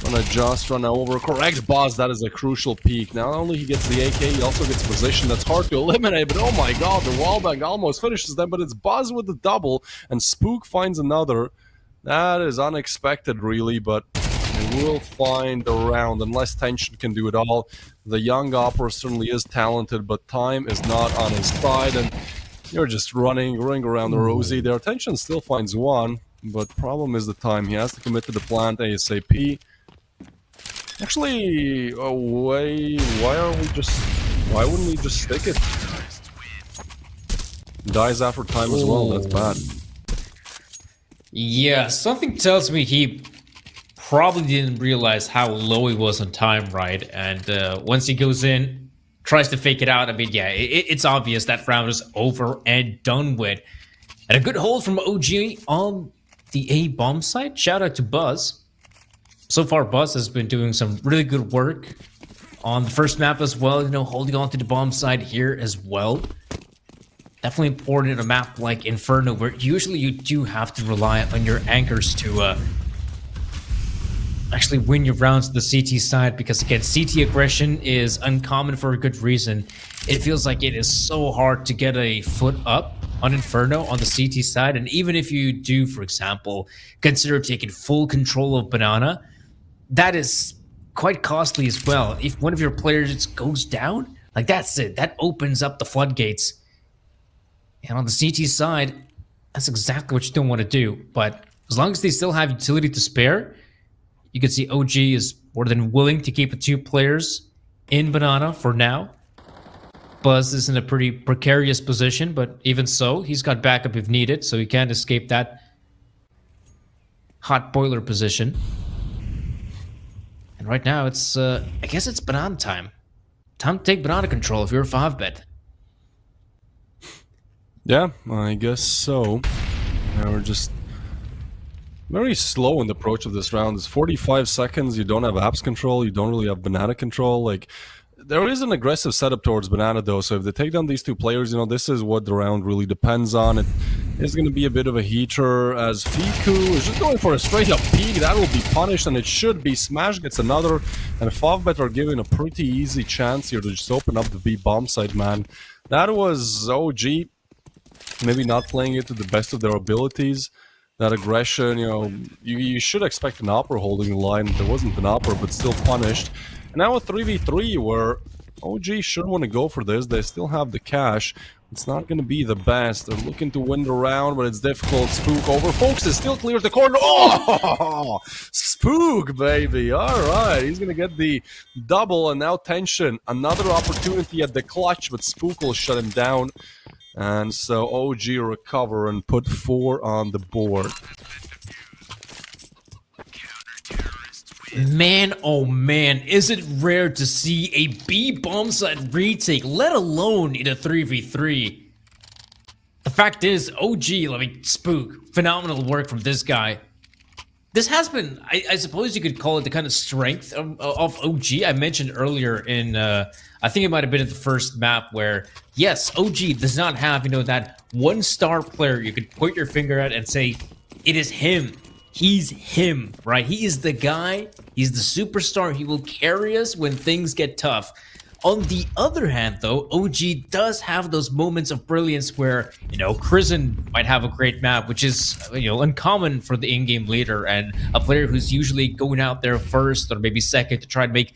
gonna just run over. Correct, Buzz. That is a crucial peak. Not only he gets the AK, he also gets position. That's hard to eliminate, but oh my god, the wallbang almost finishes them, but it's Buzz with the double, and Spook finds another. That is unexpected, really, but they will find a round, unless Tension can do it all. The young Opera certainly is talented, but time is not on his side, and you're just running around the Rosie there. Tension still finds one, but problem is the time. He has to commit to the plant ASAP. Actually, why wouldn't we just stick it? Dies after time as well, that's bad. Yeah, something tells me he probably didn't realize how low he was on time, right? And once he goes in, tries to fake it out, I mean, yeah, it's obvious that round is over and done with. And a good hold from OG on the A bomb site. Shout out to Buzz. So far, Buzz has been doing some really good work on the first map as well, you know, holding on to the bomb side here as well. Definitely important in a map like Inferno, where usually you do have to rely on your anchors to actually win your rounds to the CT side, because again, CT aggression is uncommon for a good reason. It feels like it is so hard to get a foot up on Inferno on the CT side, and even if you do, for example, consider taking full control of Banana, that is quite costly as well. If one of your players just goes down, like that's it. That opens up the floodgates. And on the CT side, that's exactly what you don't want to do. But as long as they still have utility to spare, you can see OG is more than willing to keep the 2 players in Banana for now. Buzz is in a pretty precarious position, but even so, he's got backup if needed, so he can't escape that hot boiler position. right now it's I guess it's banana time. Time to take banana control if you're a 5-bet. Yeah, I guess so. Now we're just very slow in the approach of this round. It's 45 seconds, you don't have apps control, you don't really have banana control. Like, there is an aggressive setup towards banana though, so if they take down these two players, you know, this is what the round really depends on. It is going to be a bit of a heater as Fiku is just going for a straight up peek. That will be punished, and it should be. Smash gets another, and 5-bet are given a pretty easy chance here to just open up the B bomb site, man. That was OG maybe not playing it to the best of their abilities. That aggression, you know, you should expect an upper holding the line. There wasn't an upper, but still punished. And now a 3v3 where OG should want to go for this. They still have the cash. It's not going to be the best. They're looking to win the round, but it's difficult. Spook over. Focuses, still clears the corner. Oh! Spook, baby. All right. He's going to get the double, and now Tension. Another opportunity at the clutch, but Spook will shut him down. And so OG recover and put 4 on the board. Man, oh man, is it rare to see a B bomb site retake, let alone in a 3v3. The fact is, Spook, phenomenal work from this guy. This has been, I suppose you could call it the kind of strength of OG. I mentioned earlier in, I think it might have been in the first map where, yes, OG does not have, you know, that one-star player you could point your finger at and say, it is him. He's him, right? He is the guy. He's the superstar. He will carry us when things get tough. On the other hand, though, OG does have those moments of brilliance where, you know, Crizzen might have a great map, which is, you know, uncommon for the in-game leader and a player who's usually going out there first or maybe second to try and make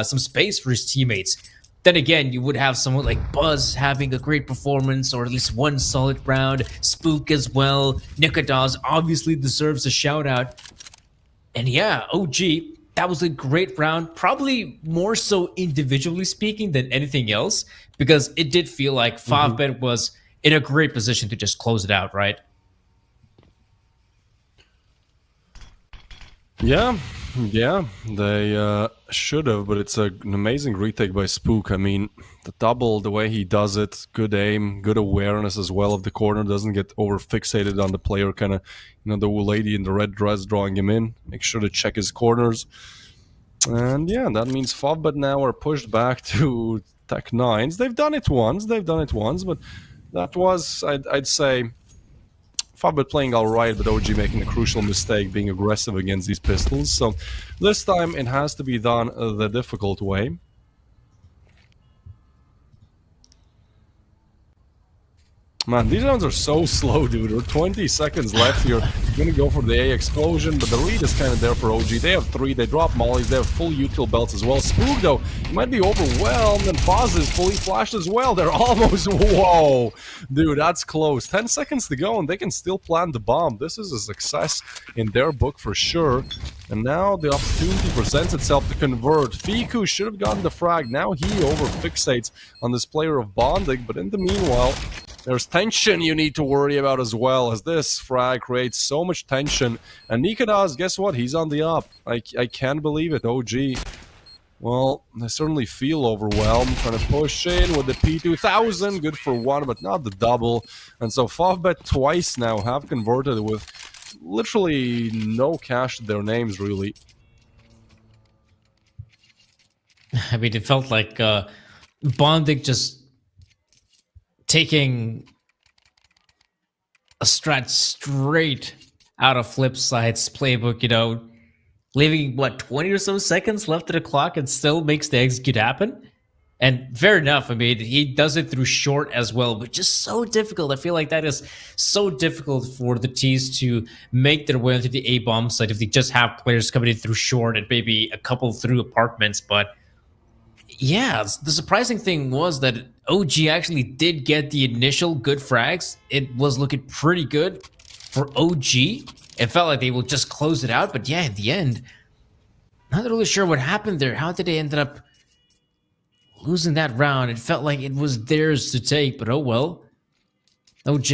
some space for his teammates. Then again, you would have someone like Buzz having a great performance or at least one solid round. Spook as well. Nikodas obviously deserves a shout out. And yeah, OG, that was a great round. Probably more so individually speaking than anything else, because it did feel like 5-bet was in a great position to just close it out, right? Yeah, they should have, but it's an amazing retake by Spook. I mean, the double, the way he does it, good aim, good awareness as well of the corner, doesn't get over fixated on the player, kind of, you know, the lady in the red dress drawing him in. Make sure to check his corners. And yeah, that means 5-bet now are pushed back to Tech 9s. They've done it once, but that was, I'd say, 5-bet playing alright, but OG making a crucial mistake, being aggressive against these pistols. So this time it has to be done the difficult way. Man, these rounds are so slow, dude. There are 20 seconds left here. You're gonna go for the A explosion, but the read is kind of there for OG. They have 3, they drop mollies, they have full util belts as well. Spook, though, he might be overwhelmed, and Foz is fully flashed as well. They're almost, whoa, dude, that's close. 10 seconds to go, and they can still plant the bomb. This is a success in their book for sure. And now the opportunity presents itself to convert. Fiku should have gotten the frag. Now he over-fixates on this player of Bondig, but in the meanwhile, there's tension you need to worry about as well, as this frag creates so much tension. And Nikodas, guess what? He's on the up. I can't believe it, OG. Well, I certainly feel overwhelmed. Trying to push in with the P2000. Good for 1, but not the double. And so 5-bet twice now have converted with literally no cash to their names, really. I mean, it felt like Bondig just taking a strat straight out of Flipside's playbook, you know, leaving, what, 20 or so seconds left of the clock and still makes the execute happen? And fair enough, I mean, he does it through short as well, but just so difficult. I feel like that is so difficult for the T's to make their way into the A-bomb site if they just have players coming in through short and maybe a couple through apartments. But yeah, the surprising thing was that OG actually did get the initial good frags. It was looking pretty good for OG. It felt like they will just close it out, but yeah, in the end, not really sure what happened there. How did they end up losing that round? It felt like it was theirs to take, but oh well. OG,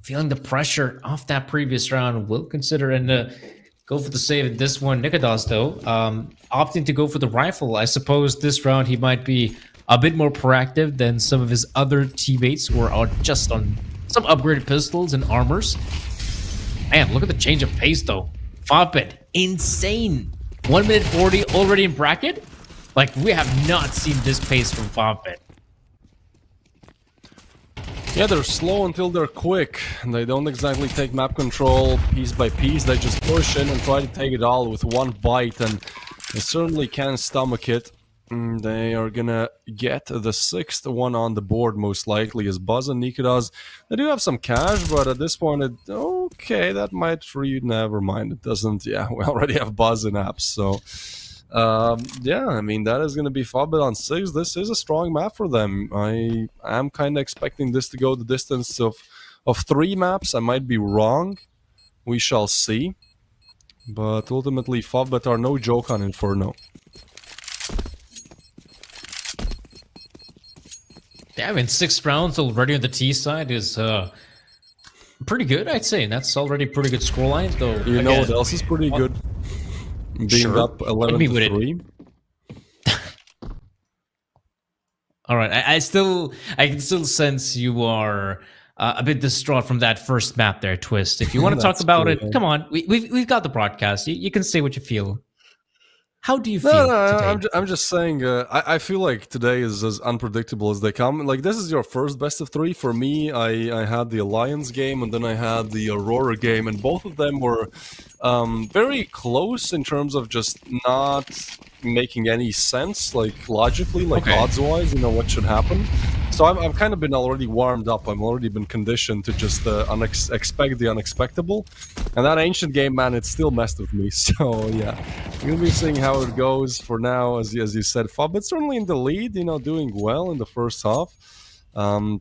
feeling the pressure off that previous round, will consider and go for the save in this one. Nikodas, though, opting to go for the rifle. I suppose this round he might be a bit more proactive than some of his other teammates who are just on some upgraded pistols and armors. Man, look at the change of pace, though. Favbet, insane. 1 minute 40 already in bracket? Like, we have not seen this pace from Favbet. Yeah, they're slow until they're quick. They don't exactly take map control piece by piece. They just push in and try to take it all with one bite, and they certainly can stomach it. They are gonna get the 6th one on the board, most likely, is Buzz and Nikodas. They do have some cash, but at this point, okay, that might never mind. It doesn't, yeah, we already have Buzz in apps, so... yeah, I mean, that is going to be Favbet on 6. This is a strong map for them. I am kind of expecting this to go the distance of 3 maps. I might be wrong. We shall see. But ultimately, Favbet are no joke on Inferno. Yeah, I mean, 6 rounds already on the T side is pretty good, I'd say. And that's already a pretty good scoreline, though. You know what else is pretty good? Being up 11 to 3. All right, I can still sense you are a bit distraught from that first map there, Twist. If you want to talk about it, come on. We've got the broadcast. You can say what you feel. How do you feel today? I'm just saying, I feel like today is as unpredictable as they come. Like, this is your first best of 3. For me, I had the Alliance game, and then I had the Aurora game, and both of them were very close in terms of just not making any sense, like, logically, like, odds-wise, what should happen. So I've kind of been already warmed up. I've already been conditioned to just expect the unexpectable. And that Ancient game, man, it still messed with me. So, yeah. We're going to be seeing how it goes for now, as you said. Favbet certainly in the lead, doing well in the first half.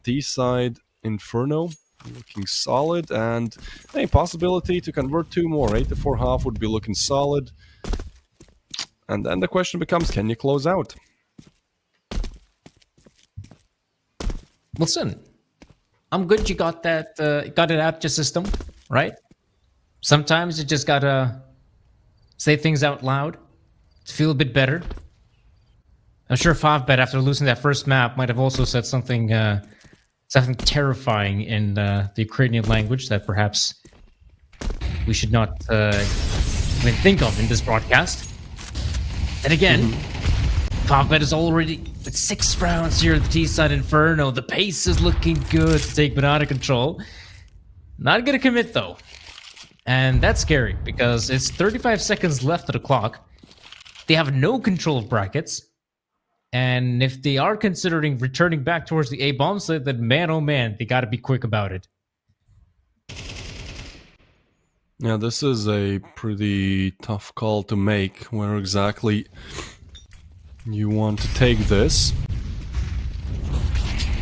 T-side, Inferno, looking solid. And a possibility to convert 2 more. 8 to 4 half would be looking solid. And then the question becomes, can you close out? Listen, I'm good you got that, got it out your system, right? Sometimes you just gotta say things out loud to feel a bit better. I'm sure Favbet, after losing that first map, might have also said something terrifying in the Ukrainian language that perhaps we should not even think of in this broadcast. And again, Favbet is already at 6 rounds here at the T-side Inferno. The pace is looking good to take Banana control. Not gonna commit though. And that's scary because it's 35 seconds left of the clock. They have no control of brackets. And if they are considering returning back towards the A-bomb site, then man, oh man, they gotta be quick about it. Yeah, this is a pretty tough call to make. Where exactly you want to take this?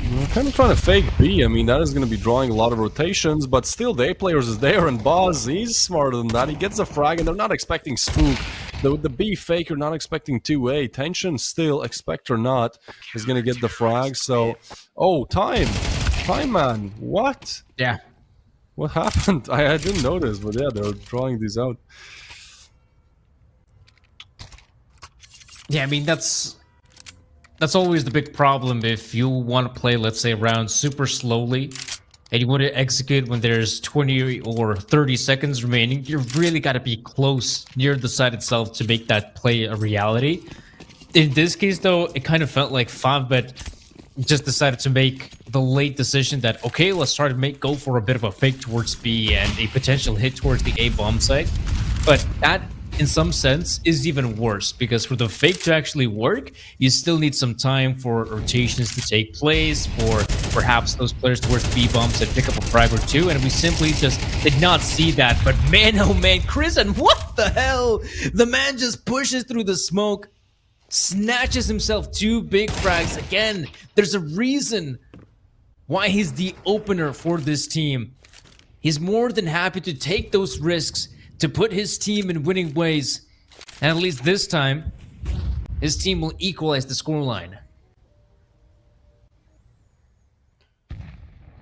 I'm kind of trying to fake B. I mean, that is going to be drawing a lot of rotations, but still, the A players is there, and Boz, he's smarter than that. He gets a frag, and they're not expecting Spook. With the B fake, you're not expecting 2A. Tension still, expect or not, is going to get the frag, so... Oh, time! Time, man! What? Yeah. What happened? I didn't notice, but yeah, they're drawing these out. Yeah, I mean, that's always the big problem if you want to play, let's say, around super slowly, and you want to execute when there's 20 or 30 seconds remaining. You really got to be close near the site itself to make that play a reality. In this case, though, it kind of felt like Favbet just decided to make the late decision that, okay, let's try to go for a bit of a fake towards B and a potential hit towards the A bomb site. But that, in some sense, is even worse, because for the fake to actually work, you still need some time for rotations to take place, for perhaps those players towards B bombs and pick up a frag or 2, and we simply just did not see that. But man, oh man, Chris, and what the hell? The man just pushes through the smoke, snatches himself 2 big frags. Again, there's a reason why he's the opener for this team. He's more than happy to take those risks to put his team in winning ways. And at least this time, his team will equalize the scoreline.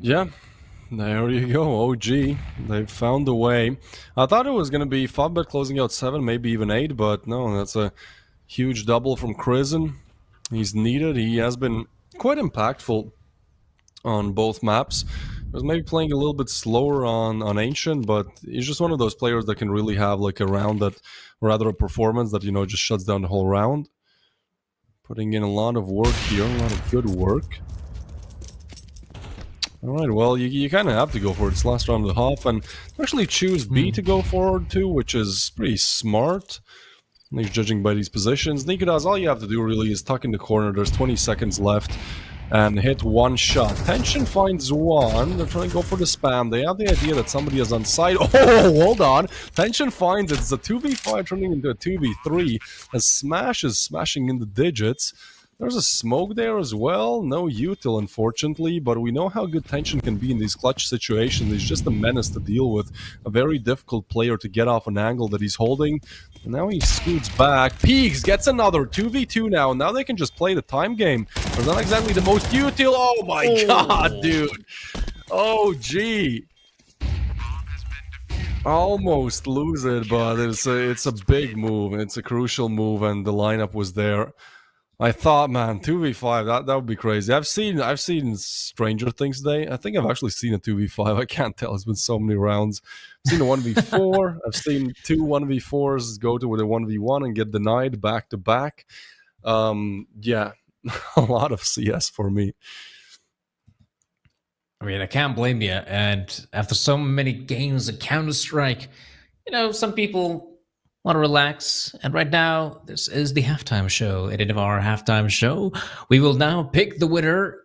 Yeah, There you go, OG. They found a way. I thought it was going to be Fobbet closing out 7, maybe even 8, but no, that's a huge double from Krizen. He's needed. He has been quite impactful on both maps. He was maybe playing a little bit slower on Ancient, but he's just one of those players that can really have like a round that, rather a performance that, you know, just shuts down the whole round. Putting in a lot of work here, a lot of good work. Alright, well, you kind of have to go for it. It's last round of the half, and actually choose B to go forward to, which is pretty smart. At least judging by these positions. Nikodas, all you have to do really is tuck in the corner. There's 20 seconds left. And hit one shot. Tension finds one. They're trying to go for the spam. They have the idea that somebody is on side. Oh, hold on. Tension finds it's a 2v5 turning into a 2v3 as Smash is smashing in the digits. There's a smoke there as well. No util, unfortunately, but we know how good Tension can be in these clutch situations. He's just a menace to deal with. A very difficult player to get off an angle that he's holding. And now he scoots back. Peaks gets another 2v2 now. Now they can just play the time game. There's not exactly the most util. Oh my god, dude. Oh, gee. Almost lose it, but it's a big move. It's a crucial move, and the lineup was there. I thought, man, 2v5, that would be crazy. I've seen Stranger Things today. I think I've actually seen a 2v5. I can't tell. It's been so many rounds. I've seen a 1v4. I've seen 2 1v4s go to with a 1v1 and get denied back to back. Yeah, a lot of CS for me. I mean, I can't blame you. And after so many games of Counter-Strike, you know, some people want to relax. And right now, this is the halftime show. At the end of our halftime show, we will now pick the winner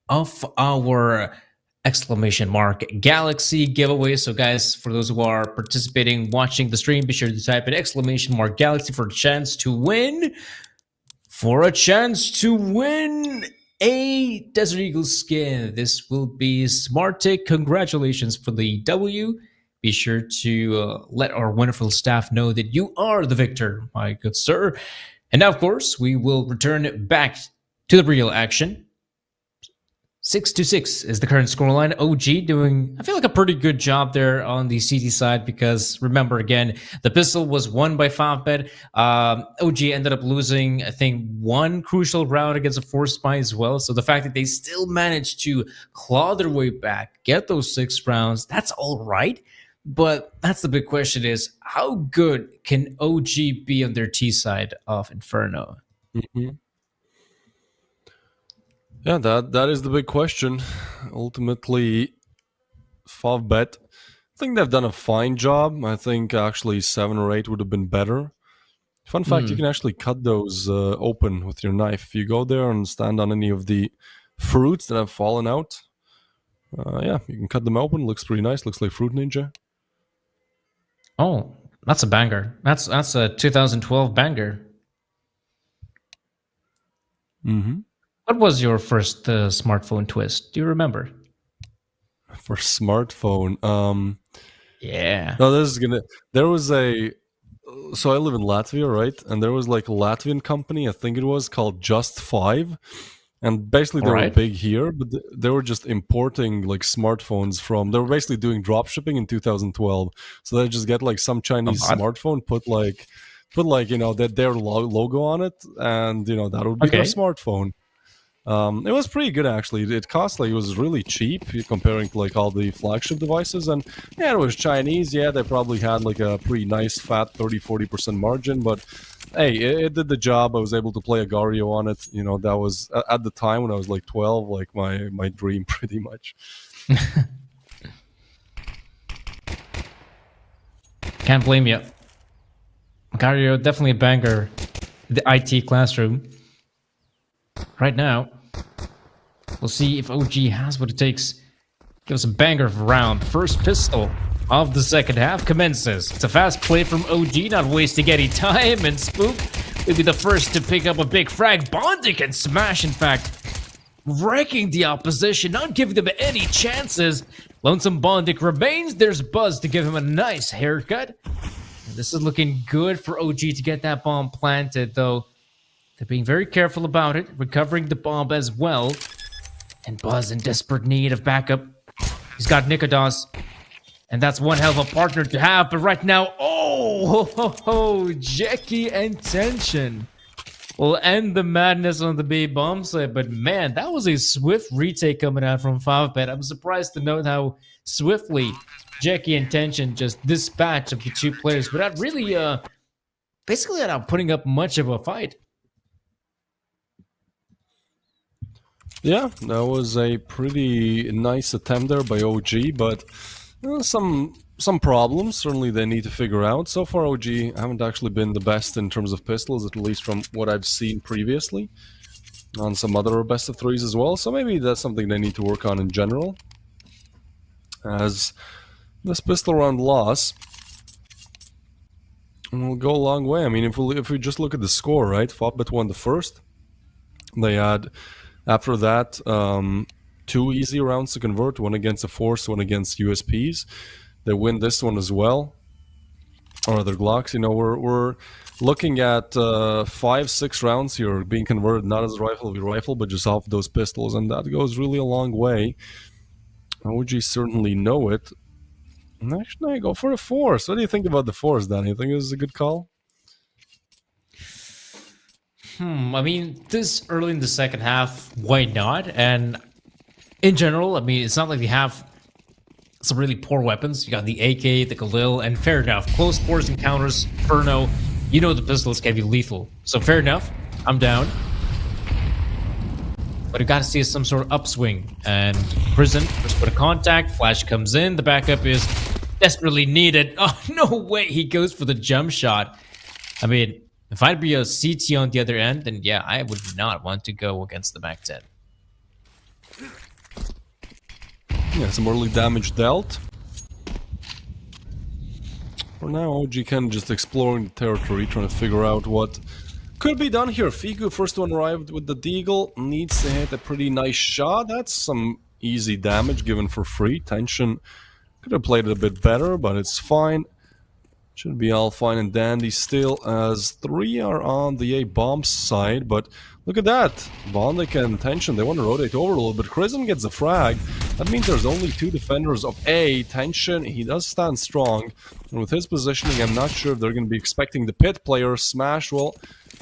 of our exclamation mark Galaxy giveaway. So guys, for those who are participating, watching the stream, be sure to type in exclamation mark Galaxy for a chance to win. For a chance to win a Desert Eagle skin. This will be Smartic. Congratulations for the W. Be sure to let our wonderful staff know that you are the victor, my good sir. And now, of course, we will return back to the real action. 6-6 is the current scoreline. OG doing, I feel like, a pretty good job there on the CT side because, remember, again, the pistol was won by Favbet. OG ended up losing, I think, one crucial round against a Force Spy as well. So the fact that they still managed to claw their way back, get those 6 rounds, that's all right. But that's the big question is, how good can OG be on their T side of Inferno? Mm-hmm. Yeah, that is the big question. Ultimately, Favbet, I think they've done a fine job. I think actually 7 or 8 would have been better. Fun fact, you can actually cut those open with your knife. If you go there and stand on any of the fruits that have fallen out, yeah, you can cut them open. Looks pretty nice. Looks like Fruit Ninja. Oh, that's a banger. That's a 2012 banger. Mm-hmm. What was your first smartphone twist? Do you remember? For smartphone, Yeah. no, this is gonna. There was a. So I live in Latvia, right? And there was like a Latvian company, I think it was called Just 5, and basically they were big here, but they were just importing like smartphones from. They were basically doing drop shipping in 2012. So they just get like some Chinese smartphone, put like you know their logo on it, and you know that would be their smartphone. It was pretty good actually. It cost like, it was really cheap comparing to like all the flagship devices, and yeah, it was Chinese. Yeah, they probably had like a pretty nice fat 30-40% margin, but hey, it did the job. I was able to play Agario on it. You know, that was at the time when I was like 12, like my dream pretty much. Can't blame you. Agario, definitely a banger. The IT classroom. Right now, we'll see if OG has what it takes. Give us a banger of a round. First pistol of the second half commences. It's a fast play from OG, not wasting any time, and Spook will be the first to pick up a big frag. Bondic and Smash, in fact, wrecking the opposition, not giving them any chances. Lonesome Bondic remains. There's Buzz to give him a nice haircut. And this is looking good for OG to get that bomb planted, though. They're being very careful about it, recovering the bomb as well. And Buzz in desperate need of backup. He's got Nikodos, and that's one hell of a partner to have. But right now, Jackie and Tension will end the madness on the B bomb site. But man, that was a swift retake coming out from 5bet. I'm surprised to note how swiftly Jackie and Tension just dispatched of the two players without really, basically without putting up much of a fight. Yeah, that was a pretty nice attempt there by OG, but some problems certainly they need to figure out. So far, OG haven't actually been the best in terms of pistols, at least from what I've seen previously, on some other best of threes as well. So maybe that's something they need to work on in general, as this pistol round loss will go a long way. I mean, if we just look at the score, right? FOPBet won the first. They had, after that, 2 easy rounds to convert, one against a Force, one against USPs. They win this one as well, or other Glocks. You know, we're looking at 5-6 rounds here being converted, not as a rifle, but just off those pistols, and that goes really a long way. OG certainly know it. And actually, I go for the Force. What do you think about the Force, Danny? You think this is a good call? I mean, this early in the second half, why not? And in general, I mean, it's not like they have some really poor weapons. You got the AK, the Galil, and fair enough. Close quarters encounters, Inferno, you know the pistols can be lethal. So fair enough, I'm down. But you gotta see some sort of upswing. And Prison, first put a contact, Flash comes in, the backup is desperately needed. Oh, no way, he goes for the jump shot. I mean, if I'd be a CT on the other end, then yeah, I would not want to go against the Mac 10. Yeah, some early damage dealt. For now, OG can just exploring the territory, trying to figure out what could be done here. Figu, first one arrived with the Deagle, needs to hit a pretty nice shot. That's some easy damage given for free. Tension could have played it a bit better, but it's fine. Should be all fine and dandy still, as 3 are on the A-bomb side, but look at that. Bondic and Tension, they want to rotate over a little bit. Chrism gets the frag. That means there's only 2 defenders of A. Tension, he does stand strong, and with his positioning, I'm not sure if they're going to be expecting the pit player. Smash, well,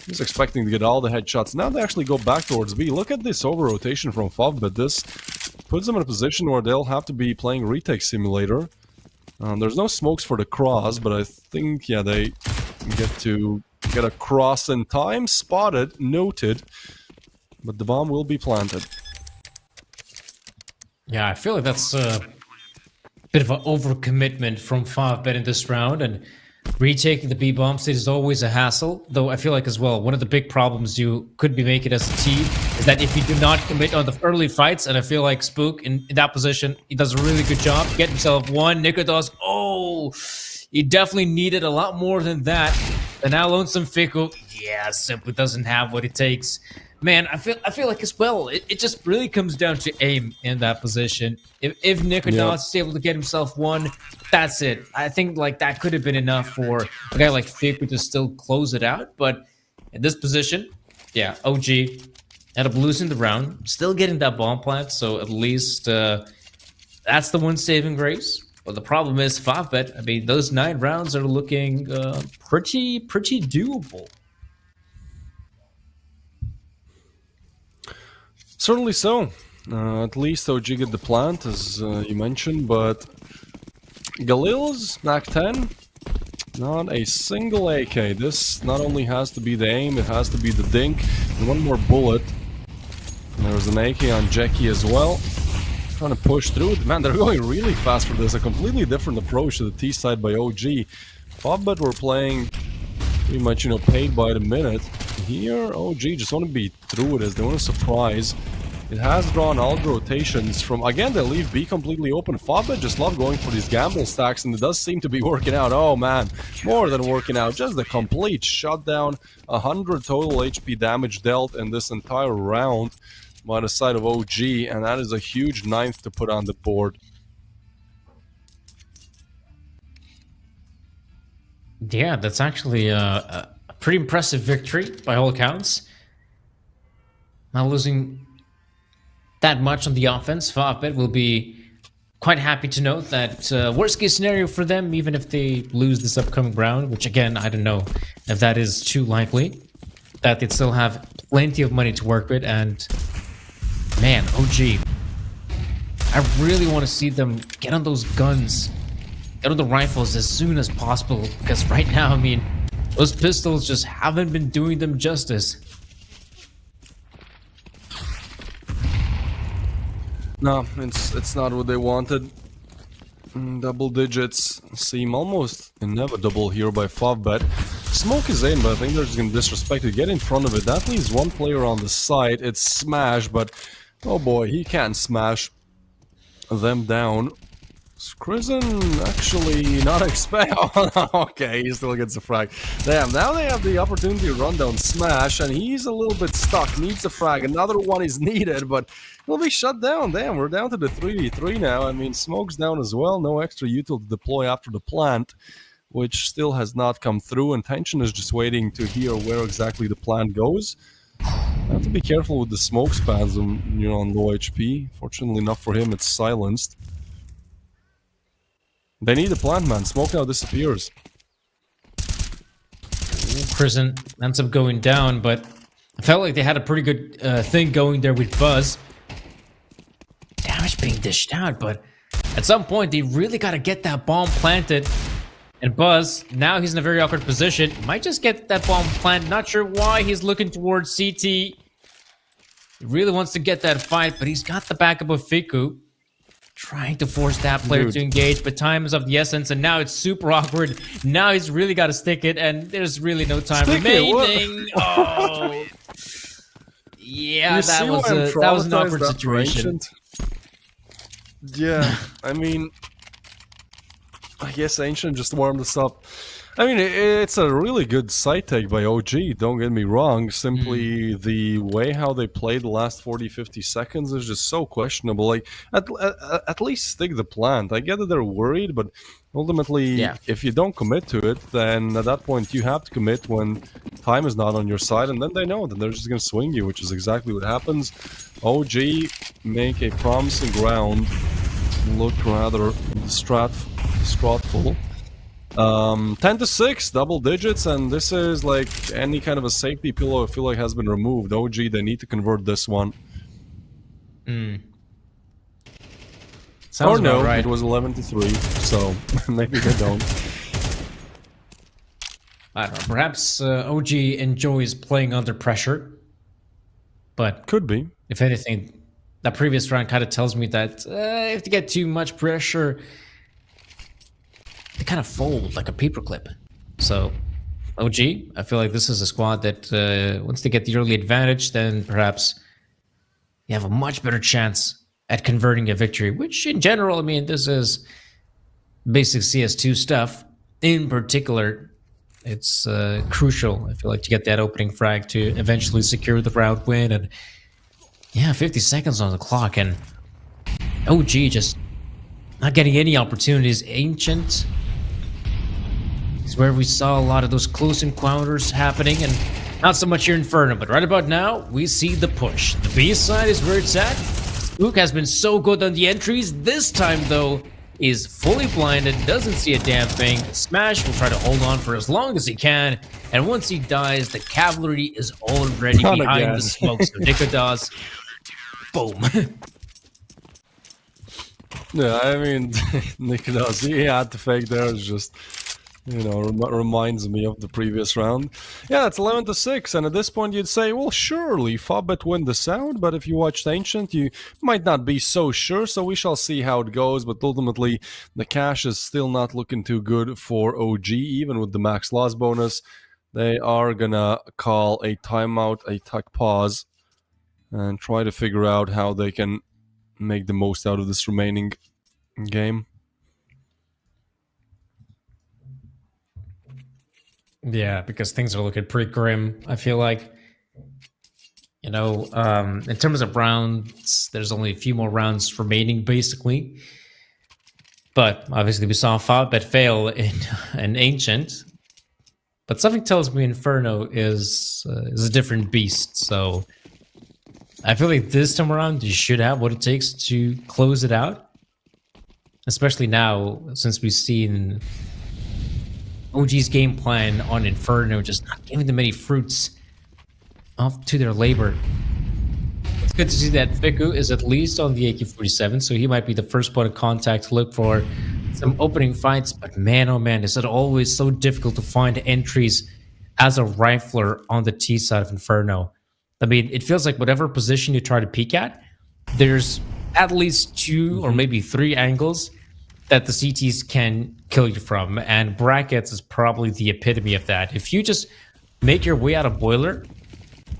he's expecting to get all the headshots. Now they actually go back towards B. Look at this over-rotation from FOPBet. This puts them in a position where they'll have to be playing Retake Simulator. There's no smokes for the cross, but I think, yeah, they get a cross in time. Spotted, noted, but the bomb will be planted. Yeah, I feel like that's a bit of an overcommitment from 5bet in this round, and retaking the B-bomb state is always a hassle, though I feel like as well, one of the big problems you could be making as a team is that if you do not commit on the early fights, and I feel like Spook in that position, he does a really good job, get himself one. Nikodos, he definitely needed a lot more than that. And now Lonesome Fickle, yeah, simply doesn't have what it takes. Man, I feel like as well, it just really comes down to aim in that position. If Nikodos is able to get himself one, that's it. I think like that could have been enough for a guy like Fickle to still close it out. But in this position, yeah, OG ended up losing the round, still getting that bomb plant, so at least that's the one saving grace. But the problem is 5bet. I mean, those 9 rounds are looking pretty doable. Certainly so. At least OG get the plant, as you mentioned, but Galil's Mac 10, not a single AK. This not only has to be the aim, it has to be the dink, and one more bullet. And there's an AK on Jackie as well. Trying to push through. Man, they're going really fast for this. A completely different approach to the T side by OG. FOPBet were playing pretty much, paid by the minute. Here, OG just want to be through with this. They want to surprise. It has drawn all the rotations from, again, they leave B completely open. FOPBet just love going for these gamble stacks, and it does seem to be working out. Oh man, more than working out. Just the complete shutdown. 100 total HP damage dealt in this entire round by the side of OG, and that is a huge 9th to put on the board. Yeah, that's actually a pretty impressive victory by all accounts. Not losing that much on the offense. 5bet will be quite happy to note that worst case scenario for them, even if they lose this upcoming round, which again, I don't know if that is too likely, that they'd still have plenty of money to work with. And man, OG, I really want to see them get on those guns, get on the rifles as soon as possible, because right now, I mean, those pistols just haven't been doing them justice. No, it's not what they wanted. Double digits seem almost inevitable here by Favbet. Smoke is in, but I think they're just gonna disrespect it. Get in front of it. That leaves one player on the side. It's Smash, but oh boy, he can't smash them down. Skrizen actually not expect. Okay, he still gets a frag. Damn, now they have the opportunity to run down Smash, and he's a little bit stuck. Needs a frag. Another one is needed, but he'll be shut down. Damn, we're down to the 3v3 now. I mean, Smoke's down as well. No extra util to deploy after the plant, which still has not come through. And Tension is just waiting to hear where exactly the plant goes. I have to be careful with the smoke spasm, you know, on low HP. Fortunately enough for him, it's silenced. They need a plant, man. Smoke now disappears. Prison ends up going down, but I felt like they had a pretty good thing going there with Buzz. Damage being dished out, but at some point they really got to get that bomb planted. And Buzz, now he's in a very awkward position. Might just get that bomb planted. Not sure why he's looking towards CT. He really wants to get that fight, but he's got the backup of Fiku. Trying to force that player to engage, but time is of the essence, and now it's super awkward. Now he's really got to stick it, and there's really no time remaining. Oh, yeah, that was an awkward situation. Yeah, I mean, I guess Ancient just warmed us up. I mean, it's a really good side take by OG, don't get me wrong. Simply the way how they played the last 40-50 seconds is just so questionable. Like, at least stick the plant. I get that they're worried, but ultimately, if you don't commit to it, then at that point you have to commit when time is not on your side, and then they know that they're just going to swing you, which is exactly what happens. OG make a promising ground look rather distraught-full. 10-6, double digits, and this is like any kind of a safety pillow I feel like has been removed. OG, they need to convert this one. Sounds or no, right. it was 11-3, so maybe they don't. I don't know. Perhaps OG enjoys playing under pressure, but Could be. if anything, that previous round kind of tells me that if you get too much pressure, they kind of fold like a paperclip. So, OG, I feel like this is a squad that once they get the early advantage, then perhaps you have a much better chance at converting a victory, which in general, I mean, this is basic CS2 stuff. In particular, it's crucial, I feel like, to get that opening frag to eventually secure the round win. And yeah, 50 seconds on the clock, and OG just not getting any opportunities. Ancient is where we saw a lot of those close encounters happening, and not so much here in Inferno, but right about now, we see the push. The B side is where it's at. Spook has been so good on the entries. This time, though, is fully blinded, doesn't see a damn thing. Smash will try to hold on for as long as he can, and once he dies, the cavalry is already Not behind again. the smoke. So Nikodas, boom. Yeah, I mean, Nikolas, he had to fake there. It's just, you know, reminds me of the previous round. Yeah, it's 11-6, and at this point you'd say, well, surely Favbet win the sound, but if you watched Ancient, you might not be so sure, so we shall see how it goes, but ultimately, the cash is still not looking too good for OG, even with the max loss bonus. They are gonna call a timeout, a tech pause, and try to figure out how they can make the most out of this remaining game. Yeah, because things are looking pretty grim, I feel like. You know, in terms of rounds, there's only a few more rounds remaining, basically. But obviously we saw Favbet fail in an Ancient. But something tells me Inferno is a different beast, so I feel like this time around you should have what it takes to close it out. especially now since we've seen OG's game plan on Inferno just not giving them any fruits off to their labor. It's good to see that Fiku is at least on the AK-47, so he might be the first point of contact to look for some opening fights. But man, oh man, is it always so difficult to find entries as a rifler on the T side of Inferno. I mean, it feels like whatever position you try to peek at, there's at least 2 or maybe 3 angles that the CTs can kill you from, and brackets is probably the epitome of that. If you just make your way out of boiler,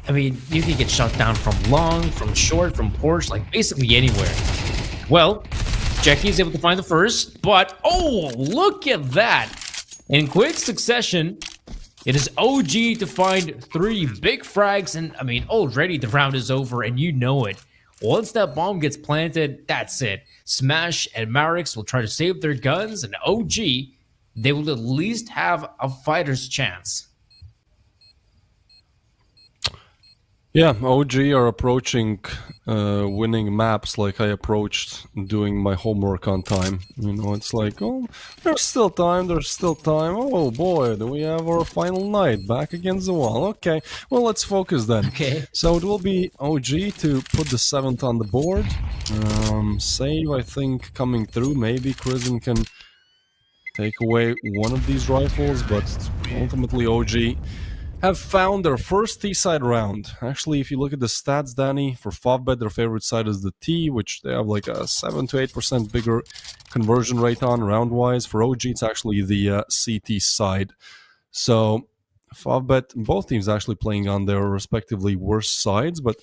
I mean, you can get shot down from long, from short, from porch, like basically anywhere. Well, Jackie is able to find the first, but oh, look at that! In quick succession, it is OG to find 3 big frags, and I mean, already the round is over, and you know it. Once that bomb gets planted, that's it. Smash and Marix will try to save their guns, and OG, they will at least have a fighter's chance. Yeah, OG are approaching winning maps like I approached doing my homework on time. You know, it's like, oh, there's still time. Oh boy, do we have our final night back against the wall? Okay, well, let's focus then. Okay. So it will be OG to put the 7th on the board. Save, I think, coming through. Maybe Crizin can take away one of these rifles, but ultimately OG have found their first T-side round. Actually, if you look at the stats, Danny, for Favbet, their favorite side is the T, which they have like a 7 to 8% bigger conversion rate on round-wise. For OG, it's actually the CT side. So, Favbet, both teams actually playing on their respectively worst sides, but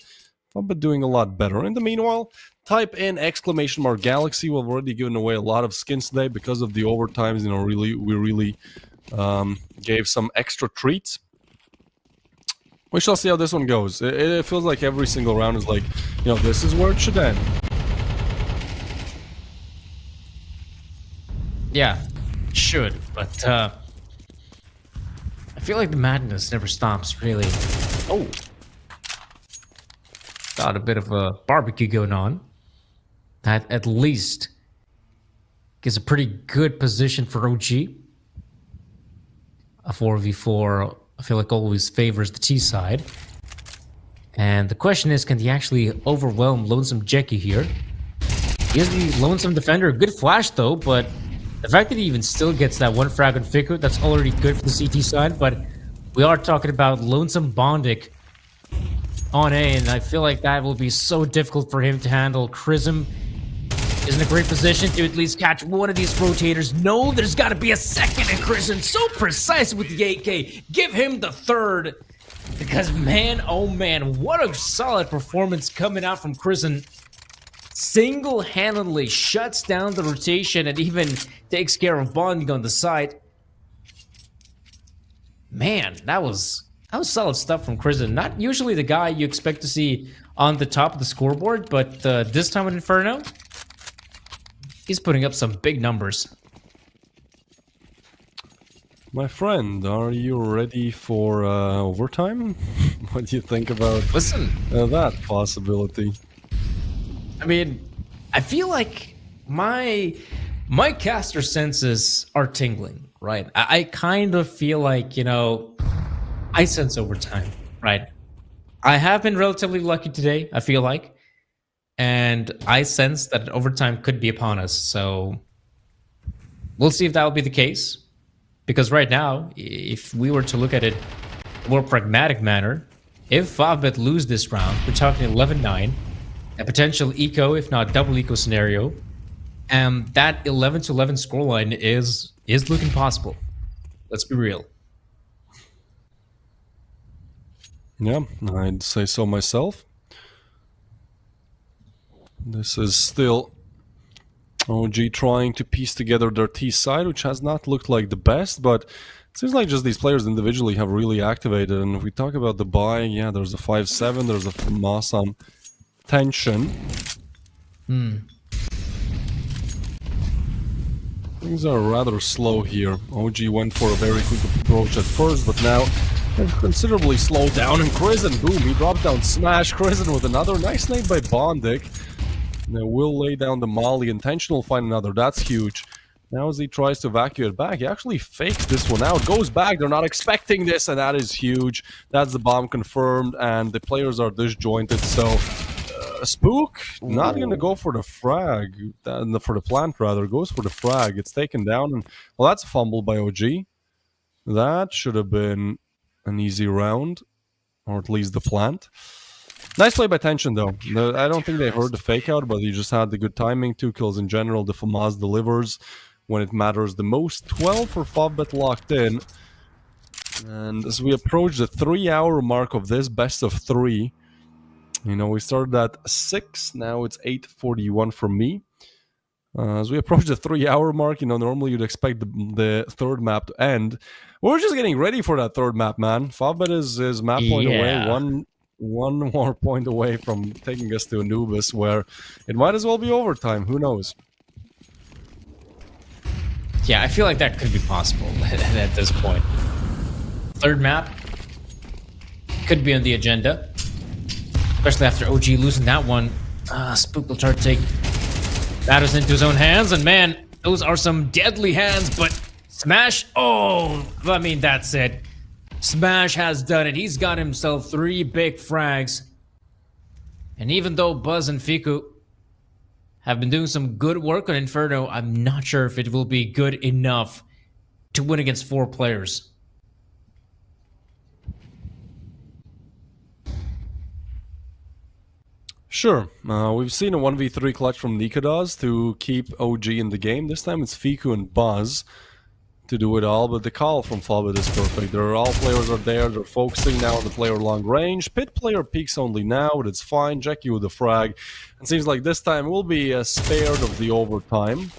Favbet doing a lot better. In the meanwhile, type in !Galaxy. We've already given away a lot of skins today because of the overtimes. You know, we really gave some extra treats. We shall see how this one goes. It feels like every single round is like, you know, this is where it should end. Yeah, should, but I feel like the madness never stops, really. Oh. Got a bit of a barbecue going on. That at least gives a pretty good position for OG. A 4v4, I feel like always favors the T side. And the question is, can he actually overwhelm Lonesome Jackie here? He is the Lonesome Defender. Good flash though, but the fact that he even still gets that 1 frag on Fiku, that's already good for the CT side. But we are talking about Lonesome Bondic on A, and I feel like that will be so difficult for him to handle. Crizin is in a great position to at least catch one of these rotators. No, there's got to be a second, and Crizin so precise with the AK. Give him the 3rd, because man, oh man, what a solid performance coming out from Crizin. Single-handedly shuts down the rotation and even takes care of Bonding on the side. Man, that was solid stuff from Crizin. Not usually the guy you expect to see on the top of the scoreboard, but this time in Inferno, he's putting up some big numbers. My friend, are you ready for overtime? What do you think about that possibility? I mean, I feel like my caster senses are tingling, right? I kind of feel like, you know, I sense overtime, right? I have been relatively lucky today, I feel like. And I sense that overtime could be upon us. So we'll see if that will be the case. Because right now, if we were to look at it in a more pragmatic manner, if Favbet lose this round, we're talking 11-9, a potential eco, if not double eco scenario, and that 11-11 scoreline is looking possible. Let's be real. Yeah, I'd say so myself. This is still OG trying to piece together their T side, which has not looked like the best, but it seems like just these players individually have really activated. And if we talk about the buy, yeah, there's a 5-7, there's a Masam tension. Things are rather slow here. OG went for a very quick approach at first, but now they've considerably slowed down. And Crizin, boom, he dropped down Smash. Crizin with another nice nade by Bondic. They will lay down the molly. Intentional find another. That's huge. Now as he tries to evacuate back, he actually fakes this one out. Goes back. They're not expecting this, and that is huge. That's the bomb confirmed, and the players are disjointed. So Spook not going to go for the frag, for the plant rather. Goes for the frag. It's taken down, and well, that's a fumble by OG. That should have been an easy round, or at least the plant. Nice play by Tension, though. I don't think they heard the fake out, but he just had the good timing. 2 kills in general. The FAMAS delivers when it matters the most. 12 for Favbet locked in. And as we approach the 3-hour mark of this best of 3, you know, we started at 6. Now it's 8:41 for me. As we approach the 3-hour mark, you know, normally you'd expect the third map to end. We're just getting ready for that third map, man. Favbet is map point away. One more point away from taking us to Anubis, where it might as well be overtime. Who knows? Yeah, I feel like that could be possible at this point. Third map could be on the agenda, especially after OG losing that one. Spook will try to take matters into his own hands, and man, those are some deadly hands. But Smash, oh, I mean, that's it. Smash has done it. He's got himself 3 big frags. And even though Buzz and Fiku have been doing some good work on Inferno, I'm not sure if it will be good enough to win against 4 players. Sure. We've seen a 1v3 clutch from Nikodas to keep OG in the game. This time it's Fiku and Buzz to do it all, but the call from Favbet is perfect. All players are there. They're focusing now on the player long range. Pit player peaks only now, but it's fine. Jackie with the frag. It seems like this time we'll be spared of the overtime.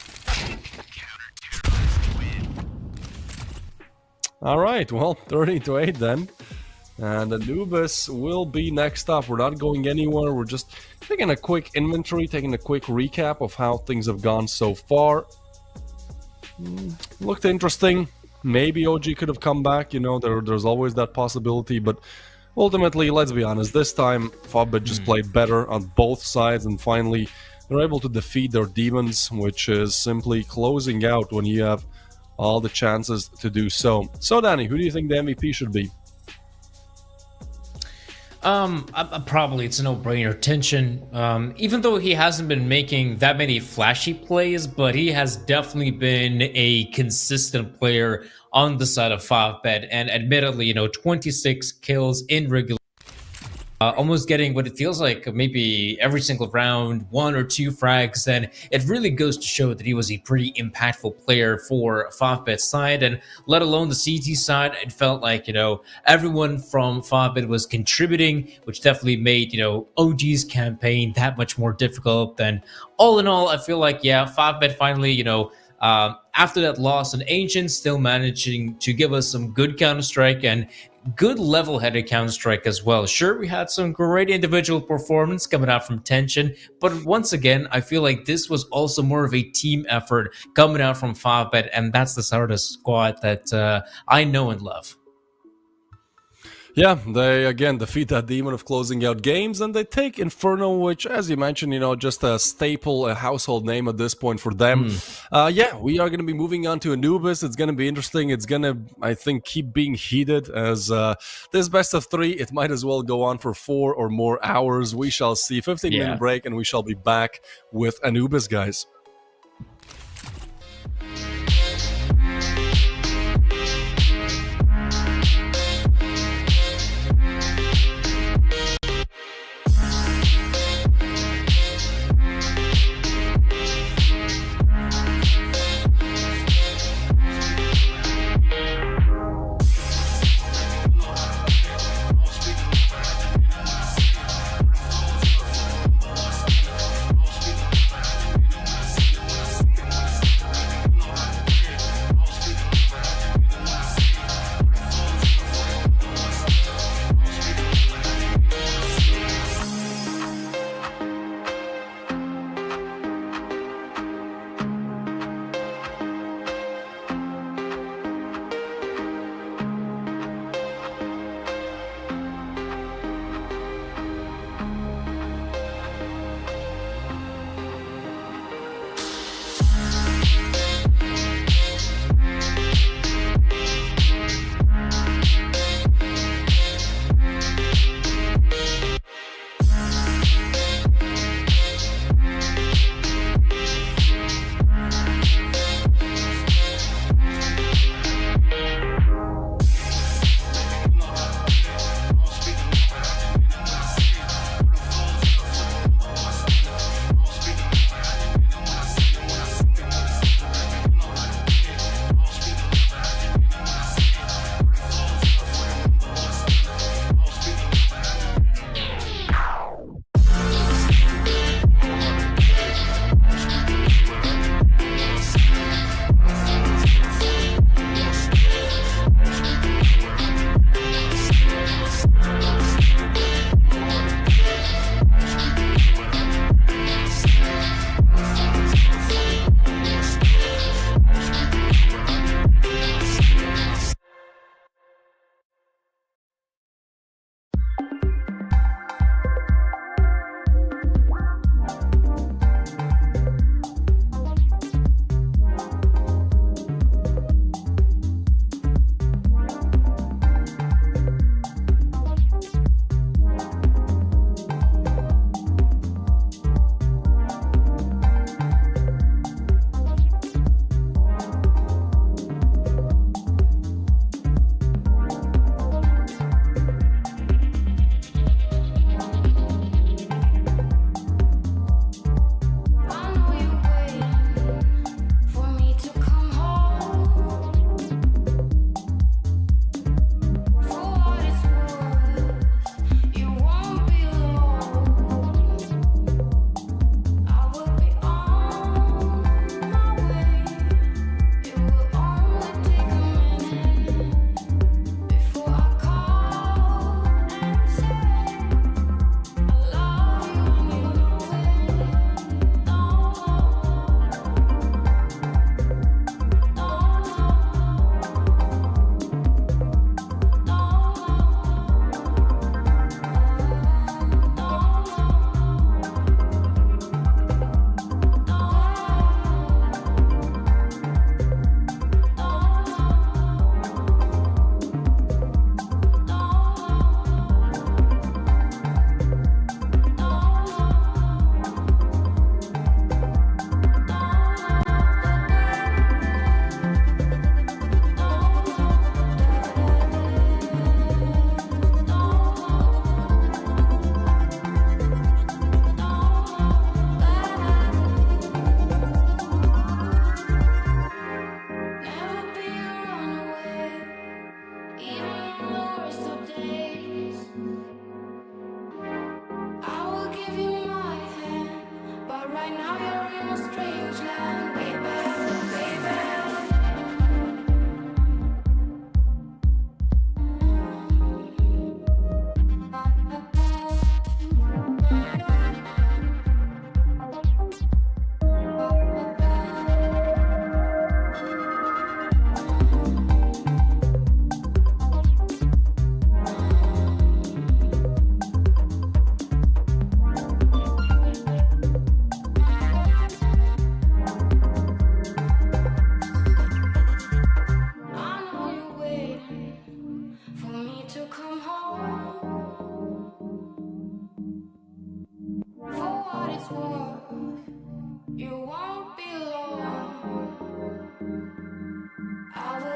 All right, well, 30-8 then. And Anubis will be next up. We're not going anywhere. We're just taking a quick inventory, taking a quick recap of how things have gone so far. Looked interesting. Maybe OG could have come back. You know, there's always that possibility. But ultimately, let's be honest, this time Favbet just played better on both sides. And finally, they're able to defeat their demons, which is simply closing out when you have all the chances to do so. So, Danny, who do you think the MVP should be? Probably it's a no-brainer. Tension. Even though he hasn't been making that many flashy plays, but he has definitely been a consistent player on the side of Favbet. And admittedly, you know, 26 kills in regular. Almost getting what it feels like maybe every single round, 1 or 2 frags, and it really goes to show that he was a pretty impactful player for Favbet's side, and let alone the CT side. It felt like, you know, everyone from Favbet was contributing, which definitely made, you know, OG's campaign that much more difficult. And all in all, I feel like, yeah, Favbet finally, you know, after that loss on Ancient, still managing to give us some good Counter-Strike and good level-headed Counter-Strike as well. Sure, we had some great individual performance coming out from Tension, but once again, I feel like this was also more of a team effort coming out from Favbet, and that's the sort of squad that I know and love. Yeah, they again defeat that demon of closing out games, and they take Inferno, which, as you mentioned, you know, just a staple, a household name at this point for them. Yeah, we are going to be moving on to Anubis. It's going to be interesting. It's going to, I think, keep being heated as this best of 3. It might as well go on for 4 or more hours. We shall see. 15-minute break, and we shall be back with Anubis, guys.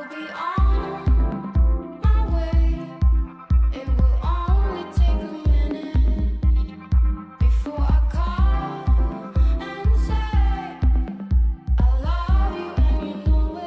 will be on my way. It will only take a minute before I call and say I love you and you know it.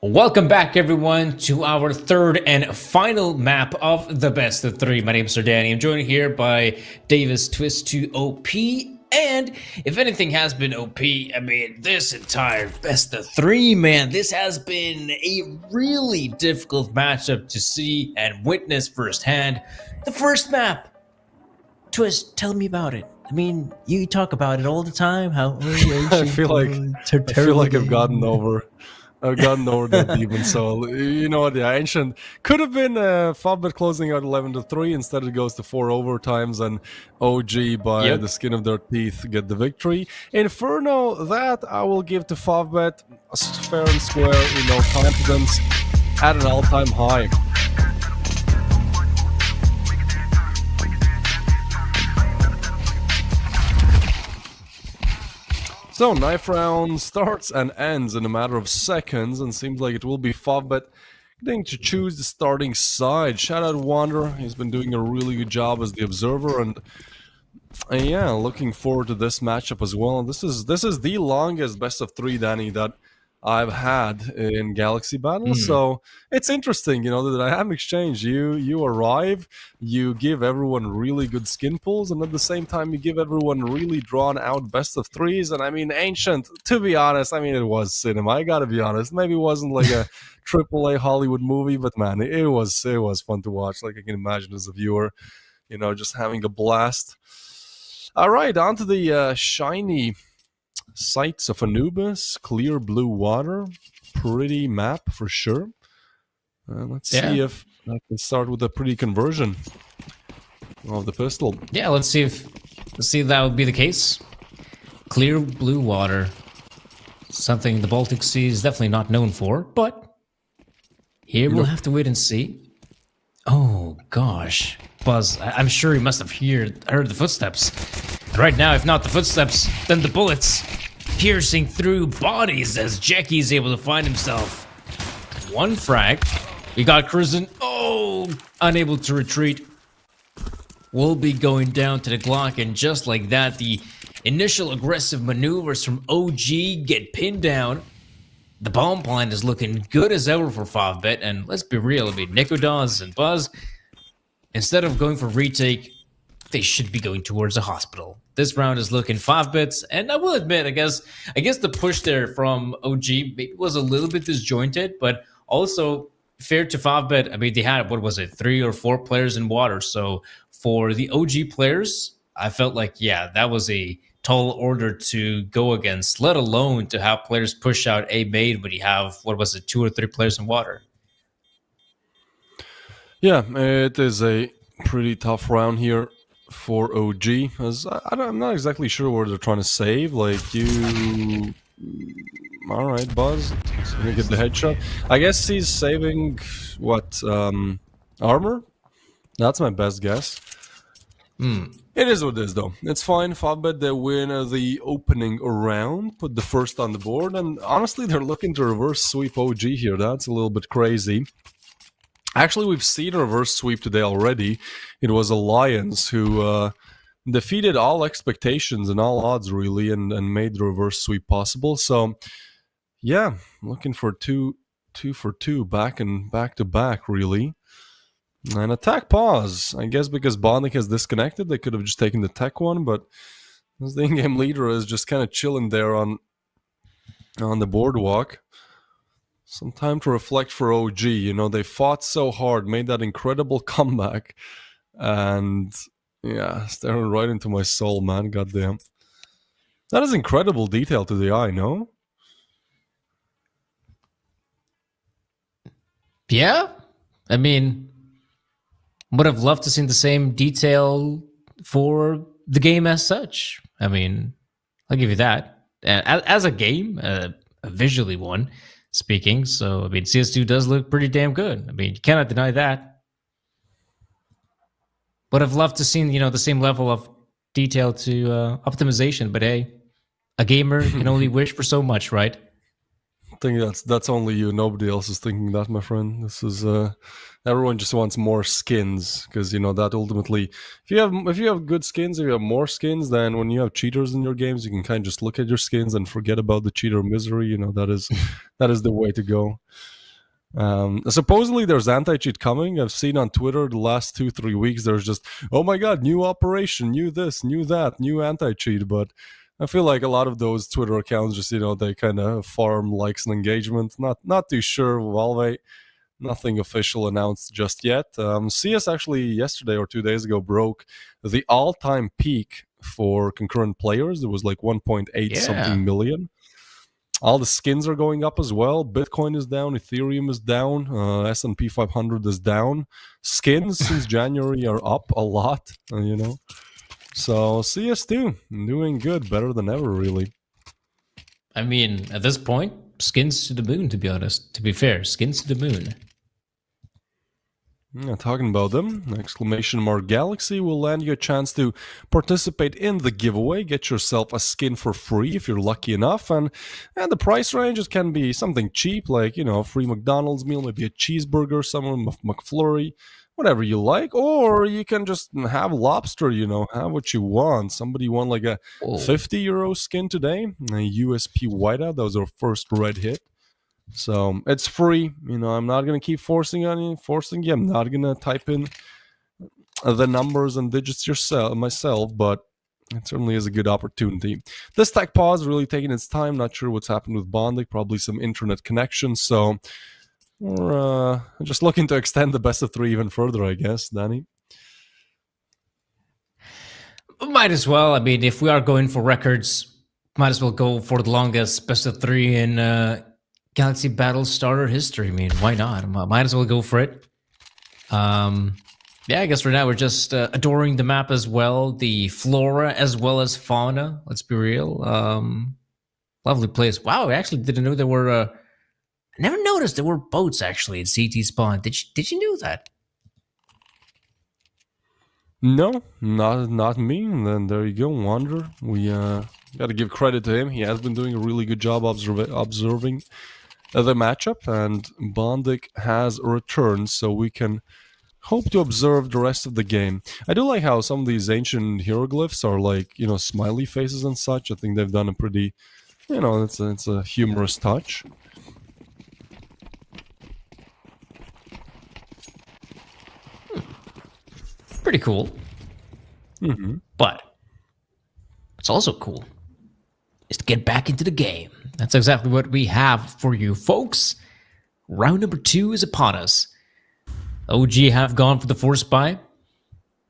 Welcome back, everyone, to our third and final map of the best of three. My name is Sir Danny. I'm joined here by Davis Twist 2 OP. And if anything has been OP, I mean, this entire best of three, man, this has been a really difficult matchup to see and witness firsthand. The first map. Twist, tell me about it. I mean, you talk about it all the time. How I feel like I've gotten over that demon. So you know what? Yeah, Ancient could have been Favbet closing out 11-3. Instead, it goes to 4 overtimes, and OG by the skin of their teeth get the victory. Inferno, that I will give to Favbet, fair and square. Confidence at an all-time high. So, knife round starts and ends in a matter of seconds, and seems like it will be Favbet getting to choose the starting side. Shout out Wander, he's been doing a really good job as the observer, and yeah, looking forward to this matchup as well. This is the longest best of three, Danny, that I've had in Galaxy Battle, so it's interesting, the dynamic exchange. You arrive, you give everyone really good skin pulls, and at the same time you give everyone really drawn out best of threes. And I mean, Ancient, to be honest, I mean, it was cinema. I gotta be honest. Maybe it wasn't like a AAA Hollywood movie, but man, it was fun to watch. Like I can imagine as a viewer, just having a blast. All right, on to the shiny Sights of Anubis, clear blue water, pretty map for sure. Let's see if I can start with a pretty conversion of the pistol. Yeah, let's see if that would be the case. Clear blue water, something the Baltic Sea is definitely not known for, but here we'll have to wait and see. Oh gosh, Buzz, I'm sure he must have heard the footsteps. Right now, if not the footsteps, then the bullets piercing through bodies as Jackie's able to find himself. One frag. We got Cruzen. Oh, unable to retreat. Will be going down to the Glock, and just like that, the initial aggressive maneuvers from OG get pinned down. The bomb plan is looking good as ever for Favbet, and let's be real, I mean, Nikodas and Buzz, instead of going for retake, they should be going towards a hospital. This round is looking Favbet, and I will admit, I guess the push there from OG was a little bit disjointed, but also fair to Favbet. I mean, they had, 3 or 4 players in water. So for the OG players, I felt like, that was a tall order to go against, let alone to have players push out a maid when you have, 2 or 3 players in water. Yeah, it is a pretty tough round here for OG, as I'm not exactly sure what they're trying to save. Like, you... Alright, Buzz. He's gonna get the headshot. I guess he's saving, armor? That's my best guess. It is what it is, though. It's fine. Favbet, they win the opening round, put the first on the board, and honestly, they're looking to reverse sweep OG here. That's a little bit crazy. Actually, we've seen a reverse sweep today already. It was Alliance who defeated all expectations and all odds, really, and made the reverse sweep possible. So, yeah, looking for two for two, back to back, really. And attack pause. I guess because Bonic has disconnected, they could have just taken the tech one, but as the in-game leader is just kind of chilling there on the boardwalk. Some time to reflect for OG. They fought so hard, made that incredible comeback, and yeah, staring right into my soul, man. Goddamn. That is incredible detail to the eye, no? Yeah, I mean, would have loved to see the same detail for the game as such. I mean, I'll give you that. As a game, a visually one, speaking. So, I mean, CS2 does look pretty damn good. I mean, you cannot deny that. Would have loved to see, the same level of detail to optimization. But hey, a gamer can only wish for so much, right? think that's only you. Nobody else is thinking that, my friend. This is everyone just wants more skins because you know that ultimately, if you have good skins, if you have more skins, then when you have cheaters in your games, you can kind of just look at your skins and forget about the cheater misery. You know that is the way to go. Supposedly there's anti-cheat coming. I've seen on Twitter the last 2-3 weeks there's just, oh my god, new operation, new this, new that, new anti-cheat. But I feel like a lot of those Twitter accounts just, you know, they kind of farm likes and engagement. Not too sure. Valve, nothing official announced just yet. CS actually yesterday or 2 days ago broke the all-time peak for concurrent players. It was like 1.8 something million. All the skins are going up as well. Bitcoin is down, Ethereum is down, S&P 500 is down. Skins since January are up a lot, you know. So CS2 doing good, better than ever, really. I mean, at this point, skins to the moon, to be honest. To be fair, skins to the moon. Yeah, talking about them, exclamation mark Galaxy will land you a chance to participate in the giveaway. Get yourself a skin for free if you're lucky enough, and the price ranges can be something cheap, like, you know, a free McDonald's meal, maybe a cheeseburger, some McFlurry, whatever you like, or you can just have lobster. You know, have what you want. Somebody won like a €50 skin today, a USP whiteout. That was our first red hit. So it's free, you know. I'm not gonna keep forcing you. I'm not gonna type in the numbers and digits myself, but it certainly is a good opportunity. This tech pause really taking its time. Not sure what's happened with Bondic. Probably some internet connection. So we're just looking to extend the best of 3 even further, I guess. Danny. Might as well. I mean, if we are going for records, might as well go for the longest best of 3 in Galaxy Battle starter history. I mean, why not? Might as well go for it. Yeah, I guess right now we're just adoring the map as well, the flora as well as fauna. Let's be real. Lovely place. Wow, I actually didn't know there were. I never noticed there were boats actually in CT spawn. Did you know that? No, not me. And then there you go, Wander. We got to give credit to him. He has been doing a really good job observing the matchup, and Bondic has returned, so we can hope to observe the rest of the game. I do like how some of these ancient hieroglyphs are like, you know, smiley faces and such. I think they've done a pretty, you know, it's a humorous touch. Pretty cool. Mm-hmm. But what's also cool is to get back into the game. That's exactly what we have for you, folks. Round number 2 is upon us. OG have gone for the Force Buy.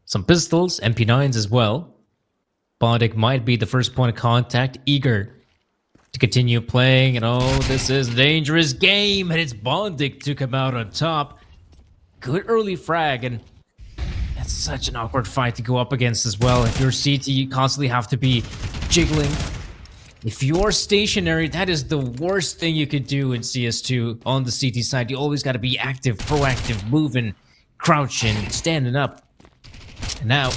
Some pistols, MP9s as well. Bondic might be the first point of contact, eager to continue playing. And oh, this is a dangerous game. And it's Bondic to come out on top. Good early frag, and that's such an awkward fight to go up against as well. If you're CT, you constantly have to be jiggling. If you're stationary, that is the worst thing you could do in CS2 on the CT side. You always got to be active, proactive, moving, crouching, standing up. And now,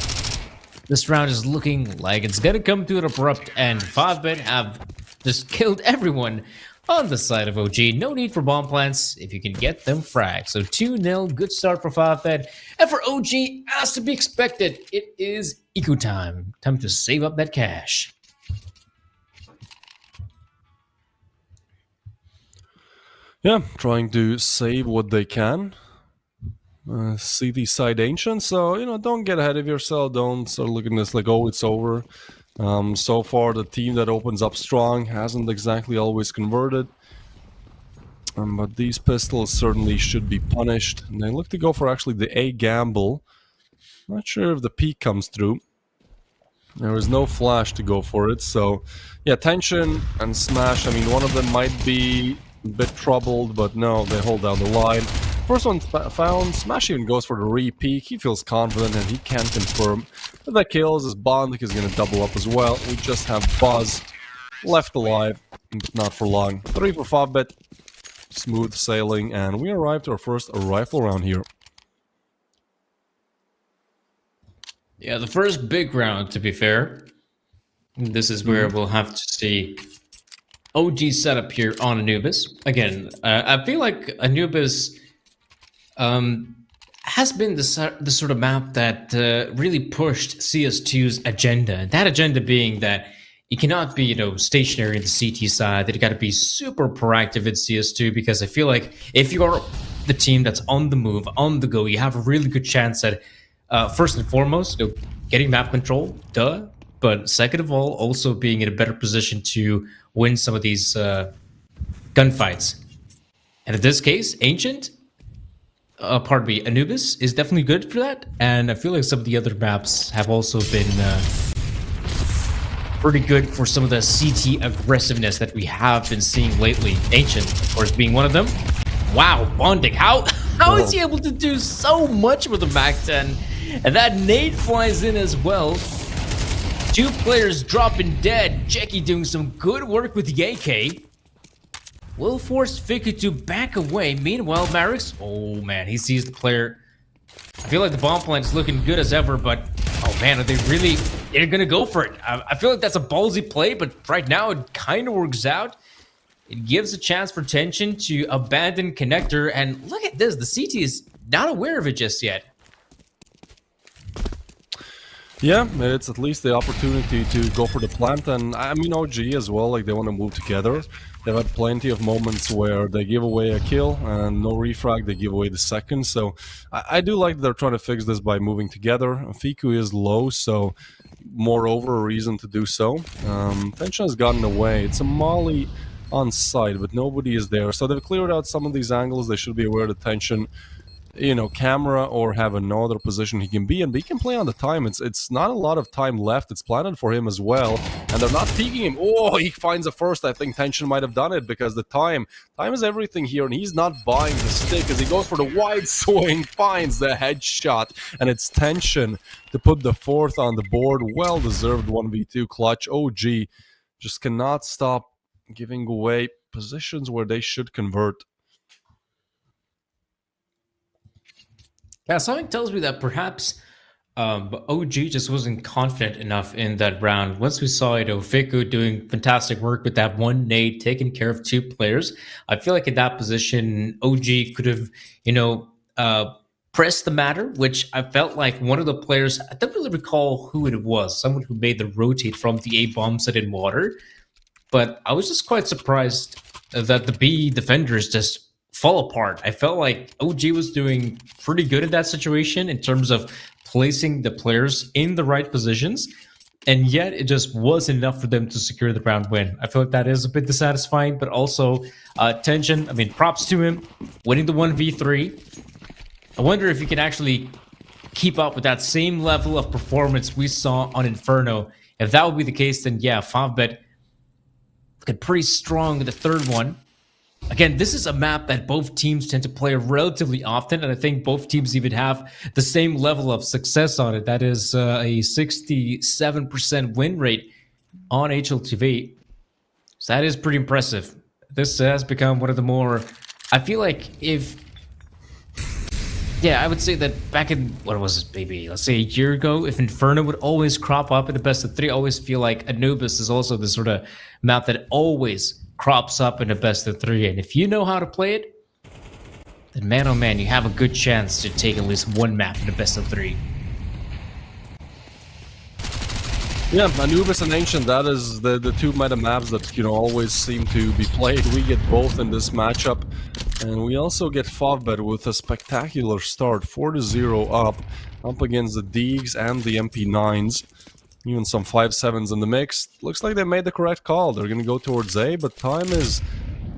this round is looking like it's going to come to an abrupt end. 5-Bit have just killed everyone on the side of OG. No need for bomb plants if you can get them fragged. So 2-0, good start for 5-Bit. And for OG, as to be expected, it is eco time. Time to save up that cash. Yeah, trying to save what they can. CT side ancient, so, you know, don't get ahead of yourself. Don't start looking at this like, oh, it's over. So far, the team that opens up strong hasn't exactly always converted. But these pistols certainly should be punished. And they look to go for actually the A gamble. Not sure if the peak comes through. There is no flash to go for it. So, yeah, Tension and Smash. I mean, one of them might be a bit troubled, but no, they hold down the line. First one found. Smash even goes for the re-peek. He feels confident and he can confirm that the kills. His Bondic is going to double up as well. We just have Buzz left alive, but not for long. 3 for 5-Bit. Smooth sailing, and we arrived to our first rifle round here. Yeah, the first big round, to be fair. This is where we'll have to see OG setup here on Anubis. Again, I feel like Anubis has been the sort of map that really pushed CS2's agenda. And that agenda being that you cannot be, stationary in the CT side, that you got to be super proactive in CS2, because I feel like if you are the team that's on the move, on the go, you have a really good chance at, first and foremost, getting map control, duh. But second of all, also being in a better position to win some of these gunfights. And in this case, Ancient, Anubis is definitely good for that. And I feel like some of the other maps have also been pretty good for some of the CT aggressiveness that we have been seeing lately. Ancient, of course, being one of them. Wow, Bondic, how is he able to do so much with the MAC-10? And that nade flies in as well. 2 players dropping dead. Jackie doing some good work with the AK. Will force Fiku to back away. Meanwhile, Marix, oh man, he sees the player. I feel like the bomb plant is looking good as ever, but oh man, they're gonna go for it. I feel like that's a ballsy play, but right now it kind of works out. It gives a chance for Tension to abandon Connector, and look at this, the CT is not aware of it just yet. Yeah, it's at least the opportunity to go for the plant, and I mean OG as well, like they want to move together. They've had plenty of moments where they give away a kill and no refrag, they give away the second, so I do like that they're trying to fix this by moving together. Fiku is low, so moreover a reason to do so. Tension has gotten away. It's a molly on site, but nobody is there, so they've cleared out some of these angles. They should be aware of the Tension, camera or have another position he can be in, but he can play on the time. It's not a lot of time left. It's planted for him as well, and they're not peeking him. Oh, he finds a first. I think Tension might have done it because the time is everything here, and he's not buying the stick as he goes for the wide swing, finds the headshot, and it's Tension to put the 4th on the board. Well deserved 1v2 clutch. OG just cannot stop giving away positions where they should convert. Yeah, something tells me that perhaps OG just wasn't confident enough in that round. Once we saw Fiku doing fantastic work with that one nade, taking care of 2 players, I feel like in that position, OG could have, pressed the matter, which I felt like one of the players, I don't really recall who it was, someone who made the rotate from the A-bomb set in water, but I was just quite surprised that the B defenders just fall apart. I felt like OG was doing pretty good in that situation in terms of placing the players in the right positions, and yet it just wasn't enough for them to secure the round win. I feel like that is a bit dissatisfying, but also Tension, I mean, props to him, winning the 1v3. I wonder if he can actually keep up with that same level of performance we saw on Inferno. If that would be the case, then yeah, Favbet looking pretty strong in the 3rd one. Again, this is a map that both teams tend to play relatively often, and I think both teams even have the same level of success on it. That is a 67% win rate on HLTV. So that is pretty impressive. This has become one of the more... I feel like I would say that back in, what was it, maybe, let's say a year ago, if Inferno would always crop up in the best of 3, I always feel like Anubis is also the sort of map that always crops up in the best of 3, and if you know how to play it, then man oh man, you have a good chance to take at least one map in the best of 3. Yeah, Anubis and Ancient, that is the 2 meta maps that always seem to be played. We get both in this matchup, and we also get Favbet with a spectacular start, 4-0 up against the Deegs and the MP9s. Even some 5-7s in the mix. Looks like they made the correct call. They're going to go towards A, but time is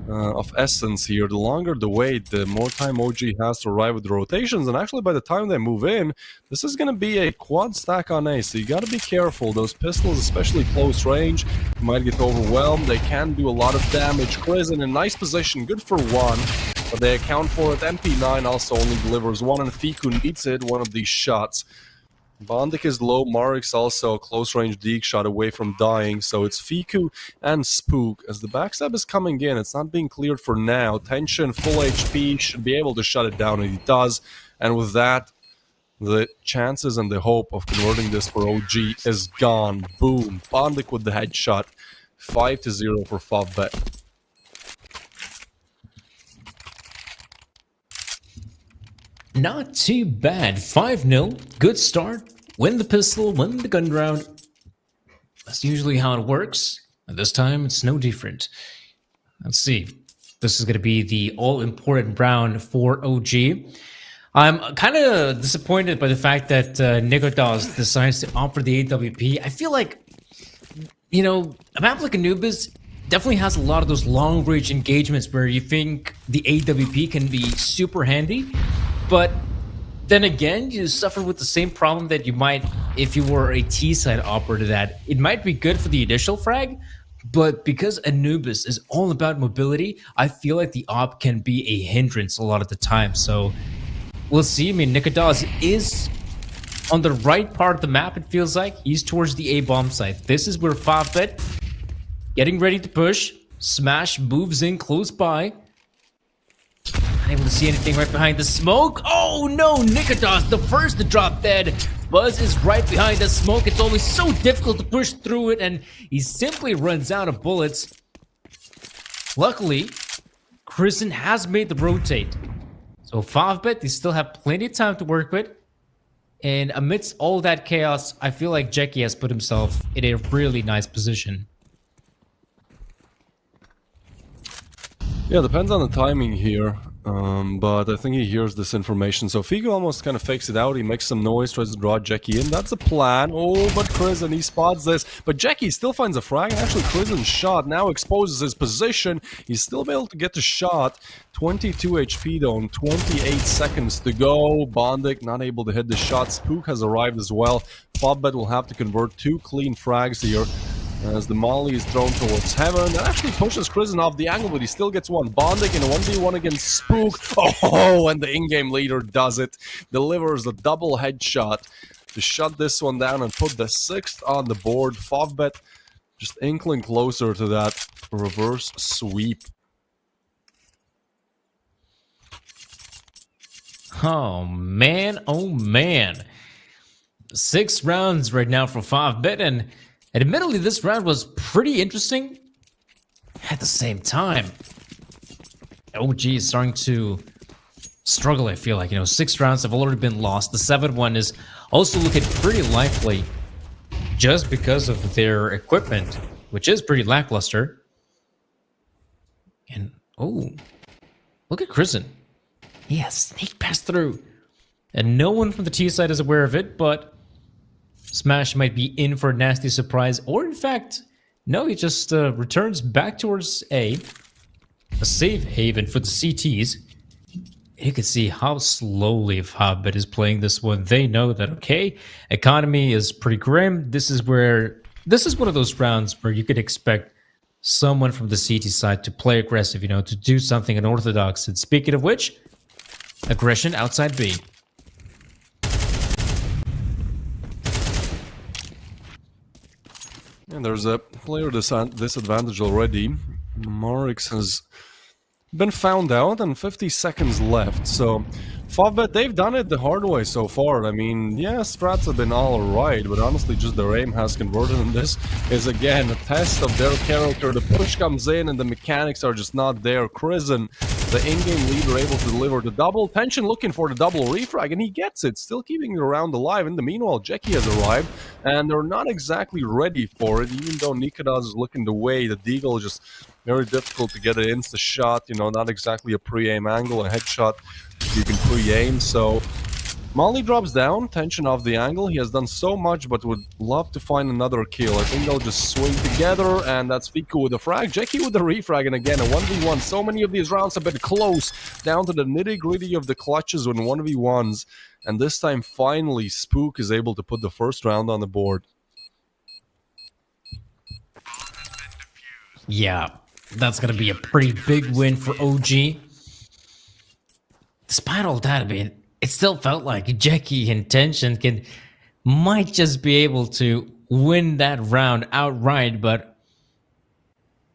of essence here. The longer the wait, the more time OG has to arrive with the rotations. And actually, by the time they move in, this is going to be a quad stack on A. So you got to be careful. Those pistols, especially close range, might get overwhelmed. They can do a lot of damage. Chris in a nice position. Good for 1. But they account for it. MP9 also only delivers 1, and Fiku needs it one of these shots. Bondic is low, Marix also close range Deek shot away from dying, so it's Fiku and Spook. As the backstab is coming in, it's not being cleared for now. Tension, full HP, should be able to shut it down, and he does. And with that, the chances and the hope of converting this for OG is gone. Boom. Bondic with the headshot. 5-0 for Favbet. Not too bad. 5-0. Good start. Win the pistol, win the gun round. That's usually how it works. And this time, it's no different. Let's see. This is going to be the all-important round for OG. I'm kind of disappointed by the fact that Nikodas decides to opt for the AWP. I feel like, you know, a map like Anubis definitely has a lot of those long-range engagements where you think the AWP can be super handy, but then again, you suffer with the same problem that you might if you were a T-side operator, that it might be good for the initial frag, but because Anubis is all about mobility, I feel like the op can be a hindrance a lot of the time. So we'll see. I mean, Nikodas is on the right part of the map, it feels like. He's towards the A-bomb site. This is where Favbet getting ready to push. Smash moves in close by. Unable to see anything right behind the smoke. Oh no, Nikodas, the first to drop dead. Buzz is right behind the smoke. It's always so difficult to push through it, and he simply runs out of bullets. Luckily, Kristen has made the rotate. So Favbet, they still have plenty of time to work with. And amidst all that chaos, I feel like Jackie has put himself in a really nice position. Yeah, depends on the timing here, but I think he hears this information. So Figo almost kind of fakes it out. He makes some noise, tries to draw Jackie in. That's the plan. Oh, but Kristen, he spots this. But Jackie still finds a frag, and actually Kristen's shot now exposes his position. He's still able to get the shot. 22 HP though, and 28 seconds to go. Bondik not able to hit the shot. Spook has arrived as well. Favbet will have to convert 2 clean frags here, as the molly is thrown towards heaven. That actually pushes Kristen off the angle, but he still gets one. Bondik in a 1v1 against Spook. Oh, and the in-game leader does it. Delivers a double headshot to shut this one down and put the 6th on the board. Favbet just inkling closer to that reverse sweep. Oh man, oh man. 6 rounds right now for Favbet, and admittedly this round was pretty interesting. At the same time, OG is starting to struggle, I feel like. You know, 6 rounds have already been lost. The 7th one is also looking pretty likely just because of their equipment, which is pretty lackluster. And, oh, look at Kristen. He has sneak pass through. And no one from the T side is aware of it, but Smash might be in for a nasty surprise. Or in fact, no, he just returns back towards A safe haven for the CTs. You can see how slowly Favbet is playing this one. They know that, okay, economy is pretty grim. This is one of those rounds where you could expect someone from the CT side to play aggressive, you know, to do something unorthodox. And speaking of which, aggression outside B. And there's a player disadvantage already. Marix has been found out and 50 seconds left. So Favbet, they've done it the hard way so far. I mean, yeah, strats have been all right, but honestly just their aim has converted, and this is again a test of their character. The push comes in and the mechanics are just not there. Kristen, the in-game leader, able to deliver the double. Tension looking for the double refrag, and he gets it, still keeping the round alive. In the meanwhile, Jackie has arrived, and they're not exactly ready for it, even though Nikodas is looking the way. The Deagle is just very difficult to get an insta shot, you know, not exactly a pre-aim angle, a headshot you can pre-aim. So Molly drops down, Tension off the angle. He has done so much, but would love to find another kill. I think they'll just swing together, and that's Fiku with the frag, Jackie with the refrag, and again a 1v1. So many of these rounds have been close, down to the nitty-gritty of the clutches when 1v1s, and this time finally Spook is able to put the first round on the board. Yeah, that's going to be a pretty big win for OG. Despite all that, I mean, it still felt like Jackie and Tension might just be able to win that round outright, but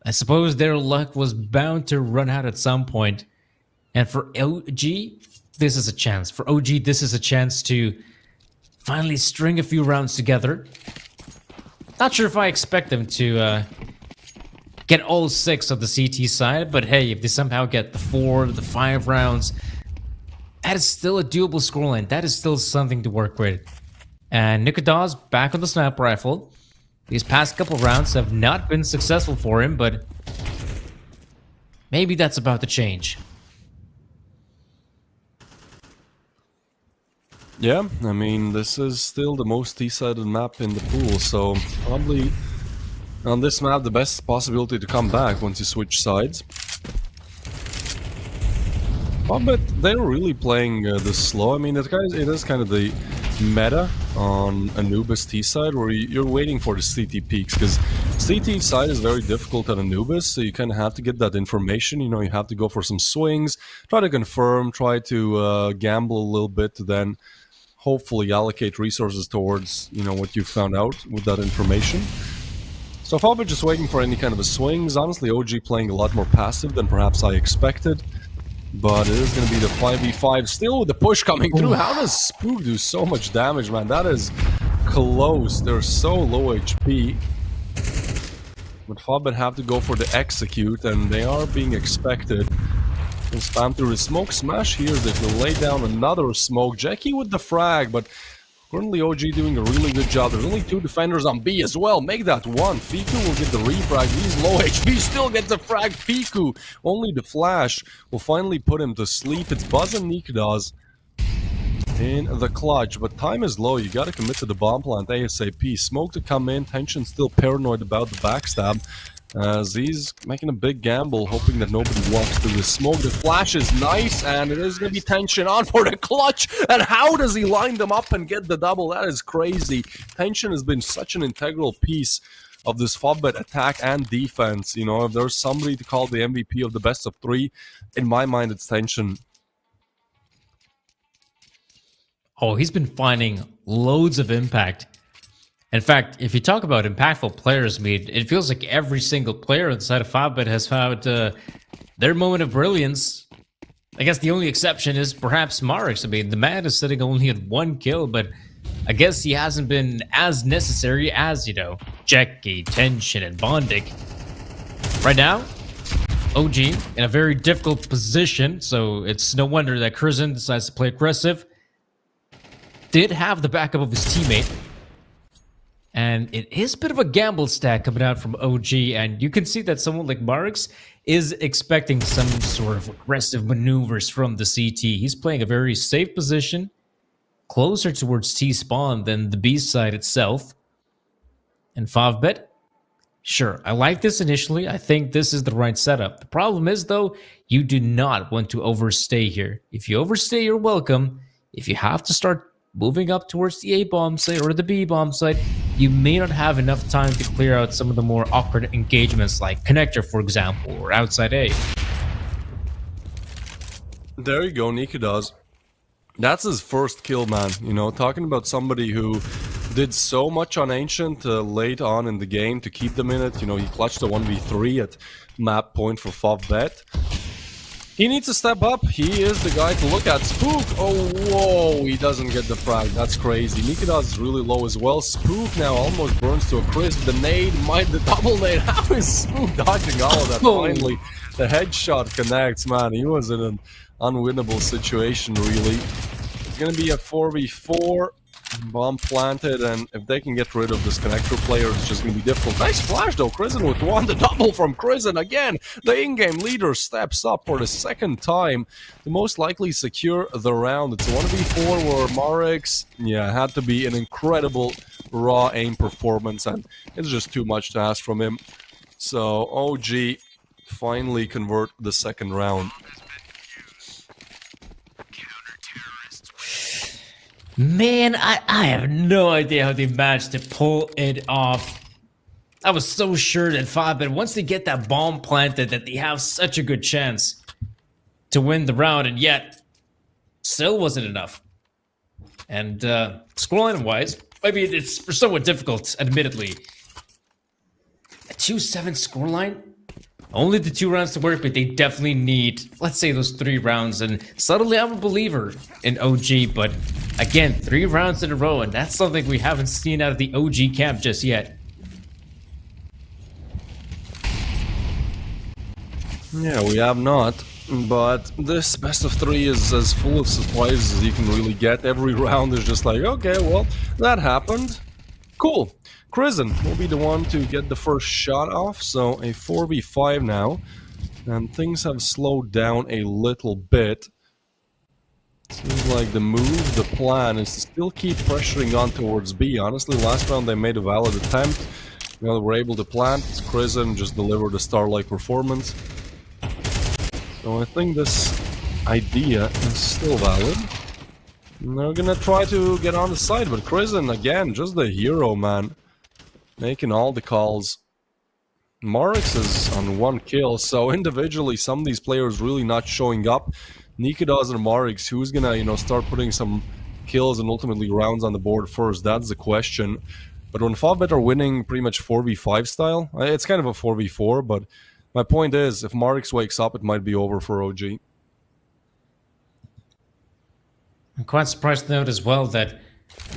I suppose their luck was bound to run out at some point. And for OG, this is a chance. For OG, this is a chance to finally string a few rounds together. Not sure if I expect them to get all 6 of the CT side, but hey, if they somehow get the 4, the 5 rounds, that is still a doable scoreline. That is still something to work with. And Nikadaz back on the sniper rifle. These past couple rounds have not been successful for him, but maybe that's about to change. Yeah, I mean, this is still the most T-sided map in the pool, so probably on this map the best possibility to come back once you switch sides. But they're really playing this slow. I mean, it is kind of the meta on Anubis T side where you're waiting for the CT peaks, because CT side is very difficult on Anubis, so you kind of have to get that information. You know, you have to go for some swings, try to confirm, try to gamble a little bit, to then hopefully allocate resources towards, you know, what you found out with that information. So Fabio just waiting for any kind of a swings. Honestly, OG playing a lot more passive than perhaps I expected. But it is going to be the 5v5 still with the push coming through. How does Spook do so much damage, man? That is close. They're so low HP. But Fabit have to go for the execute, and they are being expected. And spam through the smoke smash here. They can lay down another smoke. Jackie with the frag, but currently OG doing a really good job. There's only 2 defenders on B as well. Make that 1. Fiku will get the refrag. He's low HP, still gets the frag. Fiku, only the flash will finally put him to sleep. It's Buzz and Nikdas in the clutch, but time is low. You gotta commit to the bomb plant ASAP. Smoke to come in. Tension still paranoid about the backstab, as he's making a big gamble, hoping that nobody walks through the smoke. The flash is nice, and it is going to be Tension on for the clutch. And how does he line them up and get the double? That is crazy. Tension has been such an integral piece of this FOBBET attack and defense. You know, if there's somebody to call the MVP of the best of 3, in my mind, it's Tension. Oh, he's been finding loads of impact. In fact, if you talk about impactful players, it feels like every single player inside of FOBBET has found their moment of brilliance. I guess the only exception is perhaps Marix. I mean, the man is sitting only at 1 kill, but I guess he hasn't been as necessary as, you know, Jackie, Tension, and Bondik. Right now, OG in a very difficult position, so it's no wonder that Crizin decides to play aggressive. Did have the backup of his teammate. And it is a bit of a gamble stack coming out from OG, and you can see that someone like Marix is expecting some sort of aggressive maneuvers from the CT. He's playing a very safe position, closer towards T-spawn than the B side itself. And FOBBET, sure, I like this initially. I think this is the right setup. The problem is, though, you do not want to overstay here. If you overstay, you're welcome. If you have to start moving up towards the A-bomb site or the B-bomb site, you may not have enough time to clear out some of the more awkward engagements like Connector, for example, or outside A. There you go, Nikdas. That's his first kill, man. You know, talking about somebody who did so much on Ancient late on in the game to keep them in it. You know, he clutched a 1v3 at map point for FOBBET. He needs to step up. He is the guy to look at. Spook! Oh, whoa! He doesn't get the frag. That's crazy. Nikdas is really low as well. Spook now almost burns to a crisp. The nade, the double nade. How is Spook dodging all of that? Finally, the headshot connects. Man, he was in an unwinnable situation, really. It's going to be a 4v4. Bomb planted, and if they can get rid of this Connector player, it's just going to be difficult. Nice flash, though. Crizin with 1. The double from Crizin again. The in-game leader steps up for the 2nd time to most likely secure the round. It's a 1v4 where Marix, had to be an incredible raw aim performance, and it's just too much to ask from him. So OG finally convert the 2nd round. Man, I have no idea how they managed to pull it off. I was so sure that FOBBET, once they get that bomb planted, that they have such a good chance to win the round, and yet still wasn't enough. And scoreline-wise, I mean, it's somewhat difficult, admittedly. A 2-7 scoreline? Only the 2 rounds to work with. They definitely need, let's say, those 3 rounds. And suddenly I'm a believer in OG, but again, 3 rounds in a row, and that's something we haven't seen out of the OG camp just yet. Yeah, we have not. But this best of three is as full of surprises as you can really get. Every round is just like, okay, well, that happened. Cool. Crizzen will be the one to get the first shot off, so a 4v5 now. And things have slowed down a little bit. Seems like the move, the plan is to still keep pressuring on towards B. Honestly, last round they made a valid attempt. You know, they were able to plant. Crizzen just delivered a star-like performance. So I think this idea is still valid. And they're gonna try to get on the side, but Crizzen, again, just the hero, man. Making all the calls. Marix is on 1 kill, so individually some of these players really not showing up. Nikedas and Marix, who's gonna, you know, start putting some kills and ultimately rounds on the board first? That's the question. But when Favbet are winning pretty much 4v5 style, it's kind of a 4v4, but my point is, if Marix wakes up, it might be over for OG. I'm quite surprised to note as well that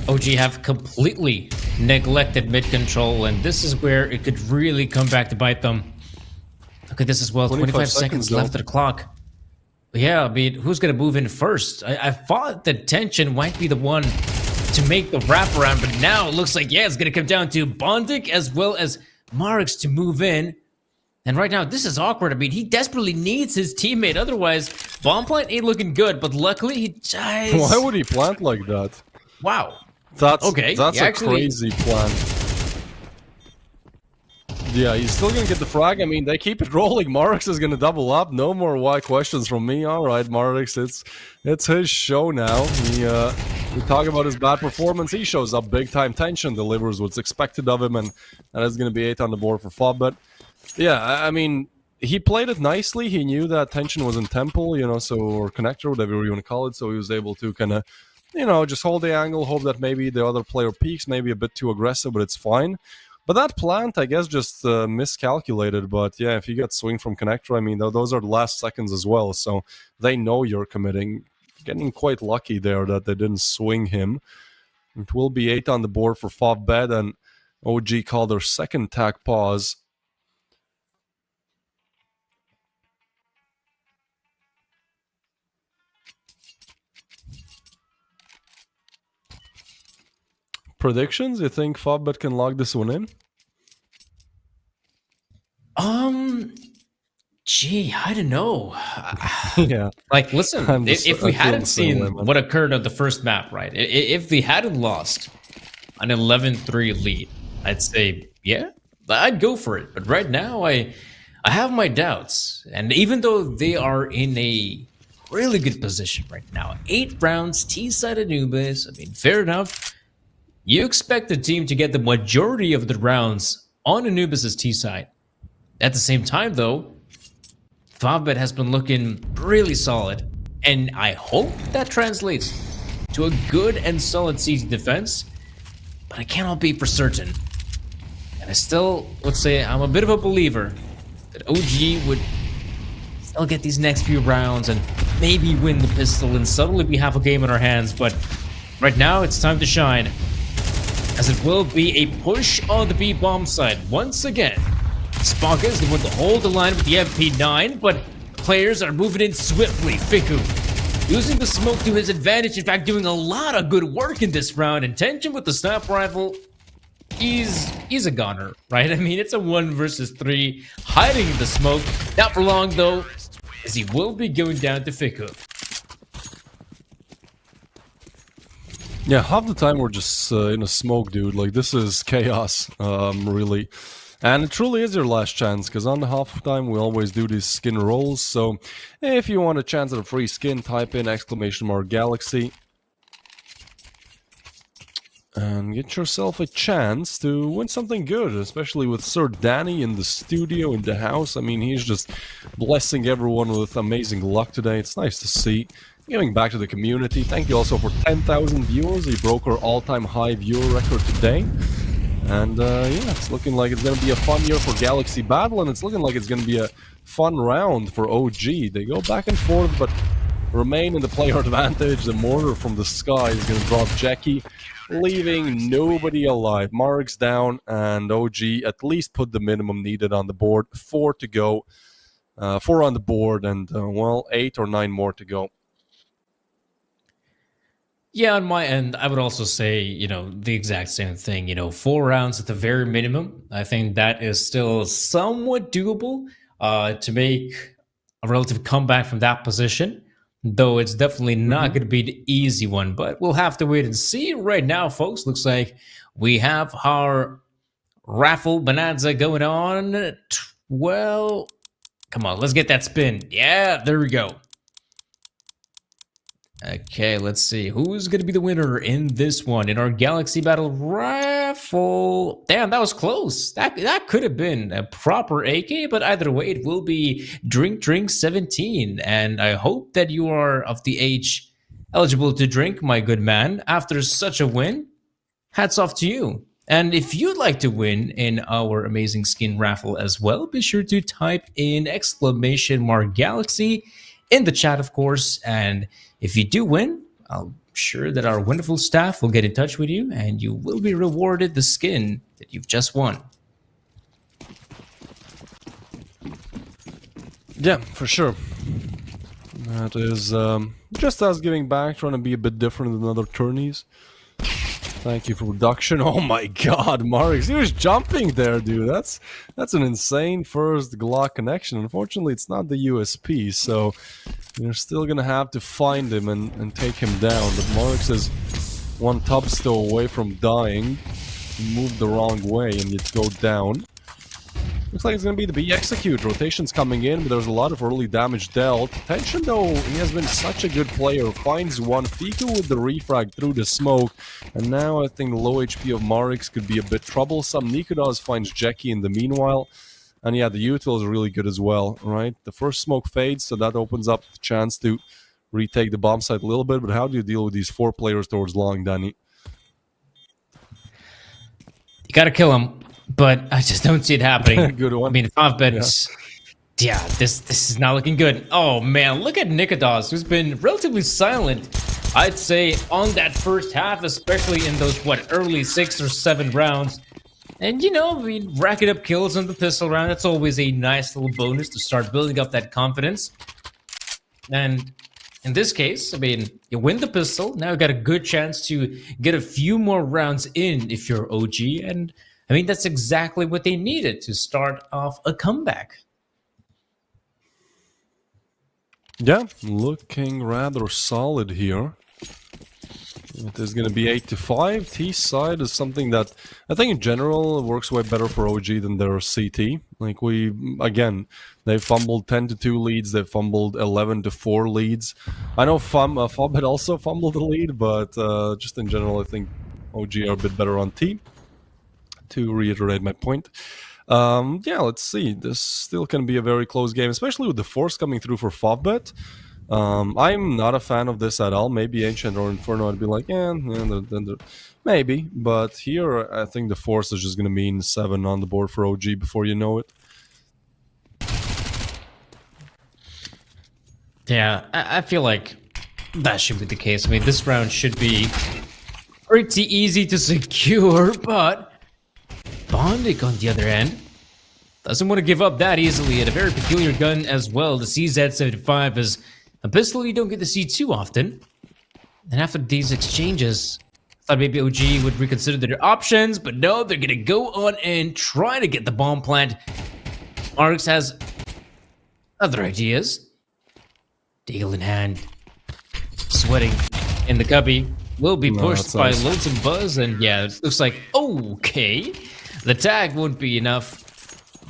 OG have completely neglected mid control, and this is where it could really come back to bite them. Look at this as well, 25 seconds though. left of the clock. But yeah, I mean, who's going to move in first? I thought that Tension might be the one to make the wraparound, but now it looks like, yeah, it's going to come down to Bondik as well as Marix to move in. And right now, this is awkward. I mean, he desperately needs his teammate. Otherwise, bomb plant ain't looking good, but luckily he dies. Why would he plant like that? Wow. That's Okay, That's he a actually- crazy plan. Yeah, he's still gonna get the frag. I mean, they keep it rolling. Marix is gonna double up. No more why questions from me. All right, Marix, it's his show now. We talk about his bad performance. He shows up big time. Tension delivers what's expected of him, and that is gonna be 8 on the board for Favbet. Yeah, I mean, he played it nicely. He knew that Tension was in Temple, you know, so, or Connector, whatever you want to call it. So he was able to kind of, you know, just hold the angle, hope that maybe the other player peaks, maybe a bit too aggressive, but it's fine. But that plant, I guess, just miscalculated. But yeah, if you get swing from Connector, I mean, those are the last seconds as well. So they know you're committing. Getting quite lucky there that they didn't swing him. It will be 8 on the board for Favbet, and OG called their second tack pause. Predictions? You think Favbet can lock this one in? Gee, I don't know. Yeah. Like, listen, I'm if just- we I feel hadn't the same seen way, man. what occurred on the first map, right? If we hadn't lost an 11-3 lead, I'd say, yeah, I'd go for it. But right now, I have my doubts. And even though they are in a really good position right now, 8 rounds, T-side Anubis, I mean, fair enough. You expect the team to get the majority of the rounds on Anubis' T-side. At the same time, though, Favbet has been looking really solid, and I hope that translates to a good and solid CT defense, but I cannot be for certain. And I still would say I'm a bit of a believer that OG would still get these next few rounds and maybe win the pistol and suddenly we have a game in our hands, but right now it's time to shine, as it will be a push on the B-bomb side once again. Spock is the one to hold the line with the MP9, but players are moving in swiftly. Fiku using the smoke to his advantage, in fact doing a lot of good work in this round. Intention with the sniper rifle, he's a goner, right? I mean, it's a 1 versus 3, hiding in the smoke. Not for long though, as he will be going down to Fiku. Yeah, half the time we're just in a smoke, dude. Like, this is chaos, really. And it truly is your last chance, because on the half time we always do these skin rolls. So if you want a chance at a free skin, type in !Galaxy and get yourself a chance to win something good, especially with Sir Danny in the studio, in the house. I mean, he's just blessing everyone with amazing luck today. It's nice to see. Giving back to the community. Thank you also for 10,000 viewers. He broke our all-time high viewer record today. And yeah, it's looking like it's going to be a fun year for Galaxy Battle, and it's looking like it's going to be a fun round for OG. They go back and forth, but remain in the player advantage. The mortar from the sky is going to drop Jackie, leaving nobody alive. Marix down, and OG at least put the minimum needed on the board. 4 to go. 4 on the board, and well, 8 or 9 more to go. Yeah, on my end, I would also say, you know, the exact same thing. You know, 4 rounds at the very minimum. I think that is still somewhat doable to make a relative comeback from that position, though it's definitely not going to be the easy one. But we'll have to wait and see. Right now, folks, looks like we have our raffle bonanza going on. Well, come on, let's get that spin. Yeah, there we go. Okay, let's see. Who's going to be the winner in this one? In our Galaxy Battle raffle. Damn, that was close. That could have been a proper AK, but either way, it will be Drink 17. And I hope that you are of the age eligible to drink, my good man. After such a win, hats off to you. And if you'd like to win in our amazing skin raffle as well, be sure to type in !Galaxy in the chat, of course. And if you do win, I'm sure that our wonderful staff will get in touch with you and you will be rewarded the skin that you've just won. Yeah, for sure. That is just us giving back, trying to be a bit different than other tourneys. Thank you for reduction. Oh my god, Marix, he was jumping there, dude. That's an insane first Glock connection. Unfortunately, it's not the USP, so you're still gonna have to find him and take him down. But Marix is one top still away from dying. He moved the wrong way and you'd go down. Looks like it's going to be the B execute. Rotation's coming in, but there's a lot of early damage dealt. Tension, though, he has been such a good player. Finds one. Fiku with the refrag through the smoke. And now I think the low HP of Marix could be a bit troublesome. Nikodas finds Jackie in the meanwhile. And yeah, the util is really good as well, right? The first smoke fades, so that opens up the chance to retake the bomb site a little bit. But how do you deal with these 4 players towards long, Danny? You gotta kill him, but I just don't see it happening. Good one. I mean, 5 bets. Yeah, this is not looking good. Oh man, look at Nikodas, who's been relatively silent, I'd say, on that first half, especially in those, early 6 or 7 rounds. And, you know, I mean, racking up kills on the pistol round, that's always a nice little bonus to start building up that confidence. And in this case, I mean, you win the pistol, now you got a good chance to get a few more rounds in if you're OG, and I mean, that's exactly what they needed to start off a comeback. Yeah, looking rather solid here. It is going to be 8-5. T side is something that I think in general works way better for OG than their CT. Like they fumbled 10-2 leads. They fumbled 11-4 leads. I know Fob had also fumbled a lead, but just in general, I think OG are a bit better on T. To reiterate my point. Yeah, let's see. This still can be a very close game, especially with the force coming through for Fobbet. I'm not a fan of this at all. Maybe Ancient or Inferno I'd be like, maybe. But here, I think the force is just going to mean 7 on the board for OG before you know it. Yeah, I feel like that should be the case. I mean, this round should be pretty easy to secure, but Bondik, on the other hand, doesn't want to give up that easily, and a very peculiar gun as well. The CZ75 is a pistol you don't get to see too often. And after these exchanges, I thought maybe OG would reconsider their options, but no, they're going to go on and try to get the bomb plant. Marix has other ideas. Deagle in hand, sweating in the cubby, will be pushed by nice. Lonesome Buzz, and yeah, it looks like, okay, the tag won't be enough.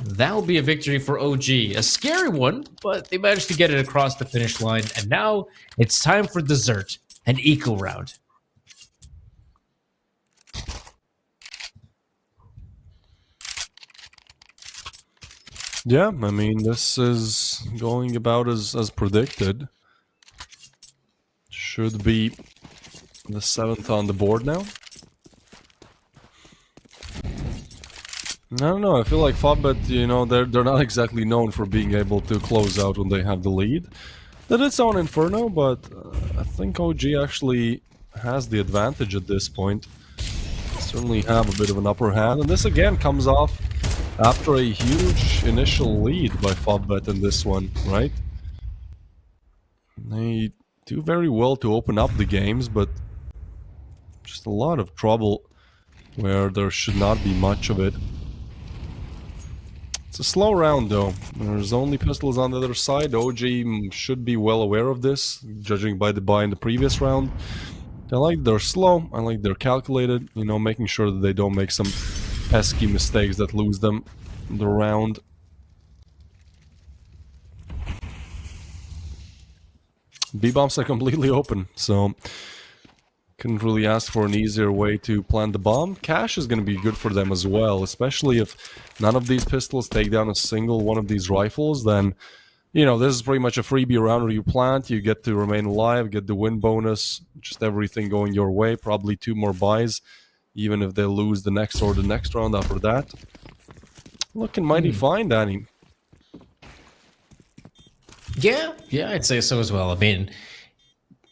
That will be a victory for OG. A scary one, but they managed to get it across the finish line, and now it's time for dessert, an eco round. Yeah, I mean, this is going about as predicted. Should be the 7th on the board now. I don't know, I feel like Fobbet, you know, they're not exactly known for being able to close out when they have the lead. They did so on Inferno, but I think OG actually has the advantage at this point. Certainly have a bit of an upper hand, and this again comes off after a huge initial lead by Favbet in this one, right? They do very well to open up the games, but just a lot of trouble where there should not be much of it. It's a slow round though. There's only pistols on the other side. OG should be well aware of this, judging by the buy in the previous round. I like they're slow, I like they're calculated, you know, making sure that they don't make some pesky mistakes that lose them the round. B-bombs are completely open, so couldn't really ask for an easier way to plant the bomb. Cash is going to be good for them as well, especially if none of these pistols take down a single one of these rifles, then, you know, this is pretty much a freebie round where you plant, you get to remain alive, get the win bonus, just everything going your way, probably 2 more buys, even if they lose the next or the next round after that. Looking mighty fine, Danny. Yeah, I'd say so as well. I mean,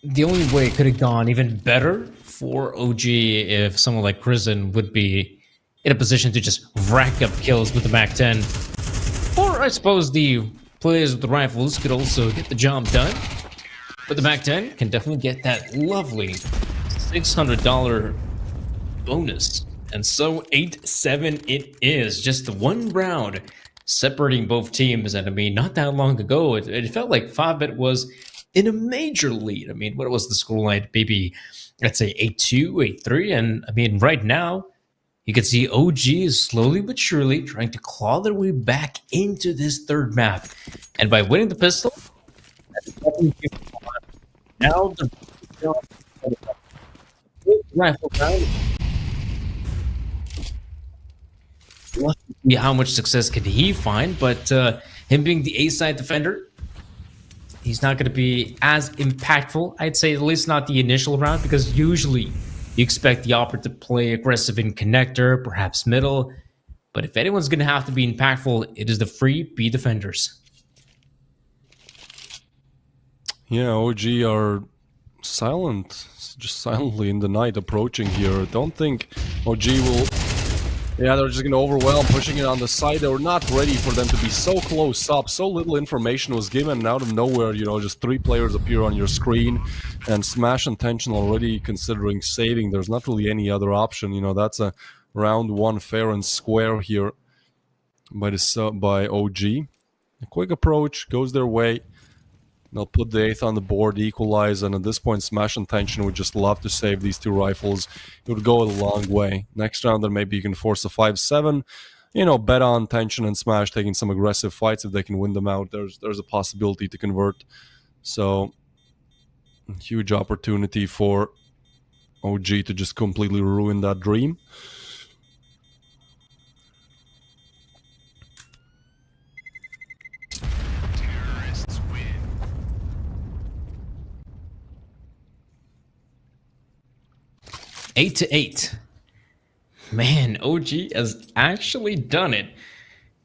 the only way it could have gone even better for OG if someone like Crizzen would be in a position to just rack up kills with the MAC-10. Or I suppose the players with the rifles could also get the job done. But the MAC-10 can definitely get that lovely $600 bonus. And so 8-7 it is. Just the one round separating both teams. And I mean, not that long ago, it felt like Favbet was in a major lead. I mean, what was the scoreline? Maybe, let's say 8-2, 8-3. And I mean, right now, you can see OG is slowly but surely trying to claw their way back into this third map. And by winning the pistol, now the rifle round. Let's see how much success can he find, but him being the A-side defender, he's not going to be as impactful, I'd say, at least not the initial round, because usually you expect the operator to play aggressive in connector, perhaps middle, but if anyone's going to have to be impactful, it is the free B defenders. Yeah, OG are silent, just silently in the night approaching here. Don't think OG will... Yeah, they're just going to overwhelm, pushing it on the side. They were not ready for them to be so close up. So little information was given, and out of nowhere, you know, just 3 players appear on your screen. And Smash and Tension already considering saving. There's not really any other option. You know, that's a round 1 fair and square here by OG. A quick approach, goes their way. They'll put the 8th on the board, equalize, and at this point, Smash and Tension would just love to save these 2 rifles. It would go a long way. Next round, then maybe you can force a 5-7. You know, bet on Tension and Smash taking some aggressive fights if they can win them out. There's a possibility to convert. So, huge opportunity for OG to just completely ruin that dream. Eight to 8. Man, OG has actually done it.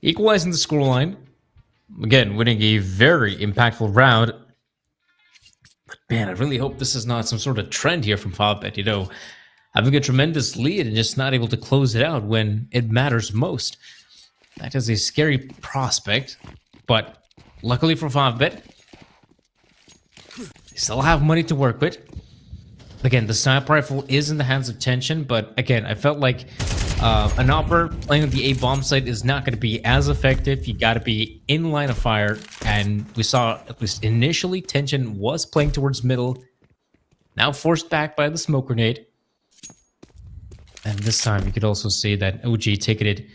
Equalizing the scoreline. Again, winning a very impactful round. But man, I really hope this is not some sort of trend here from Favbet. You know, having a tremendous lead and just not able to close it out when it matters most. That is a scary prospect. But luckily for Favbet, they still have money to work with. Again, the sniper rifle is in the hands of Tension, but again, I felt like an operator playing on the A bomb site is not going to be as effective. You got to be in line of fire, and we saw at least initially Tension was playing towards middle, now forced back by the smoke grenade. And this time, you could also see that OG taking it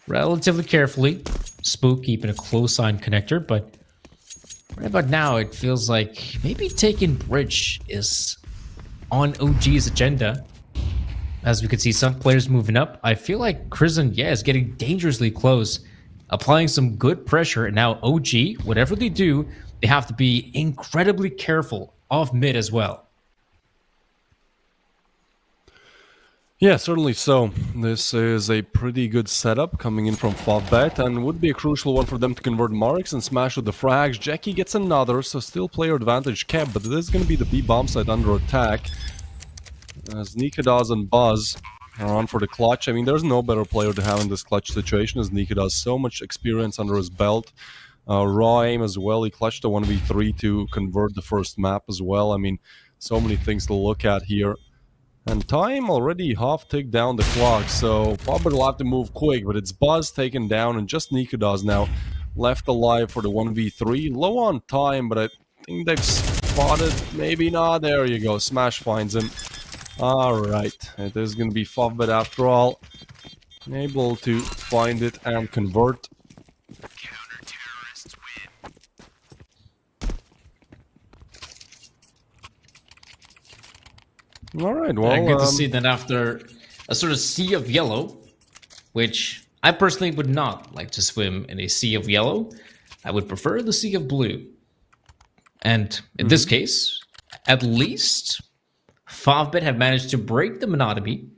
relatively carefully. Spook keeping a close eye on connector, but right about now, it feels like maybe taking bridge is on OG's agenda. As we could see some players moving up, I feel like Crizzen, is getting dangerously close, applying some good pressure, and now OG, whatever they do, they have to be incredibly careful off mid as well. Yeah, certainly so. This is a pretty good setup coming in from Favbet, and would be a crucial one for them to convert Marks and smash with the frags. Jackie gets another, so still player advantage kept, but this is going to be the B bomb site under attack. As Nikadas and Buzz on for the clutch. I mean, there's no better player to have in this clutch situation as Nika does. So much experience under his belt. Raw aim as well. He clutched a 1v3 to convert the first map as well. I mean, so many things to look at here. And time already half ticked down the clock, so Fobber will have to move quick, but it's Buzz taken down and just Nikudas now left alive for the 1v3. Low on time, but I think they've spotted, maybe not. There you go, Smash finds him. Alright, it is going to be Fobbit after all. Able to find it and convert. Alright, well... Good to see that after a sort of sea of yellow, which I personally would not like to swim in a sea of yellow. I would prefer the sea of blue. And in this case, at least, Favbet have managed to break the monotony.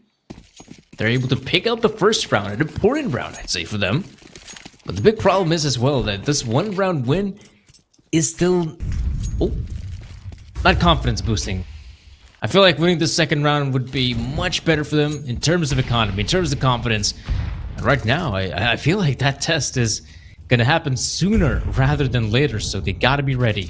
They're able to pick up the first round, an important round, I'd say, for them. But the big problem is as well that this one round win is still not confidence boosting. I feel like winning the second round would be much better for them in terms of economy, in terms of confidence. And right now, I feel like that test is going to happen sooner rather than later, so they got to be ready.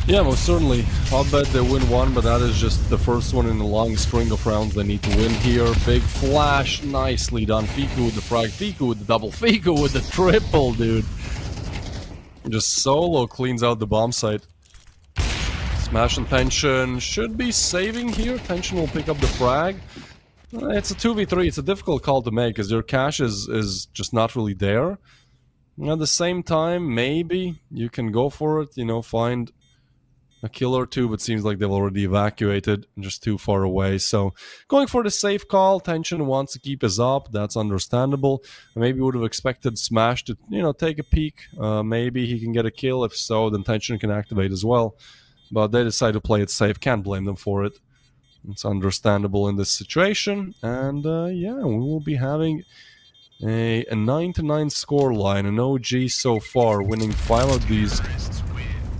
Yeah, most certainly. I'll bet they win one, but that is just the first one in a long string of rounds they need to win here. Big flash, nicely done. Fiku with the frag, Fiku with the double, Fiku with the triple, dude. Just solo cleans out the bomb site. Smash and Tension should be saving here. Tension will pick up the frag. It's a 2v3. It's a difficult call to make because your cash is just not really there. At the same time, maybe you can go for it, you know, find a kill or two, but seems like they've already evacuated, just too far away. So going for the safe call. Tension wants to keep his up. That's understandable. Maybe would have expected Smash to, you know, take a peek. Maybe he can get a kill. If so, then Tension can activate as well. But they decide to play it safe. Can't blame them for it. It's understandable in this situation. And yeah, we will be having a 9-9 score line. An OG so far, winning 5 of these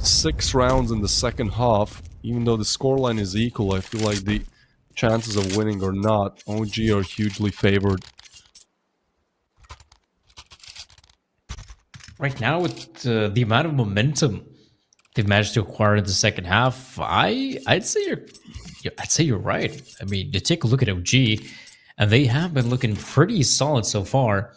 6 rounds in the second half. Even though the scoreline is equal, I feel like the chances of winning or not, OG are hugely favored. Right now, with the amount of momentum they've managed to acquire in the second half, I'd say you're right. I mean, you take a look at OG, and they have been looking pretty solid so far.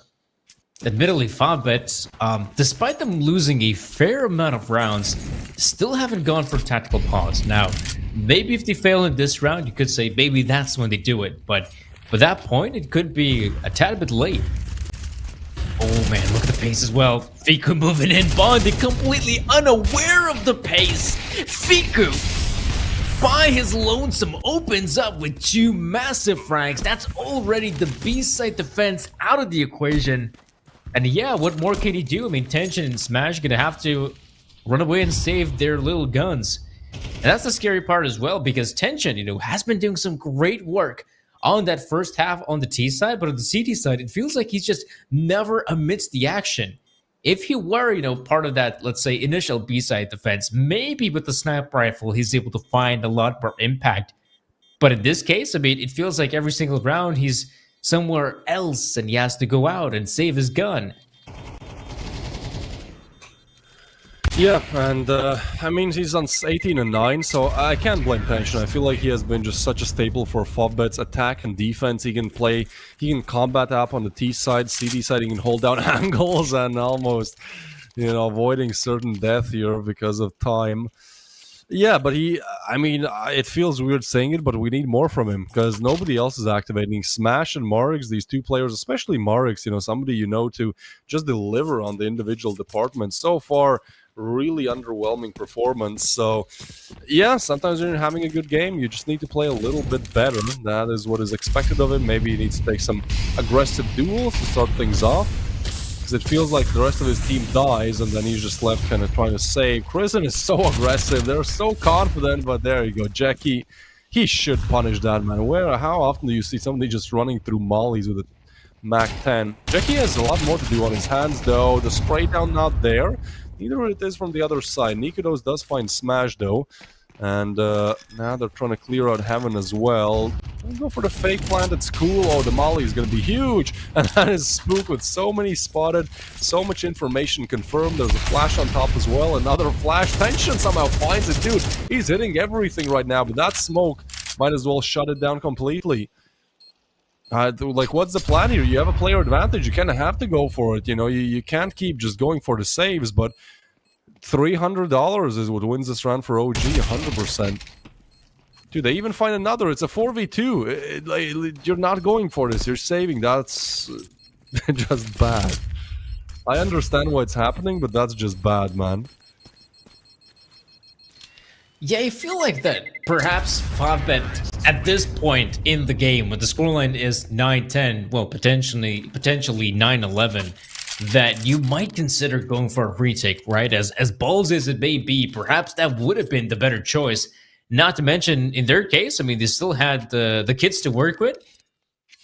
Admittedly, Favbet, despite them losing a fair amount of rounds, still haven't gone for tactical pause. Now, maybe if they fail in this round, you could say maybe that's when they do it. But at that point, it could be a tad bit late. Oh man, look at the pace as well. Fiku moving in, Bonded completely unaware of the pace. Fiku, by his lonesome, opens up with 2 massive frags. That's already the B-side defense out of the equation. And yeah, what more can he do? I mean, Tension and Smash are gonna have to run away and save their little guns. And that's the scary part as well, because Tension, you know, has been doing some great work on that first half on the T side, but on the CT side, it feels like he's just never amidst the action. If he were, you know, part of that, let's say, initial B-side defense, maybe with the sniper rifle, he's able to find a lot more impact. But in this case, I mean, it feels like every single round he's somewhere else and he has to go out and save his gun. Yeah, and I mean, he's on 18-9, so I can't blame Tension. I feel like he has been just such a staple for Fobbet's attack and defense. He can combat up on the T side, CD side, he can hold down angles and almost, you know, avoiding certain death here because of time. Yeah, but I mean, it feels weird saying it, but we need more from him because nobody else is activating. Smash and Marix, these 2 players, especially Marix, you know, somebody you know to just deliver on the individual departments. So far, really underwhelming performance. So, yeah, sometimes when you're having a good game, you just need to play a little bit better. That is what is expected of him. Maybe he needs to take some aggressive duels to start things off. Because it feels like the rest of his team dies and then he's just left kind of trying to save. Crimson is so aggressive, they're so confident, but there you go. Jackie, he should punish that, man. How often do you see somebody just running through mollies with a MAC-10? Jackie has a lot more to do on his hands though. The spray down not there. Neither it is from the other side. Nikudos does find Smash though. And now they're trying to clear out heaven as well. Go for the fake plant, it's cool. Oh, the molly is going to be huge. And that is Spook with so many spotted, so much information confirmed. There's a flash on top as well. Another flash. Tension somehow finds it. Dude, he's hitting everything right now, but that smoke might as well shut it down completely. Like, what's the plan here? You have a player advantage. You kind of have to go for it. You know, you can't keep just going for the saves, but $300 is what wins this round for OG, 100%. Dude, they even find another. It's a 4v2. You're not going for this. You're saving. That's just bad. I understand why it's happening, but that's just bad, man. Yeah, I feel like that perhaps Favbet at this point in the game, when the scoreline is 9-10, well, potentially 9-11, that you might consider going for a retake, right? As ballsy as it may be, perhaps that would have been the better choice. Not to mention, in their case, I mean, they still had the kids to work with.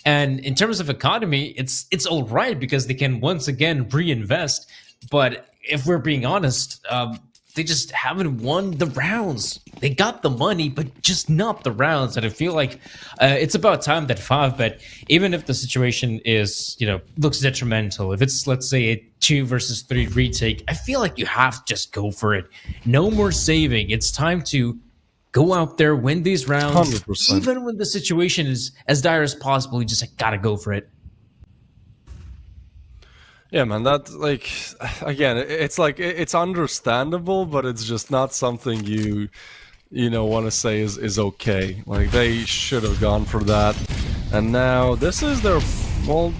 And in terms of economy, it's all right because they can once again reinvest. But if we're being honest, they just haven't won the rounds. They got the money, but just not the rounds. And I feel like it's about time that Favbet, even if the situation is, looks detrimental, if it's, let's say, a 2 versus 3 retake, I feel like you have to just go for it. No more saving. It's time to go out there, win these rounds. 100%. Even when the situation is as dire as possible, you just gotta go for it. Yeah, man, that, like, again, it's understandable, but it's just not something you want to say is okay. Like, they should have gone for that. And now, this is their, well,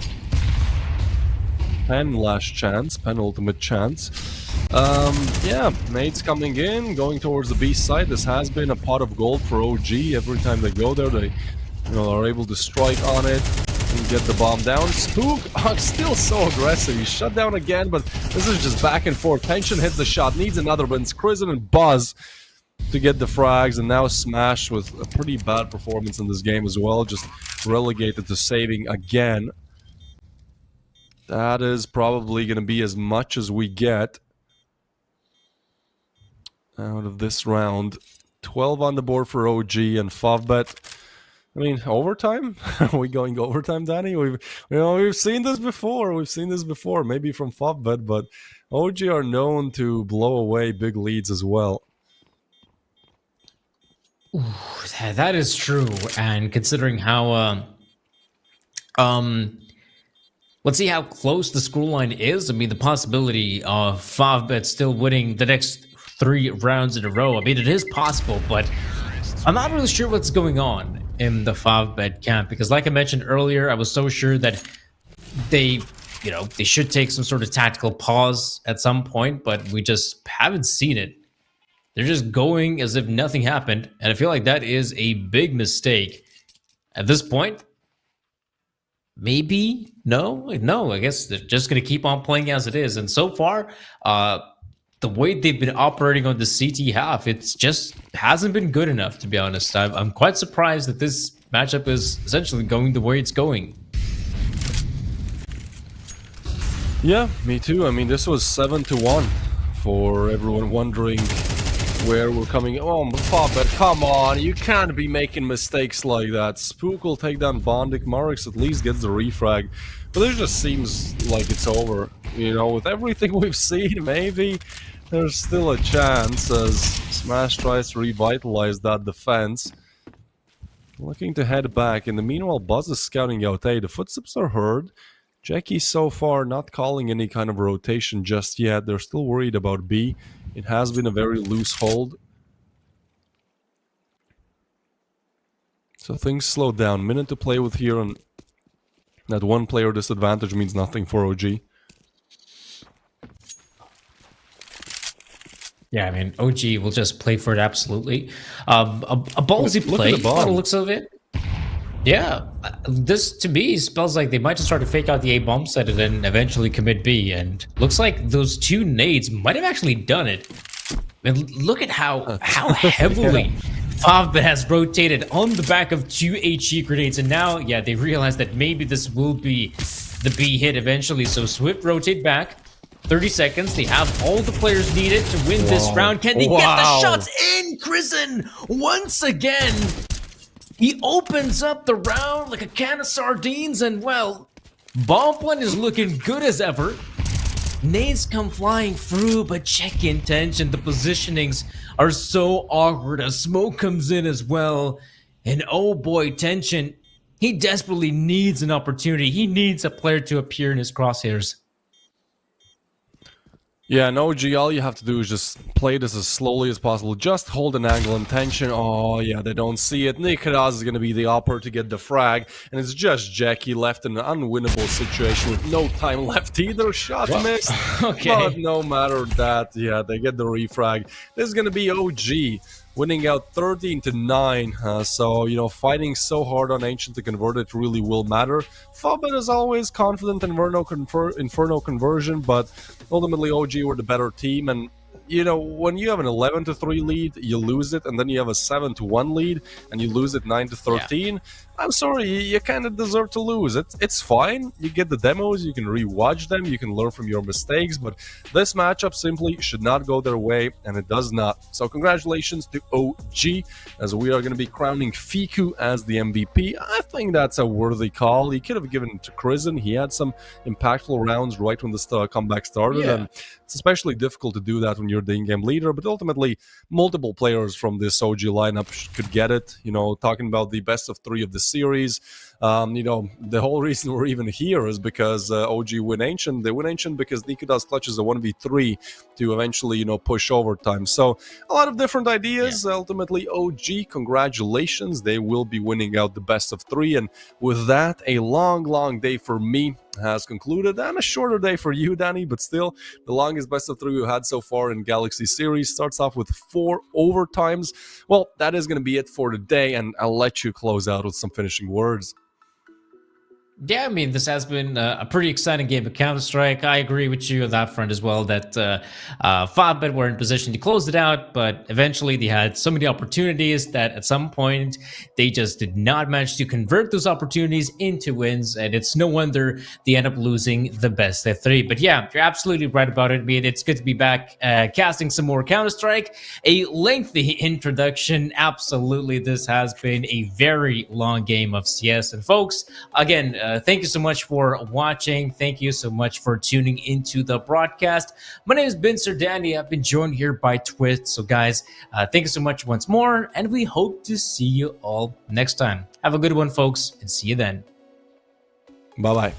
penultimate chance. Yeah, mates coming in, going towards the B side. This has been a pot of gold for OG. Every time they go there, they are able to strike on it and get the bomb down. Spook still so aggressive. He's shut down again, but this is just back and forth. Tension hits the shot, needs another, but it's Crizin and Buzz to get the frags, and now Smash with a pretty bad performance in this game as well, just relegated to saving again. That is probably going to be as much as we get out of this round. 12 on the board for OG and Favbet. I mean, overtime? Are we going overtime, Danny? We've seen this before. Maybe from Favbet, but OG are known to blow away big leads as well. Ooh, that is true. And considering how let's see how close the scoreline is. I mean, the possibility of Favbet still winning the next 3 rounds in a row. I mean, it is possible, but I'm not really sure what's going on in the Favbet camp, because like I mentioned earlier, I was so sure that they should take some sort of tactical pause at some point, but we just haven't seen it. They're just going as if nothing happened, and I feel like that is a big mistake. At this point, maybe, no, I guess they're just going to keep on playing as it is, and so far, the way they've been operating on the CT half, it's just hasn't been good enough, to be honest. I'm quite surprised that this matchup is essentially going the way it's going. Yeah, me too. I mean, this was 7-1 for everyone wondering where we're coming. Oh, Favbet, come on. You can't be making mistakes like that. Spook will take down Bondik. Marix at least gets the refrag. But it just seems like it's over. With everything we've seen, maybe there's still a chance as Smash tries to revitalize that defense. Looking to head back. In the meanwhile, Buzz is scouting out A. The footsteps are heard. Jackie so far not calling any kind of rotation just yet. They're still worried about B. It has been a very loose hold. So things slow down. Minute to play with here, and that one player disadvantage means nothing for OG. Yeah, I mean, OG will just play for it absolutely. A ballsy play by the looks of it. Yeah, this to me spells like they might just start to fake out the A bomb site and then eventually commit B. And looks like those 2 nades might have actually done it. And look at how heavily Favbet has rotated on the back of 2 HE grenades. And now, yeah, they realize that maybe this will be the B hit eventually. So Swift rotate back. 30 seconds. They have all the players needed to win this round. Can they get the Wow. shots in? Krisen, once again, he opens up the round like a can of sardines, and well, Bomblin is looking good as ever. Nades come flying through, but check intention. The positionings are so awkward as smoke comes in as well. And oh boy, Tension, he desperately needs an opportunity. He needs a player to appear in his crosshairs. Yeah, no, OG, all you have to do is just play this as slowly as possible. Just hold an angle and tension. Oh, yeah, they don't see it. Nikolas is going to be the upper to get the frag, and it's just Jackie left in an unwinnable situation with no time left either. Shot missed. Okay. But no matter that, yeah, they get the refrag. This is going to be OG winning out 13-9. So, you know, fighting so hard on Ancient to convert it really will matter. Fobit is always confident in Inferno conversion, but ultimately OG were the better team. And, you know, when you have an 11-3 lead, you lose it, and then you have a 7-1 lead, and you lose it 9-13. I'm sorry, you kind of deserve to lose. It's fine. You get the demos, you can rewatch them, you can learn from your mistakes, but this matchup simply should not go their way, and it does not. So congratulations to OG, as we are going to be crowning Fiku as the MVP. I think that's a worthy call. He could have given it to Krisen. He had some impactful rounds right when the comeback started, Yeah. and it's especially difficult to do that when you're the in-game leader, but ultimately multiple players from this OG lineup could get it. You know, talking about the best of 3 of the series, you know, the whole reason we're even here is because OG win Ancient. They win Ancient because Nikolas clutches a 1v3 to eventually, you know, push overtime. So a lot of different ideas. Ultimately, OG, congratulations. They will be winning out the best of 3. And with that, a long day for me has concluded, and a shorter day for you, Danny, but still the longest best of 3 we've had so far in Galaxy series. Starts off with 4 overtimes. Well, that is going to be it for today, and I'll let you close out with some finishing words. Yeah, I mean, this has been a pretty exciting game of Counter-Strike. I agree with you on that front as well, that Fobit were in position to close it out, but eventually they had so many opportunities that at some point they just did not manage to convert those opportunities into wins, and it's no wonder they end up losing the best of 3. But yeah, you're absolutely right about it. I mean, it's good to be back casting some more Counter-Strike. A lengthy introduction. Absolutely, this has been a very long game of CS. And folks, again, thank you so much for watching. Thank you so much for tuning into the broadcast. My name is Binser Danny. I've been joined here by Twist. So guys, thank you so much once more, and we hope to see you all next time. Have a good one, folks, and see you then. Bye-bye.